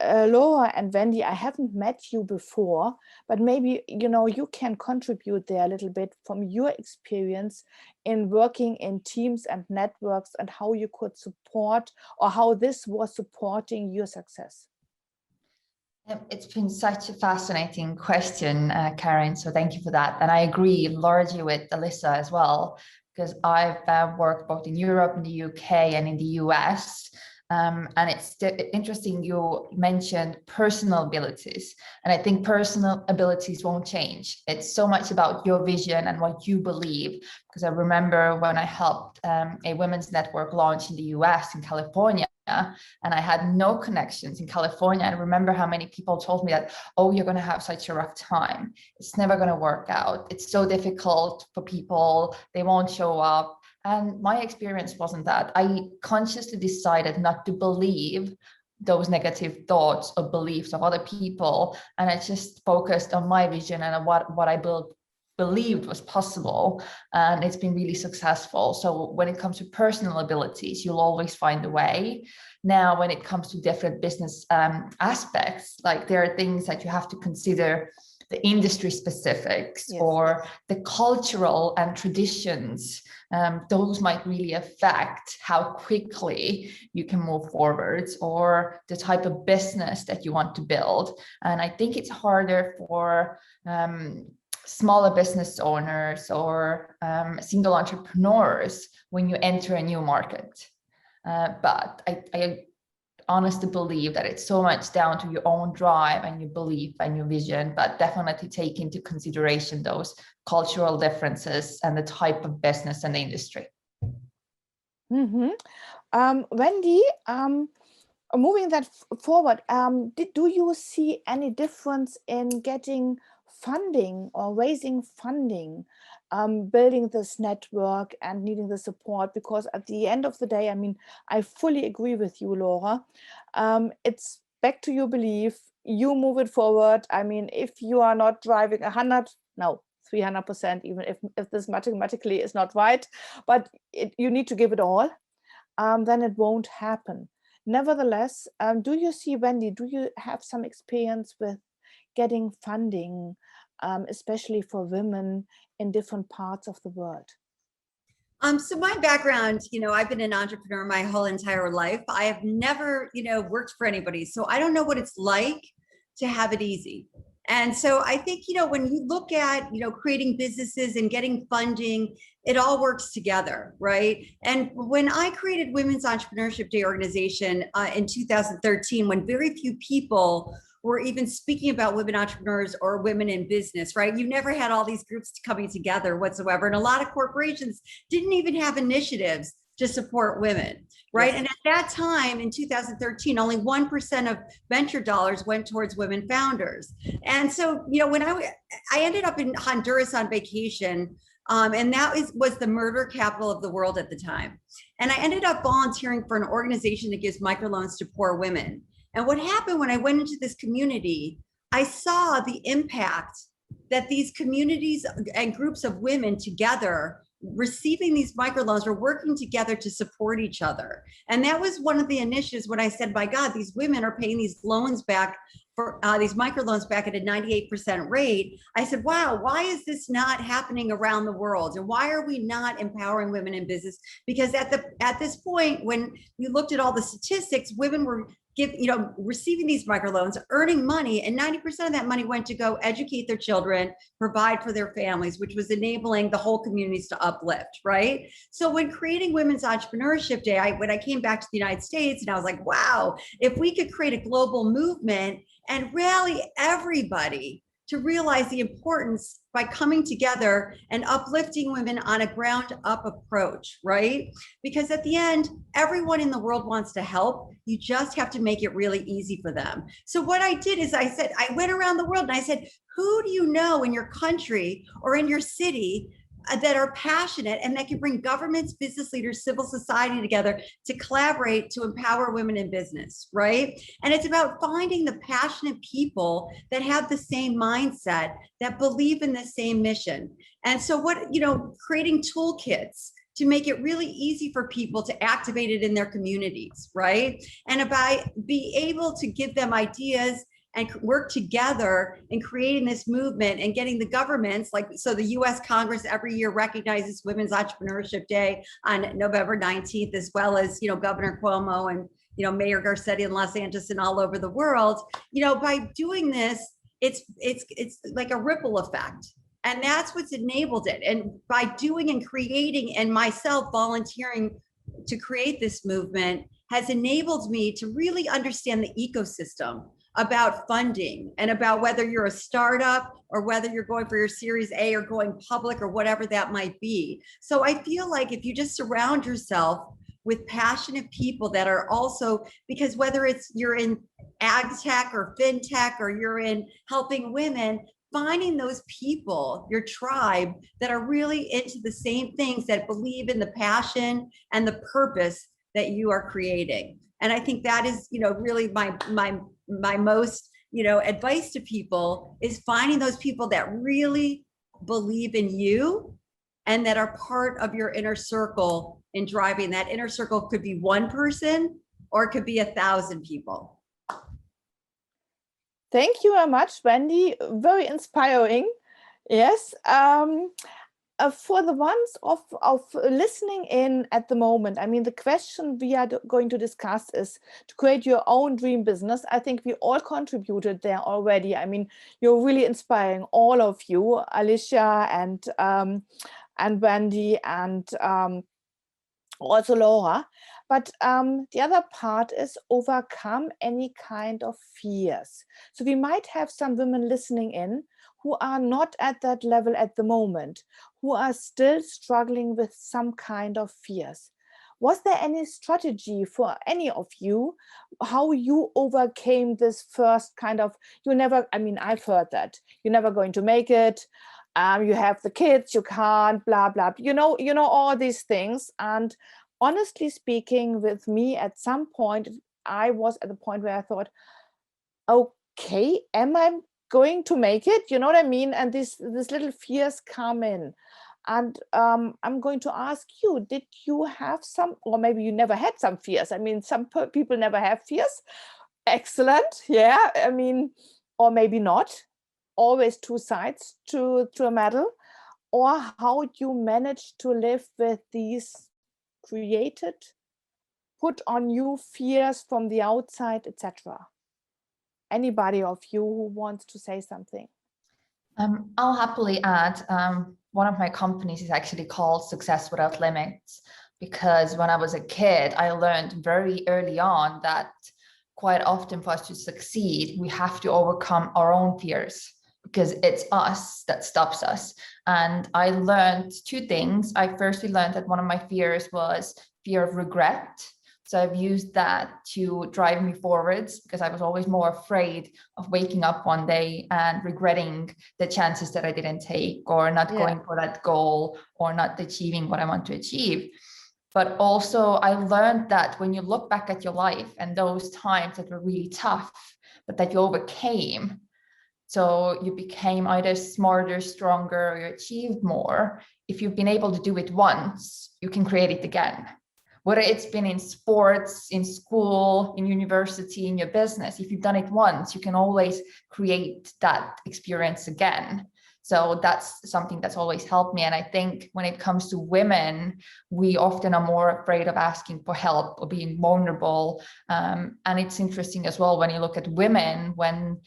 Laura and Wendy, I haven't met you before, but maybe, you can contribute there a little bit from your experience in working in teams and networks and how you could support or how this was supporting your success. It's been such a fascinating question, Karin, so thank you for that. And I agree largely with Alysia as well, because I've worked both in Europe, in the UK, and in the US. And it's interesting you mentioned personal abilities, and I think personal abilities won't change. It's so much about your vision and what you believe, because I remember when I helped a women's network launch in the US, in California, and I had no connections in California. And I remember how many people told me that, oh, you're going to have such a rough time. It's never going to work out. It's so difficult for people. They won't show up. And my experience wasn't that. I consciously decided not to believe those negative thoughts or beliefs of other people. And I just focused on my vision and what I believed was possible. And it's been really successful. So when it comes to personal abilities, you'll always find a way. Now, when it comes to different business aspects, like there are things that you have to consider, the industry specifics, yes, or the cultural and traditions. Those might really affect how quickly you can move forwards, or the type of business that you want to build. And I think it's harder for smaller business owners or single entrepreneurs when you enter a new market. But I honestly believe that it's so much down to your own drive and your belief and your vision, but definitely take into consideration those cultural differences and the type of business and the industry. Mm-hmm. Wendy, moving that forward, do you see any difference in getting funding or raising funding, building this network and needing the support? Because at the end of the day, I mean, I fully agree with you, Laura. It's back to your belief. You move it forward. I mean, if you are not driving 300%, even if this mathematically is not right, but you need to give it all, then it won't happen. Nevertheless, do you see, Wendy, do you have some experience with getting funding, especially for women in different parts of the world? So my background, I've been an entrepreneur my whole entire life. I have never, worked for anybody. So I don't know what it's like to have it easy. And so I think, when you look at, creating businesses and getting funding, it all works together, right? And when I created Women's Entrepreneurship Day organization in 2013, when very few people were even speaking about women entrepreneurs or women in business, right? You never had all these groups coming together whatsoever. And a lot of corporations didn't even have initiatives to support women, right? Yes. And at that time in 2013, only 1% of venture dollars went towards women founders. And so, when I ended up in Honduras on vacation, and that was the murder capital of the world at the time. And I ended up volunteering for an organization that gives microloans to poor women. And what happened when I went into this community, I saw the impact that these communities and groups of women together receiving these microloans or working together to support each other. And that was one of the initiatives when I said, by God, these women are paying these loans back for these microloans back at a 98% rate. I said, wow, why is this not happening around the world? And why are we not empowering women in business? Because at this point, when you looked at all the statistics, women were receiving these microloans, earning money, and 90% of that money went to go educate their children, provide for their families, which was enabling the whole communities to uplift, right? So when creating Women's Entrepreneurship Day, when I came back to the United States, and I was like, wow, if we could create a global movement and rally everybody to realize the importance by coming together and uplifting women on a ground up approach, right? Because at the end, everyone in the world wants to help. You just have to make it really easy for them. So what I did is I went around the world and I said, who do you know in your country or in your city that are passionate and that can bring governments, business leaders, civil society together to collaborate to empower women in business, right? And it's about finding the passionate people that have the same mindset, that believe in the same mission. And so creating toolkits to make it really easy for people to activate it in their communities, right? And by be able to give them ideas and work together in creating this movement and getting the governments, like, so the US Congress every year recognizes Women's Entrepreneurship Day on November 19th, as well as, you know, Governor Cuomo and, you know, Mayor Garcetti in Los Angeles and all over the world. You know, by doing this, it's like a ripple effect. And that's what's enabled it. And by doing and creating and myself volunteering to create this movement has enabled me to really understand the ecosystem about funding and about whether you're a startup or whether you're going for your Series A or going public or whatever that might be. So I feel like if you just surround yourself with passionate people that are also, because whether it's you're in ag tech or fintech or you're in helping women, finding those people, your tribe, that are really into the same things, that believe in the passion and the purpose that you are creating. And I think that is, you know, really my most, you know, advice to people is finding those people that really believe in you and that are part of your inner circle in driving. That inner circle could be one person or it could be 1,000 people. Thank you very much, Wendy. Very inspiring. Yes. For the ones of listening in at the moment, I mean, the question we are going to discuss is to create your own dream business. I think we all contributed there already. I mean, you're really inspiring, all of you, Alysia and Wendy and also Laura. But the other part is overcome any kind of fears. So we might have some women listening in who are not at that level at the moment, who are still struggling with some kind of fears. Was there any strategy for any of you, how you overcame this first kind of, you never, I mean, I've heard that, you're never going to make it, you have the kids, you can't, blah, blah, you know, all these things. And honestly speaking, with me at some point, I was at the point where I thought, okay, am I going to make it? You know what I mean? And these little fears come in. And I'm going to ask you, did you have some, or maybe you never had some fears? I mean, some people never have fears. Excellent. Yeah. I mean, or maybe not. Always two sides to a medal. Or how you manage to live with these created, put on you fears from the outside, etc. Anybody of you who wants to say something? I'll happily add, one of my companies is actually called Success Without Limits, because when I was a kid, I learned very early on that quite often for us to succeed, we have to overcome our own fears, because it's us that stops us. And I learned two things. I firstly learned that one of my fears was fear of regret. So I've used that to drive me forwards, because I was always more afraid of waking up one day and regretting the chances that I didn't take, or not going for that goal, or not achieving what I want to achieve. But also I learned that when you look back at your life and those times that were really tough, but that you overcame, so you became either smarter, stronger, or you achieved more. If you've been able to do it once, you can create it again. Whether it's been in sports, in school, in university, in your business, if you've done it once, you can always create that experience again. So that's something that's always helped me. And I think when it comes to women, we often are more afraid of asking for help or being vulnerable. And it's interesting as well when you look at women, when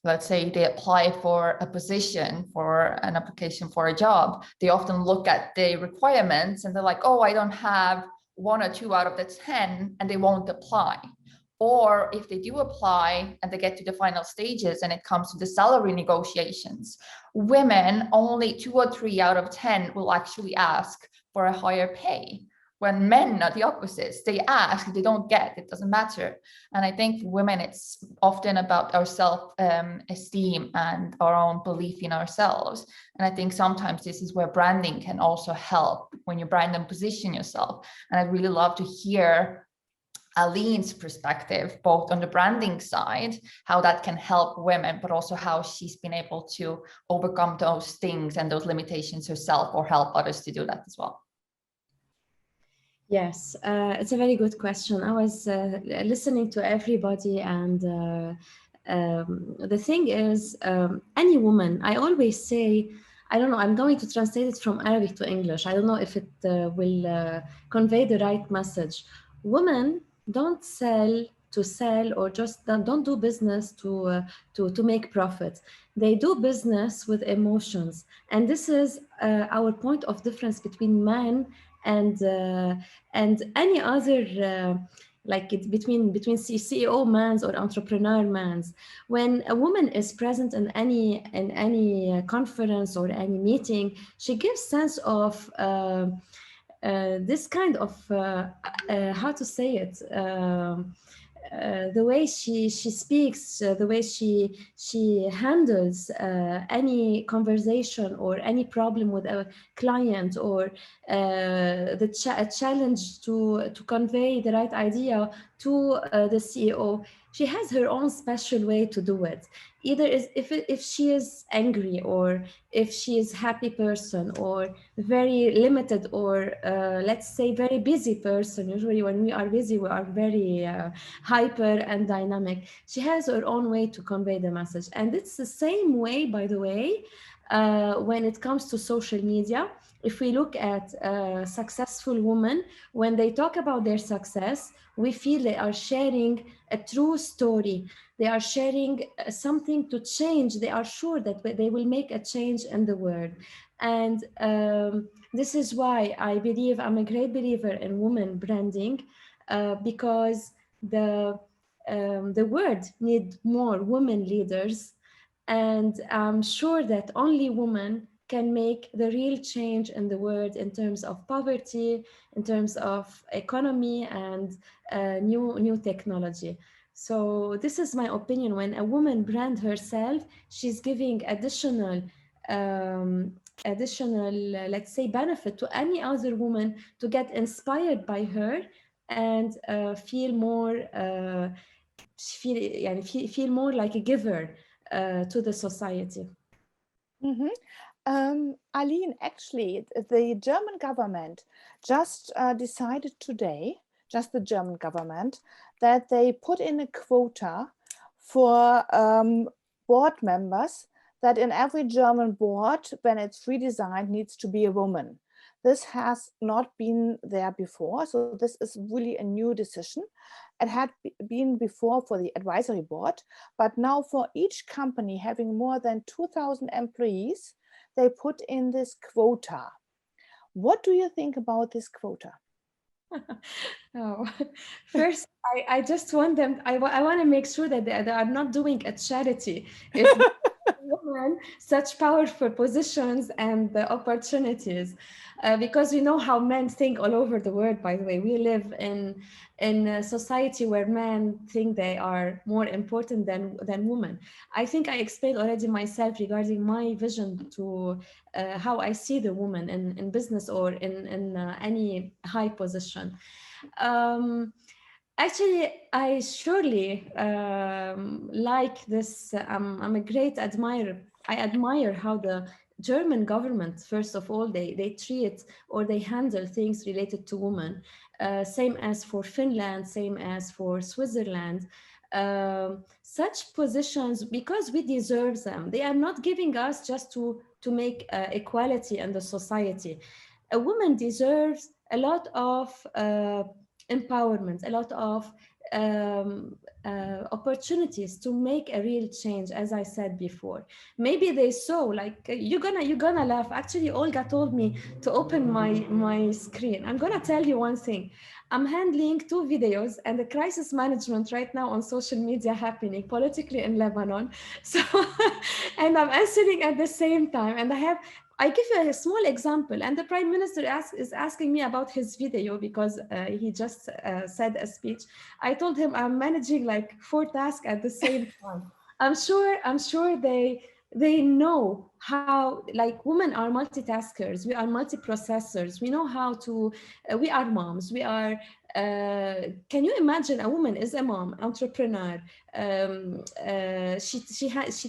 let's say they apply for a position, for an application for a job, they often look at the requirements and they're like, oh, I don't have 1 or 2 out of the 10, and they won't apply. Or if they do apply and they get to the final stages and it comes to the salary negotiations, women, only 2 or 3 out of 10 will actually ask for a higher pay. When men are the opposites, they ask, they don't get, it doesn't matter. And I think for women, it's often about our self-esteem and our own belief in ourselves. And I think sometimes this is where branding can also help, when you brand and position yourself. And I'd really love to hear Aleen's perspective, both on the branding side, how that can help women, but also how she's been able to overcome those things and those limitations herself, or help others to do that as well. Yes, it's a very good question. I was listening to everybody, and the thing is, any woman, I always say, I don't know, I'm going to translate it from Arabic to English. I don't know if it will convey the right message. Women don't sell or just don't do business to make profit. They do business with emotions. And this is our point of difference between men and any other like it's between CEO mans or entrepreneur mans. When a woman is present in any conference or any meeting, she gives sense of this kind of how to say it. The way she speaks, the way she handles any conversation or any problem with a client, or the challenge to convey the right idea to the CEO. She has her own special way to do it. Either if she is angry, or if she is happy person, or very limited, or let's say very busy person. Usually when we are busy, we are very hyper and dynamic. She has her own way to convey the message. And it's the same way, by the way, when it comes to social media. If we look at successful women, when they talk about their success, we feel they are sharing a true story. They are sharing something to change. They are sure that they will make a change in the world. And this is why I'm a great believer in women branding, because the world need more women leaders. And I'm sure that only women can make the real change in the world in terms of poverty, in terms of economy, and new technology. So this is my opinion. When a woman brand herself, she's giving additional, let's say, benefit to any other woman to get inspired by her, and feel more, feel more like a giver to the society. Aleen, actually, the German government just decided today, just the German government, that they put in a quota for board members, that in every German board, when it's redesigned, needs to be a woman. This has not been there before, so this is really a new decision. It had been before for the advisory board, but now for each company having more than 2,000 employees, they put in this quota. What do you think about this quota? Oh, first, I just want them, I want to make sure that they are not doing a charity. If women such powerful positions and the opportunities, because we know how men think all over the world. By the way, we live in a society where men think they are more important than women. I think I explained already myself regarding my vision to how I see the woman in business or in any high position. Actually, I surely like this. I'm a great admirer. I admire how the German government, first of all, they treat or they handle things related to women. Same as for Finland, same as for Switzerland. Such positions, because we deserve them. They are not giving us just to make equality in the society. A woman deserves a lot of empowerment, a lot of opportunities to make a real change, as I said before. Maybe they saw, like, you're gonna laugh. Actually, Olga told me to open my screen. I'm gonna tell you one thing. I'm handling 2 videos and the crisis management right now on social media happening politically in Lebanon. So, and I'm answering at the same time. And I give you a small example, and the Prime Minister is asking me about his video because he just said a speech. I told him I'm managing like 4 tasks at the same time. I'm sure they know how, like, women are multitaskers, we are multiprocessors, we know how to, we are moms, we are, can you imagine a woman is a mom, entrepreneur, she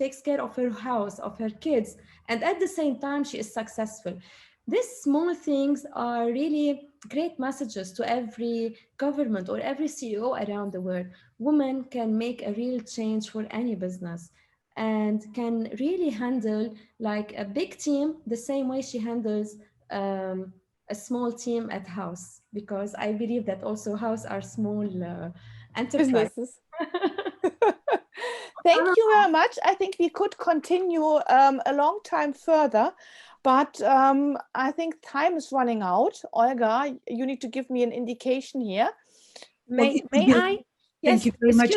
takes care of her house, of her kids, and at the same time she is successful. these small things are really great messages to every government or every CEO around the world. Women can make a real change for any business and can really handle like a big team the same way she handles a small team at house, because I believe that also house are small enterprise. Businesses. Thank you very much. I think we could continue a long time further, but I think time is running out. Olga, you need to give me an indication here. May I? Yes, thank you very much.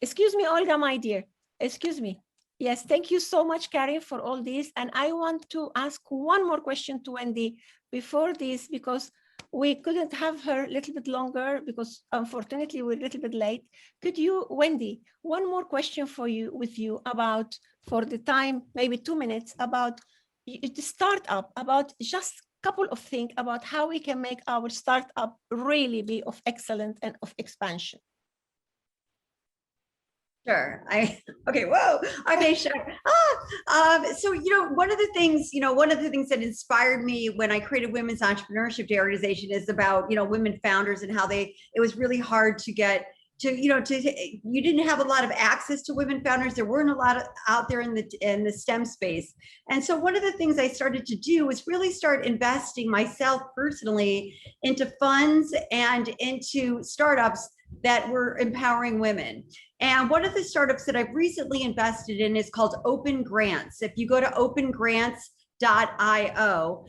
Excuse me, Olga, my dear. Excuse me. Yes, thank you so much, Karin, for all this. And I want to ask one more question to Wendy before this, because we couldn't have her a little bit longer because unfortunately we're a little bit late. Could you, Wendy, one more question for you about, for the time, maybe 2 minutes, about the startup, about just a couple of things about how we can make our startup really be of excellence and of expansion. Sure. Okay. Whoa. Okay. Sure. So, one of the things that inspired me when I created Women's Entrepreneurship Day organization is about, women founders and how it was really hard to get to, you didn't have a lot of access to women founders. There weren't a lot out there in the STEM space. And so one of the things I started to do was really start investing myself personally into funds and into startups that were empowering women. And one of the startups that I've recently invested in is called Open Grants. If you go to opengrants.io,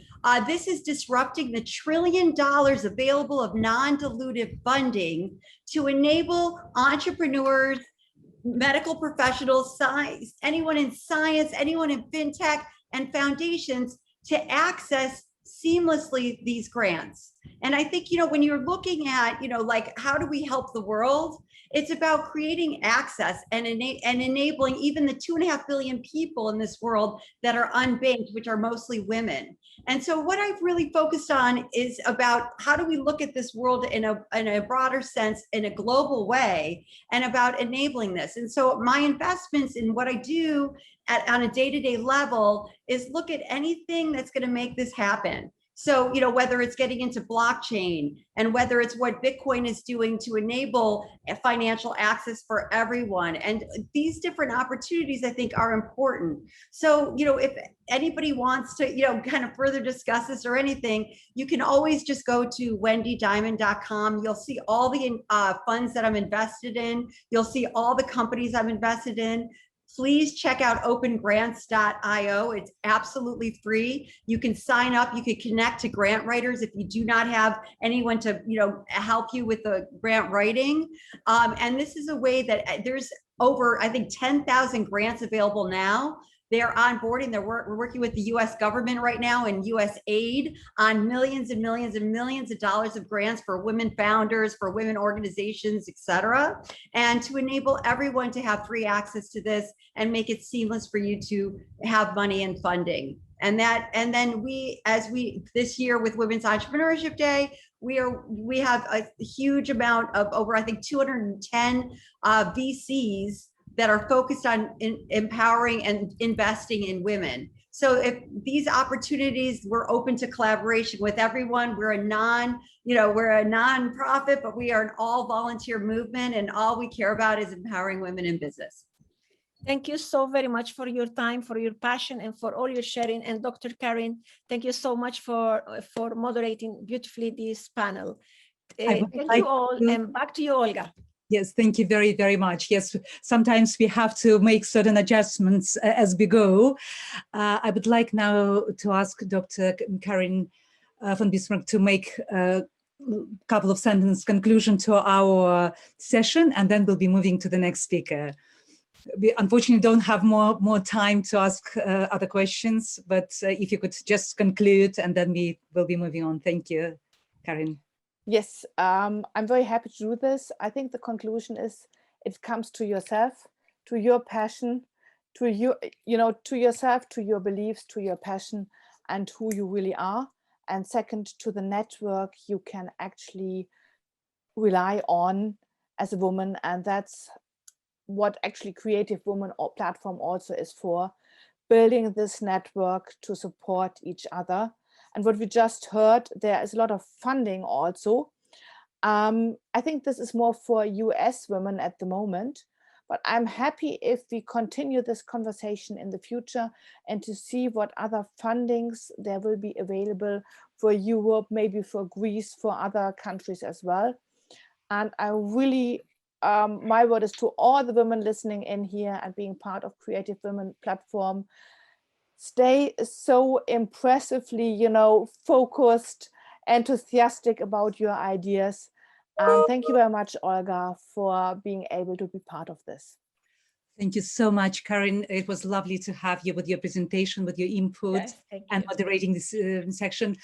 this is disrupting the $1 trillion available of non-dilutive funding to enable entrepreneurs, medical professionals, science, anyone in science, anyone in fintech and foundations to access seamlessly these grants. And I think, when you're looking at, like, how do we help the world? It's about creating access and enabling even the 2.5 billion people in this world that are unbanked, which are mostly women. And so what I've really focused on is about how do we look at this world in a broader sense, in a global way, and about enabling this. And so my investments in what I do on a day-to-day level is look at anything that's going to make this happen. So, whether it's getting into blockchain and whether it's what Bitcoin is doing to enable financial access for everyone. And these different opportunities, I think, are important. So, if anybody wants to, kind of further discuss this or anything, you can always just go to wendydiamond.com. You'll see all the funds that I'm invested in. You'll see all the companies I'm invested in. Please check out opengrants.io. It's absolutely free. You can sign up. You can connect to grant writers if you do not have anyone to, help you with the grant writing. And this is a way that there's over, I think, 10,000 grants available now. They're onboarding. We're working with the U.S. government right now and U.S. aid on millions and millions and millions of dollars of grants for women founders, for women organizations, et cetera, and to enable everyone to have free access to this and make it seamless for you to have money and funding. And then this year with Women's Entrepreneurship Day, we have a huge amount of over, I think, 210 VCs that are focused on empowering and investing in women. So if these opportunities, we're open to collaboration with everyone. We're a non-profit, but we are an all volunteer movement, and all we care about is empowering women in business. Thank you so very much for your time, for your passion, and for all your sharing. And Dr. Karin, thank you so much for moderating beautifully this panel. Thank you all, and back to you, Olga. Yes, thank you very, very much. Yes, sometimes we have to make certain adjustments as we go. I would like now to ask Dr. Karin von Bismarck to make a couple of sentence conclusion to our session, and then we'll be moving to the next speaker. We unfortunately don't have more time to ask other questions, but if you could just conclude, and then we will be moving on. Thank you, Karin. Yes, I'm very happy to do this. I think the conclusion is it comes to yourself, to your passion, to to yourself, to your beliefs, to your passion, and who you really are. And second, to the network you can actually rely on as a woman. And that's what actually Creative Woman or platform also is for, building this network to support each other And what we just heard, there is a lot of funding also. I think this is more for US women at the moment, but I'm happy if we continue this conversation in the future and to see what other fundings there will be available for Europe, maybe for Greece, for other countries as well. And I really, my word is to all the women listening in here and being part of Creative Women platform, stay so impressively, you know, focused, enthusiastic about your ideas. And thank you very much, Olga, for being able to be part of this. Thank you so much, Karin. It was lovely to have you with your presentation, with your input, and moderating this section.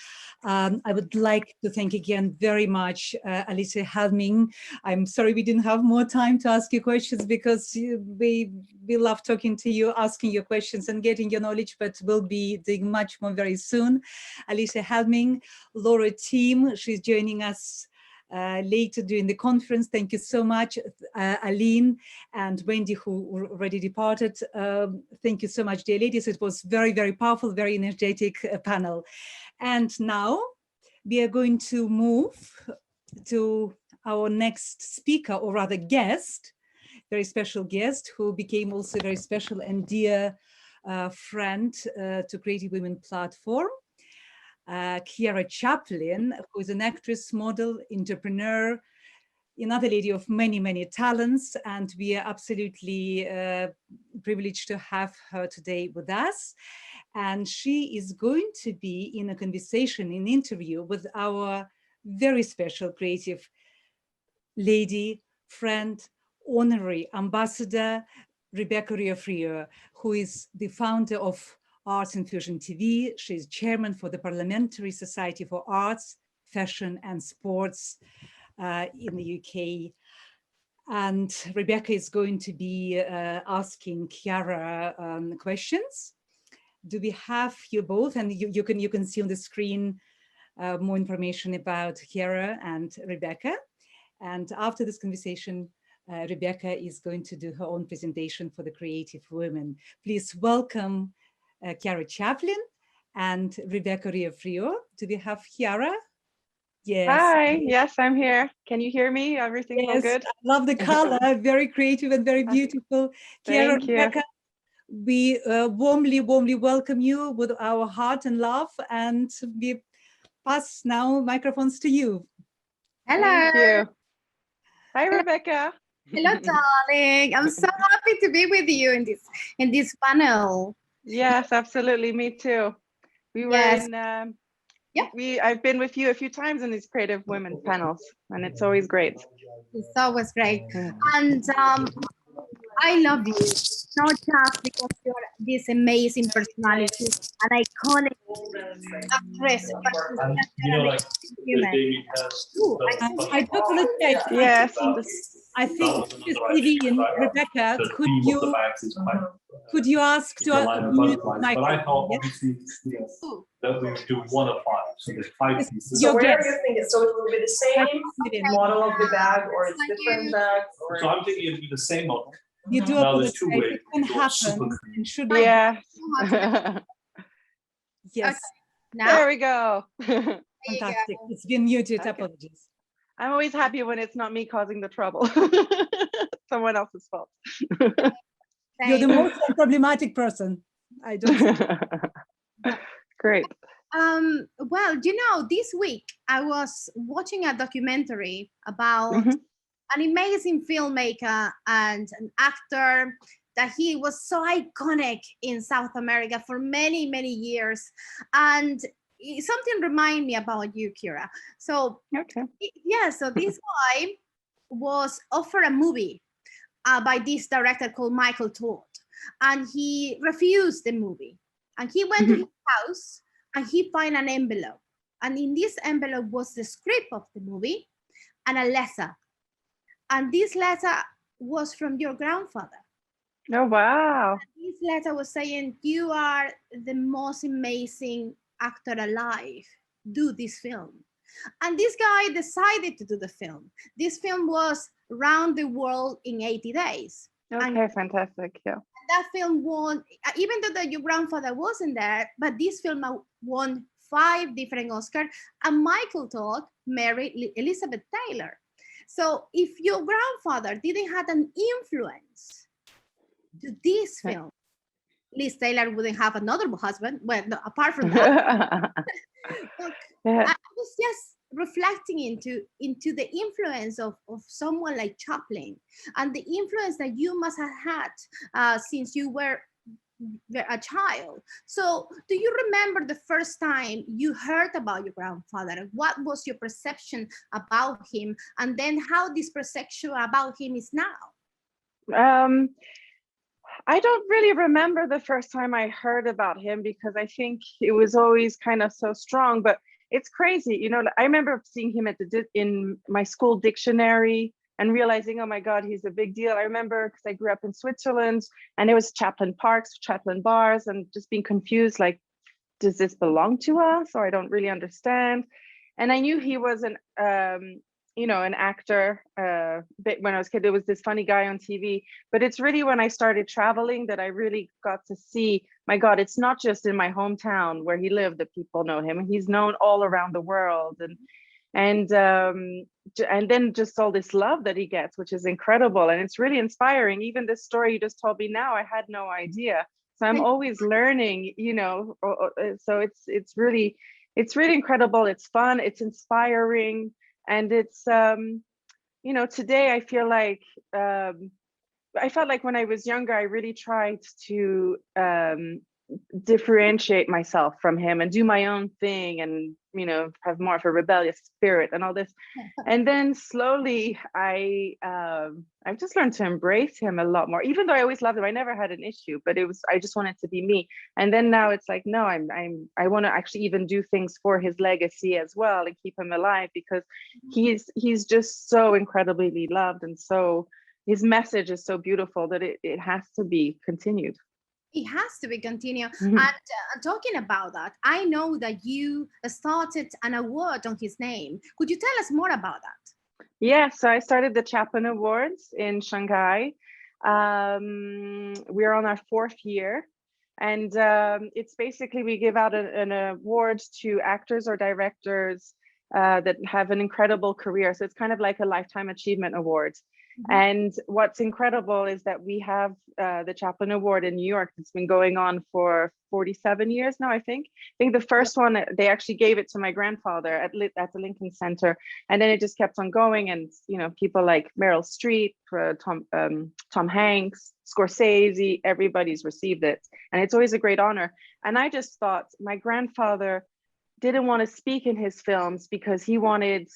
I would like to thank again very much Alysia Helming. I'm sorry we didn't have more time to ask you questions because we love talking to you, asking your questions and getting your knowledge, but we'll be doing much more very soon. Alysia Helming, Laura team, she's joining us later during the conference. Thank you so much, Aleen and Wendy, who already departed. Thank you so much, dear ladies. It was very, very powerful, very energetic panel. And now we are going to move to our next speaker, or rather guest, very special guest, who became also a very special and dear friend to Creative Women platform. Chiara Chaplin, who is an actress, model, entrepreneur, another lady of many, many talents, and we are absolutely privileged to have her today with us. And she is going to be in a conversation, in interview with our very special creative lady, friend, honorary ambassador, Rebecca Riofrio, who is the founder of Arts and Fusion TV. She's chairman for the Parliamentary Society for Arts, Fashion and Sports in the UK. And Rebecca is going to be asking Chiara questions. Do we have you both? And you can see on the screen more information about Chiara and Rebecca. And after this conversation, Rebecca is going to do her own presentation for the Creative Women. Please welcome Chiara Chaplin and Rebecca Riofrio. Do we have Chiara? Yes. Hi, yes, I'm here. Can you hear me? Everything all good? I love the color, very creative and very beautiful. Chiara, Rebecca, we warmly welcome you with our heart and love, and we pass now microphones to you. Hello. Thank you. Hi, Rebecca. Hello, darling. I'm so happy to be with you in this panel. Yes, absolutely. Me too. We were in, I've been with you a few times in these Creative Women panels, and it's always great. It's always great. And I love you, not just because you're this amazing personality, an iconic actress, but human. I totally get. Yes. I think Vivian, Rebecca, could you ask to mute But I thought obviously that we do one of five, so there's 5 pieces. So where do you think it's? So it will be the same model of the bag, or it's different bags? Or... So I'm thinking it'll be the same model. You do now it there's 2 ways. it can happen. It should be. Yeah. Yes. Okay. There we go. Fantastic. It's been muted. Okay. Apologies. I'm always happy when it's not me causing the trouble. Someone else's fault. You're the most problematic person. I don't. Great. Well, you know, this week I was watching a documentary about an amazing filmmaker and an actor that he was so iconic in South America for many, many years. And something remind me about you, Chiara. So, so this guy was offered a movie by this director called Michael Todd, and he refused the movie. And he went to his house and he found an envelope. And in this envelope was the script of the movie and a letter. And this letter was from your grandfather. Oh, wow. And this letter was saying, you are the most amazing actor alive, do this film. And this guy decided to do the film. This film was Round the World in 80 Days. Okay, and fantastic, yeah. That film won, even though your grandfather wasn't there, but this film won 5 different Oscars, and Michael Todd married Elizabeth Taylor. So if your grandfather didn't have an influence to this film, Liz Taylor wouldn't have another husband. Well, no, apart from that, look, I was just reflecting into the influence of someone like Chaplin, and the influence that you must have had since you were a child. So do you remember the first time you heard about your grandfather? What was your perception about him, and then how this perception about him is now? I don't really remember the first time I heard about him, because I think it was always kind of so strong, but it's crazy. You know, I remember seeing him in my school dictionary and realizing, oh my God, he's a big deal. I remember, because I grew up in Switzerland, and there was Chaplin Parks, Chaplin bars, and just being confused, like, does this belong to us? Or I don't really understand. And I knew he was an actor. When I was a kid, there was this funny guy on TV, but it's really when I started traveling that I really got to see, my God, it's not just in my hometown where he lived that people know him. He's known all around the world, and then just all this love that he gets, which is incredible, and it's really inspiring. Even this story you just told me now, I had no idea. So I'm always learning, you know. So it's really incredible. It's fun. It's inspiring. And it's, you know, today I feel like, I felt like when I was younger, I really tried to differentiate myself from him and do my own thing, and, you know, have more of a rebellious spirit and all this. And then slowly I've just learned to embrace him a lot more, even though I always loved him. I never had an issue, but I just wanted to be me. And then now it's like, no, I want to actually even do things for his legacy as well and keep him alive, because he's just so incredibly loved, and so his message is so beautiful that it has to be continued. It has to be continued. And talking about that, I know that you started an award on his name. Could you tell us more about that? Yeah, so I started the Chaplin Awards in Shanghai. We're on our 4th year. And it's basically, we give out an award to actors or directors that have an incredible career. So it's kind of like a Lifetime Achievement Award. And what's incredible is that we have the Chaplin Award in New York. It's been going on for 47 years now, I think. I think the first one, they actually gave it to my grandfather at the Lincoln Center. And then it just kept on going. And, you know, people like Meryl Streep, Tom Hanks, Scorsese, everybody's received it. And it's always a great honor. And I just thought, my grandfather didn't want to speak in his films because he wanted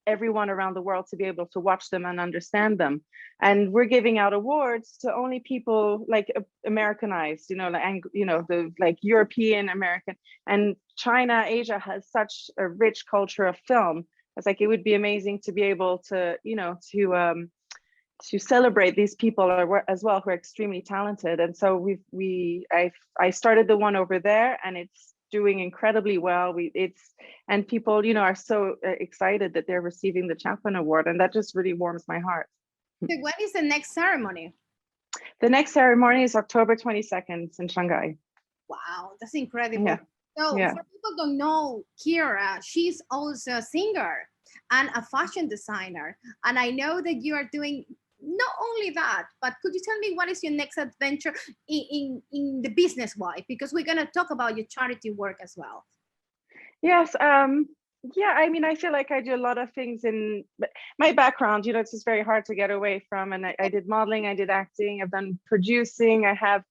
everyone around the world to be able to watch them and understand them. And we're giving out awards to only people like Americanized, you know, the like European American, and China, Asia has such a rich culture of film. It's like, it would be amazing to be able to, you know, to celebrate these people as well, who are extremely talented. And so I started the one over there, and it's doing incredibly well. And people, you know, are so excited that they're receiving the Chaplin Award, and that just really warms my heart. So when is the next ceremony? The next ceremony is October 22nd in Shanghai. Wow, that's incredible. Yeah. So Yeah. for people who don't know Kira, she's also a singer and a fashion designer. And I know that you are doing not only that, but could you tell me what is your next adventure in the business wise? Because we're going to talk about your charity work as well. Yes. Yeah, I mean, I feel like I do a lot of things in my background, you know, it's just very hard to get away from. And I did modeling, I did acting, I've done producing, I have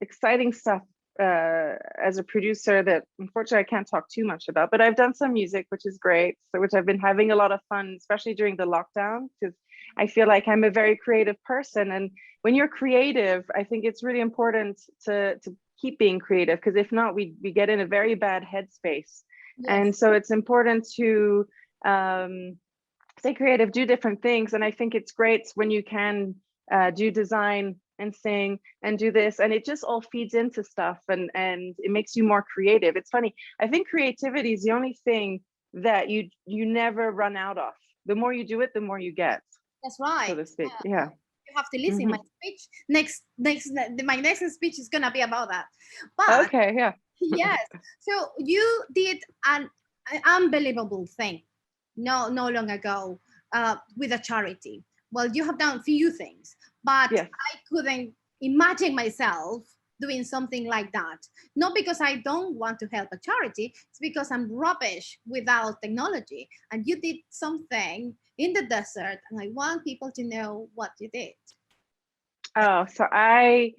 exciting stuff as a producer that unfortunately I can't talk too much about, but I've done some music, which is great, which I've been having a lot of fun, especially during the lockdown, because I feel like I'm a very creative person. And when you're creative, I think it's really important to keep being creative, because if not, we get in a very bad headspace. Yes. And so it's important to stay creative, do different things. And I think it's great when you can do design and sing and do this, and it just all feeds into stuff, and it makes you more creative. It's funny, I think creativity is the only thing that you never run out of. The more you do it, the more you get. That's right. So to speak. Yeah. You have to listen. My speech my next speech is gonna be about that. But okay, yeah. Yes. So you did an unbelievable thing no long ago with a charity. Well, you have done few things, but Yes. I couldn't imagine myself doing something like that. Not because I don't want to help a charity, it's because I'm rubbish without technology. And you did something in the desert, and I want people to know what you did. Oh, so I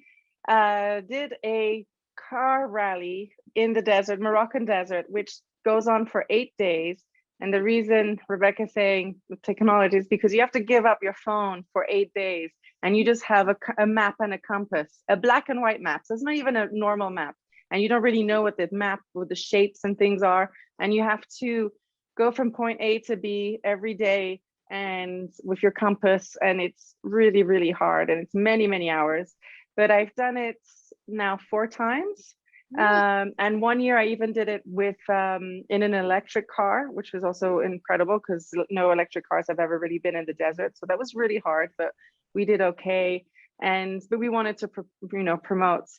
did a car rally in the desert, Moroccan desert, which goes on for 8 days. And the reason Rebecca's saying with technology is because you have to give up your phone for 8 days, and you just have a map and a compass, a black and white map. So it's not even a normal map, and you don't really know what the map with the shapes and things are. And you have to go from point A to B every day and with your compass, and it's really, really hard, and it's many, many hours. But I've done it now 4 times. And one year I even did it with in an electric car, which was also incredible because no electric cars have ever really been in the desert. So that was really hard, but we did okay. But we wanted to, promote,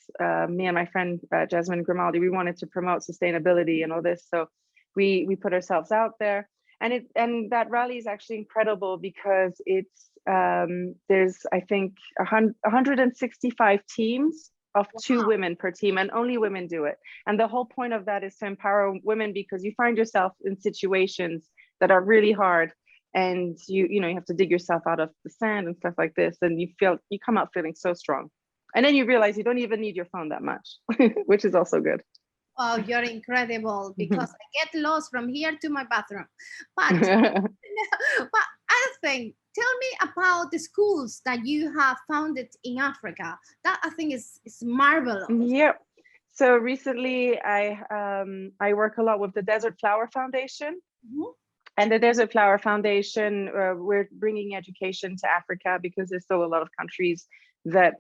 me and my friend Jasmine Grimaldi, we wanted to promote sustainability and all this. So we put ourselves out there. And that rally is actually incredible because it's there's, I think, 165 teams of 2 women per team, and only women do it. And the whole point of that is to empower women, because you find yourself in situations that are really hard, and you have to dig yourself out of the sand and stuff like this, and you come out feeling so strong. And then you realize you don't even need your phone that much, which is also good. Oh, you're incredible, because I get lost from here to my bathroom. But, but other thing, tell me about the schools that you have founded in Africa. That I think is marvelous. Yep. So recently I work a lot with the Desert Flower Foundation. And the Desert Flower Foundation, we're bringing education to Africa because there's still a lot of countries that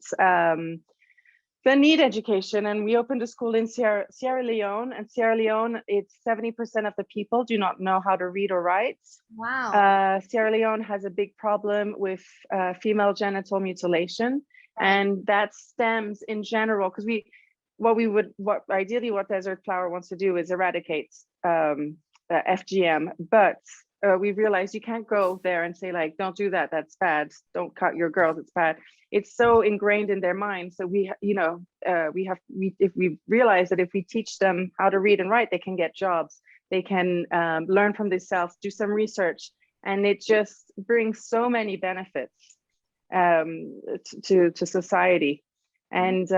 need education. And we opened a school in Sierra Leone, and Sierra Leone, it's 70% of the people do not know how to read or write. Wow. Sierra Leone has a big problem with female genital mutilation, and that stems in general because ideally what Desert Flower wants to do is eradicate FGM, but we realized you can't go there and say, like, don't do that, that's bad, don't cut your girls, it's bad. It's so ingrained in their minds. So if we realize that if we teach them how to read and write, they can get jobs, they can learn from themselves, do some research, and it just brings so many benefits to society. And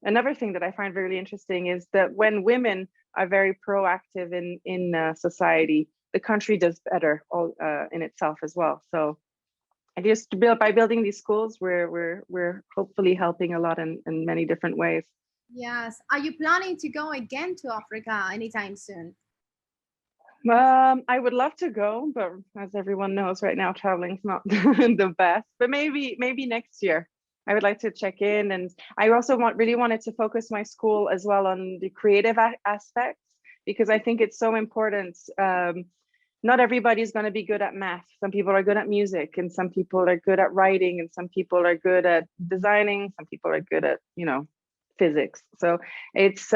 another thing that I find really interesting is that when women are very proactive in society, the country does better in itself as well. So I guess by building these schools, we're hopefully helping a lot in many different ways. Yes. Are you planning to go again to Africa anytime soon? I would love to go, but as everyone knows right now, traveling is not the best. But maybe next year. I would like to check in, and I also really wanted to focus my school as well on the creative aspects, because I think it's so important. Not everybody's going to be good at math. Some people are good at music, and some people are good at writing, and some people are good at designing. Some people are good at, physics. So it's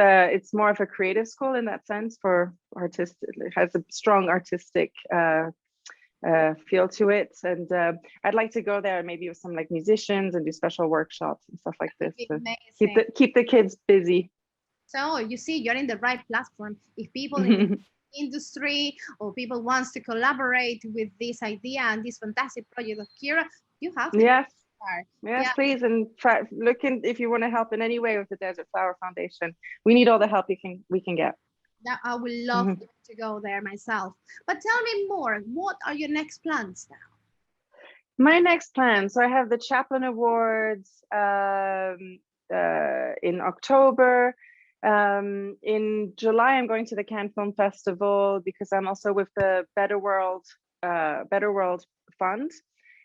more of a creative school in that sense for artistic. It has a strong artistic feel to it, and I'd like to go there maybe with some like musicians and do special workshops and stuff like this to keep the kids busy. So you see, you're in the right platform. If people in the industry or people wants to collaborate with this idea and this fantastic project of Kira, you have to. Yes, please, and try look in if you want to help in any way with the Desert Flower Foundation. We need all the help we can get. That I would love to go there myself. But tell me more. What are your next plans now? My next plan. So I have the Chaplin Awards in October. In July, I'm going to the Cannes Film Festival because I'm also with the Better World Fund.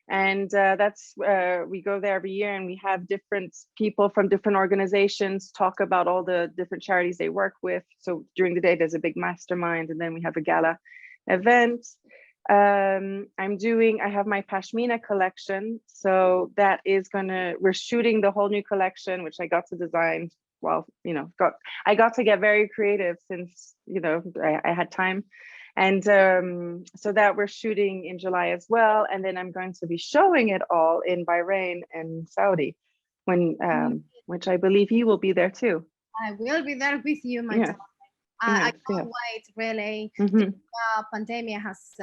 And that's we go there every year, and we have different people from different organizations talk about all the different charities they work with. So during the day, there's a big mastermind, and then we have a gala event. I have my Pashmina collection. So that is we're shooting the whole new collection, which I got to design well, you know, I got to get very creative since, you know, I had time. And so that we're shooting in July as well. And then I'm going to be showing it all in Bahrain and Saudi, when which I believe you will be there too. I will be there with you, my darling. I can't wait, really. The pandemic has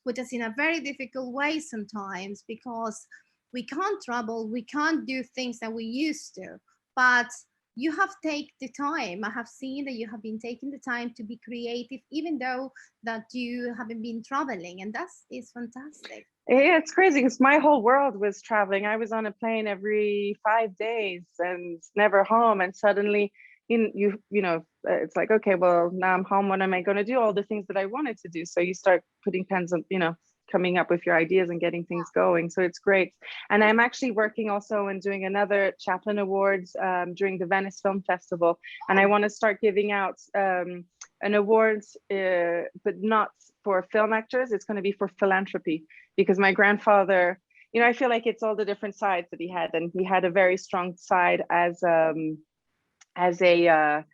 put us in a very difficult way sometimes, because we can't travel, we can't do things that we used to, but you have taken the time. I have seen that you have been taking the time to be creative, even though that you haven't been traveling, and that is fantastic. Yeah, it's crazy because my whole world was traveling. I was on a plane every 5 days and never home, and suddenly you know, it's like, okay, well, now I'm home. What am I going to do? All the things that I wanted to do. So you start putting pens on, you know, coming up with your ideas and getting things going. So it's great. And I'm actually working also and doing another Chaplin Awards during the Venice Film Festival. And I want to start giving out an award, but not for film actors. It's going to be for philanthropy, because my grandfather, you know, I feel like it's all the different sides that he had. And he had a very strong side as a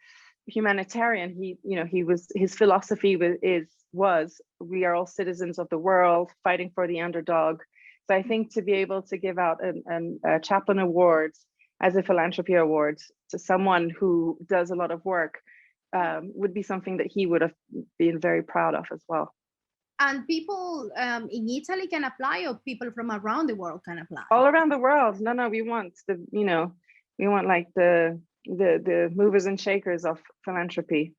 humanitarian. He, you know, his philosophy was we are all citizens of the world fighting for the underdog. So I think to be able to give out a Chaplin Award as a philanthropy award to someone who does a lot of work would be something that he would have been very proud of as well. And people in Italy can apply, or people from around the world can apply? All around the world. No, we want the, you know, we want like the movers and shakers of philanthropy.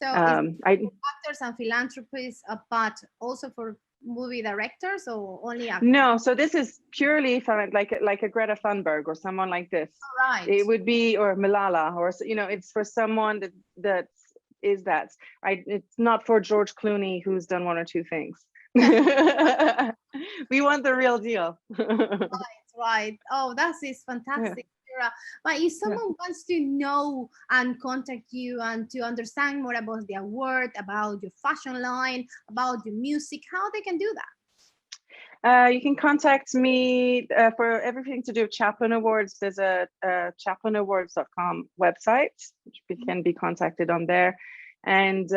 So actors and philanthropists, but also for movie directors, or only actors? No, so this is purely for like a Greta Thunberg or someone like this. Right. It would be, or Malala, or, you know, it's for someone that is that. It's not for George Clooney, who's done one or two things. We want the real deal. Right. Oh, that is fantastic. Yeah. But if someone wants to know and contact you and to understand more about the award, about your fashion line, about your music, how they can do that? You can contact me for everything to do with Chaplin Awards. There's a chaplinawards.com website, which can be contacted on there. And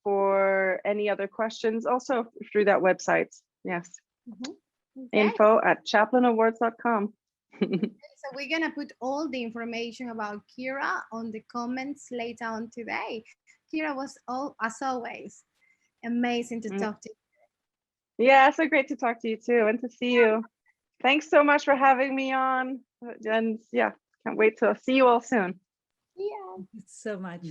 for any other questions, also through that website. Yes. Okay. info@chaplinawards.com. So we're gonna put all the information about Kira on the comments later on today. Kira was, as always, amazing to talk to you. Yeah, so great to talk to you too, and to see you. Thanks so much for having me on, and yeah, can't wait to see you all soon. Yeah. Thank you so much.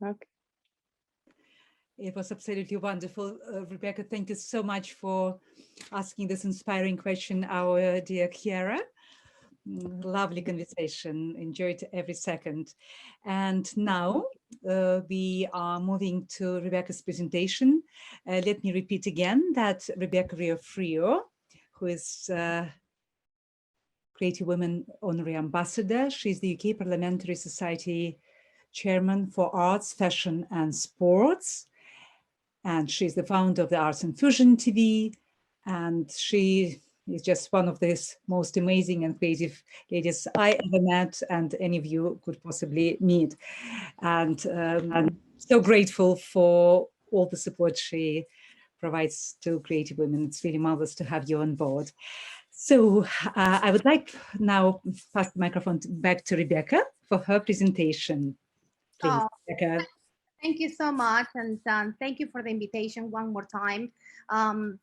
Okay. It was absolutely wonderful. Rebecca, thank you so much for asking this inspiring question, our dear Chiara. Lovely conversation, enjoyed every second. And now we are moving to Rebecca's presentation. Let me repeat again that Rebecca Riofrio, who is Creative Women Honorary Ambassador, she's the UK Parliamentary Society Chairman for Arts, Fashion and Sports. And she's the founder of the Arts and Fusion TV. And she is just one of the most amazing and creative ladies I ever met, and any of you could possibly meet. And I'm so grateful for all the support she provides to creative women. It's really marvelous to have you on board. So I would like now pass the microphone back to Rebecca for her presentation. Please, Rebecca. Thank you so much, and thank you for the invitation one more time.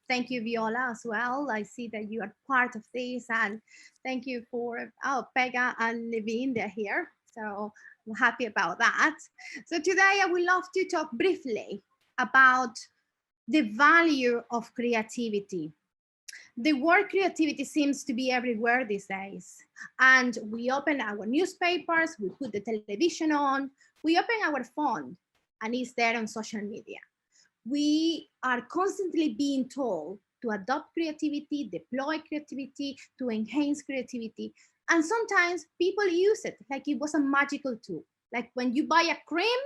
Thank you, Viola, as well. I see that you are part of this, and thank you for Pega and Levine, they're here. So I'm happy about that. So today I would love to talk briefly about the value of creativity. The word creativity seems to be everywhere these days. And we open our newspapers, we put the television on, we open our phone, and it's there on social media. We are constantly being told to adopt creativity, deploy creativity, to enhance creativity. And sometimes people use it like it was a magical tool. Like when you buy a cream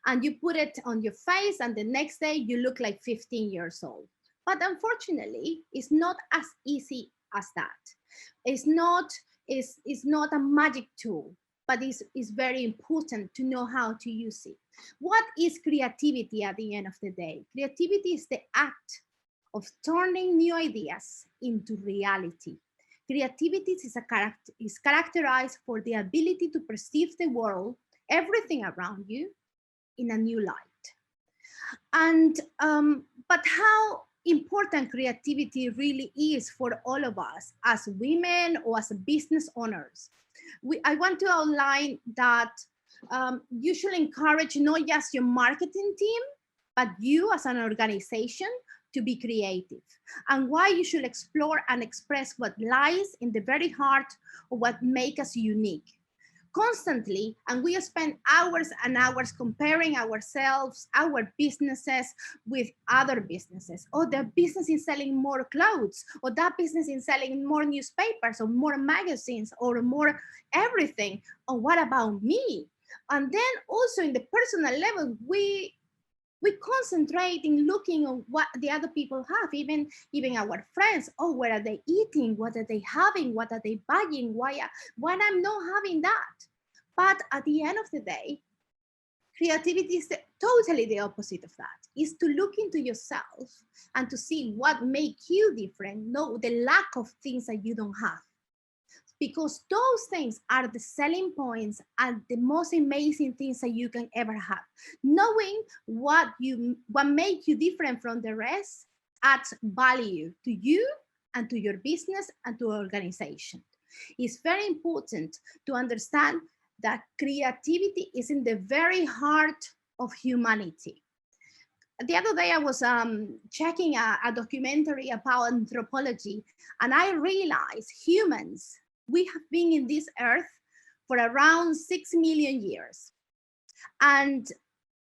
and you put it on your face and the next day you look like 15 years old. But unfortunately, it's not as easy as that. It's not a magic tool, but it's very important to know how to use it. What is creativity at the end of the day? Creativity is the act of turning new ideas into reality. Creativity is characterized for the ability to perceive the world, everything around you, in a new light. And but how important creativity really is for all of us as women or as business owners. I want to outline that you should encourage not just your marketing team, but you as an organization to be creative, and why you should explore and express what lies in the very heart of what makes us unique. Constantly, and we spend hours and hours comparing ourselves, our businesses with other businesses. Or the business is selling more clothes, or that business is selling more newspapers, or more magazines, or more everything. Or what about me? And then also in the personal level, we concentrate in looking on what the other people have, even our friends. Oh, what are they eating? What are they having? What are they buying? Why I'm not having that? But at the end of the day, creativity is totally the opposite of that. Is to look into yourself and to see what makes you different, know the lack of things that you don't have. Because those things are the selling points and the most amazing things that you can ever have. Knowing what makes you different from the rest adds value to you and to your business and to your organization. It's very important to understand that creativity is in the very heart of humanity. The other day I was checking a documentary about anthropology, and I realized humans, we have been in this earth for around 6 million years. And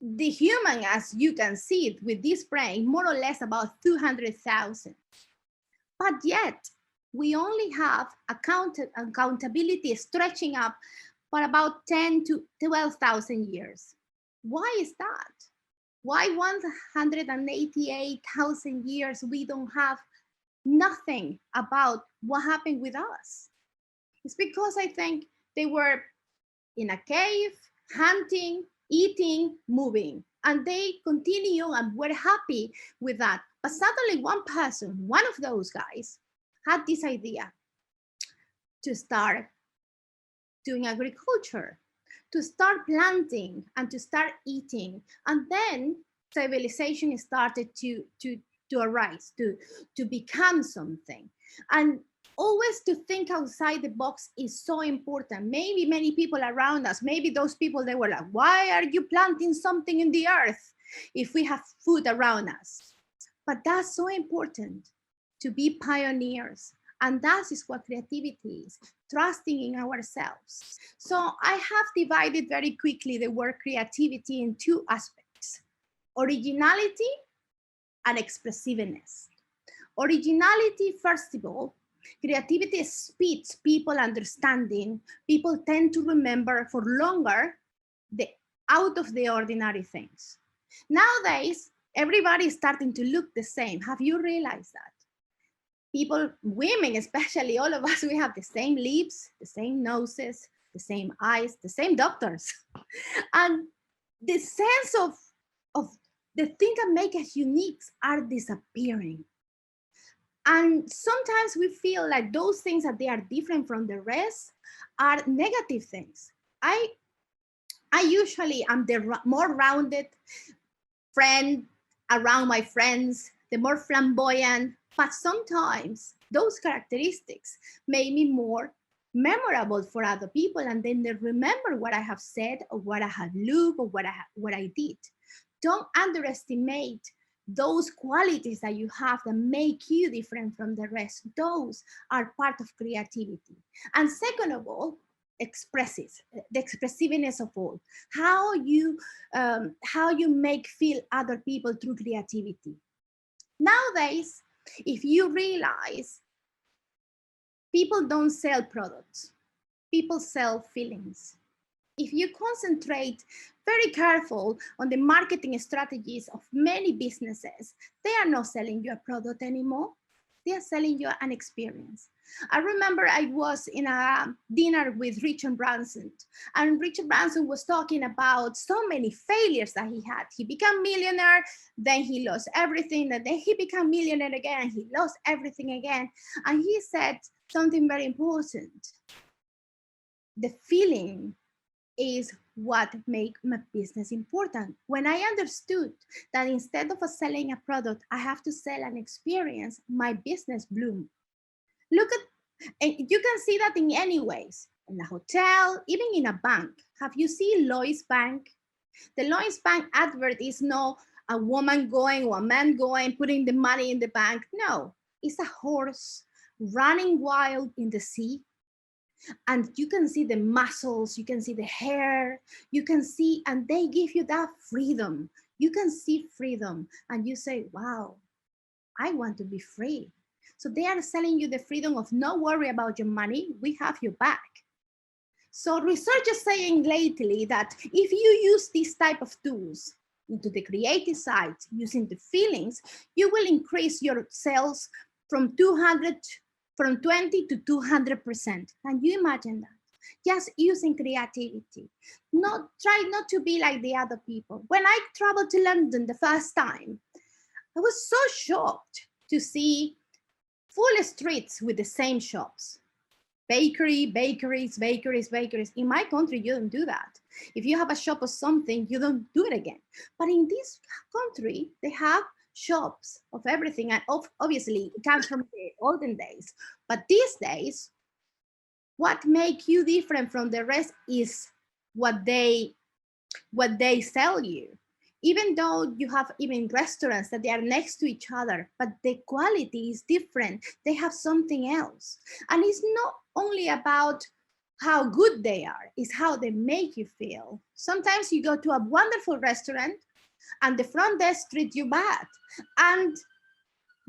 the human, as you can see it with this brain, more or less about 200,000. But yet we only have accountability stretching up for about 10 to 12,000 years. Why is that? Why 188,000 years we don't have nothing about what happened with us? It's because I think they were in a cave, hunting, eating, moving, and they continue and were happy with that. But suddenly one person, one of those guys, had this idea to start doing agriculture, to start planting and to start eating. And then civilization started to arise, to become something. And always to think outside the box is so important. Maybe many people around us, maybe those people, they were like, why are you planting something in the earth if we have food around us? But that's so important, to be pioneers. And that is what creativity is, trusting in ourselves. So I have divided very quickly the word creativity in two aspects: originality and expressiveness. Originality, first of all, creativity speeds people understanding. People tend to remember for longer the out of the ordinary things. Nowadays, everybody is starting to look the same. Have you realized that? People, women especially, all of us, we have the same lips, the same noses, the same eyes, the same doctors. And the sense of the things that make us unique are disappearing. And sometimes we feel like those things that they are different from the rest are negative things. I usually am the more rounded friend around my friends, the more flamboyant, but sometimes those characteristics make me more memorable for other people, and then they remember what I have said or what I have looked or what I did. Don't underestimate those qualities that you have that make you different from the rest. Those are part of creativity. And second of all, the expressiveness of all. How you make feel other people through creativity. Nowadays, if you realize, people don't sell products, people sell feelings. If you concentrate very careful on the marketing strategies of many businesses, they are not selling you a product anymore. They are selling you an experience. I remember I was in a dinner with Richard Branson, and Richard Branson was talking about so many failures that he had. He became millionaire, then he lost everything, and then he became millionaire again, he lost everything again. And he said something very important. The feeling is what make my business important. When I understood that instead of selling a product, I have to sell an experience, my business bloomed. Look at, and you can see that in any ways, in a hotel, even in a bank. Have you seen Lois Bank? The Lois Bank advert is not a woman going or a man going, putting the money in the bank. No, it's a horse running wild in the sea. And you can see the muscles, you can see the hair, you can see, and they give you that freedom. You can see freedom and you say, wow, I want to be free. So they are selling you the freedom of no worry about your money, we have your back. So research is saying lately that if you use these type of tools into the creative side, using the feelings, you will increase your sales from 20 to 200%. Can you imagine that? Just using creativity. Try not to be like the other people. When I traveled to London the first time, I was so shocked to see full streets with the same shops. Bakeries. In my country, you don't do that. If you have a shop or something, you don't do it again. But in this country, they have shops of everything, and obviously it comes from the olden days. But these days, what makes you different from the rest is what they sell you. Even though you have even restaurants that they are next to each other, but the quality is different. They have something else. And it's not only about how good they are, it's how they make you feel. Sometimes you go to a wonderful restaurant and the front desk treats you bad. And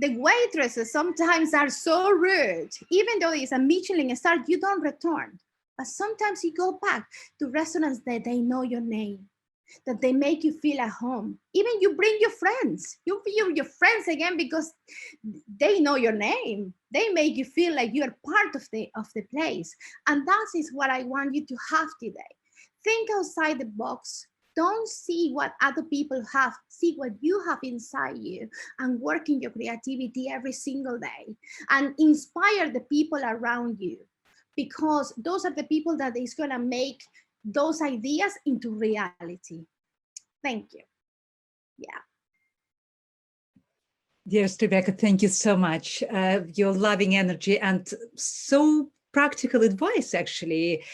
the waitresses sometimes are so rude, even though it's a Michelin star, you don't return. But sometimes you go back to restaurants that they know your name, that they make you feel at home. Even you bring your friends. You feel your friends again because they know your name. They make you feel like you're part of the place. And that is what I want you to have today. Think outside the box. Don't see what other people have. See what you have inside you and work in your creativity every single day and inspire the people around you, because those are the people that is going to make those ideas into reality. Thank you. Yeah. Dearest Rebecca, thank you so much. Your loving energy and so practical advice, actually.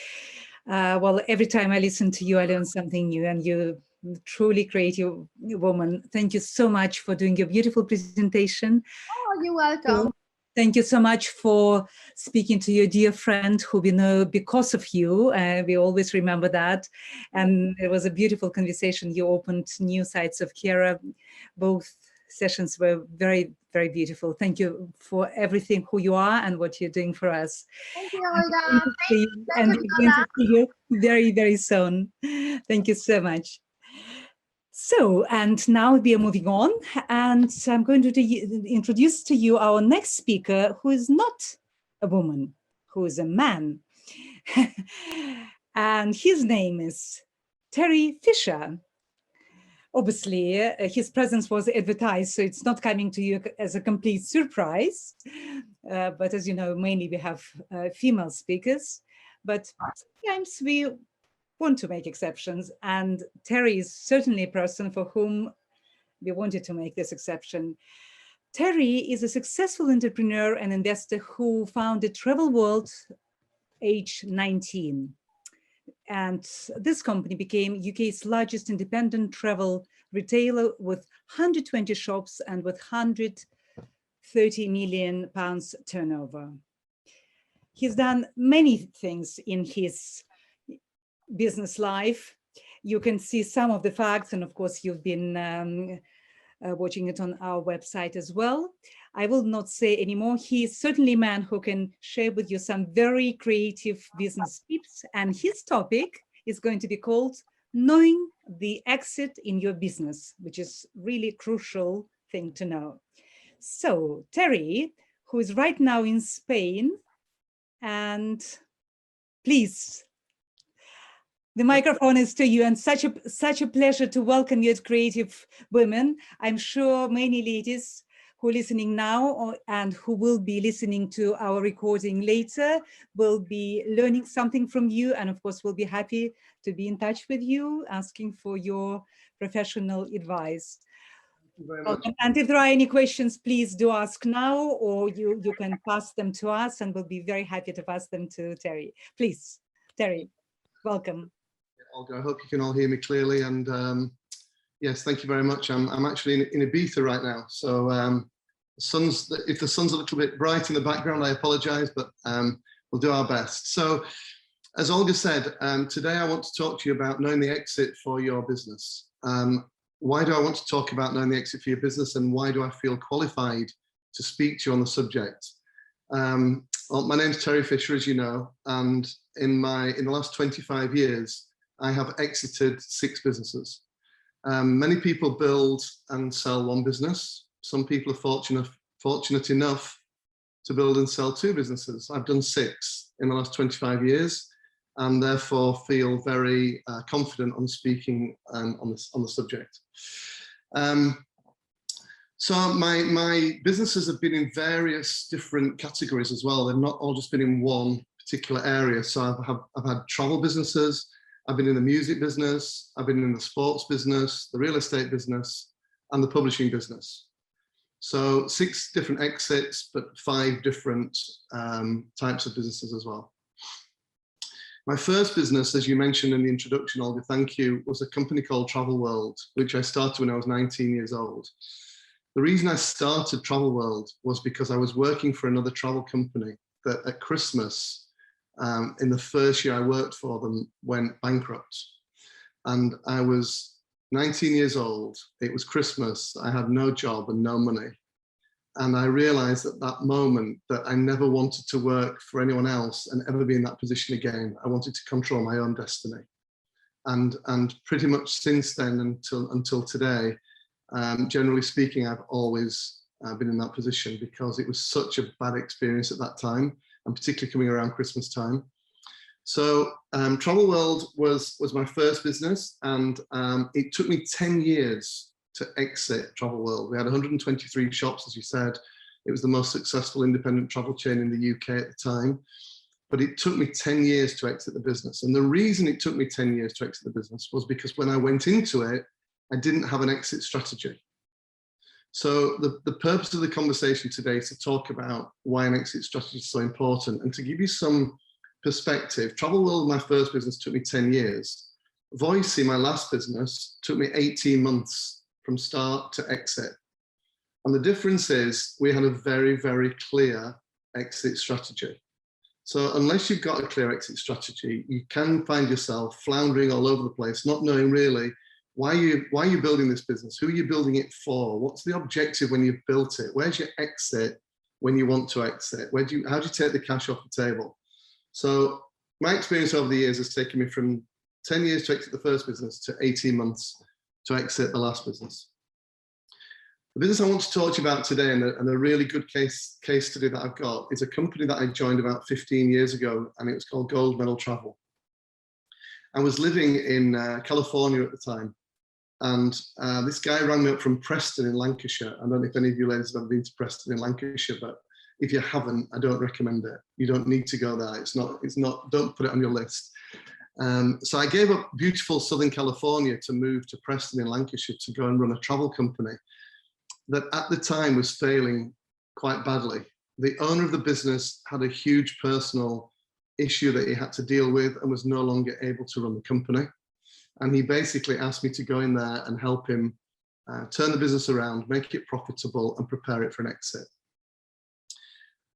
Well, every time I listen to you, I learn something new, and you're truly creative woman. Thank you so much for doing your beautiful presentation. Oh, you're welcome. Thank you so much for speaking to your dear friend who we know because of you. We always remember that. And it was a beautiful conversation. You opened new sides of Kira. Both sessions were very, very beautiful. Thank you for everything, who you are and what you're doing for us. Thank you, Olga. And we're going to see you very, very soon. Thank you so much. So, and now we are moving on, and I'm going to introduce to you our next speaker, who is not a woman, who is a man. And his name is Terry Fisher. Obviously, his presence was advertised, so it's not coming to you as a complete surprise. But as you know, mainly we have female speakers, but sometimes we want to make exceptions, and Terry is certainly a person for whom we wanted to make this exception. Terry is a successful entrepreneur and investor who founded Travel World age 19. And this company became UK's largest independent travel retailer with 120 shops and with £130 million turnover. He's done many things in his business life. You can see some of the facts, and of course you've been watching it on our website as well. I will not say anymore. He is certainly a man who can share with you some very creative business tips, and his topic is going to be called Knowing the Exit in Your Business, which is really crucial thing to know. So Terry, who is right now in Spain. And please, the microphone is to you, and such a pleasure to welcome you at Creative Women. I'm sure many ladies who are listening now and who will be listening to our recording later will be learning something from you, and of course will be happy to be in touch with you, asking for your professional advice. And if there are any questions, please do ask now, or you can pass them to us, and we'll be very happy to pass them to Terry. Please, Terry, welcome. Olga, I hope you can all hear me clearly, and yes, thank you very much. I'm actually in Ibiza right now, so if the sun's a little bit bright in the background, I apologize, but we'll do our best. So, as Olga said, today I want to talk to you about knowing the exit for your business. Why do I want to talk about knowing the exit for your business, and why do I feel qualified to speak to you on the subject? Well, my name's Terry Fisher, as you know, and in the last 25 years, I have exited 6 businesses. Many people build and sell one business. Some people are fortunate enough to build and sell 2 businesses. I've done 6 in the last 25 years, and therefore feel very confident on speaking on the subject. So my businesses have been in various different categories as well. They've not all just been in one particular area. So I've had travel businesses, I've been in the music business, I've been in the sports business, the real estate business, and the publishing business. So 6 different exits, but 5 different types of businesses as well. My first business, as you mentioned in the introduction, Olga, thank you, was a company called Travel World, which I started when I was 19 years old. The reason I started Travel World was because I was working for another travel company that at Christmas, in the first year I worked for them, went bankrupt. And I was 19 years old, it was Christmas, I had no job and no money. And I realized at that moment that I never wanted to work for anyone else and ever be in that position again. I wanted to control my own destiny. And pretty much since then until today, generally speaking, I've always been in that position because it was such a bad experience at that time, and particularly coming around Christmas time. So Travel World was my first business, and it took me 10 years to exit Travel World. We had 123 shops, as you said. It was the most successful independent travel chain in the UK at the time. But it took me 10 years to exit the business. And the reason it took me 10 years to exit the business was because when I went into it, I didn't have an exit strategy. So the purpose of the conversation today is to talk about why an exit strategy is so important. And to give you some perspective, Travel World, my first business, took me 10 years. Voicey, my last business, took me 18 months from start to exit. And the difference is we had a very, very clear exit strategy. So unless you've got a clear exit strategy, you can find yourself floundering all over the place, not knowing really why are you building this business? Who are you building it for? What's the objective when you've built it? Where's your exit when you want to exit? How do you take the cash off the table? So my experience over the years has taken me from 10 years to exit the first business to 18 months to exit the last business. The business I want to talk to you about today, and a really good case study that I've got, is a company that I joined about 15 years ago, and it was called Gold Medal Travel. I was living in California at the time, and this guy rang me up from Preston in Lancashire. I don't know if any of you ladies have ever been to Preston in Lancashire, but if you haven't, I don't recommend it. You don't need to go there. Don't put it on your list. So I gave up beautiful Southern California to move to Preston in Lancashire to go and run a travel company that at the time was failing quite badly. The owner of the business had a huge personal issue that he had to deal with and was no longer able to run the company. And he basically asked me to go in there and help him turn the business around, make it profitable, and prepare it for an exit.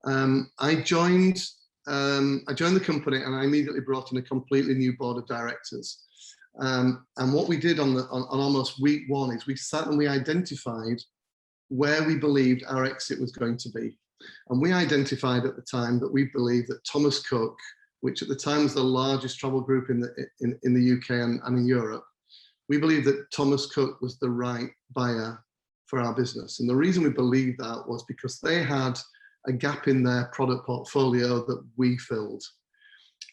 I joined the company, and I immediately brought in a completely new board of directors. And what we did on almost week 1 is we sat and we identified where we believed our exit was going to be. And we identified at the time that we believed that Thomas Cook, which at the time was the largest travel group in the UK and in Europe, we believed that Thomas Cook was the right buyer for our business. And the reason we believed that was because they had a gap in their product portfolio that we filled.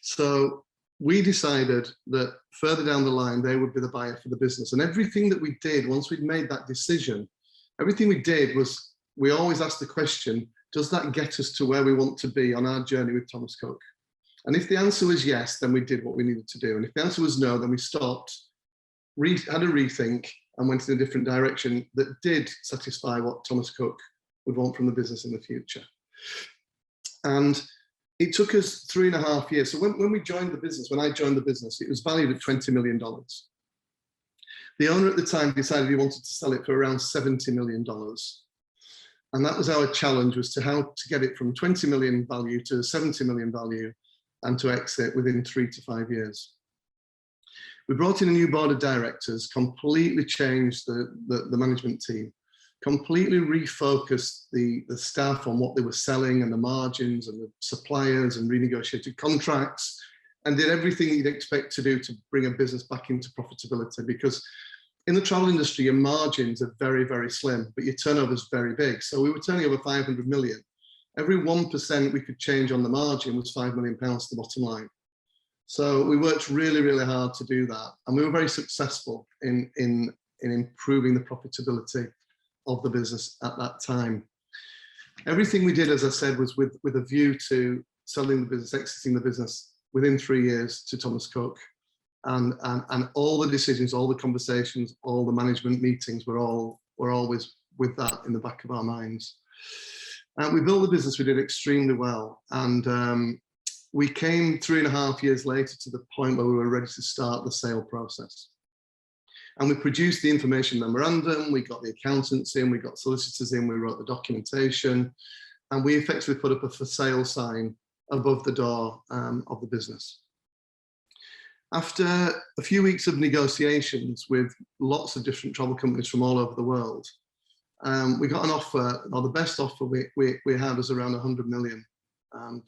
So we decided that further down the line, they would be the buyer for the business. And everything that we did, once we'd made that decision, everything we did was, we always asked the question, does that get us to where we want to be on our journey with Thomas Cook? And if the answer was yes, then we did what we needed to do. And if the answer was no, then we stopped, had a rethink, and went in a different direction that did satisfy what Thomas Cook would want from the business in the future. And it took us 3.5 years. So when we joined the business, when I joined the business, it was valued at $20 million. The owner at the time decided he wanted to sell it for around $70 million. And that was our challenge, was to how to get it from 20 million value to 70 million value and to exit within 3 to 5 years. We brought in a new board of directors, completely changed the management team, completely refocused the staff on what they were selling and the margins and the suppliers, and renegotiated contracts, and did everything you'd expect to do to bring a business back into profitability. Because in the travel industry, your margins are very, very slim, but your turnover is very big. So we were turning over 500 million. Every 1% we could change on the margin was £5 million to the bottom line. So we worked really, really hard to do that. And we were very successful in improving the profitability of the business at that time. Everything we did, as I said, was with a view to selling the business, exiting the business within 3 years to Thomas Cook. And all the decisions, all the conversations, all the management meetings were always with that in the back of our minds. And we built the business, we did extremely well. And we came 3.5 years later to the point where we were ready to start the sale process. And we produced the information memorandum, we got the accountants in, we got solicitors in, we wrote the documentation, and we effectively put up a for sale sign above the door of the business. After a few weeks of negotiations with lots of different travel companies from all over the world, we got an offer, or the best offer we had was around 100 million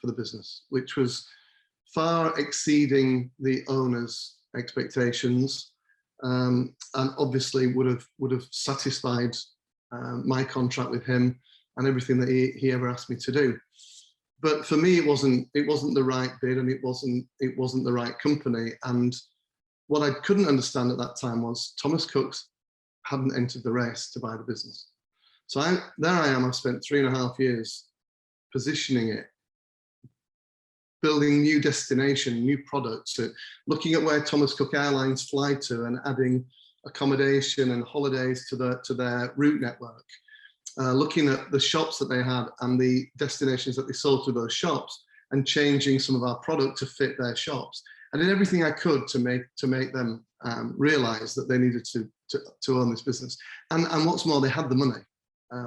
for the business, which was far exceeding the owner's expectations, and obviously would have satisfied my contract with him and everything that he ever asked me to do. But for me, it wasn't the right bid, and it wasn't the right company. And what I couldn't understand at that time was Thomas Cook hadn't entered the race to buy the business. So there I am, I've spent 3.5 years positioning it, building new destination, new products, looking at where Thomas Cook Airlines fly to and adding accommodation and holidays to their route network, looking at the shops that they had and the destinations that they sold to those shops, and changing some of our product to fit their shops. I did everything I could to make them realize that they needed to own this business. And what's more, they had the money.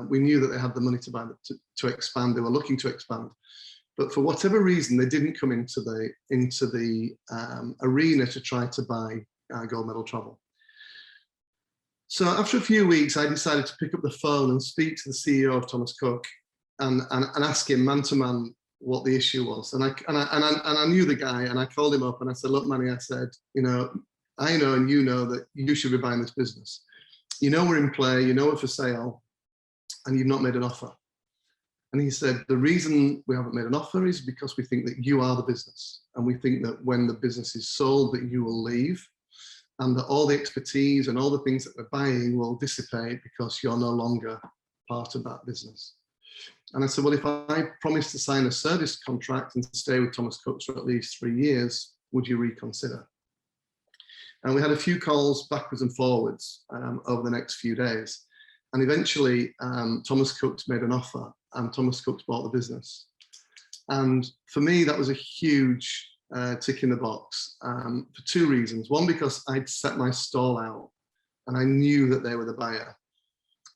We knew that they had the money to expand. They were looking to expand. But for whatever reason, they didn't come into the arena to try to buy Gold Medal Travel. So after a few weeks, I decided to pick up the phone and speak to the CEO of Thomas Cook and ask him man to man what the issue was. And I knew the guy, and I called him up and I said, look, Manny, I said, I know and you know that you should be buying this business. You know we're in play, you know we're for sale, and you've not made an offer. And he said, the reason we haven't made an offer is because we think that you are the business. And we think that when the business is sold, that you will leave, and that all the expertise and all the things that we're buying will dissipate because you're no longer part of that business. And I said, well, if I promise to sign a service contract and stay with Thomas Cook for at least 3 years, would you reconsider? And we had a few calls backwards and forwards over the next few days. And eventually, Thomas Cook made an offer, and Thomas Cook bought the business. And for me, that was a huge tick in the box for 2 reasons. One, because I'd set my stall out and I knew that they were the buyer.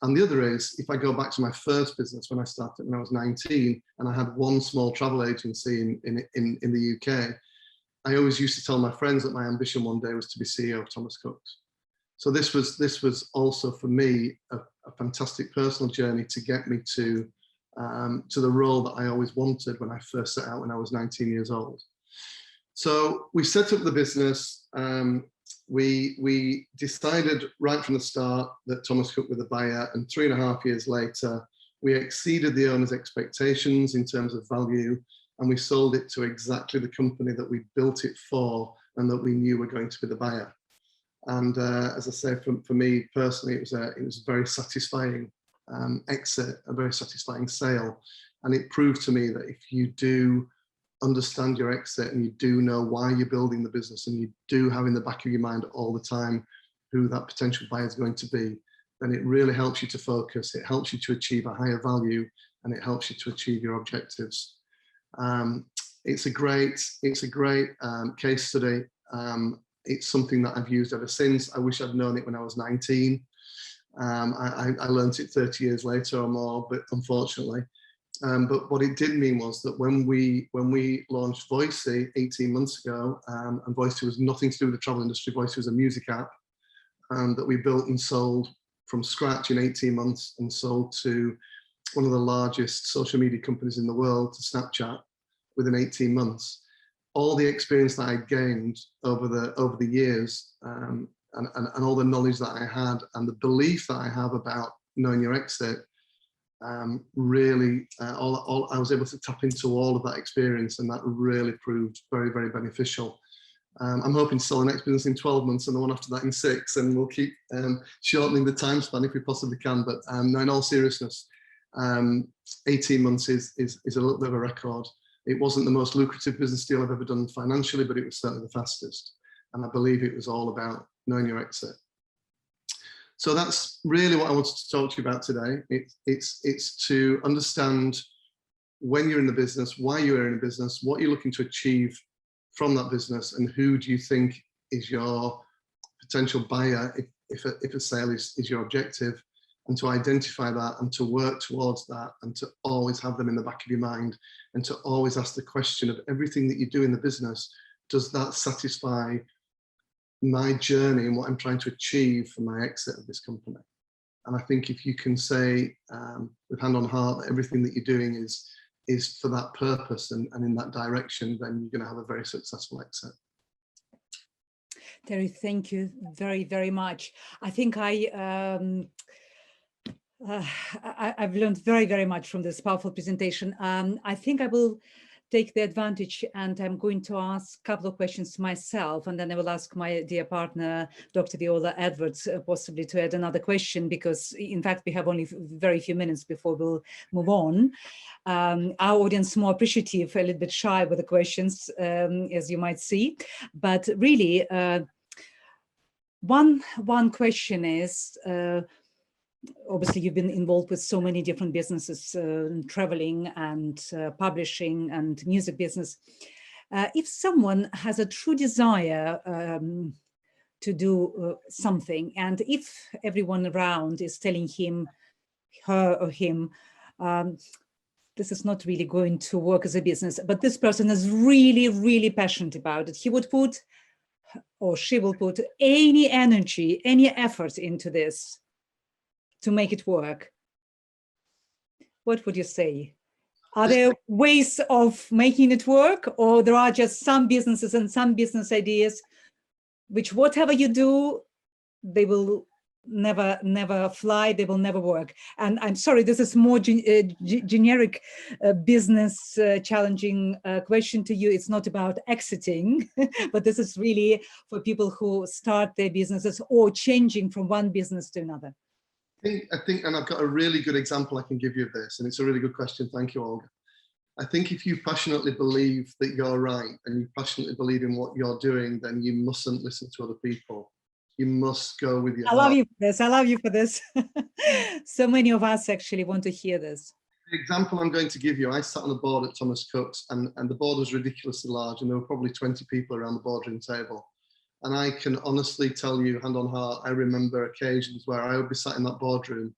And the other is, if I go back to my first business when I started when I was 19, and I had one small travel agency in the UK, I always used to tell my friends that my ambition one day was to be CEO of Thomas Cook's. So this was also for me a fantastic personal journey to get me to the role that I always wanted when I first set out when I was 19 years old. So we set up the business. We decided right from the start that Thomas Cook were the buyer, and 3.5 years later, We exceeded the owner's expectations in terms of value, and we sold it to exactly the company that we built it for and that we knew were going to be the buyer. And as I say, for me personally, it was a very satisfying exit, a very satisfying sale. And it proved to me that if you do understand your exit and you do know why you're building the business and you do have in the back of your mind all the time who that potential buyer is going to be, then it really helps you to focus, it helps you to achieve a higher value, and it helps you to achieve your objectives. It's a great case study. It's something that I've used ever since. I wish I'd known it when I was 19. I learned it 30 years later or more, but unfortunately. But what it did mean was that when we launched Voicey 18 months ago, and Voicey was nothing to do with the travel industry, Voicey was a music app that we built and sold from scratch in 18 months and sold to one of the largest social media companies in the world, to Snapchat, within 18 months. All the experience that I gained over the years and all the knowledge that I had and the belief that I have about knowing your exit, really, I was able to tap into all of that experience, and that really proved very, very beneficial. I'm hoping to sell the next business in 12 months and the one after that in 6, and we'll keep shortening the time span if we possibly can. But no, in all seriousness, 18 months is a little bit of a record. It wasn't the most lucrative business deal I've ever done financially, but it was certainly the fastest. And I believe it was all about knowing your exit. So that's really what I wanted to talk to you about today. It's to understand when you're in the business, why you're in a business, what you're looking to achieve from that business, and who do you think is your potential buyer if a sale is your objective, and to identify that and to work towards that, and to always have them in the back of your mind, and to always ask the question of everything that you do in the business, does that satisfy my journey and what I'm trying to achieve for my exit of this company? And I think if you can say with hand on heart that everything that you're doing is for that purpose and in that direction, then you're going to have a very successful exit. Terry, thank you very, very much. I think I've learned very, very much from this powerful presentation. I think I will take the advantage, and I'm going to ask a couple of questions to myself, and then I will ask my dear partner, Dr. Viola Edwards, possibly to add another question, because in fact, we have only very few minutes before we'll move on. Our audience is more appreciative, a little bit shy with the questions, as you might see, but really, one question is, obviously, you've been involved with so many different businesses, traveling and publishing and music business. If someone has a true desire to do something, and if everyone around is telling him, her or him, this is not really going to work as a business, but this person is really, really passionate about it, he would put, or she will put, any energy, any effort into this to make it work. What would you say? Are there ways of making it work, or there are just some businesses and some business ideas which whatever you do, they will never fly, they will never work? And I'm sorry, this is more generic business challenging question to you. It's not about exiting, but this is really for people who start their businesses or changing from one business to another. I think, and I've got a really good example I can give you of this, and it's a really good question. Thank you, Olga. I think if you passionately believe that you're right and you passionately believe in what you're doing, then you mustn't listen to other people. You must go with your heart. I love you for this. I love you for this. So many of us actually want to hear this. The example I'm going to give you, I sat on a board at Thomas Cook's, and the board was ridiculously large, and there were probably 20 people around the boardroom table. And I can honestly tell you, hand on heart, I remember occasions where I would be sat in that boardroom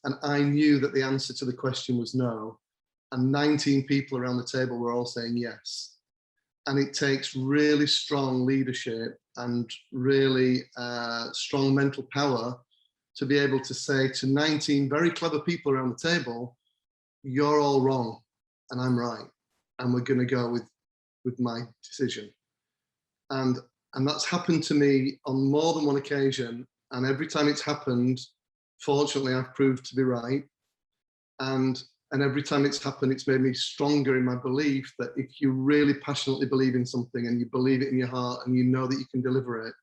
and I knew that the answer to the question was no. And 19 people around the table were all saying yes. And it takes really strong leadership and really strong mental power to be able to say to 19 very clever people around the table, you're all wrong and I'm right. And we're going to go with my decision. And that's happened to me on more than one occasion. And every time it's happened, fortunately, I've proved to be right. And every time it's happened, it's made me stronger in my belief that if you really passionately believe in something and you believe it in your heart and you know that you can deliver it,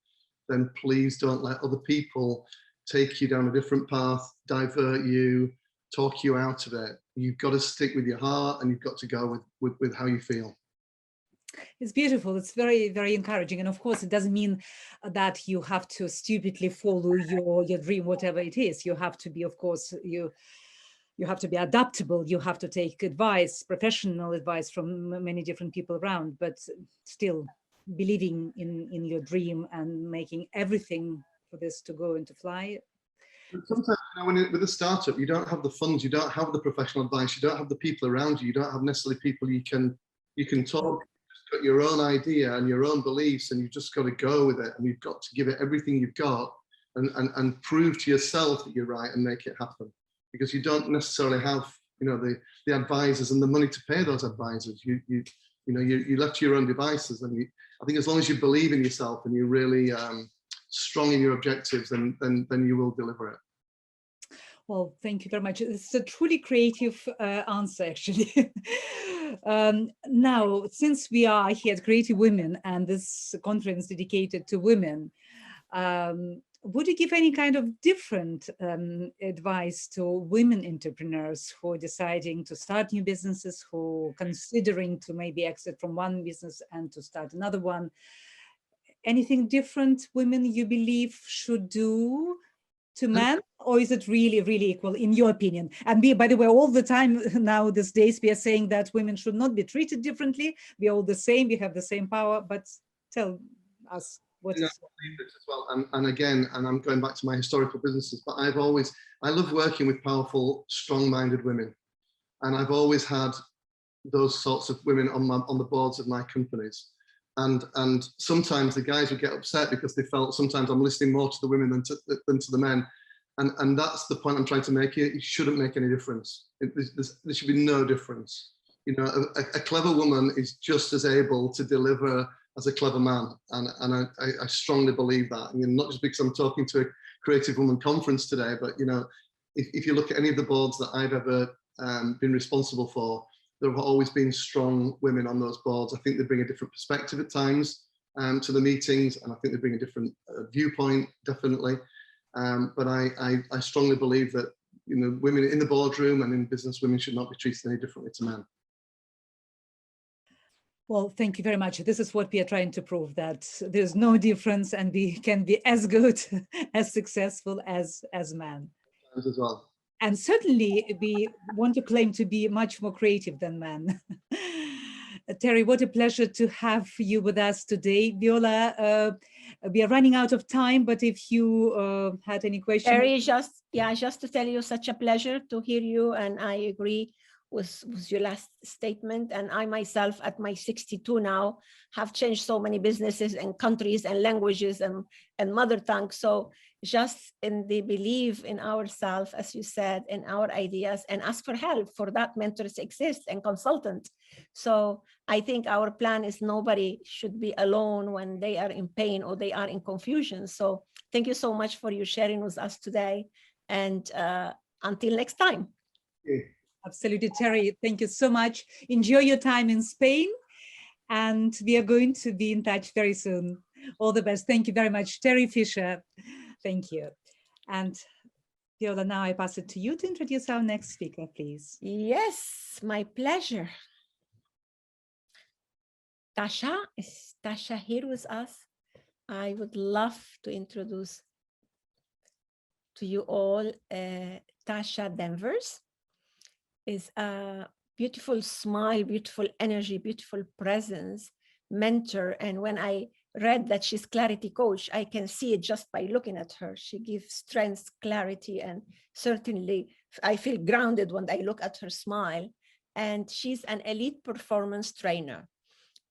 then please don't let other people take you down a different path, divert you, talk you out of it. You've got to stick with your heart and you've got to go with how you feel. It's beautiful. It's very, very encouraging. And of course, it doesn't mean that you have to stupidly follow your dream, whatever it is. You have to be, of course, you have to be adaptable. You have to take advice, professional advice from many different people around, but still believing in your dream and making everything for this to go and to fly. Sometimes, you know, with a startup, you don't have the funds, you don't have the professional advice, you don't have the people around you, you don't have necessarily people you can talk. You've got your own idea and your own beliefs, and you've just got to go with it, and you've got to give it everything you've got and prove to yourself that you're right and make it happen. Because you don't necessarily have, you know, the advisors and the money to pay those advisors. You know, you're left to your own devices, and I think as long as you believe in yourself and you're really strong in your objectives, then you will deliver it. Well, thank you very much. It's a truly creative answer, actually. Now, since we are here at Creative Women and this conference dedicated to women, would you give any kind of different advice to women entrepreneurs who are deciding to start new businesses, who are considering to maybe exit from one business and to start another one? Anything different women you believe should do to men, or is it really, really equal in your opinion? And by the way, all the time now these days, we are saying that women should not be treated differently. We're all the same, we have the same power, but tell us what is... As well. And again, and I'm going back to my historical businesses, but I love working with powerful, strong-minded women. And I've always had those sorts of women on the boards of my companies. And sometimes the guys would get upset because they felt sometimes I'm listening more to the women than to the men. And that's the point I'm trying to make here. It shouldn't make any difference. There should be no difference. You know, a clever woman is just as able to deliver as a clever man. And I strongly believe that. And not just because I'm talking to a Creative Woman conference today, but, you know, if you look at any of the boards that I've ever been responsible for, there have always been strong women on those boards. I think they bring a different perspective at times to the meetings, and I think they bring a different viewpoint, definitely. But I strongly believe that, you know, women in the boardroom and in business, women should not be treated any differently to men. Well, thank you very much. This is what we are trying to prove, that there's no difference and we can be as good, as successful as men. As well. And certainly we want to claim to be much more creative than men. Terry, what a pleasure to have you with us today. Viola, we are running out of time, but if you had any questions. Terry, just to tell you, such a pleasure to hear you, and I agree with your last statement. And I myself, at my 62 now, have changed so many businesses and countries and languages and mother tongue. So just in the belief in ourselves, as you said, in our ideas, and ask for help. For that, mentors exist and consultants. So I think our plan is nobody should be alone when they are in pain or they are in confusion. So thank you so much for your sharing with us today. And until next time. Yeah. Absolutely, Terry. Thank you so much. Enjoy your time in Spain. And we are going to be in touch very soon. All the best. Thank you very much, Terry Fisher. Thank you. And Viola, now I pass it to you to introduce our next speaker, please. Yes, my pleasure. Tasha, is Tasha here with us? I would love to introduce to you all Tasha Danvers. Is a beautiful smile, beautiful energy, beautiful presence, mentor. And when I read that she's clarity coach, I can see it just by looking at her. She gives strength, clarity, and certainly I feel grounded when I look at her smile. And she's an elite performance trainer.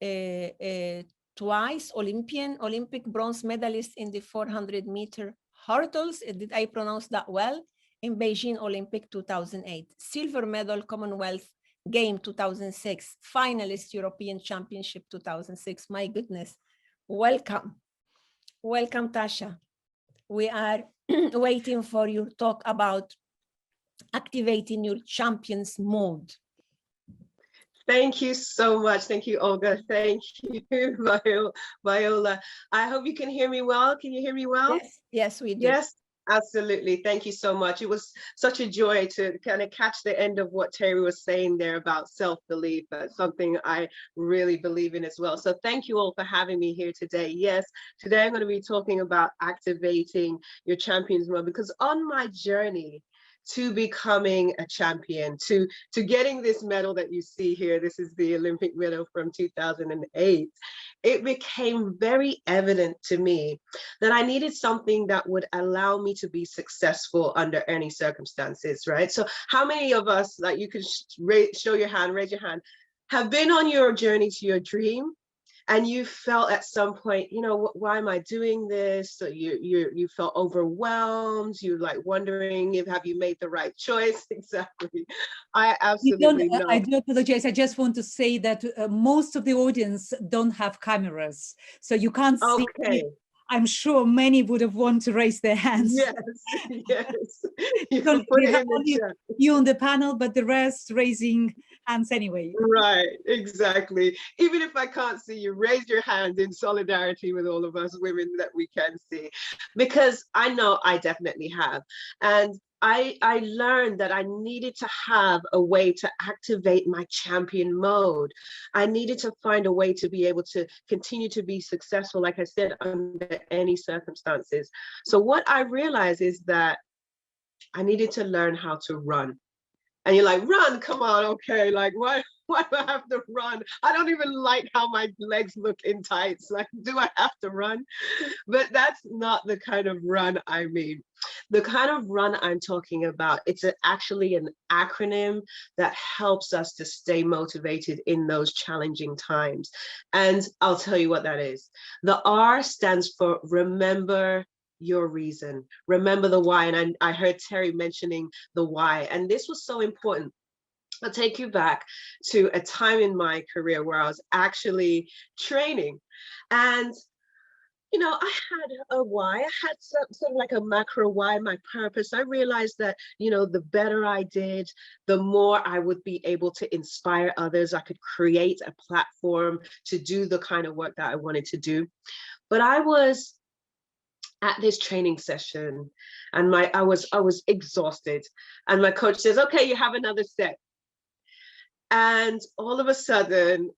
Twice Olympic bronze medalist in the 400-meter hurdles. Did I pronounce that well? In Beijing Olympic 2008, silver medal Commonwealth Game 2006, finalist European Championship 2006. My goodness, welcome. Welcome, Tasha. We are waiting for your talk about activating your champion's mode. Thank you so much. Thank you, Olga. Thank you, Viola. I hope you can hear me well. Can you hear me well? Yes, yes, we do. Yes, absolutely. Thank you so much. It was such a joy to kind of catch the end of what Terry was saying there about self-belief. That's something I really believe in as well. So thank you all for having me here today. Yes, today I'm going to be talking about activating your champion's mode, because on my journey to becoming a champion, to getting this medal that you see here, this is the Olympic medal from 2008, it became very evident to me that I needed something that would allow me to be successful under any circumstances, right? So how many of us, like, you could show your hand, raise your hand, have been on your journey to your dream, and you felt at some point, you know, why am I doing this? So you felt overwhelmed. You're like wondering have you made the right choice? Exactly. I absolutely know. I do apologize. I just want to say that most of the audience don't have cameras, so you can't see. Okay. I'm sure many would have wanted to raise their hands. Yes, yes. You can put it in the chat. You on the panel, but the rest raising hands anyway. Right, exactly. Even if I can't see you, raise your hand in solidarity with all of us women that we can see, because I know I definitely have. And I learned that I needed to have a way to activate my champion mode. I needed to find a way to be able to continue to be successful, like I said, under any circumstances. So what I realized is that I needed to learn how to run. And you're like, run, come on, okay, like why do I have to run? I don't even like how my legs look in tights. Like, do I have to run? But that's not the kind of run I mean. The kind of run I'm talking about, it's actually an acronym that helps us to stay motivated in those challenging times. And I'll tell you what that is. The R stands for remember your reason. Remember the why. And I heard Terry mentioning the why, and this was so important. I'll take you back to a time in my career where I was actually training, and you know, I had a why. I had sort of like a macro why, my purpose. I realized that, you know, the better I did, the more I would be able to inspire others. I could create a platform to do the kind of work that I wanted to do. But I was at this training session, and I was exhausted, and my coach says, okay, you have another set. And all of a sudden,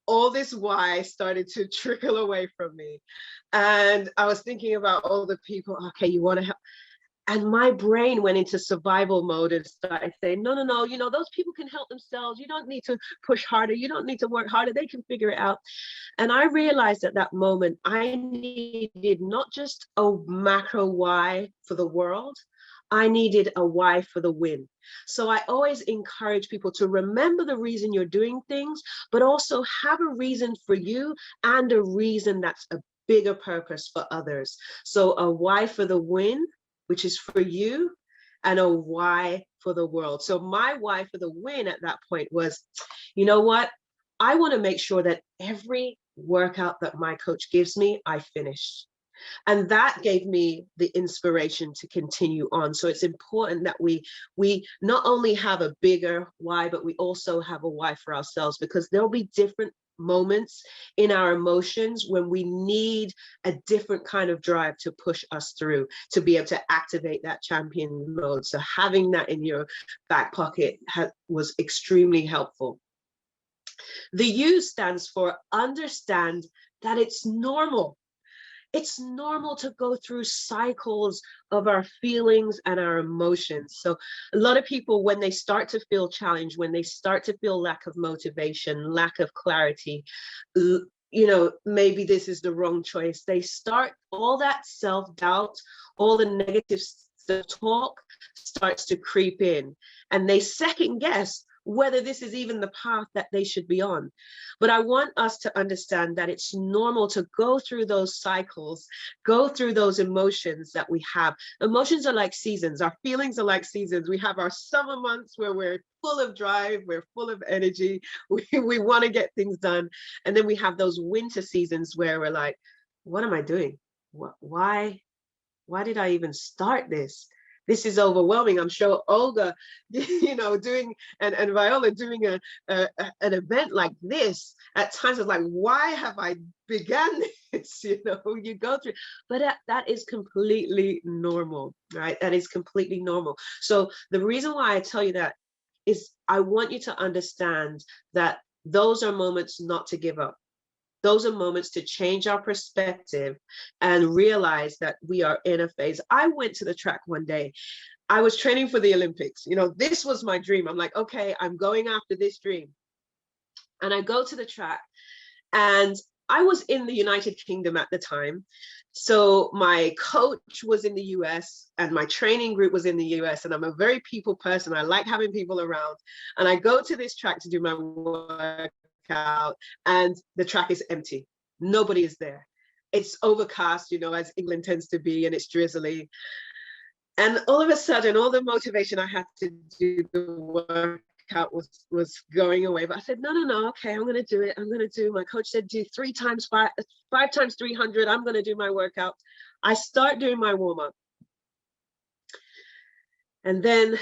all this why started to trickle away from me. And I was thinking about all the people, okay, you want to help. And my brain went into survival mode and started saying, no, no, no, you know, those people can help themselves. You don't need to push harder. You don't need to work harder. They can figure it out. And I realized at that moment, I needed not just a macro why for the world, I needed a why for the win. So I always encourage people to remember the reason you're doing things, but also have a reason for you and a reason that's a bigger purpose for others. So a why for the win, which is for you, and a why for the world. So my why for the win at that point was, you know what? I want to make sure that every workout that my coach gives me, I finish. And that gave me the inspiration to continue on. So it's important that we not only have a bigger why, but we also have a why for ourselves, because there'll be different moments in our emotions when we need a different kind of drive to push us through, to be able to activate that champion mode. So having that in your back pocket was extremely helpful. The U stands for understand that it's normal. It's normal to go through cycles of our feelings and our emotions. So a lot of people, when they start to feel challenged, when they start to feel lack of motivation, lack of clarity, you know, maybe this is the wrong choice. They start, all that self-doubt, all the negative self-talk starts to creep in, and they second guess whether this is even the path that they should be on. But I want us to understand that it's normal to go through those cycles, go through those emotions that we have. Emotions are like seasons. Our feelings are like seasons. We have our summer months where we're full of drive, we're full of energy, we want to get things done. And then we have those winter seasons where we're like, what am I doing? Why did I even start this? this is overwhelming. I'm sure Olga, you know, doing and Viola doing an event like this at times is like, why have I began this? You know, you go through, but that is completely normal, right? That is completely normal. So the reason why I tell you that is I want you to understand that those are moments not to give up. Those are moments to change our perspective and realize that we are in a phase. I went to the track one day. I was training for the Olympics. You know, this was my dream. I'm like, okay, I'm going after this dream. And I go to the track, and I was in the United Kingdom at the time. So my coach was in the US and my training group was in the US, and I'm a very people person. I like having people around. And I go to this track to do my workout, and the track is empty. Nobody is there. It's overcast, you know, as England tends to be, and it's drizzly. And all of a sudden, all the motivation I had to do the workout was going away. But I said, no, okay, I'm gonna do it. I'm gonna do, my coach said, do 3 times 5 times 300. I'm gonna do my workout. I start doing my warm-up. And then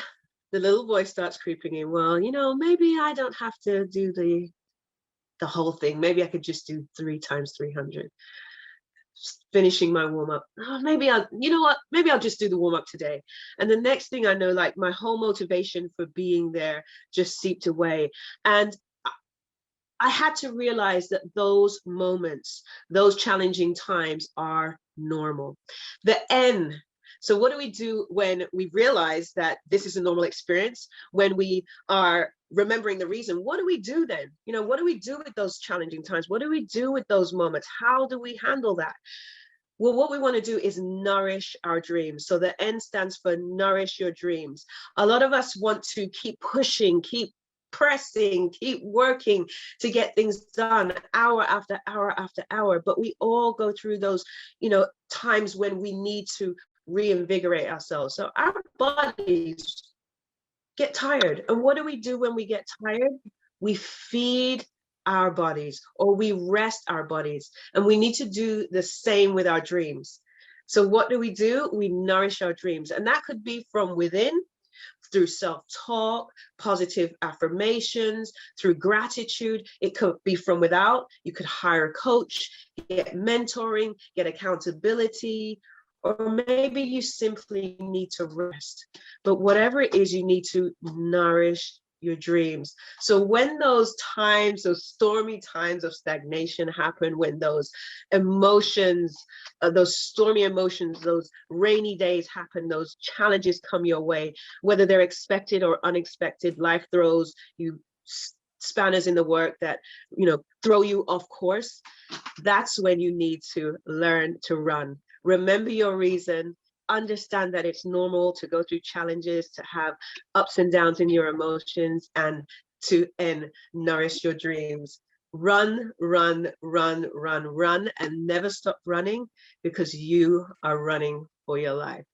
the little voice starts creeping in. Well, you know, maybe I don't have to do the whole thing. Maybe I could just do 3 times 300. Finishing my warm-up. Oh, maybe you know what? Maybe I'll just do the warm-up today. And the next thing I know, like, my whole motivation for being there just seeped away. And I had to realize that those moments, those challenging times are normal. The N. So what do we do when we realize that this is a normal experience? When we are remembering the reason, what do we do then? You know, what do we do with those challenging times? What do we do with those moments? How do we handle that? Well, what we want to do is nourish our dreams. So the N stands for nourish your dreams. A lot of us want to keep pushing, keep pressing, keep working to get things done hour after hour after hour. But we all go through those, you know, times when we need to reinvigorate ourselves. So our bodies get tired. And what do we do when we get tired? We feed our bodies, or we rest our bodies. And we need to do the same with our dreams. So what do? We nourish our dreams. And that could be from within, through self-talk, positive affirmations, through gratitude. It could be from without. You could hire a coach, get mentoring, get accountability, or maybe you simply need to rest. But whatever it is, you need to nourish your dreams. So when those times, those stormy times of stagnation happen, when those emotions, those stormy emotions, those rainy days happen, those challenges come your way, whether they're expected or unexpected, life throws you spanners in the work that, you know, throw you off course. That's when you need to learn to run. Remember your reason. Understand that it's normal to go through challenges, to have ups and downs in your emotions, and nourish your dreams. Run, run, run, run, run, and never stop running, because you are running for your life.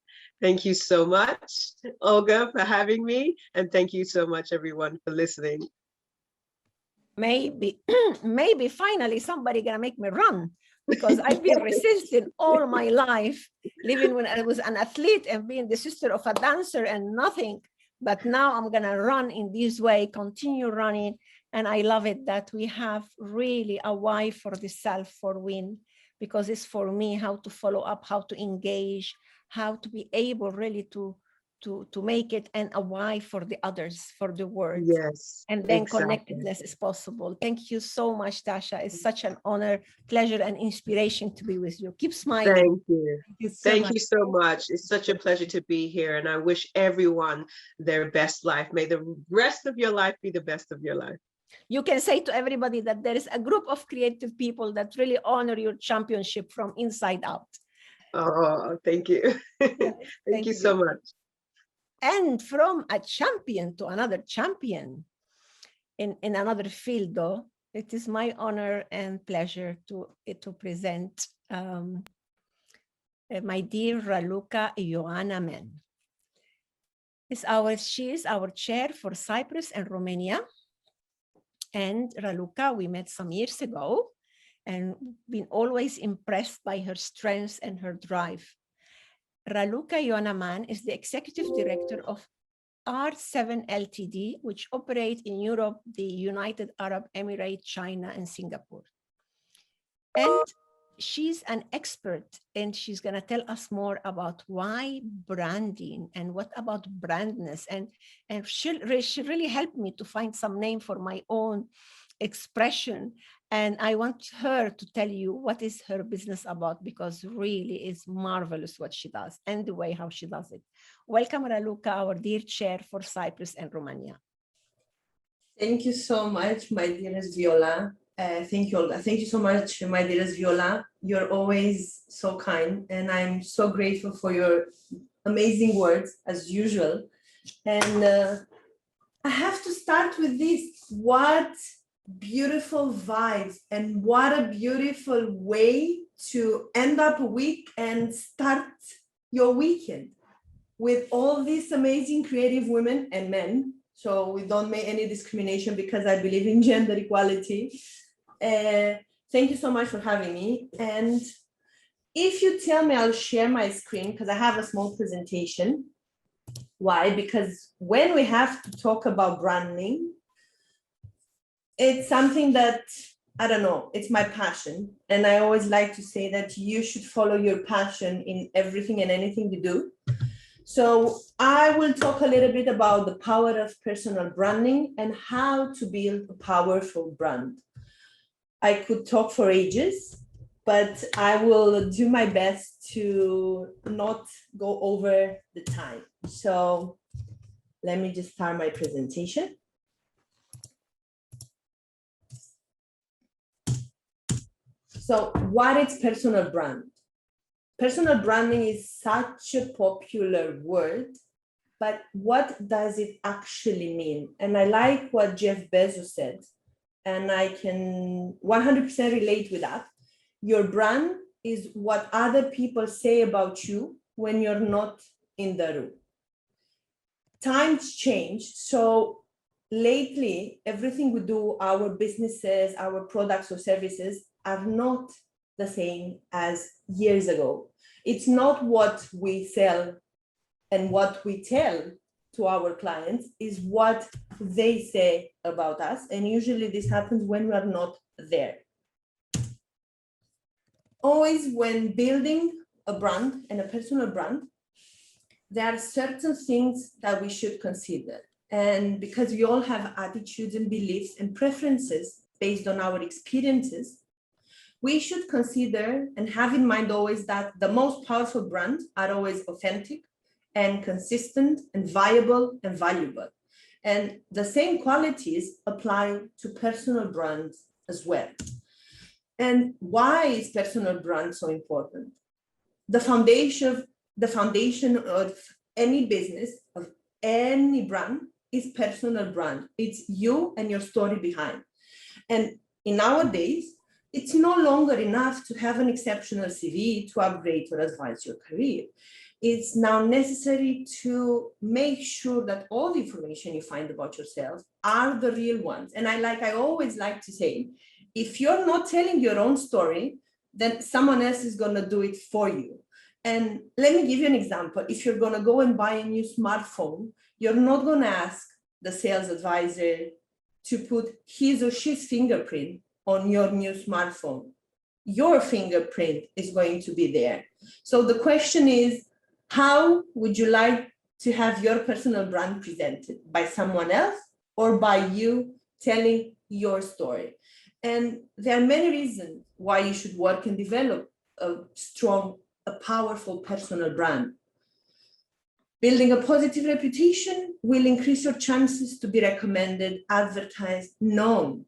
Thank you so much, Olga, for having me. And thank you so much, everyone, for listening. Maybe finally somebody gonna make me run, because I've been resisting all my life, living when I was an athlete and being the sister of a dancer and nothing. But now I'm gonna run in this way, continue running. And I love it that we have really a why for the self for win, because it's for me how to follow up, how to engage, how to be able really to make it, and a why for the others, for the world. Yes. And then exactly. Connectedness is possible. Thank you so much, Tasha. It's such an honor, pleasure, and inspiration to be with you. Keep smiling. Thank you. Thank you so much. It's such a pleasure to be here. And I wish everyone their best life. May the rest of your life be the best of your life. You can say to everybody that there is a group of creative people that really honor your championship from inside out. Oh, thank you. Thank you so much. And from a champion to another champion in another field, though, it is my honor and pleasure to present my dear Raluca Ioana. She is our chair for Cyprus and Romania. And Raluca, we met some years ago and been always impressed by her strengths and her drive. Raluca Yonaman is the executive director of R7 Ltd, which operate in Europe, the United Arab Emirates, China, and Singapore. And she's an expert, and she's going to tell us more about why branding and what about brandness. And she really helped me to find some name for my own expression. And I want her to tell you what is her business about, because really is marvelous what she does and the way how she does it. Welcome, Raluca, our dear chair for Cyprus and Romania. Thank you so much, my dearest Viola. Thank you, Olga. Thank you so much, my dearest Viola. You're always so kind, and I'm so grateful for your amazing words, as usual. And I have to start with this. What beautiful vibes, and what a beautiful way to end up a week and start your weekend with all these amazing creative women and men. So we don't make any discrimination, because I believe in gender equality. Thank you so much for having me. And if you tell me, I'll share my screen, because I have a small presentation. Why? Because when we have to talk about branding, it's something that, I don't know, it's my passion. And I always like to say that you should follow your passion in everything and anything you do. So I will talk a little bit about the power of personal branding and how to build a powerful brand. I could talk for ages, but I will do my best to not go over the time. So let me just start my presentation. So what is personal brand? Personal branding is such a popular word, but what does it actually mean? And I like what Jeff Bezos said, and I can 100% relate with that. Your brand is what other people say about you when you're not in the room. Times change, so lately, everything we do, our businesses, our products or services are not the same as years ago. It's not what we sell and what we tell to our clients is what they say about us. And usually this happens when we are not there. Always when building a brand and a personal brand, there are certain things that we should consider. And because we all have attitudes and beliefs and preferences based on our experiences, we should consider and have in mind always that the most powerful brands are always authentic and consistent and viable and valuable. And the same qualities apply to personal brands as well. And why is personal brand so important? The foundation of any business, of any brand, is personal brand. It's you and your story behind. And in our days, it's no longer enough to have an exceptional CV to upgrade or advance your career. It's now necessary to make sure that all the information you find about yourself are the real ones. And I always like to say, if you're not telling your own story, then someone else is going to do it for you. And let me give you an example. If you're going to go and buy a new smartphone, you're not going to ask the sales advisor to put his or she's fingerprint on your new smartphone. Your fingerprint is going to be there. So the question is, how would you like to have your personal brand presented? By someone else or by you telling your story? And there are many reasons why you should work and develop a strong, a powerful personal brand. Building a positive reputation will increase your chances to be recommended, advertised, known.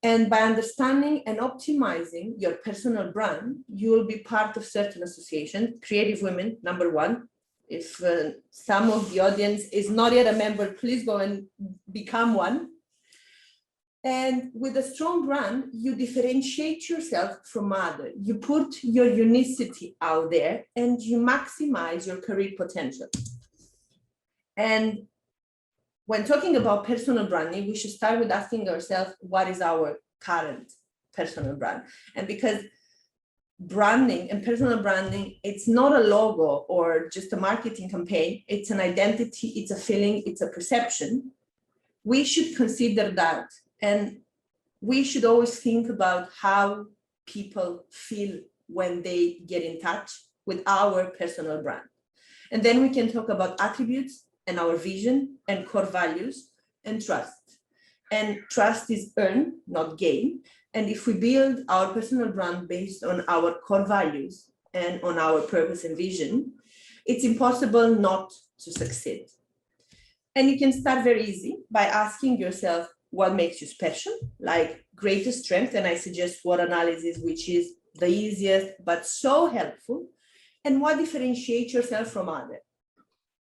And by understanding and optimizing your personal brand, you will be part of certain associations. Creative Women, number one. If some of the audience is not yet a member, please go and become one. And with a strong brand, you differentiate yourself from others. You put your unicity out there and you maximize your career potential. And when talking about personal branding, we should start with asking ourselves, what is our current personal brand? And because branding and personal branding, it's not a logo or just a marketing campaign. It's an identity, it's a feeling, it's a perception. We should consider that. And we should always think about how people feel when they get in touch with our personal brand. And then we can talk about attributes and our vision and core values and trust. And trust is earned, not gained. And if we build our personal brand based on our core values and on our purpose and vision, it's impossible not to succeed. And you can start very easy by asking yourself what makes you special, like greatest strength. And I suggest SWOT analysis, which is the easiest, but so helpful. And what differentiates yourself from others?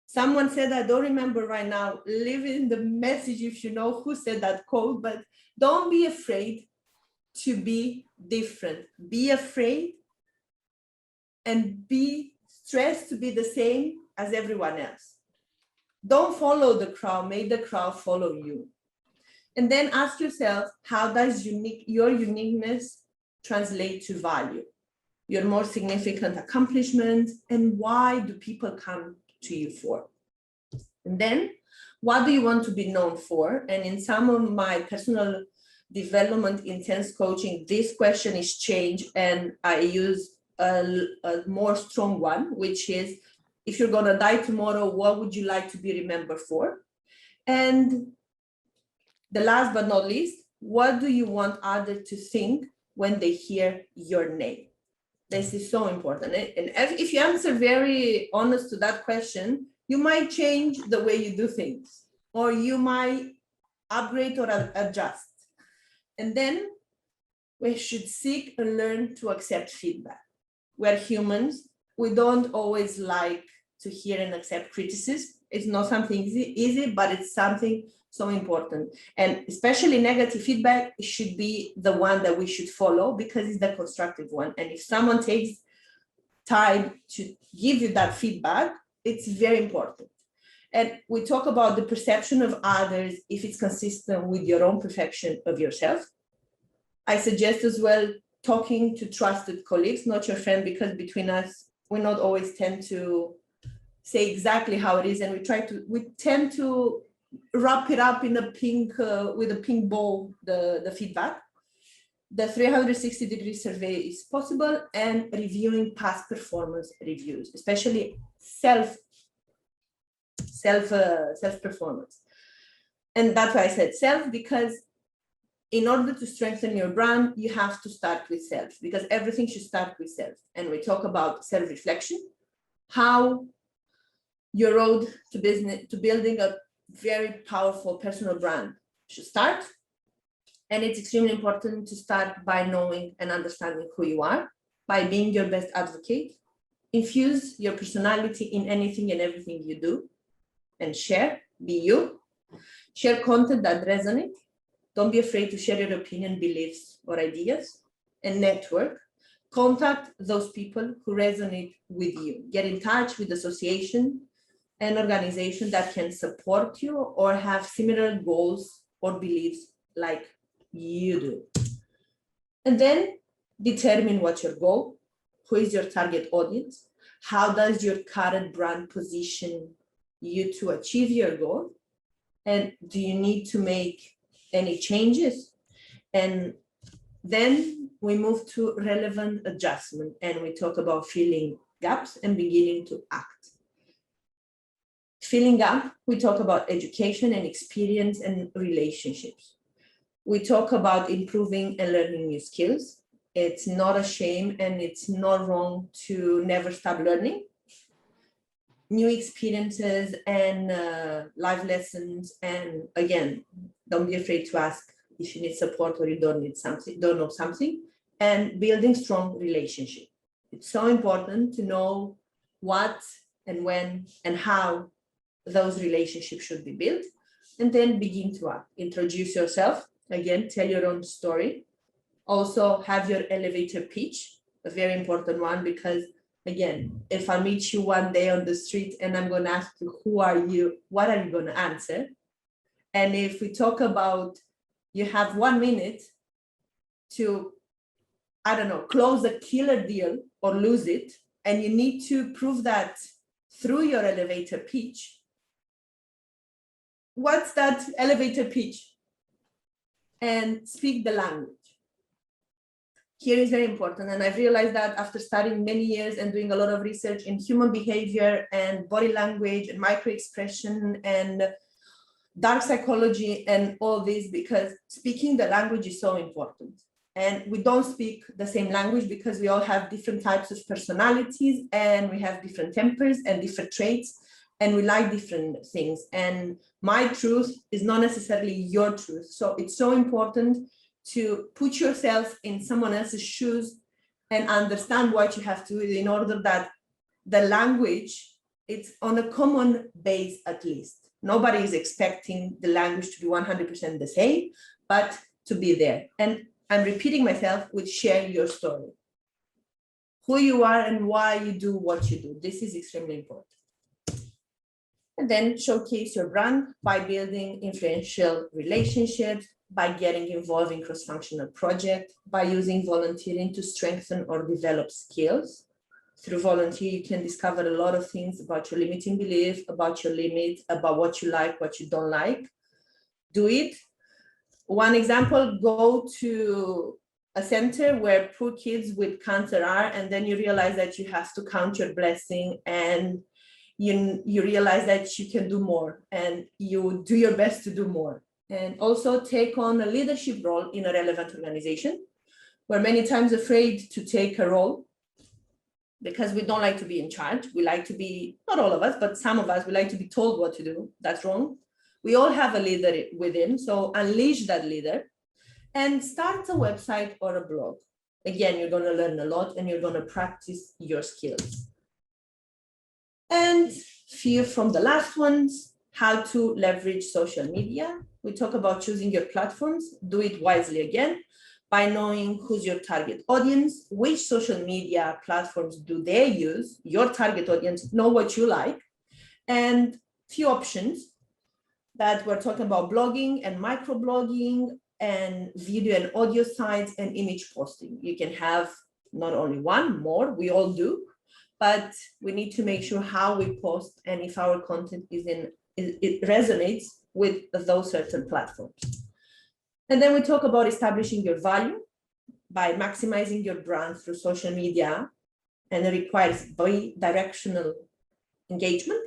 Someone said, I don't remember right now, leave in the message if you know who said that quote, but don't be afraid to be different. Be afraid and be stressed to be the same as everyone else. Don't follow the crowd, make the crowd follow you. And then ask yourself, how does your uniqueness translate to value? Your more significant accomplishments, and why do people come to you for? And then, what do you want to be known for? And in some of my personal development intense coaching, this question is changed, and I use a more strong one, which is, if you're gonna die tomorrow, what would you like to be remembered for? And the last but not least, what do you want others to think when they hear your name? This is so important. And if you answer very honest to that question, you might change the way you do things, or you might upgrade or adjust. And then we should seek and learn to accept feedback. We're humans. We don't always like to hear and accept criticism. It's not something easy, but it's something so important. And especially negative feedback should be the one that we should follow, because it's the constructive one. And if someone takes time to give you that feedback, it's very important. And we talk about the perception of others, if it's consistent with your own perception of yourself. I suggest as well talking to trusted colleagues, not your friend, because between us, we not always tend to say exactly how it is, and we tend to wrap it up in a pink with a pink bow, the feedback. The 360-degree survey is possible, and reviewing past performance reviews, especially self-performance. And that's why I said self, because in order to strengthen your brand, you have to start with self, because everything should start with self. And we talk about self-reflection, how your road to building a very powerful personal brand should start. And it's extremely important to start by knowing and understanding who you are, by being your best advocate. Infuse your personality in anything and everything you do, and share, be you. Share content that resonates. Don't be afraid to share your opinion, beliefs, or ideas. And network. Contact those people who resonate with you. Get in touch with association and organization that can support you or have similar goals or beliefs like you do. And then determine what's your goal, who is your target audience, how does your current brand position you to achieve your goal, and do you need to make any changes? And then we move to relevant adjustment, and we talk about filling gaps and beginning to act. Filling up, we talk about education and experience and relationships. We talk about improving and learning new skills. It's not a shame and it's not wrong to never stop learning. New experiences and life lessons. And again, don't be afraid to ask if you need support or you don't know something. And building strong relationship. It's so important to know what and when and how those relationships should be built, and then begin to act. Introduce yourself, again, tell your own story. Also have your elevator pitch, a very important one, because again, if I meet you one day on the street and I'm going to ask you, who are you? What are you going to answer? And if we talk about, you have 1 minute to I don't know, close a killer deal or lose it, and you need to prove that through your elevator pitch. What's that elevator pitch? And speak the language. Here is very important, and I've realized that after studying many years and doing a lot of research in human behavior and body language and micro-expression and dark psychology and all this, because speaking the language is so important. And we don't speak the same language because we all have different types of personalities and we have different tempers and different traits and we like different things. And my truth is not necessarily your truth. So it's so important to put yourself in someone else's shoes and understand what you have to do in order that the language, it's on a common base at least. Nobody is expecting the language to be 100% the same, but to be there. And I'm repeating myself with share your story. Who you are and why you do what you do. This is extremely important. And then showcase your brand by building influential relationships, by getting involved in cross-functional projects, by using volunteering to strengthen or develop skills. Through volunteer, you can discover a lot of things about your limiting belief, about your limits, about what you like, what you don't like. Do it. One example, go to a center where poor kids with cancer are, and then you realize that you have to count your blessing, and you realize that you can do more, and you do your best to do more. And also take on a leadership role in a relevant organization. We're many times afraid to take a role because we don't like to be in charge. We like to be, not all of us, but some of us, we like to be told what to do. That's wrong. We all have a leader within, so unleash that leader and start a website or a blog. Again, you're going to learn a lot and you're going to practice your skills. And few from the last ones, how to leverage social media. We talk about choosing your platforms, do it wisely again, by knowing who's your target audience, which social media platforms do they use, your target audience, know what you like, and few options that we're talking about: blogging and microblogging and video and audio sites and image posting. You can have not only one, more, we all do, but we need to make sure how we post and if our content it resonates with those certain platforms. And then we talk about establishing your value by maximizing your brand through social media, and it requires bi-directional engagement.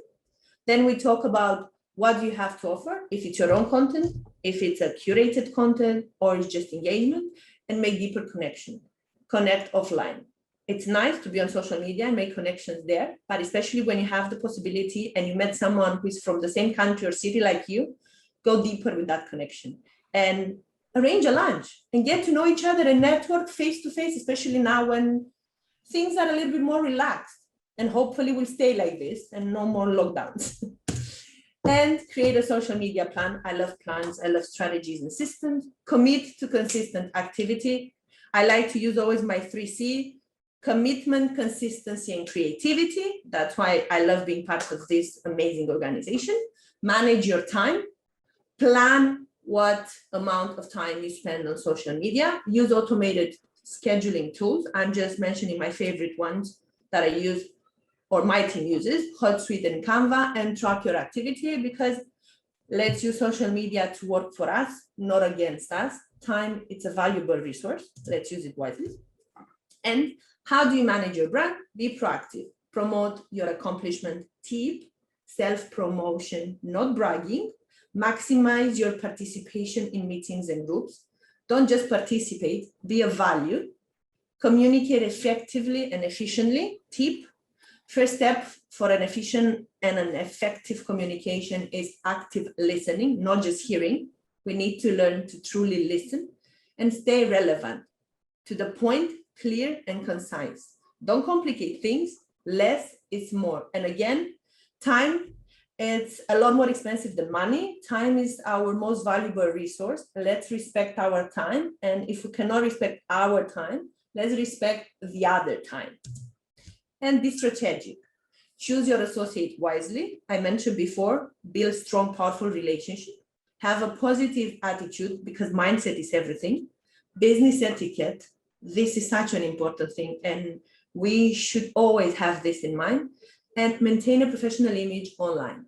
Then we talk about what do you have to offer, if it's your own content, if it's a curated content, or it's just engagement, and make deeper connection, connect offline. It's nice to be on social media and make connections there, but especially when you have the possibility and you met someone who's from the same country or city like you, go deeper with that connection and arrange a lunch and get to know each other and network face to face, especially now when things are a little bit more relaxed, and hopefully will stay like this and no more lockdowns. And create a social media plan. I love plans, I love strategies and systems. Commit to consistent activity. I like to use always my 3C: commitment, consistency, and creativity. That's why I love being part of this amazing organization. Manage your time. Plan what amount of time you spend on social media. Use automated scheduling tools. I'm just mentioning my favorite ones that I use, or my team uses, Hootsuite and Canva, and track your activity, because let's use social media to work for us, not against us. Time, it's a valuable resource. Let's use it wisely. And how do you manage your brand? Be proactive. Promote your accomplishment. Tip, self-promotion, not bragging. Maximize your participation in meetings and groups. Don't just participate, be of value. Communicate effectively and efficiently. Tip, first step for an efficient and an effective communication is active listening, not just hearing. We need to learn to truly listen and stay relevant, to the point, clear and concise. Don't complicate things. Less is more. And again, time, it's a lot more expensive than money. Time is our most valuable resource. Let's respect our time. And if we cannot respect our time, let's respect the other time. And be strategic. Choose your associate wisely. I mentioned before, build strong, powerful relationships. Have a positive attitude, because mindset is everything. Business etiquette, This is such an important thing, and we should always have this in mind and maintain a professional image online.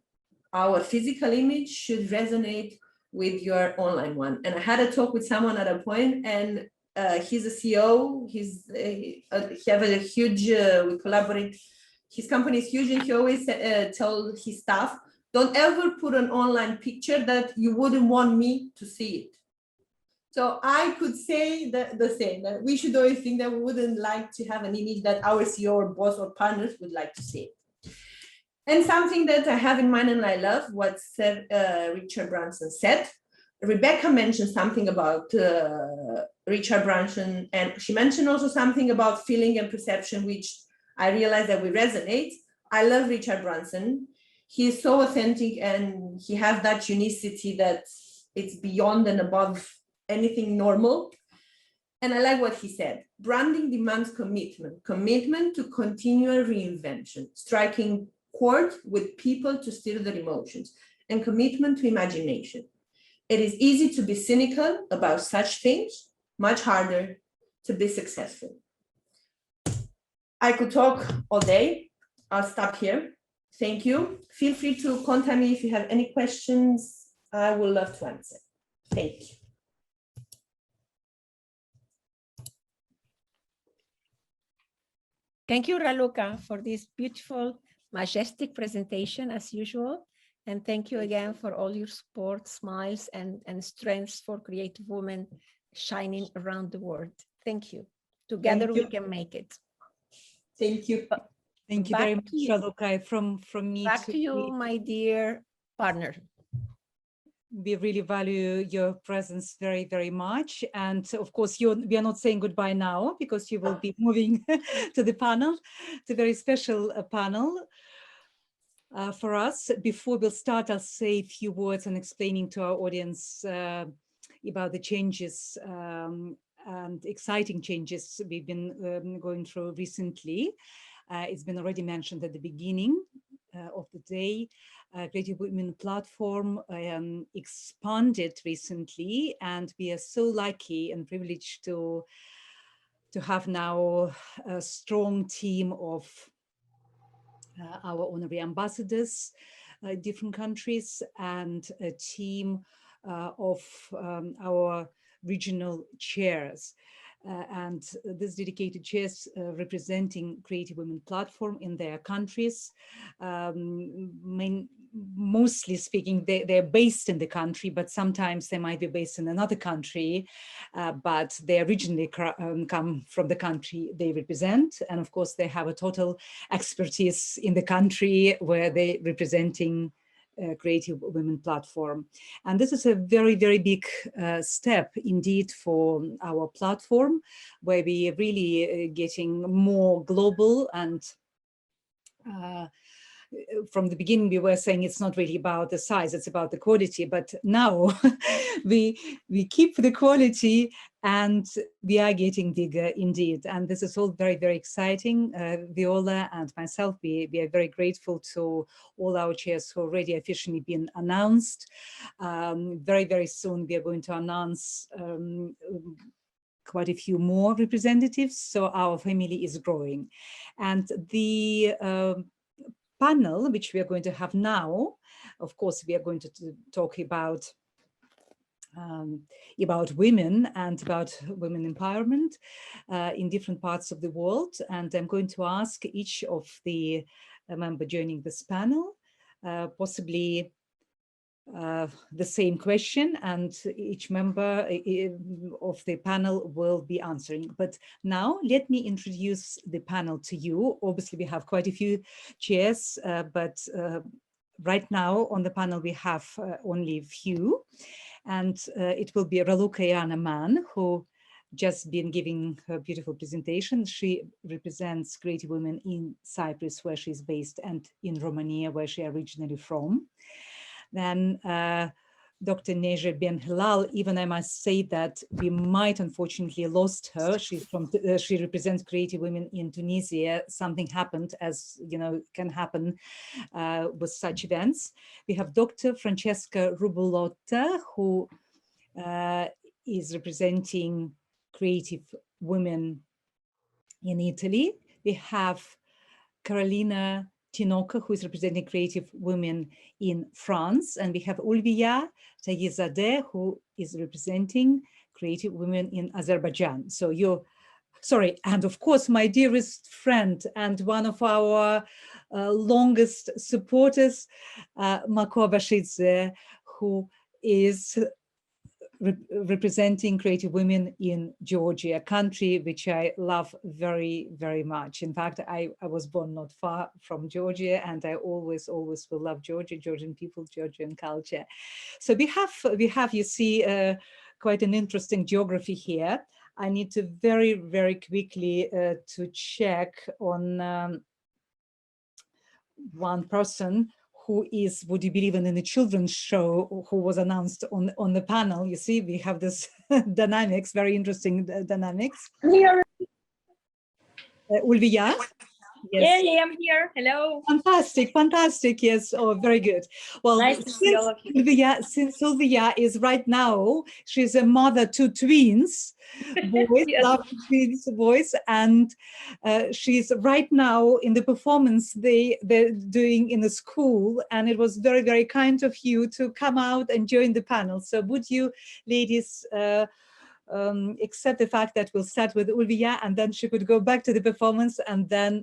Our physical image should resonate with your online one. And I had a talk with someone at a point, and he's a CEO. He have a huge, we collaborate. His company is huge, and he always tells his staff, don't ever put an online picture that you wouldn't want me to see it. So I could say that the same, that we should always think that we wouldn't like to have an image that our CEO or boss or partners would like to see. And something that I have in mind and I love what Richard Branson said. Rebecca mentioned something about Richard Branson, and she mentioned also something about feeling and perception, which I realize that we resonate. I love Richard Branson. He is so authentic, and he has that unicity that it's beyond and above anything normal. And I like what he said. Branding demands commitment to continual reinvention, striking chord with people to stir their emotions, and commitment to imagination. It is easy to be cynical about such things, much harder to be successful. I could talk all day. I'll stop here. Thank you. Feel free to contact me if you have any questions. I would love to answer. Thank you. Thank you, Raluca, for this beautiful, majestic presentation as usual. And thank you again for all your support, smiles, and strengths for creative women shining around the world. Thank you. Together we can make it. Thank you. Thank you very much, Raluca. From me back to you, my dear partner. We really value your presence very, very much. And of course, we are not saying goodbye now because you will be moving to the panel, to a very special panel for us. Before we'll start, I'll say a few words on explaining to our audience about the changes and exciting changes we've been going through recently. It's been already mentioned at the beginning of the day. Creative Women platform expanded recently, and we are so lucky and privileged to have now a strong team of our honorary ambassadors in different countries, and a team of our regional chairs. And these dedicated chairs representing Creative Women platform in their countries. Mostly speaking, they're based in the country, but sometimes they might be based in another country, but they originally come from the country they represent. And of course, they have a total expertise in the country where they're representing Creative Women platform. And this is a very, very big step indeed for our platform, where we are really getting more global. And from the beginning, we were saying it's not really about the size, it's about the quality. But now we keep the quality and we are getting bigger indeed. And this is all very, very exciting. Viola and myself, we are very grateful to all our chairs who already officially been announced. Very, very soon we are going to announce quite a few more representatives. So our family is growing. And the panel, which we are going to have now, of course, we are going to talk about women and about women empowerment in different parts of the world. And I'm going to ask each of the members joining this panel, possibly the same question, and each member of the panel will be answering. But now let me introduce the panel to you. Obviously, we have quite a few chairs, but right now on the panel we have only a few. And it will be Raluca Mann, who just been giving her beautiful presentation. She represents Creative Women in Cyprus, where she's based, and in Romania, where she originally from. Then Dr. Neja Ben Hilal, even I must say that we might unfortunately lost her. She's from, she represents Creative Women in Tunisia. Something happened, as you know, can happen with such events. We have Dr. Francesca Bombassei, who is representing Creative women in Italy. We have Carolina Tinoco, who is representing creative women in France. And we have Ulviya Tagizadeh, who is representing creative women in Azerbaijan. So sorry, and of course, my dearest friend and one of our longest supporters, Mako Bashidze, who is representing creative women in Georgia, a country which I love very, very much. In fact, I was born not far from Georgia, and I always will love Georgia, Georgian people, Georgian culture. So we have, you see, quite an interesting geography here. I need to very, very quickly to check on one person who is, would you believe, in the children's show, who was announced on the panel. You see, we have this dynamics, very interesting dynamics. Here. Ulviya? Yes. Yeah, I'm here. Hello. Fantastic. Yes. Oh, very good. Well, nice to see all of you. Since Ulviya is right now, she's a mother to twins, boys, Yes. love twins boys, and she's right now in the performance they're doing in the school, and it was very, very kind of you to come out and join the panel. So would you ladies accept the fact that we'll start with Ulviya, and then she could go back to the performance, and then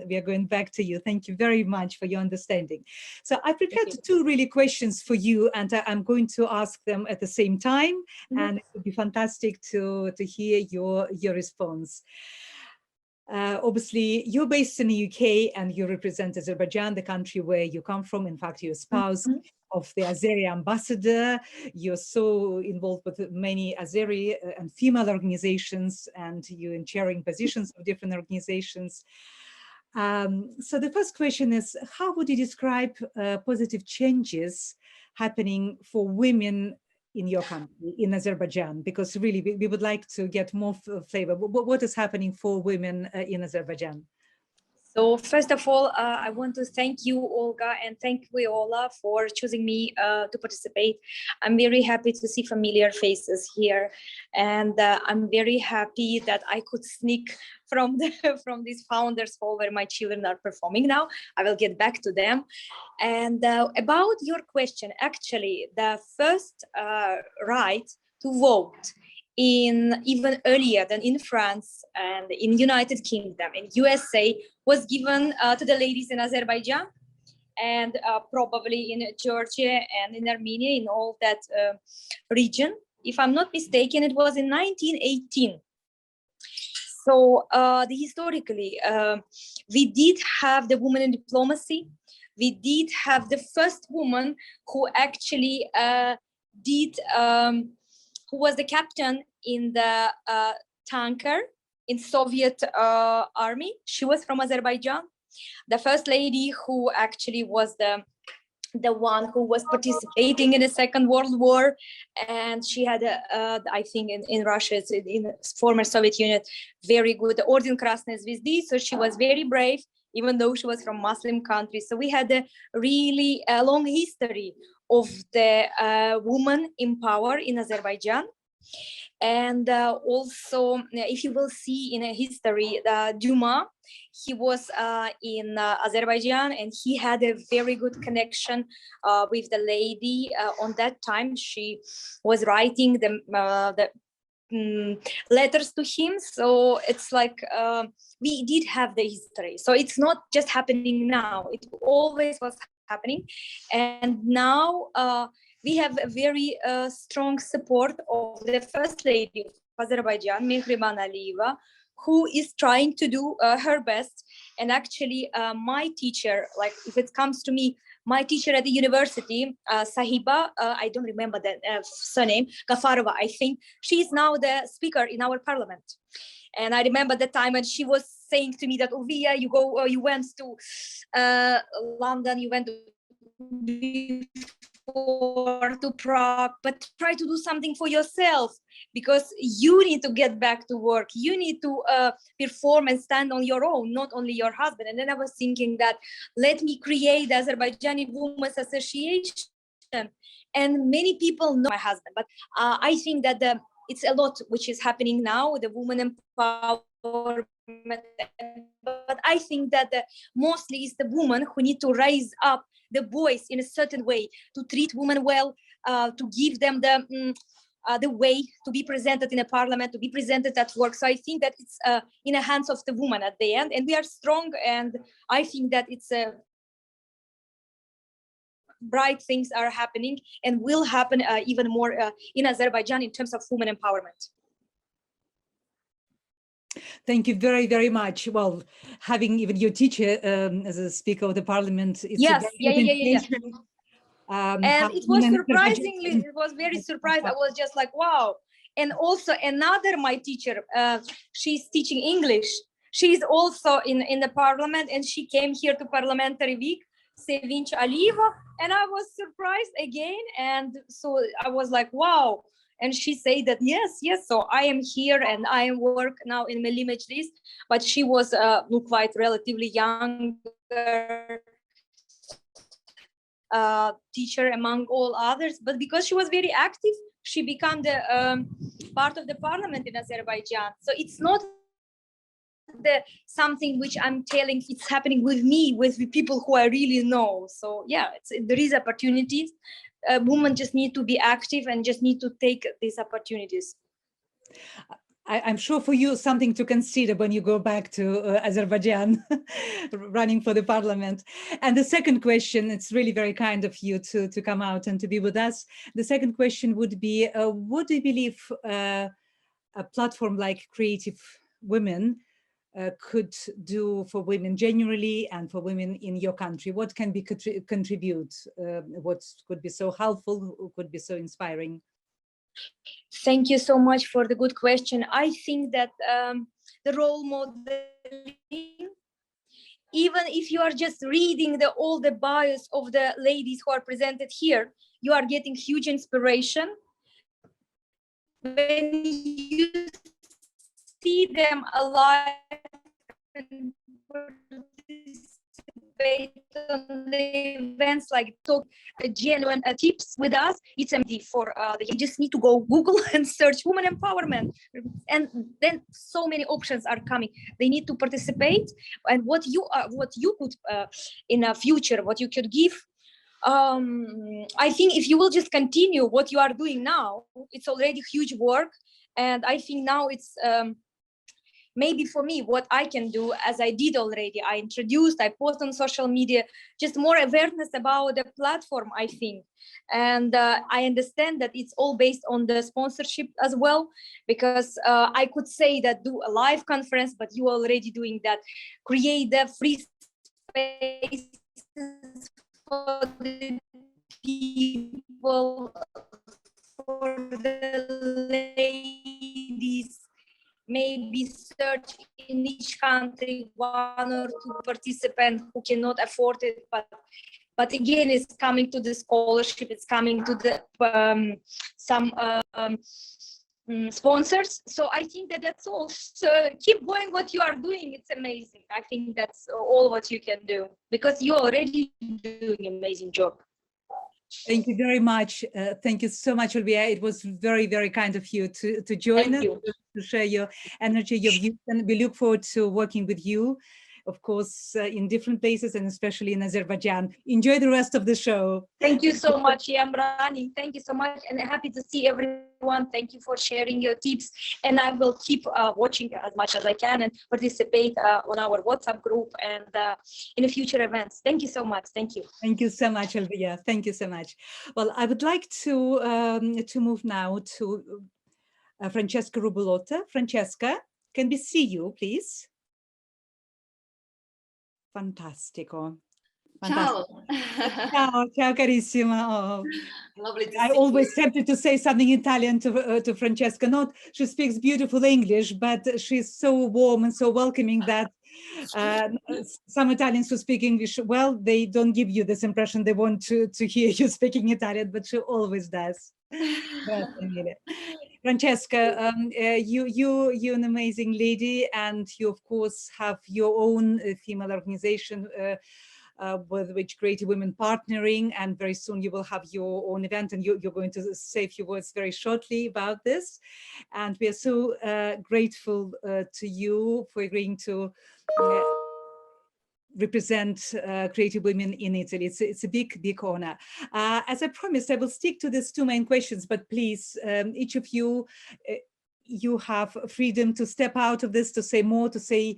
we are going back to you. Thank you very much for your understanding. So I prepared two really questions for you, and I'm going to ask them at the same time, and it would be fantastic to hear your response. Obviously, you're based in the UK and you represent Azerbaijan, the country where you come from. In fact, you're a spouse of the Azeri ambassador. You're so involved with many Azeri and female organizations, and you're in chairing positions of different organizations. So the first question is, how would you describe positive changes happening for women in your country, in Azerbaijan? Because really, we would like to get more flavor. What is happening for women in Azerbaijan? So first of all, I want to thank you, Olga, and thank Viola for choosing me to participate. I'm very happy to see familiar faces here, and I'm very happy that I could sneak from these founders hall where my children are performing now. I will get back to them. And about your question, actually, the first right to vote in even earlier than in France and in United Kingdom and USA was given to the ladies in Azerbaijan and probably in Georgia and in Armenia, in all that region. If I'm not mistaken, it was in 1918. So historically, we did have the woman in diplomacy. We did have the first woman who actually who was the captain in the tanker in Soviet army. She was from Azerbaijan. The first lady who actually was the one who was participating in the Second World War, and she had I think in Russia, in the former Soviet Union, very good Orden Krasной Zvezdy. So she was very brave, even though she was from Muslim countries. So we had a really long history of the woman in power in Azerbaijan. And also, if you will see in a history, Dumas, he was in Azerbaijan, and he had a very good connection with the lady. On that time, she was writing the letters to him. So it's like we did have the history. So it's not just happening now. It always was happening. And now we have a very strong support of the First Lady of Azerbaijan, Mehriban Aliyeva, who is trying to do her best. And actually, my teacher, like if it comes to me, my teacher at the university, Sahiba, I don't remember the surname, Gafarova, I think, she's now the speaker in our parliament. And I remember the time when she was saying to me that, Ulviya, you went to London, you went to Prague, but try to do something for yourself, because you need to get back to work. You need to perform and stand on your own, not only your husband. And then I was thinking that let me create the Azerbaijani Women's Association. And many people know my husband, but I think that the it's a lot which is happening now, the women empowerment. But I think that mostly it's the women who need to raise up the boys in a certain way, to treat women well, to give them the way to be presented in a parliament, to be presented at work. So I think that it's in the hands of the woman at the end, and we are strong. And I think that it's bright things are happening and will happen even more in Azerbaijan in terms of women empowerment. Thank you very, very much. Well, having even your teacher as a speaker of the parliament, it's yes, a very good indication. And it was surprisingly, it was very surprised. I was just like, wow. And also another, my teacher, she's teaching English. She's also in the parliament, and she came here to Parliamentary Week, Sevinch Aliyeva, and I was surprised again. And so I was like, wow. And she said that, yes, so I am here and I work now in Milli Meclis, but she was quite relatively young teacher among all others. But because she was very active, she became the part of the parliament in Azerbaijan. So it's not something which I'm telling, it's happening with me, with the people who I really know. So yeah, there is opportunities. Women just need to be active and just need to take these opportunities. I'm sure for you something to consider when you go back to Azerbaijan, running for the parliament. And the second question, it's really very kind of you to come out and to be with us. The second question would be, what do you believe a platform like Creative Women could do for women generally and for women in your country? What can be contribute? What could be so helpful, could be so inspiring? Thank you so much for the good question. I think that the role modeling, even if you are just reading all the bios of the ladies who are presented here, you are getting huge inspiration. When you see them alive and participate on the events, like talk genuine tips with us, it's empty for you just need to go Google and search women empowerment, and then so many options are coming. They need to participate, and what you could in a future, what you could give. I think if you will just continue what you are doing now, it's already huge work. And I think now it's maybe for me, what I can do, as I did already, I post on social media, just more awareness about the platform, I think. And I understand that it's all based on the sponsorship as well, because I could say that do a live conference, but you are already doing that. Create the free spaces for the people, for the ladies, maybe search in each country 1 or 2 participants who cannot afford it, but again, it's coming to the scholarship, it's coming to the some sponsors. So I think that's all. So keep going what you are doing. It's amazing. I think that's all what you can do, because you're already doing an amazing job. Thank you very much. Thank you so much, Olga. It was very, very kind of you to join us, to share your energy, your views, and we look forward to working with you, of course, in different places and especially in Azerbaijan. Enjoy the rest of the show. Thank you so much, I'm running. Thank you so much, and happy to see everyone. Thank you for sharing your tips, and I will keep watching as much as I can and participate on our WhatsApp group and in the future events. Thank you so much. Thank you. Thank you so much, Olga. Thank you so much. Well, I would like to move now to Francesca Rubulotta. Francesca, can we see you, please? Fantastico. Ciao. Ciao, ciao carissima. Oh. Lovely to see I always tempted to say something Italian to Francesca. Not she speaks beautiful English, but she's so warm and so welcoming that some Italians who speak English well, they don't give you this impression. They want to hear you speaking Italian, but she always does. Francesca, you're an amazing lady, and you of course have your own female organization with which Creative Women partnering, and very soon you will have your own event, and you're going to say a few words very shortly about this. And we are so grateful to you for agreeing to represent Creative Women in Italy. It's a big honor. As I promised, I will stick to these two main questions, but please, each of you, you have freedom to step out of this, to say more, to say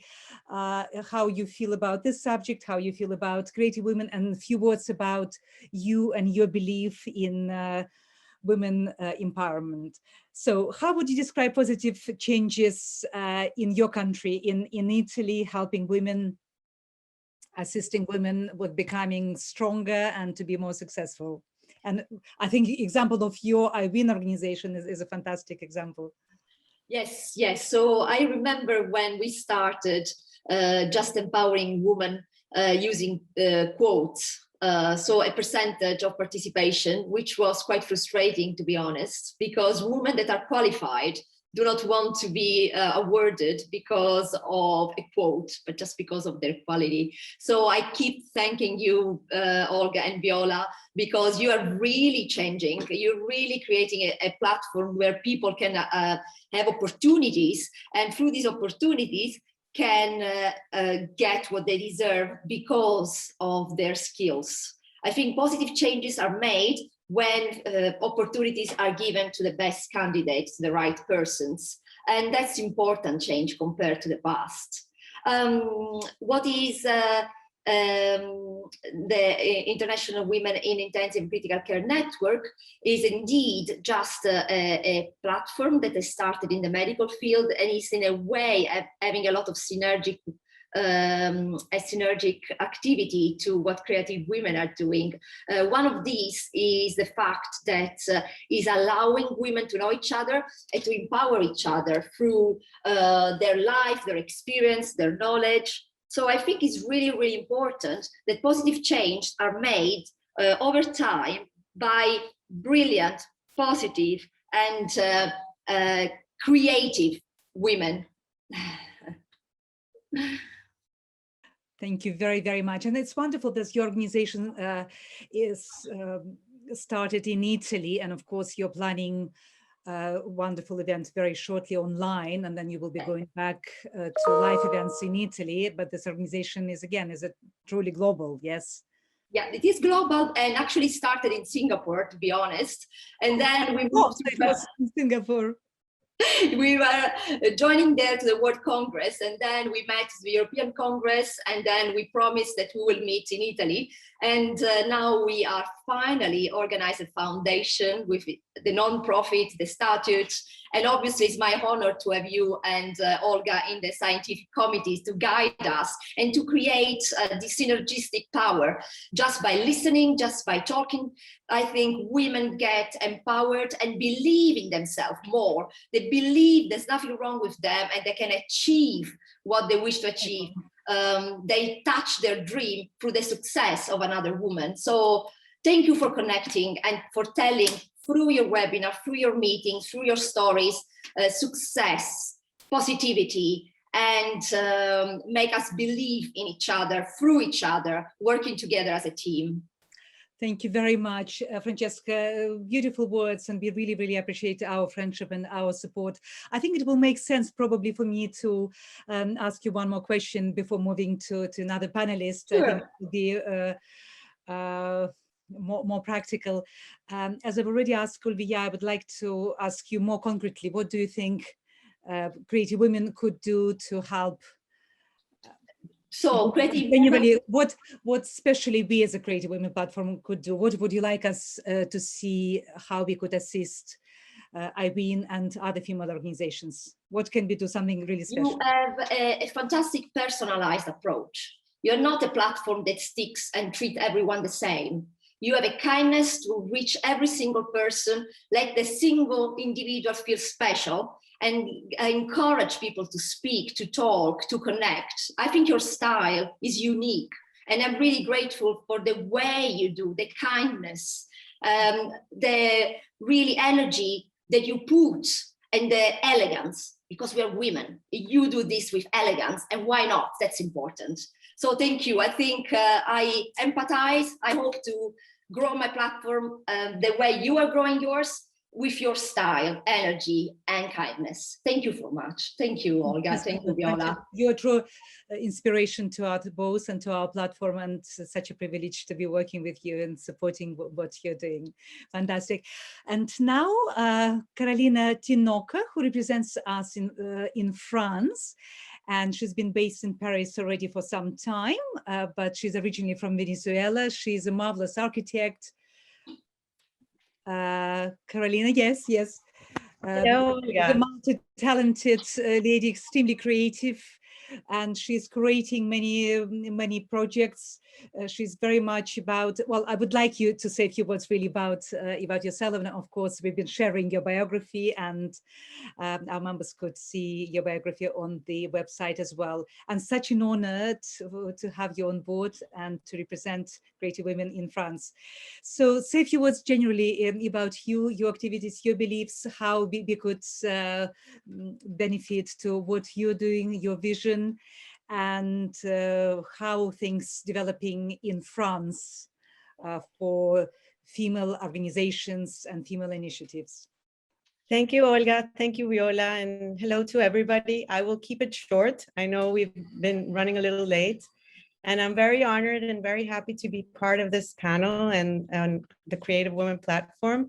how you feel about this subject, how you feel about Creative Women, and a few words about you and your belief in women empowerment. So how would you describe positive changes in your country, in Italy, helping women, assisting women with becoming stronger and to be more successful? And I think the example of your IWIN organization is a fantastic example. Yes. So I remember when we started just empowering women using quotes. So a percentage of participation, which was quite frustrating, to be honest, because women that are qualified do not want to be awarded because of a quote, but just because of their quality. So I keep thanking you, Olga and Viola, because you are really changing. You're really creating a platform where people can have opportunities, and through these opportunities can get what they deserve because of their skills. I think positive changes are made when opportunities are given to the best candidates, the right persons. And that's important change compared to the past. What is the International Women in Intensive Critical Care Network is indeed just a platform that has started in the medical field and is in a way having a lot of synergic activity to what Creative Women are doing. One of these is the fact that is allowing women to know each other and to empower each other through their life, their experience, their knowledge. So I think it's really, really important that positive change are made over time by brilliant, positive, and creative women. Thank you very, very much. And it's wonderful that your organization is started in Italy. And of course, you're planning wonderful events very shortly online, and then you will be going back to live events in Italy. But this organization is it truly global? Yes. Yeah, it is global, and actually started in Singapore, to be honest. And then we moved to Singapore. We were joining there to the World Congress, and then we met the European Congress, and then we promised that we will meet in Italy. And now we are finally organized a foundation with the non-profit, the statutes, and obviously it's my honor to have you and Olga in the scientific committees to guide us and to create this synergistic power. Just by listening, just by talking, I think women get empowered and believe in themselves more. They believe there's nothing wrong with them and they can achieve what they wish to achieve. They touch their dream through the success of another woman. So thank you for connecting and for telling through your webinar, through your meetings, through your stories, success, positivity, and make us believe in each other, through each other, working together as a team. Thank you very much, Francesca. Beautiful words, and we really, really appreciate our friendship and our support. I think it will make sense probably for me to ask you one more question before moving to another panelist. Sure. I think it would be more practical. As I've already asked Olga, I would like to ask you more concretely, what do you think Creative Women could do to help? So generally, what especially we as a Creative Women platform could do? What would you like us to see how we could assist IWIN and other female organizations? What can we do, something really special? You have a fantastic personalized approach. You're not a platform that sticks and treats everyone the same. You have a kindness to reach every single person, let the single individual feel special, and encourage people to speak, to talk, to connect. I think your style is unique, and I'm really grateful for the way you do, the kindness, the really energy that you put, and the elegance, because we are women. You do this with elegance, and why not? That's important. So thank you. I think I empathize. I hope to grow my platform the way you are growing yours, with your style, energy, and kindness. Thank you so much. Thank you, Olga. Thank you, Viola. You are true inspiration to us both and to our platform, and such a privilege to be working with you and supporting what you're doing. Fantastic. And now Carolina Tinoca, who represents us in France. And she's been based in Paris already for some time, but she's originally from Venezuela. She's a marvelous architect. Carolina, yes. Hello, a multi-talented lady, extremely creative, and she's creating many projects. She's very much about, well, I would like you to say a few words really about yourself. And of course, we've been sharing your biography, and our members could see your biography on the website as well. And such an honor to have you on board and to represent creative women in France. So say a few words generally about you, your activities, your beliefs, how we could benefit to what you're doing, your vision, and how things developing in France for female organizations and female initiatives. Thank you, Olga. Thank you, Viola. And hello to everybody. I will keep it short. I know we've been running a little late. And I'm very honored and very happy to be part of this panel and the Creative Women platform.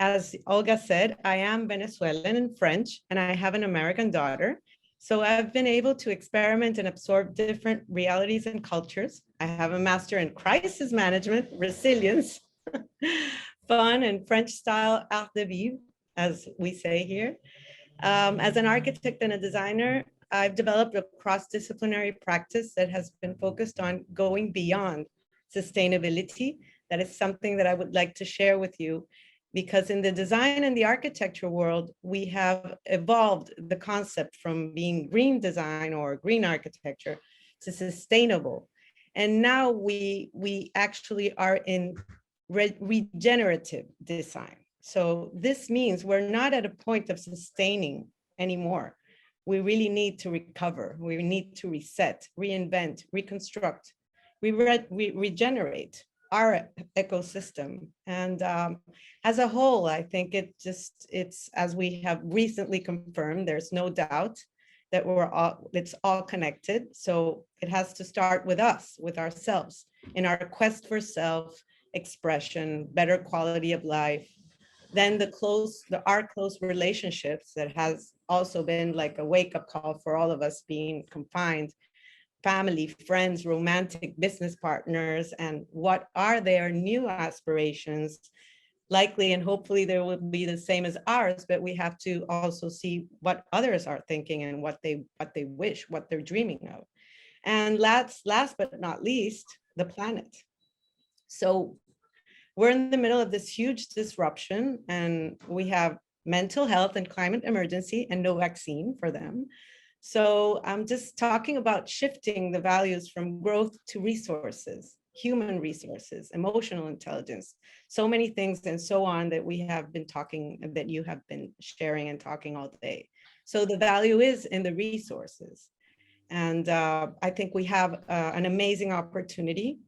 As Olga said, I am Venezuelan and French, and I have an American daughter. So I've been able to experiment and absorb different realities and cultures. I have a master in crisis management, resilience, fun, and French style art de vivre, as we say here. As an architect and a designer, I've developed a cross-disciplinary practice that has been focused on going beyond sustainability. That is something that I would like to share with you, because in the design and the architecture world, we have evolved the concept from being green design or green architecture to sustainable. And now we actually are in regenerative design. So this means we're not at a point of sustaining anymore. We really need to recover. We need to reset, reinvent, reconstruct, regenerate our ecosystem. And as a whole, I think it's as we have recently confirmed, there's no doubt that it's all connected. So it has to start with us, with ourselves, in our quest for self-expression, better quality of life. Then our close relationships that has also been like a wake-up call for all of us being confined, family, friends, romantic business partners, and what are their new aspirations? Likely and hopefully they will be the same as ours, but we have to also see what others are thinking and what they wish, what they're dreaming of. And last but not least, the planet. So we're in the middle of this huge disruption, and we have mental health and climate emergency and no vaccine for them. So I'm just talking about shifting the values from growth to resources, human resources, emotional intelligence, so many things and so on that we have been talking, that you have been sharing and talking all day. So the value is in the resources. And I think we have an amazing opportunity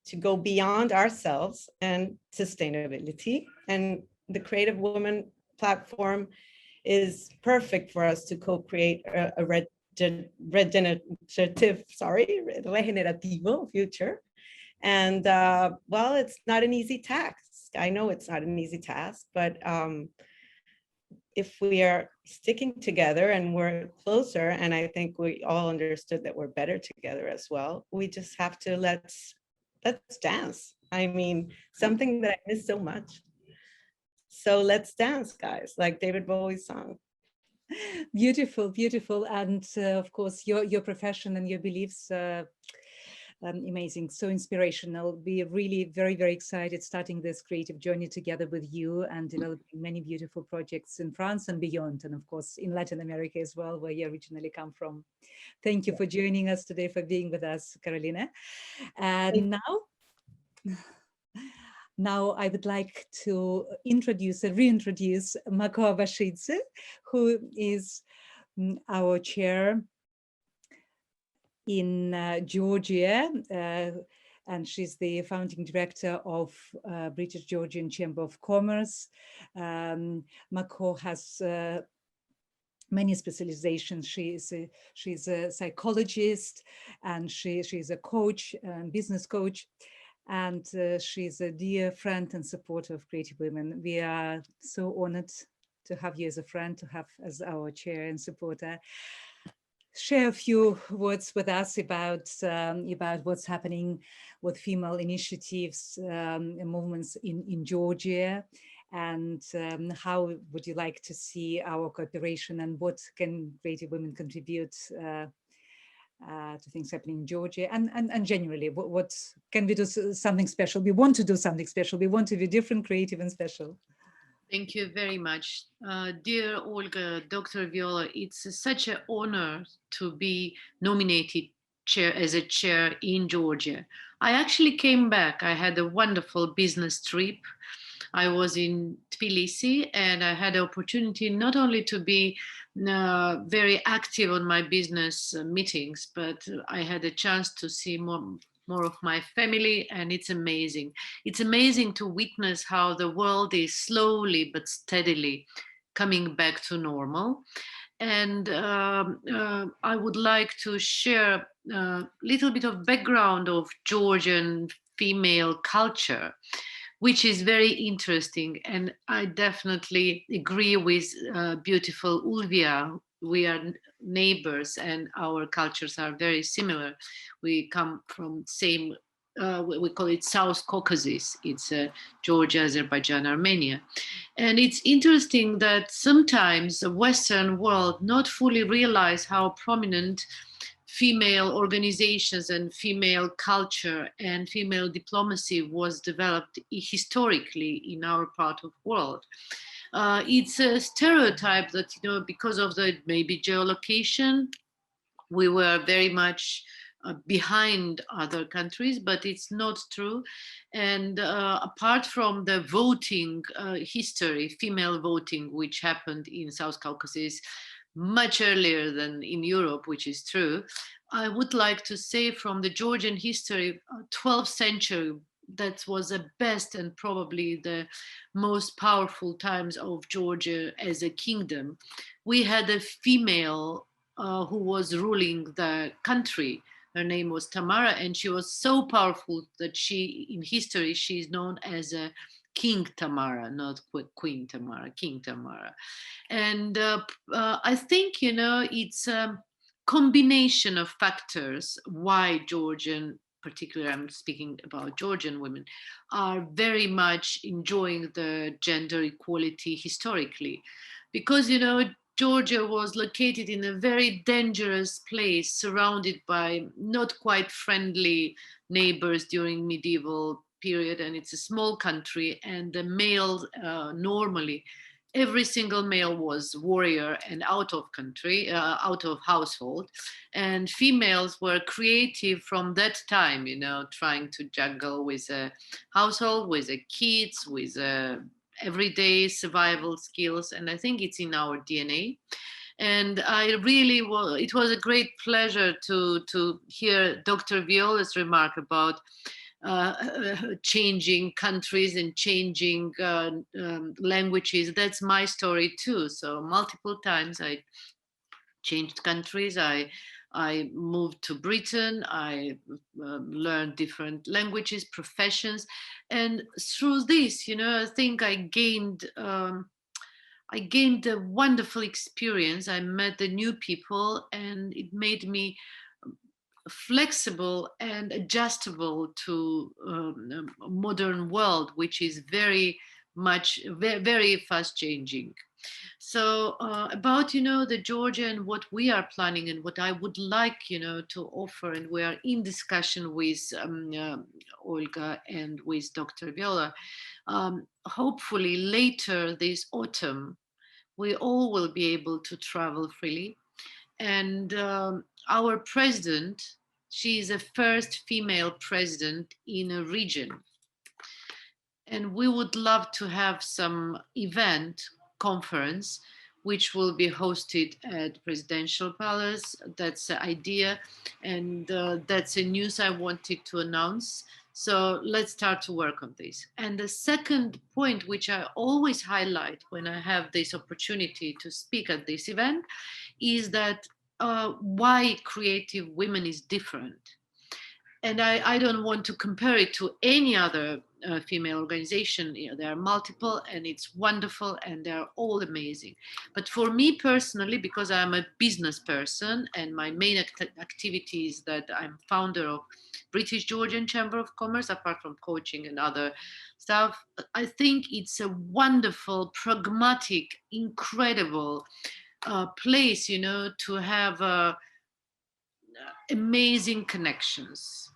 to go beyond ourselves and sustainability. And the Creative Women platform is perfect for us to co-create a regenerativo future. And well, it's not an easy task. I know it's not an easy task, but if we are sticking together and we're closer, and I think we all understood that we're better together as well, we just have to let's dance. I mean, something that I miss so much. So let's dance, guys, like David Bowie's song. Beautiful, beautiful. And of course, your profession and your beliefs, amazing, so inspirational. We're really very, very excited starting this creative journey together with you and developing many beautiful projects in France and beyond. And of course, in Latin America as well, where you originally come from. Thank you for joining us today, for being with us, Carolina. And now I would like to reintroduce Mako Abashidze, who is our chair in Georgia, and she's the founding director of British Georgian Chamber of Commerce. Mako has many specializations. She's a psychologist, and she's a coach, business coach, and she's a dear friend and supporter of creative women. We are so honored to have you as a friend, to have as our chair and supporter. Share a few words with us about what's happening with female initiatives and movements in Georgia, and how would you like to see our cooperation, and what can creative women contribute to things happening in Georgia, and generally, what can we do something special? We want to do something special. We want to be different, creative, and special. Thank you very much. Dear Olga, Dr. Viola, it's such an honor to be nominated as a chair in Georgia. I actually came back. I had a wonderful business trip. I was in Tbilisi, and I had the opportunity not only to be very active on my business meetings, but I had a chance to see more of my family, and it's amazing. It's amazing to witness how the world is slowly but steadily coming back to normal. And I would like to share a little bit of background of Georgian female culture, which is very interesting. And I definitely agree with beautiful Ulvia. We are neighbors, and our cultures are very similar. We come from same, we call it South Caucasus. It's Georgia, Azerbaijan, Armenia. And it's interesting that sometimes the Western world not fully realize how prominent female organizations and female culture and female diplomacy was developed historically in our part of the world. It's a stereotype that, because of the maybe geolocation, we were very much behind other countries, but it's not true. And apart from the voting history, female voting, which happened in South Caucasus much earlier than in Europe, which is true, I would like to say from the Georgian history, 12th century, that was the best and probably the most powerful times of Georgia as a kingdom. We had a female who was ruling the country. Her name was Tamara, and she was so powerful that in history, she's known as a King Tamara, not Queen Tamara, King Tamara. And I think, it's a combination of factors why Georgian, particularly I'm speaking about Georgian women, are very much enjoying the gender equality historically. Because, Georgia was located in a very dangerous place, surrounded by not quite friendly neighbors during medieval period, and it's a small country, and the males normally, every single male was warrior and out of country, out of household, and females were creative from that time, trying to juggle with a household, with the kids, with everyday survival skills. And I think it's in our DNA. And it was a great pleasure to hear Dr. Viola's remark about changing countries and changing languages. That's my story too. So multiple times I changed countries. I moved to Britain. I learned different languages, professions, and through this, I think I gained a wonderful experience. I met the new people, and it made me flexible and adjustable to a modern world, which is very much, very fast changing. So about, the Georgia and what we are planning and what I would like, to offer, and we are in discussion with Olga and with Dr. Viola. Hopefully later this autumn, we all will be able to travel freely. And our president, she is the first female president in a region. And we would love to have some event, conference, which will be hosted at Presidential Palace. That's the idea, and that's a news I wanted to announce. So let's start to work on this. And the second point, which I always highlight when I have this opportunity to speak at this event, is that why creative women is different. And I don't want to compare it to any other female organization. You know, there are multiple, and it's wonderful, and they're all amazing. But for me personally, because I'm a business person and my main activity is that I'm founder of British Georgian Chamber of Commerce, apart from coaching and other stuff, I think it's a wonderful, pragmatic, incredible place, you know, to have amazing connections.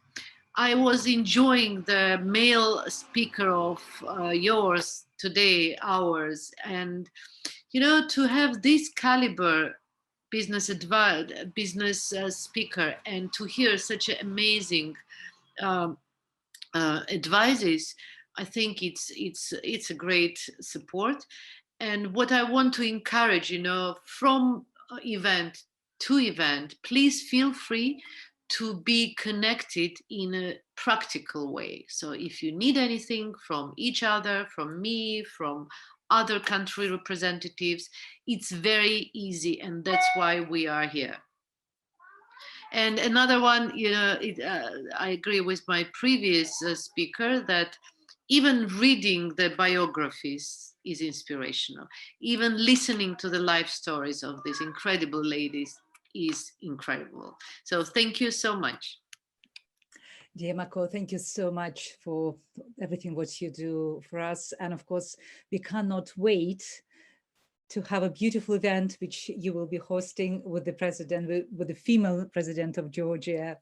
I was enjoying the male speaker of yours today, ours, and you know, to have this caliber business speaker and to hear such amazing advices, I think it's a great support. And what I want to encourage, you know, from event to event, please feel free to be connected in a practical way. So if you need anything from each other, from me, from other country representatives, it's very easy, and that's why we are here. And another one, you know, I agree with my previous speaker that even reading the biographies is inspirational. Even listening to the life stories of these incredible ladies is incredible. So thank you so much. Dear Mako, thank you so much for everything what you do for us. And of course, we cannot wait to have a beautiful event which you will be hosting with the president, with the female president of Georgia.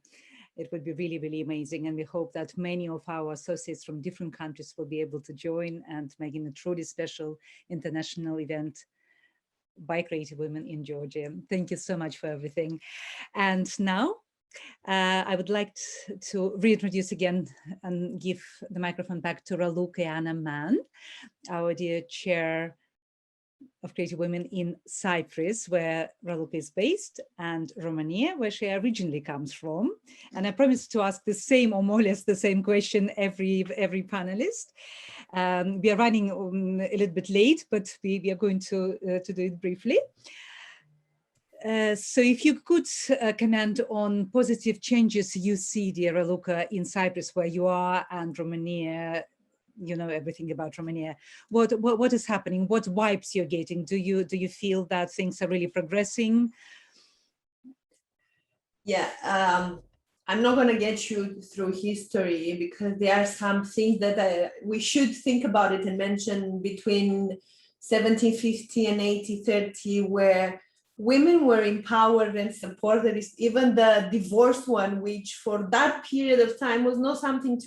It would be really, really amazing. And we hope that many of our associates from different countries will be able to join and making a truly special international event by creative women in Georgia. Thank you so much for everything. And now I would like to reintroduce again and give the microphone back to Raluca Mann, our dear chair of Creative Women in Cyprus, where Raluca is based, and Romania, where she originally comes from. And I promised to ask the same, or more or less the same question every panelist. We are running a little bit late, but we are going to do it briefly. So if you could comment on positive changes you see, dear Raluca, in Cyprus, where you are, and Romania, you know everything about Romania. What is happening? What vibes you're getting? Do you feel that things are really progressing? Yeah, I'm not going to get you through history because there are some things that we should think about it and mention between 1750 and 1830, where women were empowered and supported. Even the divorced one, which for that period of time was not something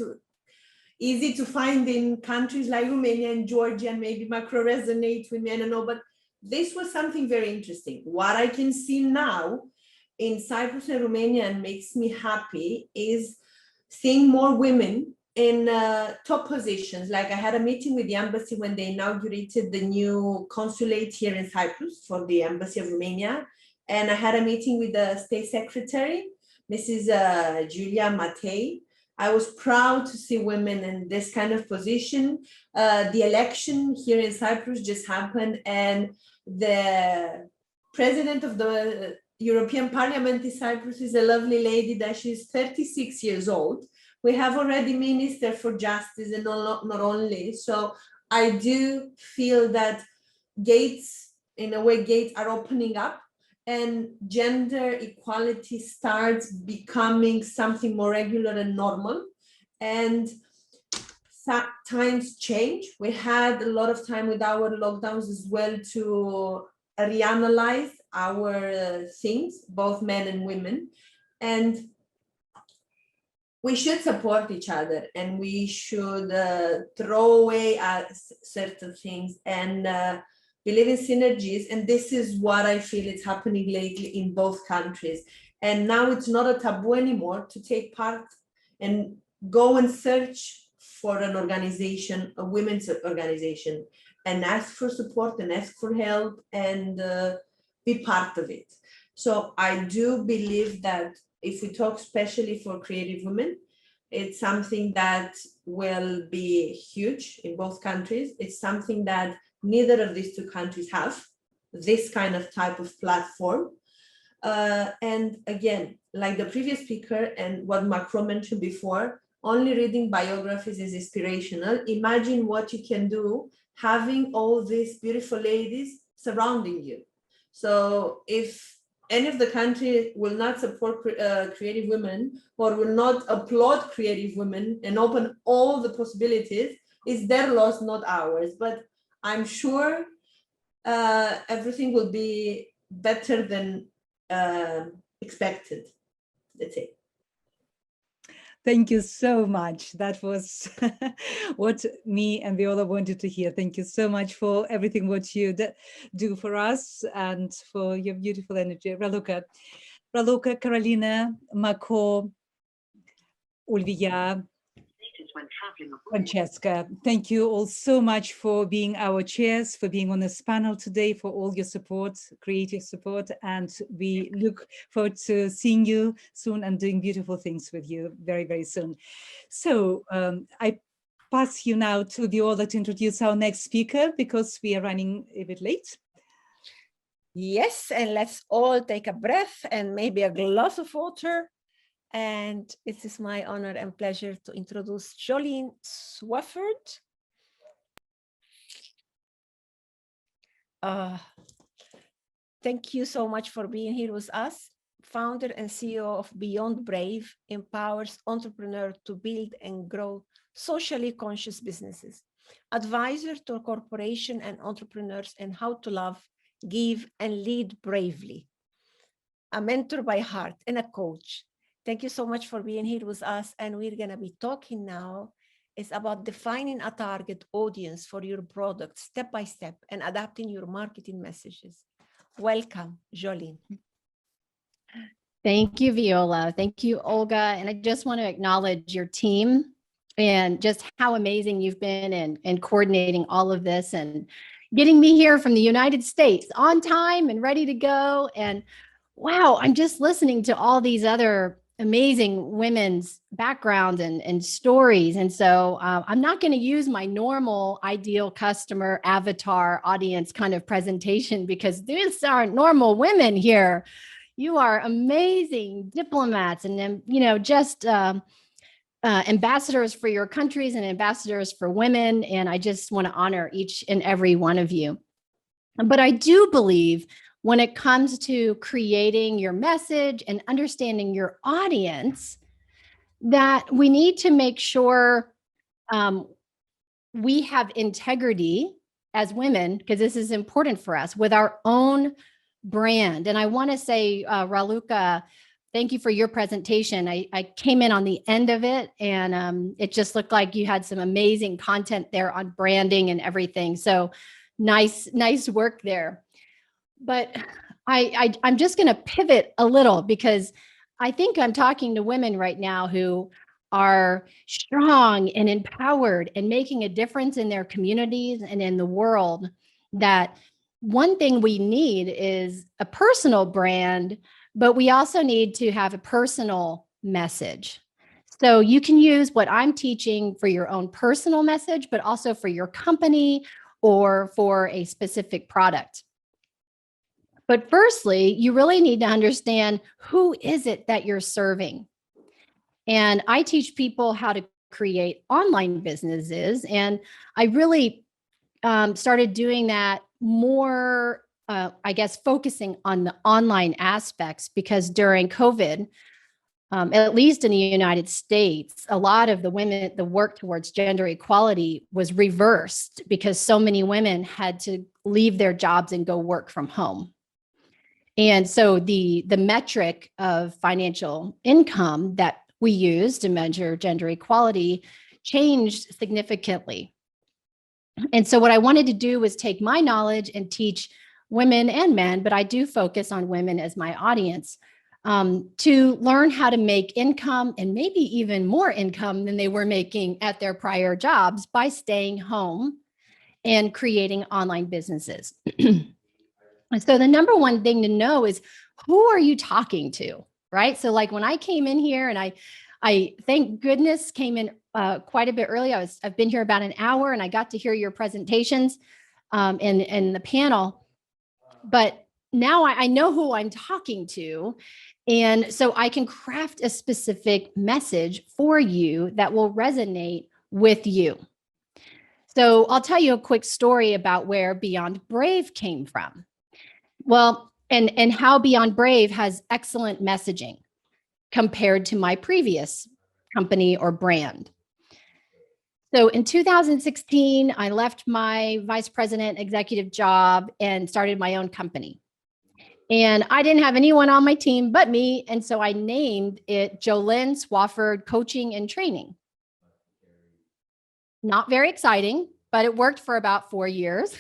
easy to find in countries like Romania and Georgia, and maybe macro resonate with me, I don't know, but this was something very interesting. What I can see now in Cyprus and Romania and makes me happy is seeing more women in top positions. Like I had a meeting with the embassy when they inaugurated the new consulate here in Cyprus for the embassy of Romania. And I had a meeting with the state secretary, Mrs. Julia Matei. I was proud to see women in this kind of position. The election here in Cyprus just happened, and the president of the European Parliament in Cyprus is a lovely lady that she's 36 years old. We have already Minister for Justice and not only. So I do feel that gates are opening up, and gender equality starts becoming something more regular and normal. And times change. We had a lot of time with our lockdowns as well to reanalyze our things, both men and women. And we should support each other, and we should throw away certain things and believe in synergies. And this is what I feel is happening lately in both countries. And now it's not a taboo anymore to take part and go and search for an organization, a women's organization. and ask for support and ask for help and be part of it. So I do believe that if we talk especially for creative women, it's something that will be huge in both countries. It's something that neither of these two countries have, this kind of type of platform. And again, like the previous speaker and what Macron mentioned before, only reading biographies is inspirational. Imagine what you can do having all these beautiful ladies surrounding you. So if any of the country will not support creative women or will not applaud creative women and open all the possibilities, it's their loss, not ours. But I'm sure everything will be better than expected. That's it. Thank you so much. That was what me and Viola wanted to hear. Thank you so much for everything what you do for us and for your beautiful energy. Raluca, Carolina, Mako, Ulvia, Francesca, thank you all so much for being our chairs, for being on this panel today, for all your support, creative support, and we look forward to seeing you soon and doing beautiful things with you very, very soon. So I pass you now to Viola to introduce our next speaker because we are running a bit late. Yes, and let's all take a breath and maybe a glass of water. And it is my honor and pleasure to introduce Jolene Swafford. Thank you so much for being here with us. Founder and CEO of Beyond Brave empowers entrepreneurs to build and grow socially conscious businesses. Advisor to corporations and entrepreneurs on how to love, give, and lead bravely. A mentor by heart and a coach. Thank you so much for being here with us. And we're going to be talking now is about defining a target audience for your product step by step and adapting your marketing messages. Welcome, Jolene. Thank you, Viola. Thank you, Olga. And I just want to acknowledge your team and just how amazing you've been in coordinating all of this and getting me here from the United States on time and ready to go. And wow, I'm just listening to all these other amazing women's backgrounds and stories. And so I'm not going to use my normal ideal customer avatar audience kind of presentation because these aren't normal women here. You are amazing diplomats and, you know, just ambassadors for your countries and ambassadors for women. And I just want to honor each and every one of you. But I do believe when it comes to creating your message and understanding your audience, that we need to make sure we have integrity as women, because this is important for us, with our own brand. And I want to say, Raluca, thank you for your presentation. I came in on the end of it, and it just looked like you had some amazing content there on branding and everything. So nice work there. But I'm just going to pivot a little because I think I'm talking to women right now who are strong and empowered and making a difference in their communities and in the world. That one thing we need is a personal brand, but we also need to have a personal message. So you can use what I'm teaching for your own personal message, but also for your company or for a specific product. But firstly, you really need to understand who is it that you're serving. And I teach people how to create online businesses. And I really started doing that more, I guess, focusing on the online aspects, because during COVID, at least in the United States, a lot of the work towards gender equality was reversed because so many women had to leave their jobs and go work from home. And so the metric of financial income that we use to measure gender equality changed significantly. And so what I wanted to do was take my knowledge and teach women and men, but I do focus on women as my audience, to learn how to make income and maybe even more income than they were making at their prior jobs by staying home and creating online businesses. And so the number one thing to know is, who are you talking to, right? So like when I came in here, and I thank goodness came in quite a bit early. I've been here about an hour, and I got to hear your presentations and the panel. But now I know who I'm talking to. And so I can craft a specific message for you that will resonate with you. So I'll tell you a quick story about where Beyond Brave came from. Well, and how Beyond Brave has excellent messaging compared to my previous company or brand. So in 2016, I left my vice president executive job and started my own company. And I didn't have anyone on my team but me. And so I named it Jolynn Swafford Coaching and Training. Not very exciting, but it worked for about 4 years.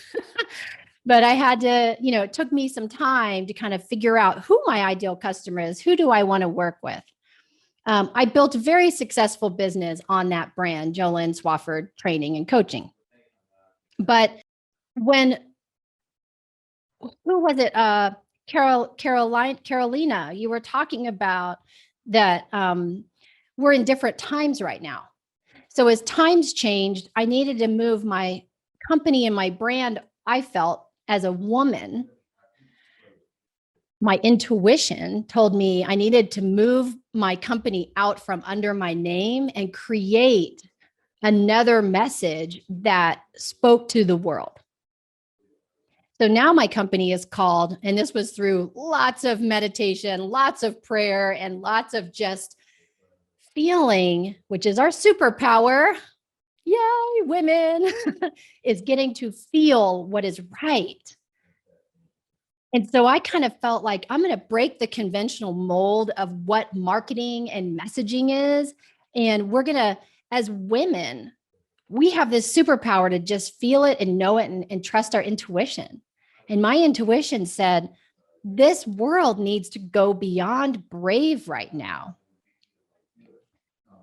But I had to, it took me some time to kind of figure out who my ideal customer is. Who do I want to work with? I built a very successful business on that brand, Jolynn Swafford Training and Coaching. But who was it? Carolina, you were talking about that we're in different times right now. So as times changed, I needed to move my company and my brand, I felt, as a woman. My intuition told me I needed to move my company out from under my name and create another message that spoke to the world. So now my company is called, and this was through lots of meditation, lots of prayer, and lots of just feeling, which is our superpower. Yay, women, is getting to feel what is right. And so I kind of felt like I'm going to break the conventional mold of what marketing and messaging is. And we're going to, as women, we have this superpower to just feel it and know it and trust our intuition. And my intuition said, this world needs to go beyond brave right now.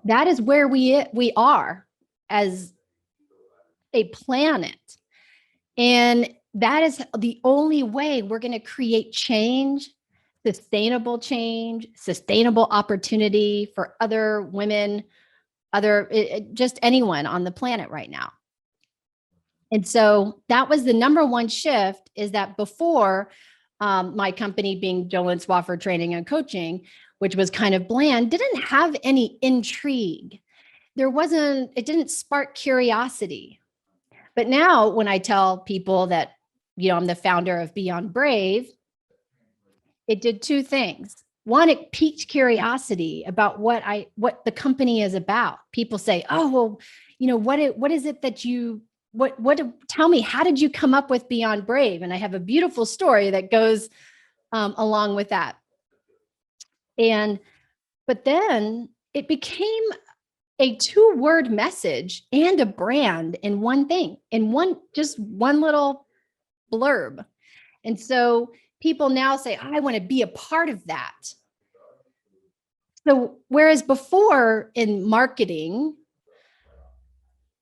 That is where we are as a planet. And that is the only way we're going to create change, sustainable opportunity for other women, just anyone on the planet right now. And so that was the number one shift, is that before my company being Jolynn Swafford Training and Coaching, which was kind of bland, didn't have any intrigue. It didn't spark curiosity. But now when I tell people that, I'm the founder of Beyond Brave, it did two things. One, it piqued curiosity about what the company is about. People say, oh, well, what is it that tell me, how did you come up with Beyond Brave? And I have a beautiful story that goes along with that. But then it became a 2-word message and a brand in one thing, just one little blurb. And so people now say, I want to be a part of that. So whereas before in marketing,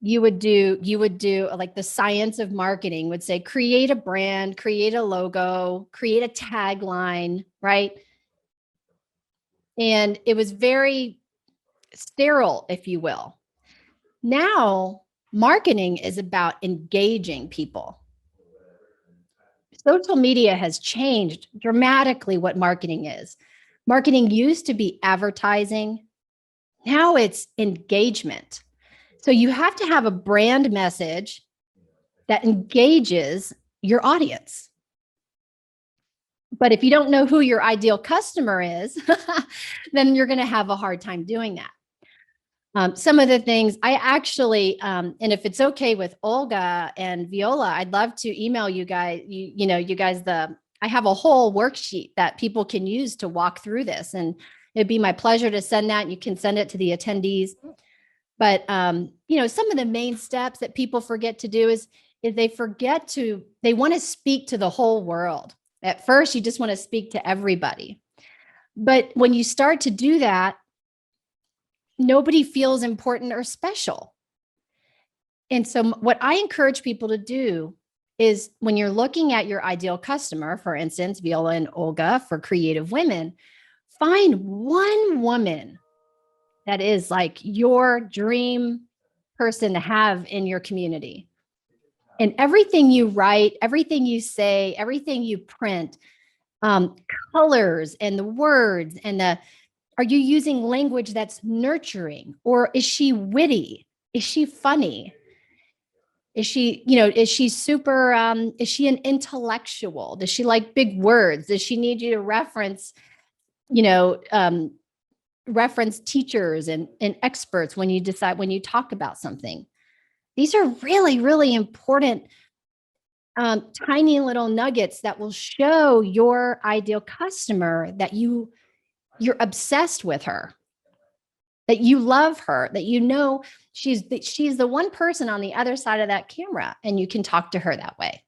you would do like the science of marketing would say, create a brand, create a logo, create a tagline, right? And it was very sterile, if you will. Now, marketing is about engaging people. Social media has changed dramatically what marketing is. Marketing used to be advertising. Now it's engagement. So you have to have a brand message that engages your audience. But if you don't know who your ideal customer is, then you're going to have a hard time doing that. Some of the things I actually, and if it's okay with Olga and Viola, I'd love to email you guys, I have a whole worksheet that people can use to walk through this. And it'd be my pleasure to send that. You can send it to the attendees. But, some of the main steps that people forget to do is they want to speak to the whole world. At first, you just want to speak to everybody. But when you start to do that, nobody feels important or special. And so what I encourage people to do is when you're looking at your ideal customer, for instance, Viola and Olga for creative women, find one woman that is like your dream person to have in your community. And everything you write, everything you say, everything you print, colors and the words and are you using language that's nurturing, or is she witty? Is she funny? Is she, is she super, is she an intellectual? Does she like big words? Does she need you to reference, reference teachers and experts when you talk about something? These are really, really important tiny little nuggets that will show your ideal customer that you're obsessed with her, that you love her, that she's the one person on the other side of that camera, and you can talk to her that way.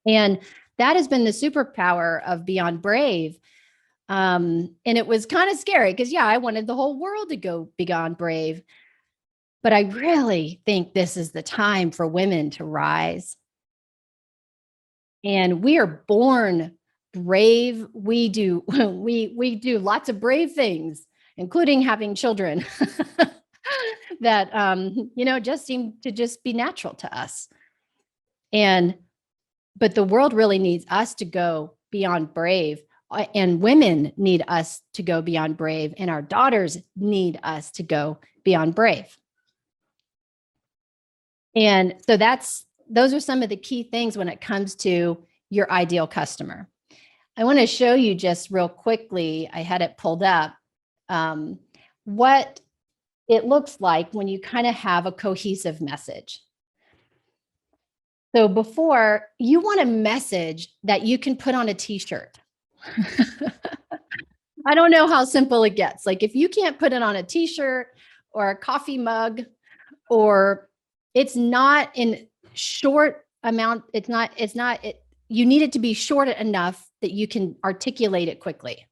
And that has been the superpower of Beyond Brave. And it was kind of scary because, I wanted the whole world to go Beyond Brave. But I really think this is the time for women to rise. And we are born brave. We do lots of brave things, including having children that, just seem to just be natural to us. But the world really needs us to go beyond brave, and women need us to go beyond brave, and our daughters need us to go beyond brave. And so those are some of the key things when it comes to your ideal customer. I want to show you just real quickly, I had it pulled up, what it looks like when you kind of have a cohesive message. So before, you want a message that you can put on a t-shirt. I don't know how simple it gets. Like if you can't put it on a t-shirt or a coffee mug, or it's not in short amount, you need it to be short enough that you can articulate it quickly.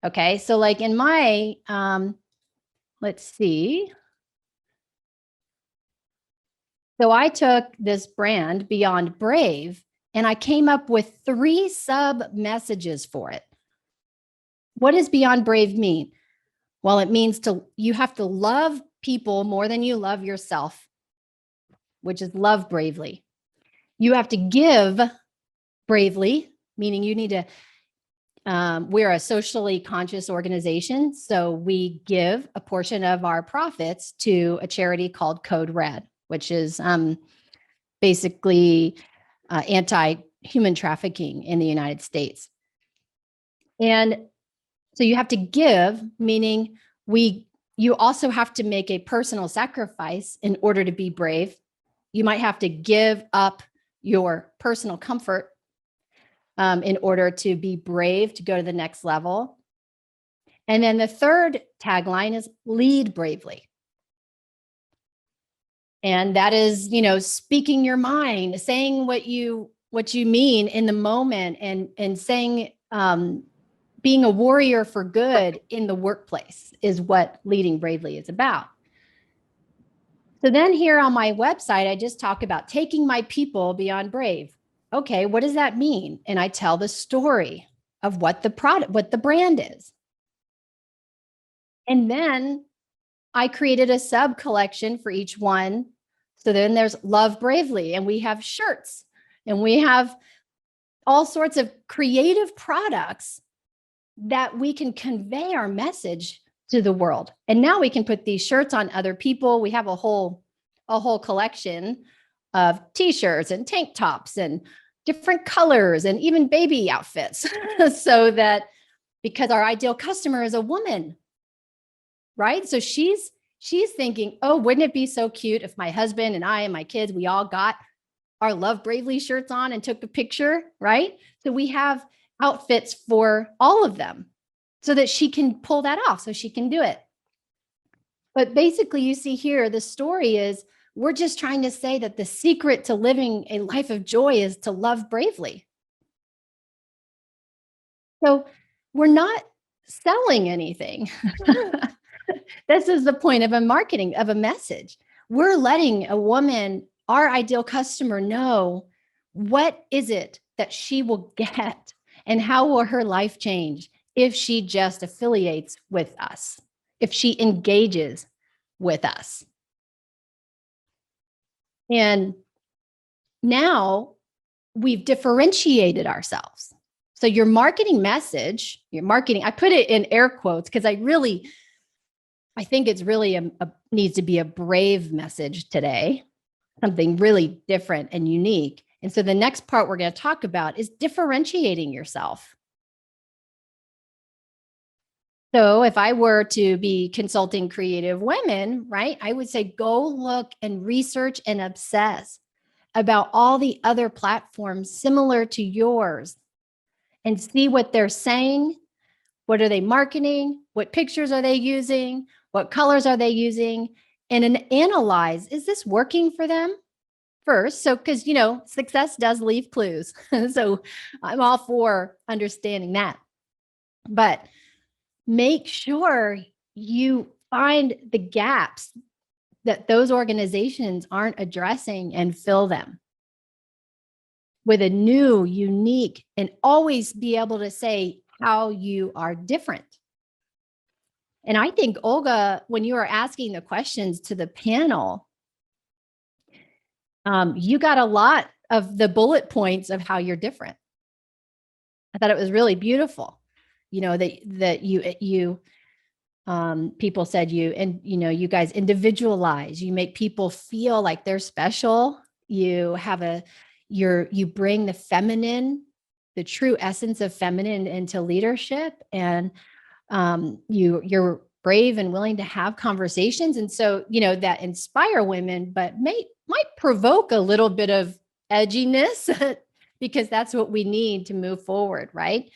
Okay, so like in my, let's see. So I took this brand, Beyond Brave, and I came up with 3 sub messages for it. What does Beyond Brave mean? Well, it means you have to love people more than you love yourself, which is love bravely. You have to give bravely, meaning you need to, we're a socially conscious organization. So we give a portion of our profits to a charity called Code Red, which is basically anti-human trafficking in the United States. And so you have to give, meaning you also have to make a personal sacrifice in order to be brave. You might have to give up your personal comfort in order to be brave, to go to the next level. And then the third tagline is lead bravely. And that is, speaking your mind, saying what you mean in the moment, and saying, being a warrior for good in the workplace is what leading bravely is about. So then here on my website, I just talk about taking my people beyond brave. Okay, what does that mean? And I tell the story of what the brand is. And then I created a sub collection for each one. So then there's Love Bravely, and we have shirts, and we have all sorts of creative products that we can convey our message to the world. And now we can put these shirts on other people. We have a whole collection of t-shirts and tank tops and different colors and even baby outfits. So that, because our ideal customer is a woman, right? So she's thinking, oh, wouldn't it be so cute if my husband and I and my kids, we all got our Love Bravely shirts on and took a picture, right? So we have outfits for all of them so that she can pull that off, so she can do it. But basically, you see here, the story is, we're just trying to say that the secret to living a life of joy is to love bravely. So we're not selling anything. This is the point of a message. we're letting a woman, our ideal customer, know what is it that she will get and how will her life change if she just affiliates with us, if she engages with us. And now we've differentiated ourselves. So your marketing message, I put it in air quotes because I think it's really needs to be a brave message today, something really different and unique. And so the next part we're going to talk about is differentiating yourself. So if I were to be consulting creative women, right, I would say, go look and research and obsess about all the other platforms similar to yours and see what they're saying. What are they marketing? What pictures are they using? What colors are they using? And analyze, is this working for them first? So, because, success does leave clues. So I'm all for understanding that. But make sure you find the gaps that those organizations aren't addressing and fill them with a new, unique, and always be able to say how you are different. And I think, Olga, when you were asking the questions to the panel, you got a lot of the bullet points of how you're different. I thought it was really beautiful, that you people said you guys individualize, you make people feel like they're special. You bring the feminine, the true essence of feminine into leadership, and you're brave and willing to have conversations. And so, that inspire women, but might provoke a little bit of edginess because that's what we need to move forward, right?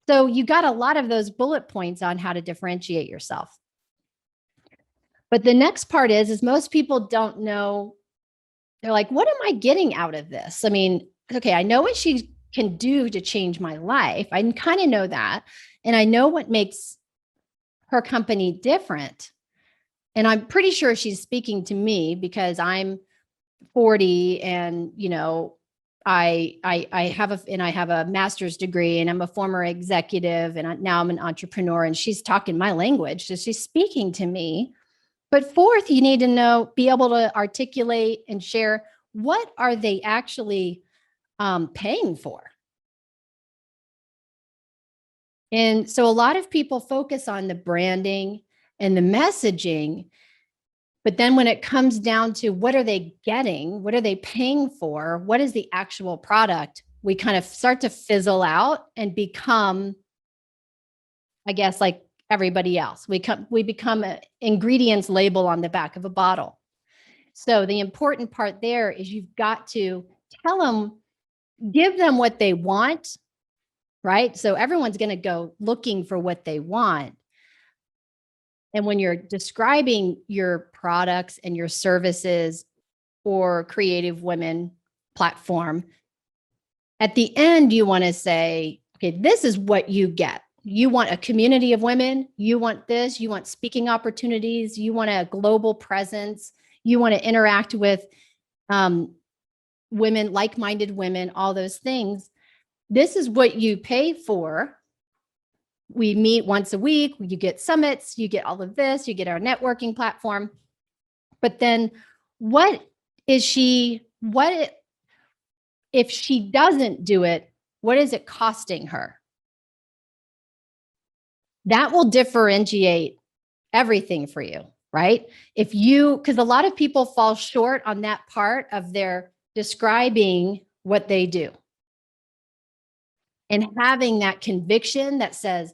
So you got a lot of those bullet points on how to differentiate yourself. But the next part is most people don't know. They're like, what am I getting out of this? I mean, okay, I know what she can do to change my life. I kind of know that. And I know what makes her company different. And I'm pretty sure she's speaking to me because I'm 40 and, I have a master's degree and I'm a former executive and now I'm an entrepreneur and she's talking my language. So she's speaking to me. But fourth, you need to be able to articulate and share what are they actually paying for. And so a lot of people focus on the branding and the messaging, but then when it comes down to what are they getting, what are they paying for, what is the actual product, we kind of start to fizzle out and become, I guess, like everybody else. We become an ingredients label on the back of a bottle. So the important part there is you've got to tell them, give them what they want, right? So everyone's going to go looking for what they want. And when you're describing your products and your services or creative women platform, at the end, you want to say, okay, this is what you get. You want a community of women. You want this. You want speaking opportunities. You want a global presence. You want to interact with women, like-minded women, all those things. This is what you pay for. We meet once a week. You get summits. You get all of this. You get our networking platform. But then if she doesn't do it, what is it costing her? That will differentiate everything for you, right? Because a lot of people fall short on that part of their describing what they do. And having that conviction that says,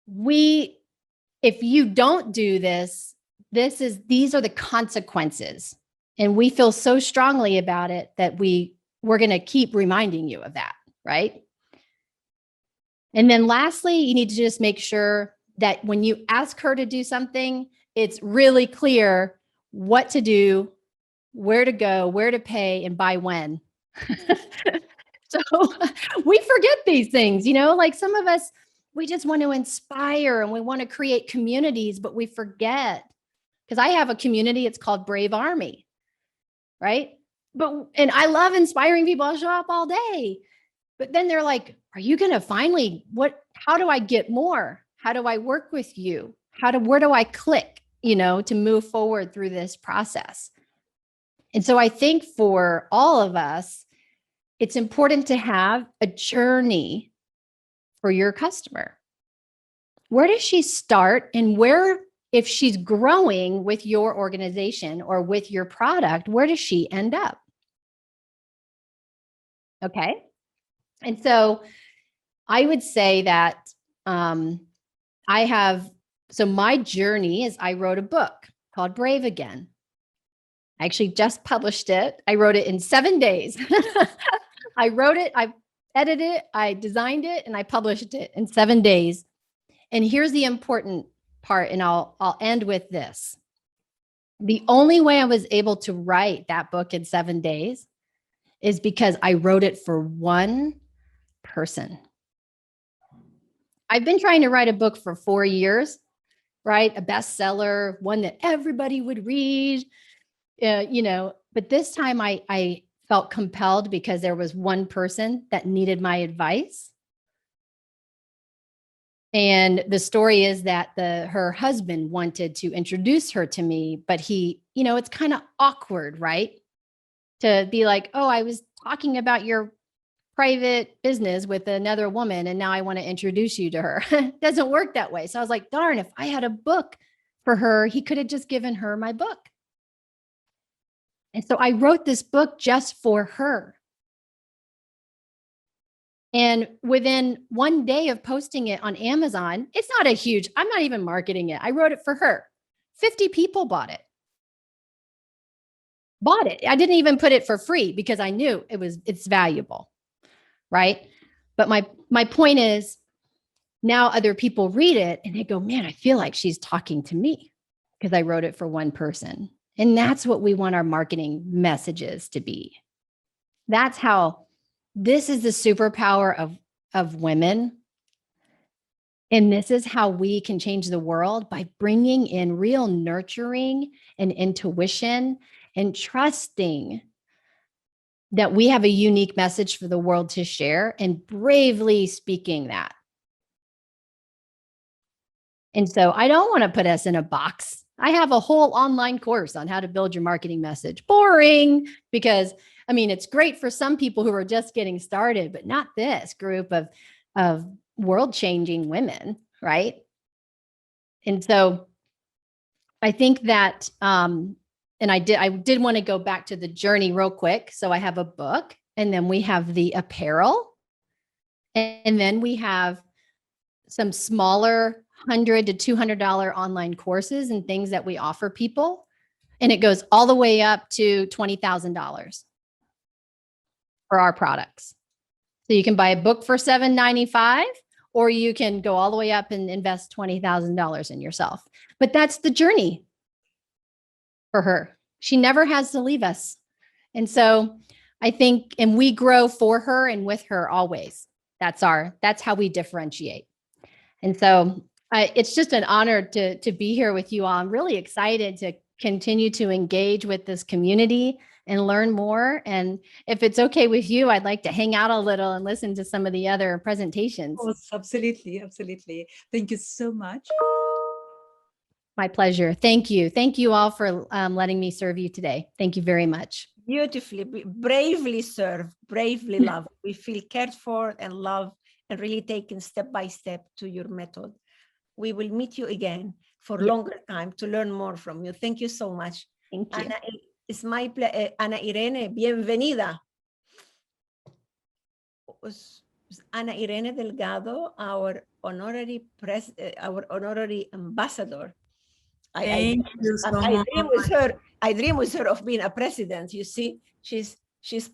if you don't do this, these are the consequences. And we feel so strongly about it that we're going to keep reminding you of that, right? And then lastly, you need to just make sure that when you ask her to do something, it's really clear what to do, where to go, where to pay, and by when. So we forget these things, like some of us, we just want to inspire and we want to create communities, but we forget because I have a community, it's called Brave Army, right? And I love inspiring people. I'll show up all day. But then they're like, are you going to finally, how do I get more? How do I work with you? Where do I click, to move forward through this process? And so I think for all of us, it's important to have a journey for your customer. Where does she start, and where, if she's growing with your organization or with your product, where does she end up? Okay. And so I would say that my journey is I wrote a book called Brave Again. I actually just published it. I wrote it in 7 days. I wrote it, I edited it, I designed it, and I published it in 7 days. And here's the important part, and I'll end with this. The only way I was able to write that book in 7 days is because I wrote it for one person. I've been trying to write a book for 4 years, right? A bestseller, one that everybody would read, but this time I felt compelled because there was one person that needed my advice. And the story is that her husband wanted to introduce her to me, but it's kind of awkward, right? To be like, oh, I was talking about your private business with another woman, and now I want to introduce you to her. It doesn't work that way. So I was like, darn, if I had a book for her, he could have just given her my book. And so I wrote this book just for her. And within 1 day of posting it on Amazon, I'm not even marketing it. I wrote it for her. 50 people bought it. I didn't even put it for free because I knew it's valuable, right? But my point is, now other people read it and they go, man, I feel like she's talking to me because I wrote it for one person. And that's what we want our marketing messages to be. That's how this is the superpower of women. And this is how we can change the world, by bringing in real nurturing and intuition and trusting that we have a unique message for the world to share, and bravely speaking that. And so I don't want to put us in a box. I have a whole online course on how to build your marketing message. Boring, because it's great for some people who are just getting started, but not this group of world-changing women, right? And so I think that, and I did want to go back to the journey real quick. So I have a book, and then we have the apparel, and then we have some smaller $100 to $200 online courses and things that we offer people. And it goes all the way up to $20,000 for our products. So you can buy a book for $795, or you can go all the way up and invest $20,000 in yourself. But that's the journey for her. She never has to leave us. And so I think, and we grow for her and with her always. That's how we differentiate. And so it's just an honor to be here with you all. I'm really excited to continue to engage with this community and learn more. And if it's okay with you, I'd like to hang out a little and listen to some of the other presentations. Oh, absolutely. Absolutely. Thank you so much. My pleasure. Thank you. Thank you all for letting me serve you today. Thank you very much. Beautifully, bravely served, bravely loved. We feel cared for and loved, and really taken step by step to your method. We will meet you again for longer time to learn more from you. Thank you so much. Thank you. Ana, it's my pleasure. Ana Irene, bienvenida. Ana Irene Delgado, our honorary ambassador. I dream with her of being a president. You see, she's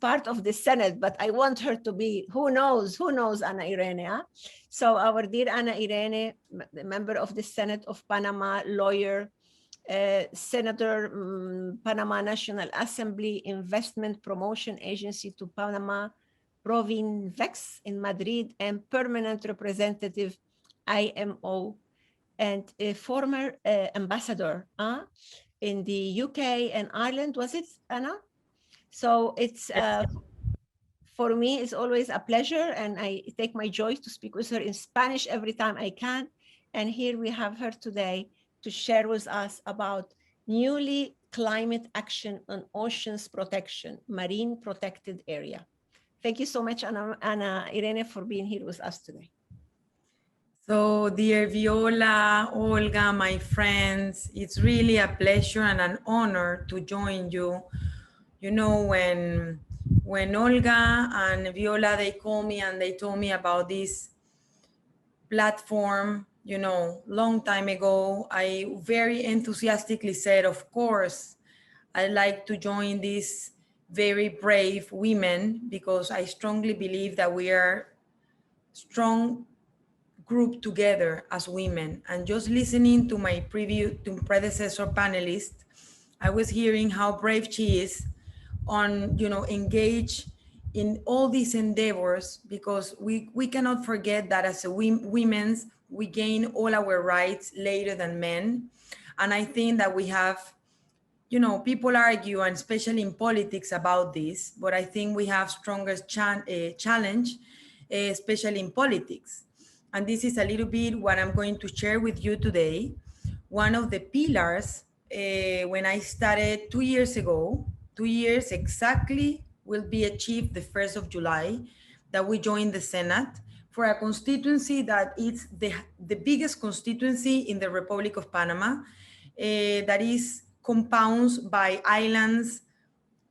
part of the Senate, but I want her to be, who knows Ana Irene. Huh? So our dear Ana Irene, the member of the Senate of Panama, lawyer, Senator, Panama National Assembly, Investment Promotion Agency to Panama, Provinvex in Madrid, and permanent representative IMO, and a former ambassador. in the UK and Ireland, was it, Anna? So it's, for me, it's always a pleasure, and I take my joy to speak with her in Spanish every time I can. And here we have her today to share with us about newly climate action on oceans protection, marine protected area. Thank you so much, Anna Irene, for being here with us today. So, dear Viola, Olga, my friends, it's really a pleasure and an honor to join you. You know, when Olga and Viola, they called me and they told me about this platform, you know, long time ago, I very enthusiastically said, of course, I'd like to join these very brave women, because I strongly believe that we are strong group together as women. And just listening to my predecessor panelist, I was hearing how brave she is on, you know, engage in all these endeavors, because we cannot forget that as a women's, we gain all our rights later than men. And I think that we have, you know, people argue, and especially in politics, about this, but I think we have strongest challenge, especially in politics. And this is a little bit what I'm going to share with you today. One of the pillars, when I started 2 years ago, 2 years exactly will be achieved the 1st of July, that we joined the Senate for a constituency that is the biggest constituency in the Republic of Panama, that is compounds by islands,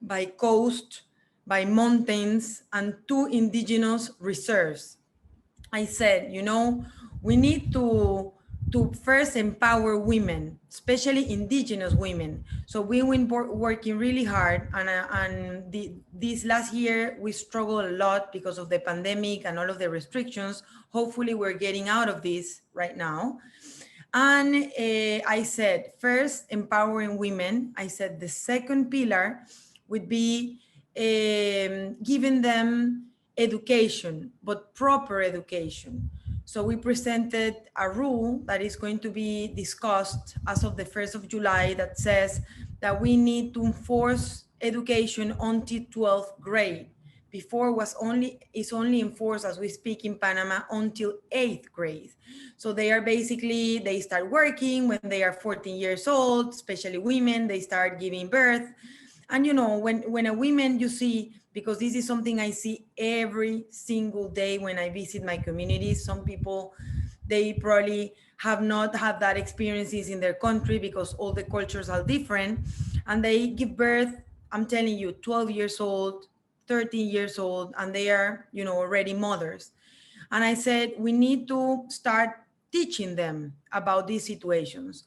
by coast, by mountains, and 2 indigenous reserves. I said, you know, we need to first empower women, especially indigenous women. So we've been working really hard, and this last year we struggled a lot because of the pandemic and all of the restrictions. Hopefully we're getting out of this right now. And I said, first, empowering women. I said the second pillar would be giving them education, but proper education. So we presented a rule that is going to be discussed as of the 1st of July that says that we need to enforce education until 12th grade. Before is only enforced, as we speak in Panama, until 8th grade. So they start working when they are 14 years old, especially women, they start giving birth. And you know, when a woman, you see, because this is something I see every single day when I visit my communities. Some people, they probably have not had that experiences in their country because all the cultures are different. And they give birth, I'm telling you, 12 years old, 13 years old, and they are, you know, already mothers. And I said, we need to start teaching them about these situations.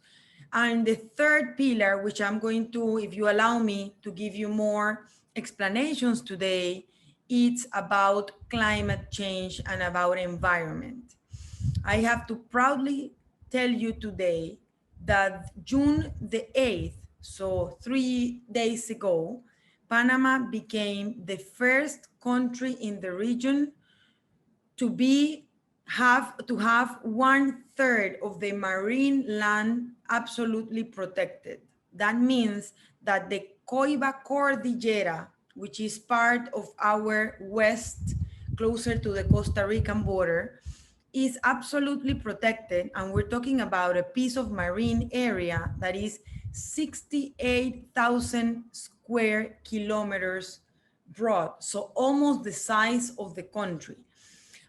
And the third pillar, which I'm going to, if you allow me to give you more explanations today, it's about climate change and about environment. I have to proudly tell you today that June the 8th, so 3 days ago, Panama became the first country in the region to have 1/3 of the marine land absolutely protected. That means that the Coiba Cordillera, which is part of our west, closer to the Costa Rican border, is absolutely protected. And we're talking about a piece of marine area that is 68,000 square kilometers broad, so almost the size of the country.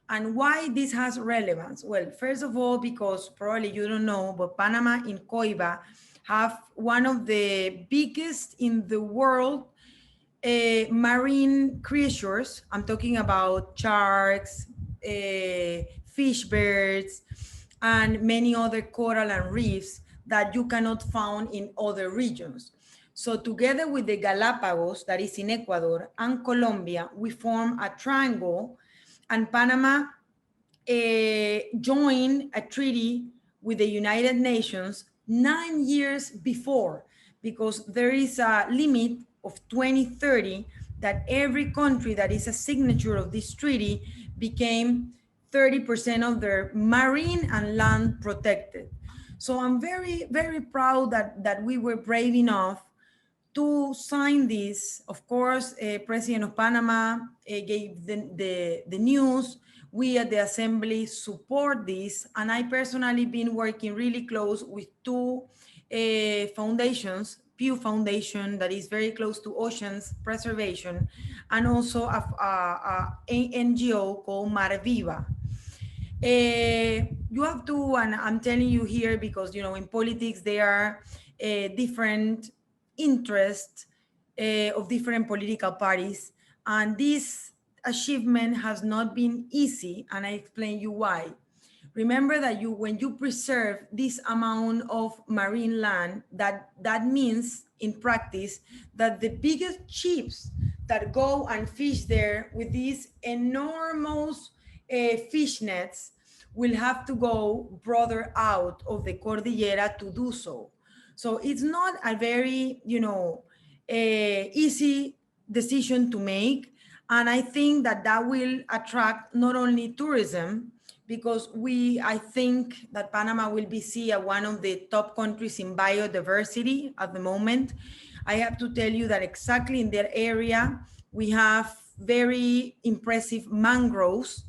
And why this has relevance? Well, first of all, because probably you don't know, but Panama in Coiba have one of the biggest in the world marine creatures. I'm talking about sharks, fish birds, and many other coral and reefs that you cannot find in other regions. So together with the Galapagos, that is in Ecuador, and Colombia, we form a triangle, and Panama joined a treaty with the United Nations 9 years before, because there is a limit of 2030 that every country that is a signature of this treaty became 30% of their marine and land protected. So I'm very, very proud that we were brave enough to sign this. Of course, President of Panama gave the news. We at the Assembly support this. And I personally been working really close with two foundations, Pew Foundation, that is very close to oceans preservation, and also a NGO called Mar Viva. You have to, and I'm telling you here because, you know, in politics, there are different interests of different political parties. And this achievement has not been easy, and I explain you why. Remember that when you preserve this amount of marine land, that means in practice that the biggest ships that go and fish there with these enormous fish nets will have to go broader out of the Cordillera to do so. So it's not a very, you know, easy decision to make. And I think that will attract not only tourism, because I think that Panama will be seen as one of the top countries in biodiversity at the moment. I have to tell you that exactly in that area, we have very impressive mangroves.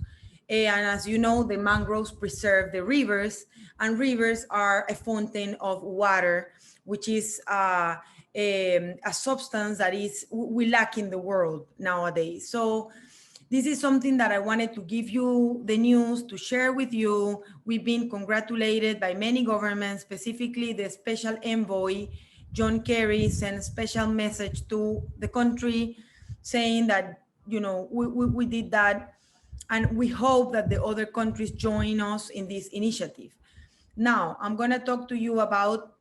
And as you know, the mangroves preserve the rivers, and rivers are a fountain of water, which is a substance that we lack in the world nowadays. So this is something that I wanted to give you the news to share with you. We've been congratulated by many governments, specifically the special envoy, John Kerry, sent a special message to the country saying that, you know, we did that. And we hope that the other countries join us in this initiative. Now, I'm going to talk to you about,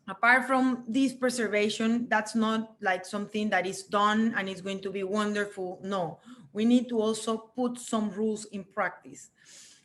apart from this preservation, that's not like something that is done and is going to be wonderful. No, we need to also put some rules in practice.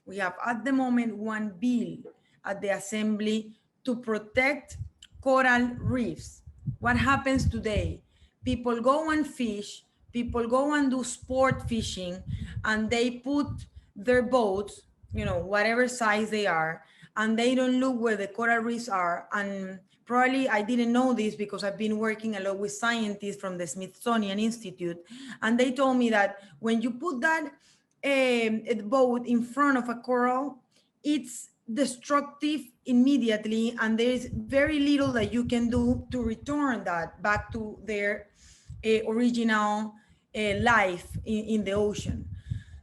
We have at the moment one bill at the Assembly to protect coral reefs. What happens today? People go and fish, people go and do sport fishing, and they put their boats, you know, whatever size they are, and they don't look where the coral reefs are. And probably I didn't know this because I've been working a lot with scientists from the Smithsonian Institute, and they told me that when you put that boat in front of a coral, it's destructive immediately, and there is very little that you can do to return that back to their original life in the ocean.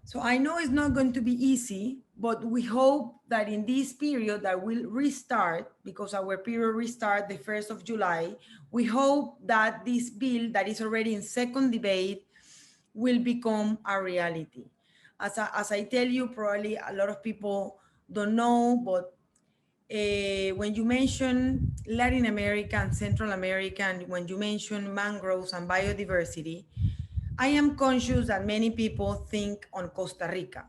So I know it's not going to be easy, but we hope that in this period that will restart, because our period restart the 1st of July, we hope that this bill that is already in second debate will become a reality. As I tell you, probably a lot of people don't know, but when you mention Latin America and Central America, and when you mention mangroves and biodiversity, I am conscious that many people think on Costa Rica.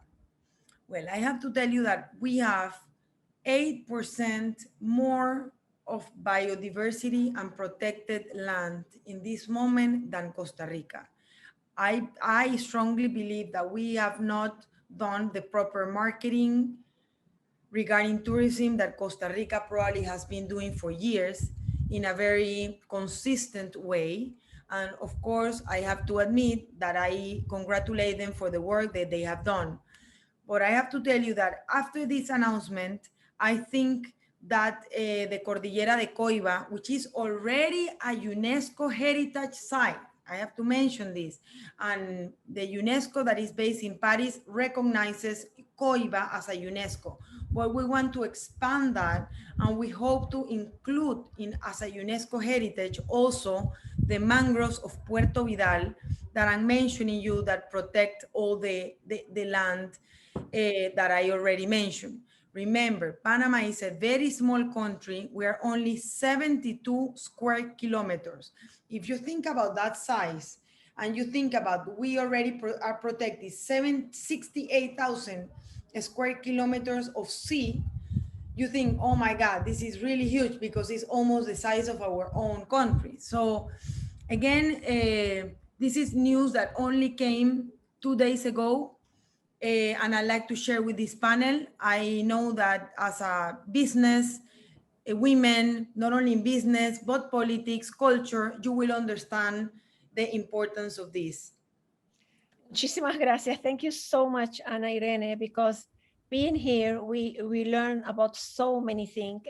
Well, I have to tell you that we have 8% more of biodiversity and protected land in this moment than Costa Rica. I strongly believe that we have not done the proper marketing regarding tourism that Costa Rica probably has been doing for years in a very consistent way. And of course, I have to admit that I congratulate them for the work that they have done. But I have to tell you that after this announcement, I think that the Cordillera de Coiba, which is already a UNESCO heritage site, I have to mention this, and the UNESCO that is based in Paris recognizes Coiba as a UNESCO. But we want to expand that, and we hope to include as a UNESCO heritage also the mangroves of Puerto Vidal that I'm mentioning you, that protect all the land that I already mentioned. Remember, Panama is a very small country. We are only 72 square kilometers. If you think about that size, and you think about we already are protected 68,000 square kilometers of sea, you think, oh my God, this is really huge, because it's almost the size of our own country. So again, this is news that only came 2 days ago. And I'd like to share with this panel. I know that as a business women, not only in business, but politics, culture, you will understand the importance of this. Muchísimas gracias. Thank you so much, Ana Irene, because being here, we learn about so many things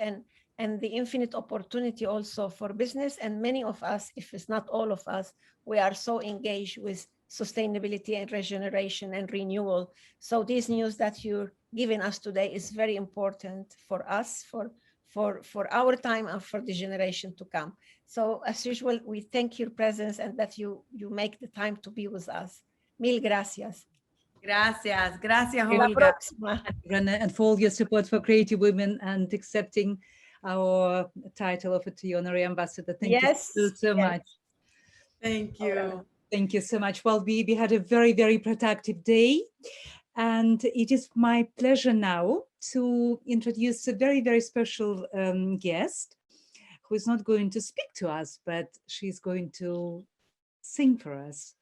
and the infinite opportunity also for business. And many of us, if it's not all of us, we are so engaged with sustainability and regeneration and renewal. So this news that you're giving us today is very important for us, for our time and for the generation to come. So as usual, we thank your presence and that you make the time to be with us. Mil gracias. Gracias, gracias, Hasta la Olga. próxima. And for all your support for Creative Women and accepting our title of a honorary ambassador. Thank you so much. Thank you. Thank you so much. Well, we had a very, very productive day. And it is my pleasure now to introduce a very, very special guest who is not going to speak to us, but she's going to sing for us.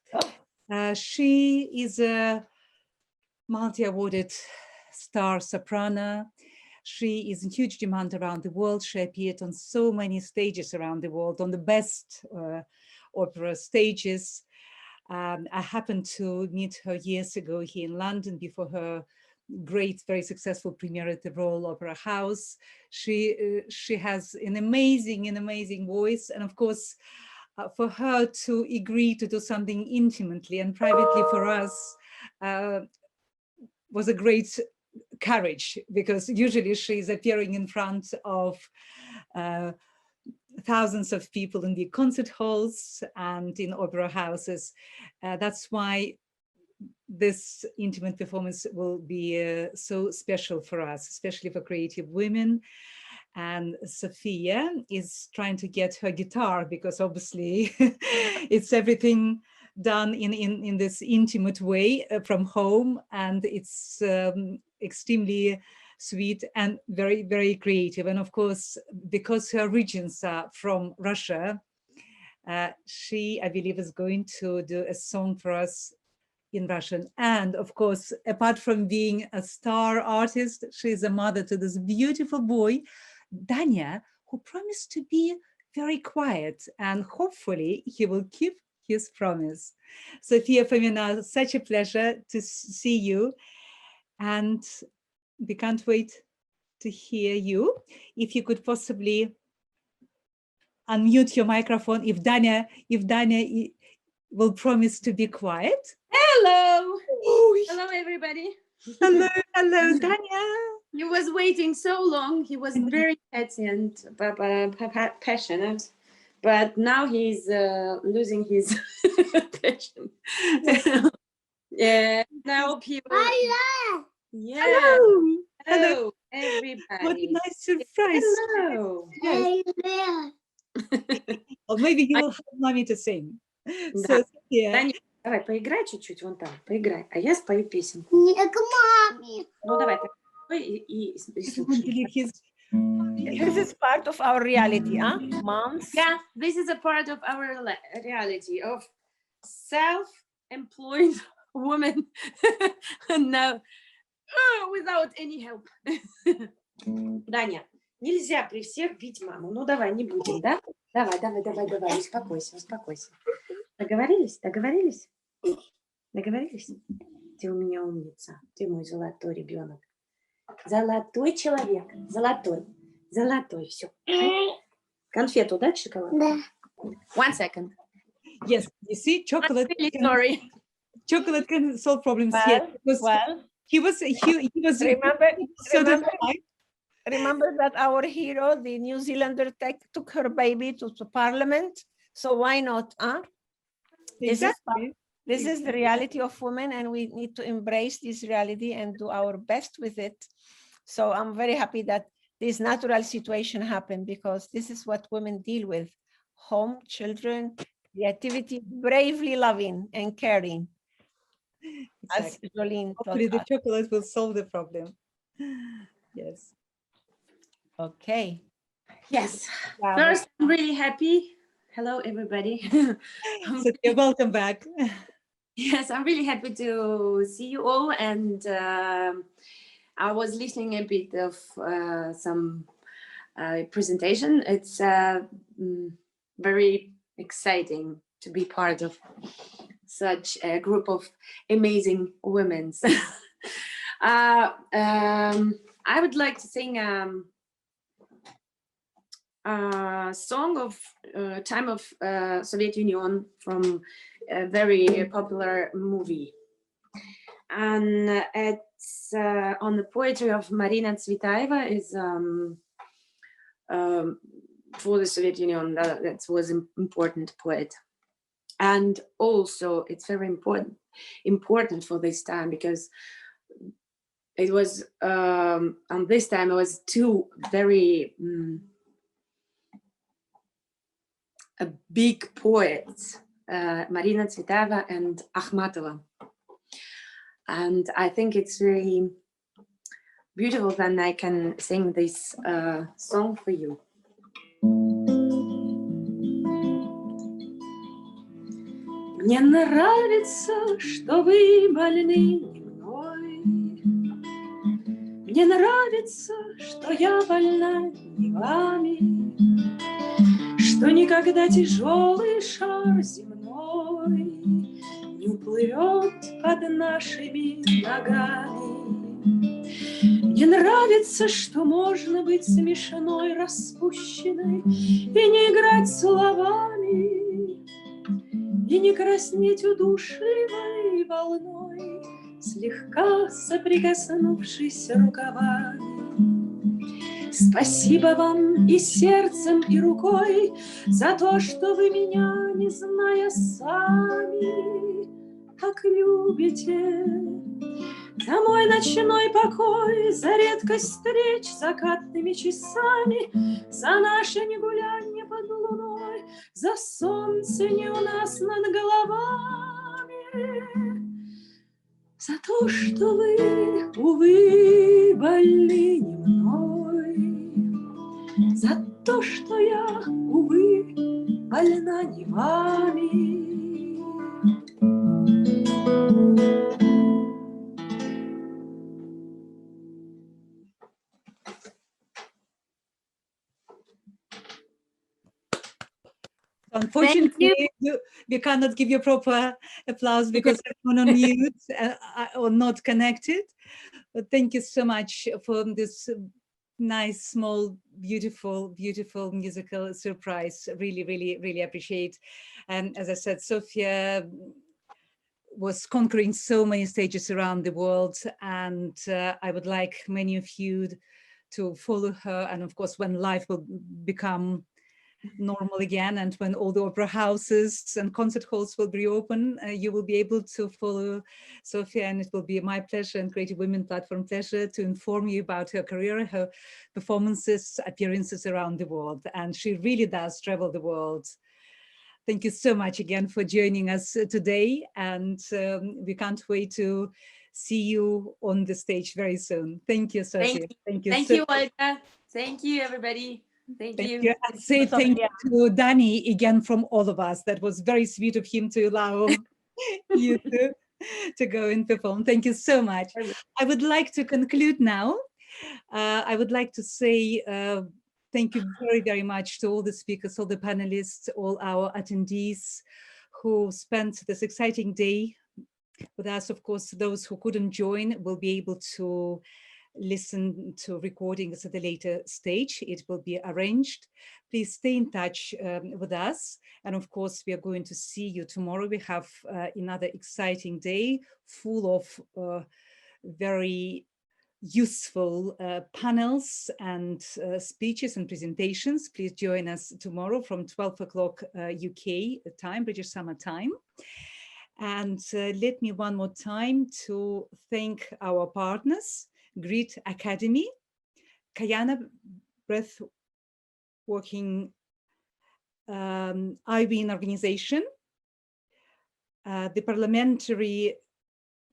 She is a multi-awarded star soprano. She is in huge demand around the world. She appeared on so many stages around the world, on the best opera stages. I happened to meet her years ago here in London before her great, very successful premiere at the Royal Opera House. She has an amazing voice. And of course, for her to agree to do something intimately and privately for us was a great courage, because usually she's appearing in front of thousands of people in the concert halls and in opera houses. That's why this intimate performance will be so special for us, especially for Creative Women. And Sophia is trying to get her guitar, because obviously it's everything done in this intimate way from home, and it's extremely sweet and very, very creative. And of course, because her origins are from Russia, she, I believe, is going to do a song for us in Russian. And of course, apart from being a star artist, she's a mother to this beautiful boy, Danya, who promised to be very quiet, and hopefully he will keep his promise. Sophia, for me now, such a pleasure to see you, and we can't wait to hear you. If you could possibly unmute your microphone, if Danya will promise to be quiet. Hello. Oh, hello, everybody. Hello, Danya. He was waiting so long. He was very petty and passionate, but now he's losing his passion. Yeah. Now people. Yeah. Hello. Hello, everybody. What a nice surprise. Hello. Yes. Or maybe you will help mommy to sing. So, yeah. Таня, давай, поиграй чуть-чуть вон там, поиграй, а я спою песенку. Не к маме. Ну, давай, так, и слушай. This is part of our reality, huh? Moms? Yeah, this is a part of our reality of self-employed woman now, without any help. Даня, нельзя при всех бить маму. Ну, давай, не будем, да? Давай, успокойся. Договорились? Ты у меня умница. Ты мой золотой ребенок. Золотой человек. Золотой. Все. Конфету, да, шоколад? Да. 1 second. Yes, you see, chocolate. I'm really sorry. Chocolate can solve problems here. He was Remember that our hero, the New Zealander, took her baby to parliament. So why not? Huh? Exactly. This is the reality of women, and we need to embrace this reality and do our best with it. So I'm very happy that this natural situation happened, because this is what women deal with: home, children, the activity, bravely loving and caring. Exactly. As Jolene Hopefully the us. chocolate will solve the problem. Yes. Okay. Yes. First, I'm really happy. Hello, everybody. So you're welcome back. Yes, I'm really happy to see you all. And I was listening a bit of some presentation. It's very exciting to be part of such a group of amazing women. I would like to sing a song of time of Soviet Union from a very popular movie, and it's on the poetry of Marina Tsvetaeva. Is for the Soviet Union, that was an important poet, and also it's very important for this time, because it was on this time it was two very big poets, Marina Tsvetaeva and Akhmatova, and I think it's really beautiful that I can sing this song for you. Мне нравится, что вы больны не мной. Мне нравится, что я больна не вами, что никогда тяжелый шар земной не уплывет под нашими ногами. Мне нравится, что можно быть смешной, распущенной и не играть словами, и не краснеть удушливой волной, слегка соприкоснувшись рукавами. Спасибо вам и сердцем, и рукой за то, что вы меня, не зная сами, так любите. За мой ночной покой, за редкость встреч закатными часами, за наше негулянье под луной, за солнце не у нас над головами, за то, что вы, увы, больны не мной, за то, что я, увы, больна не вами. Unfortunately, we cannot give you proper applause because everyone on mute or not connected. But thank you so much for this nice, small, beautiful musical surprise. Really, really, really appreciate. And as I said, Sofia was conquering so many stages around the world, and I would like many of you to follow her. And of course, when life will become normal again, and when all the opera houses and concert halls will be open, you will be able to follow Sofia, and it will be my pleasure and Creative Women Platform pleasure to inform you about her career, her performances, appearances around the world. And she really does travel the world. Thank you so much again for joining us today, and we can't wait to see you on the stage very soon. Thank you, Sofia. Thank you, Olga. Thank you, everybody. Thank you. And say thank you to Danny again from all of us. That was very sweet of him to allow you to go and perform. Thank you so much. I would like to conclude now. I would like to say thank you very, very much to all the speakers, all the panelists, all our attendees who spent this exciting day with us. Of course, those who couldn't join will be able to listen to recordings at a later stage. It will be arranged. Please stay in touch with us. And of course, we are going to see you tomorrow. We have another exciting day full of very useful panels and speeches and presentations. Please join us tomorrow from 12 o'clock UK time, British Summer Time. And let me one more time to thank our partners, Grit Academy, Kayana Breathworking IWIN organization, the Parliamentary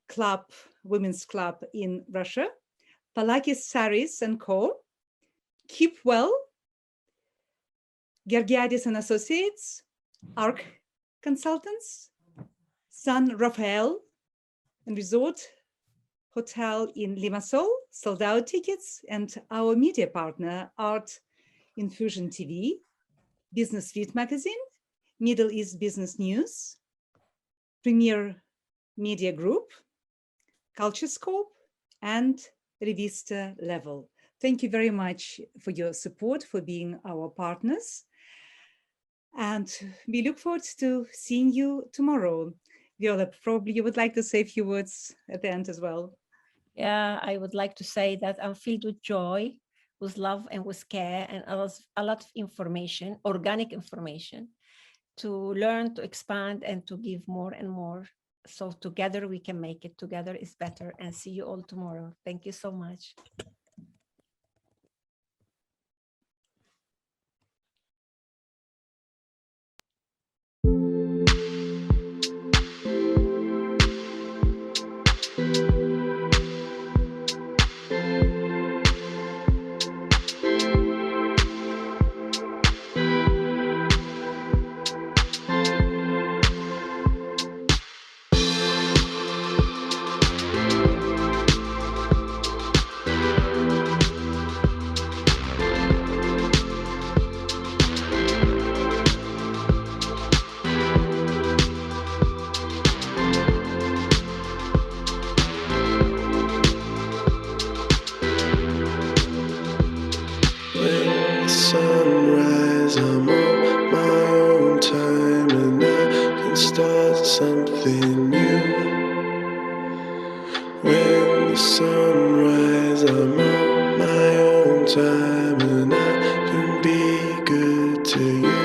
Club, Women's Club in Russia, Balakleets Saris and Co, Keep Well, Gergiadis and Associates, ARC Consultants, San Rafael and Resort Hotel in Limassol, sold out tickets, and our media partner, Art Infusion TV, Business Suite Magazine, Middle East Business News, Premier Media Group, Culture Scope, and Revista Level. Thank you very much for your support, for being our partners. And we look forward to seeing you tomorrow. Viola, probably you would like to say a few words at the end as well. Yeah, I would like to say that I'm filled with joy, with love and with care, and a lot of information, organic information, to learn, to expand, and to give more and more. So together we can make it. Together is better. And see you all tomorrow. Thank you so much. Sunrise, I'm on my own time and I can start something new. When the sunrise, I'm on my own time and I can be good to you.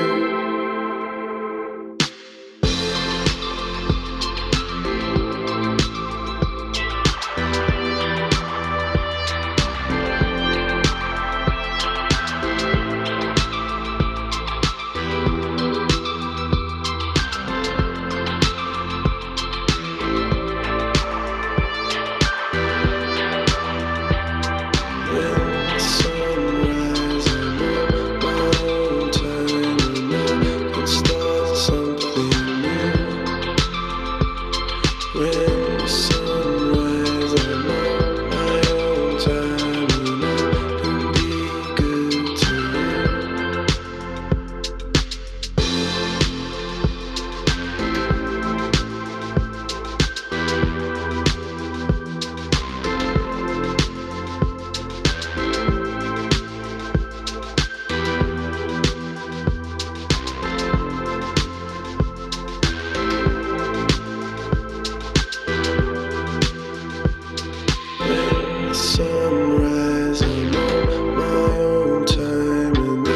Sunrise, I'm on my own time and I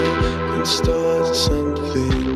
can start something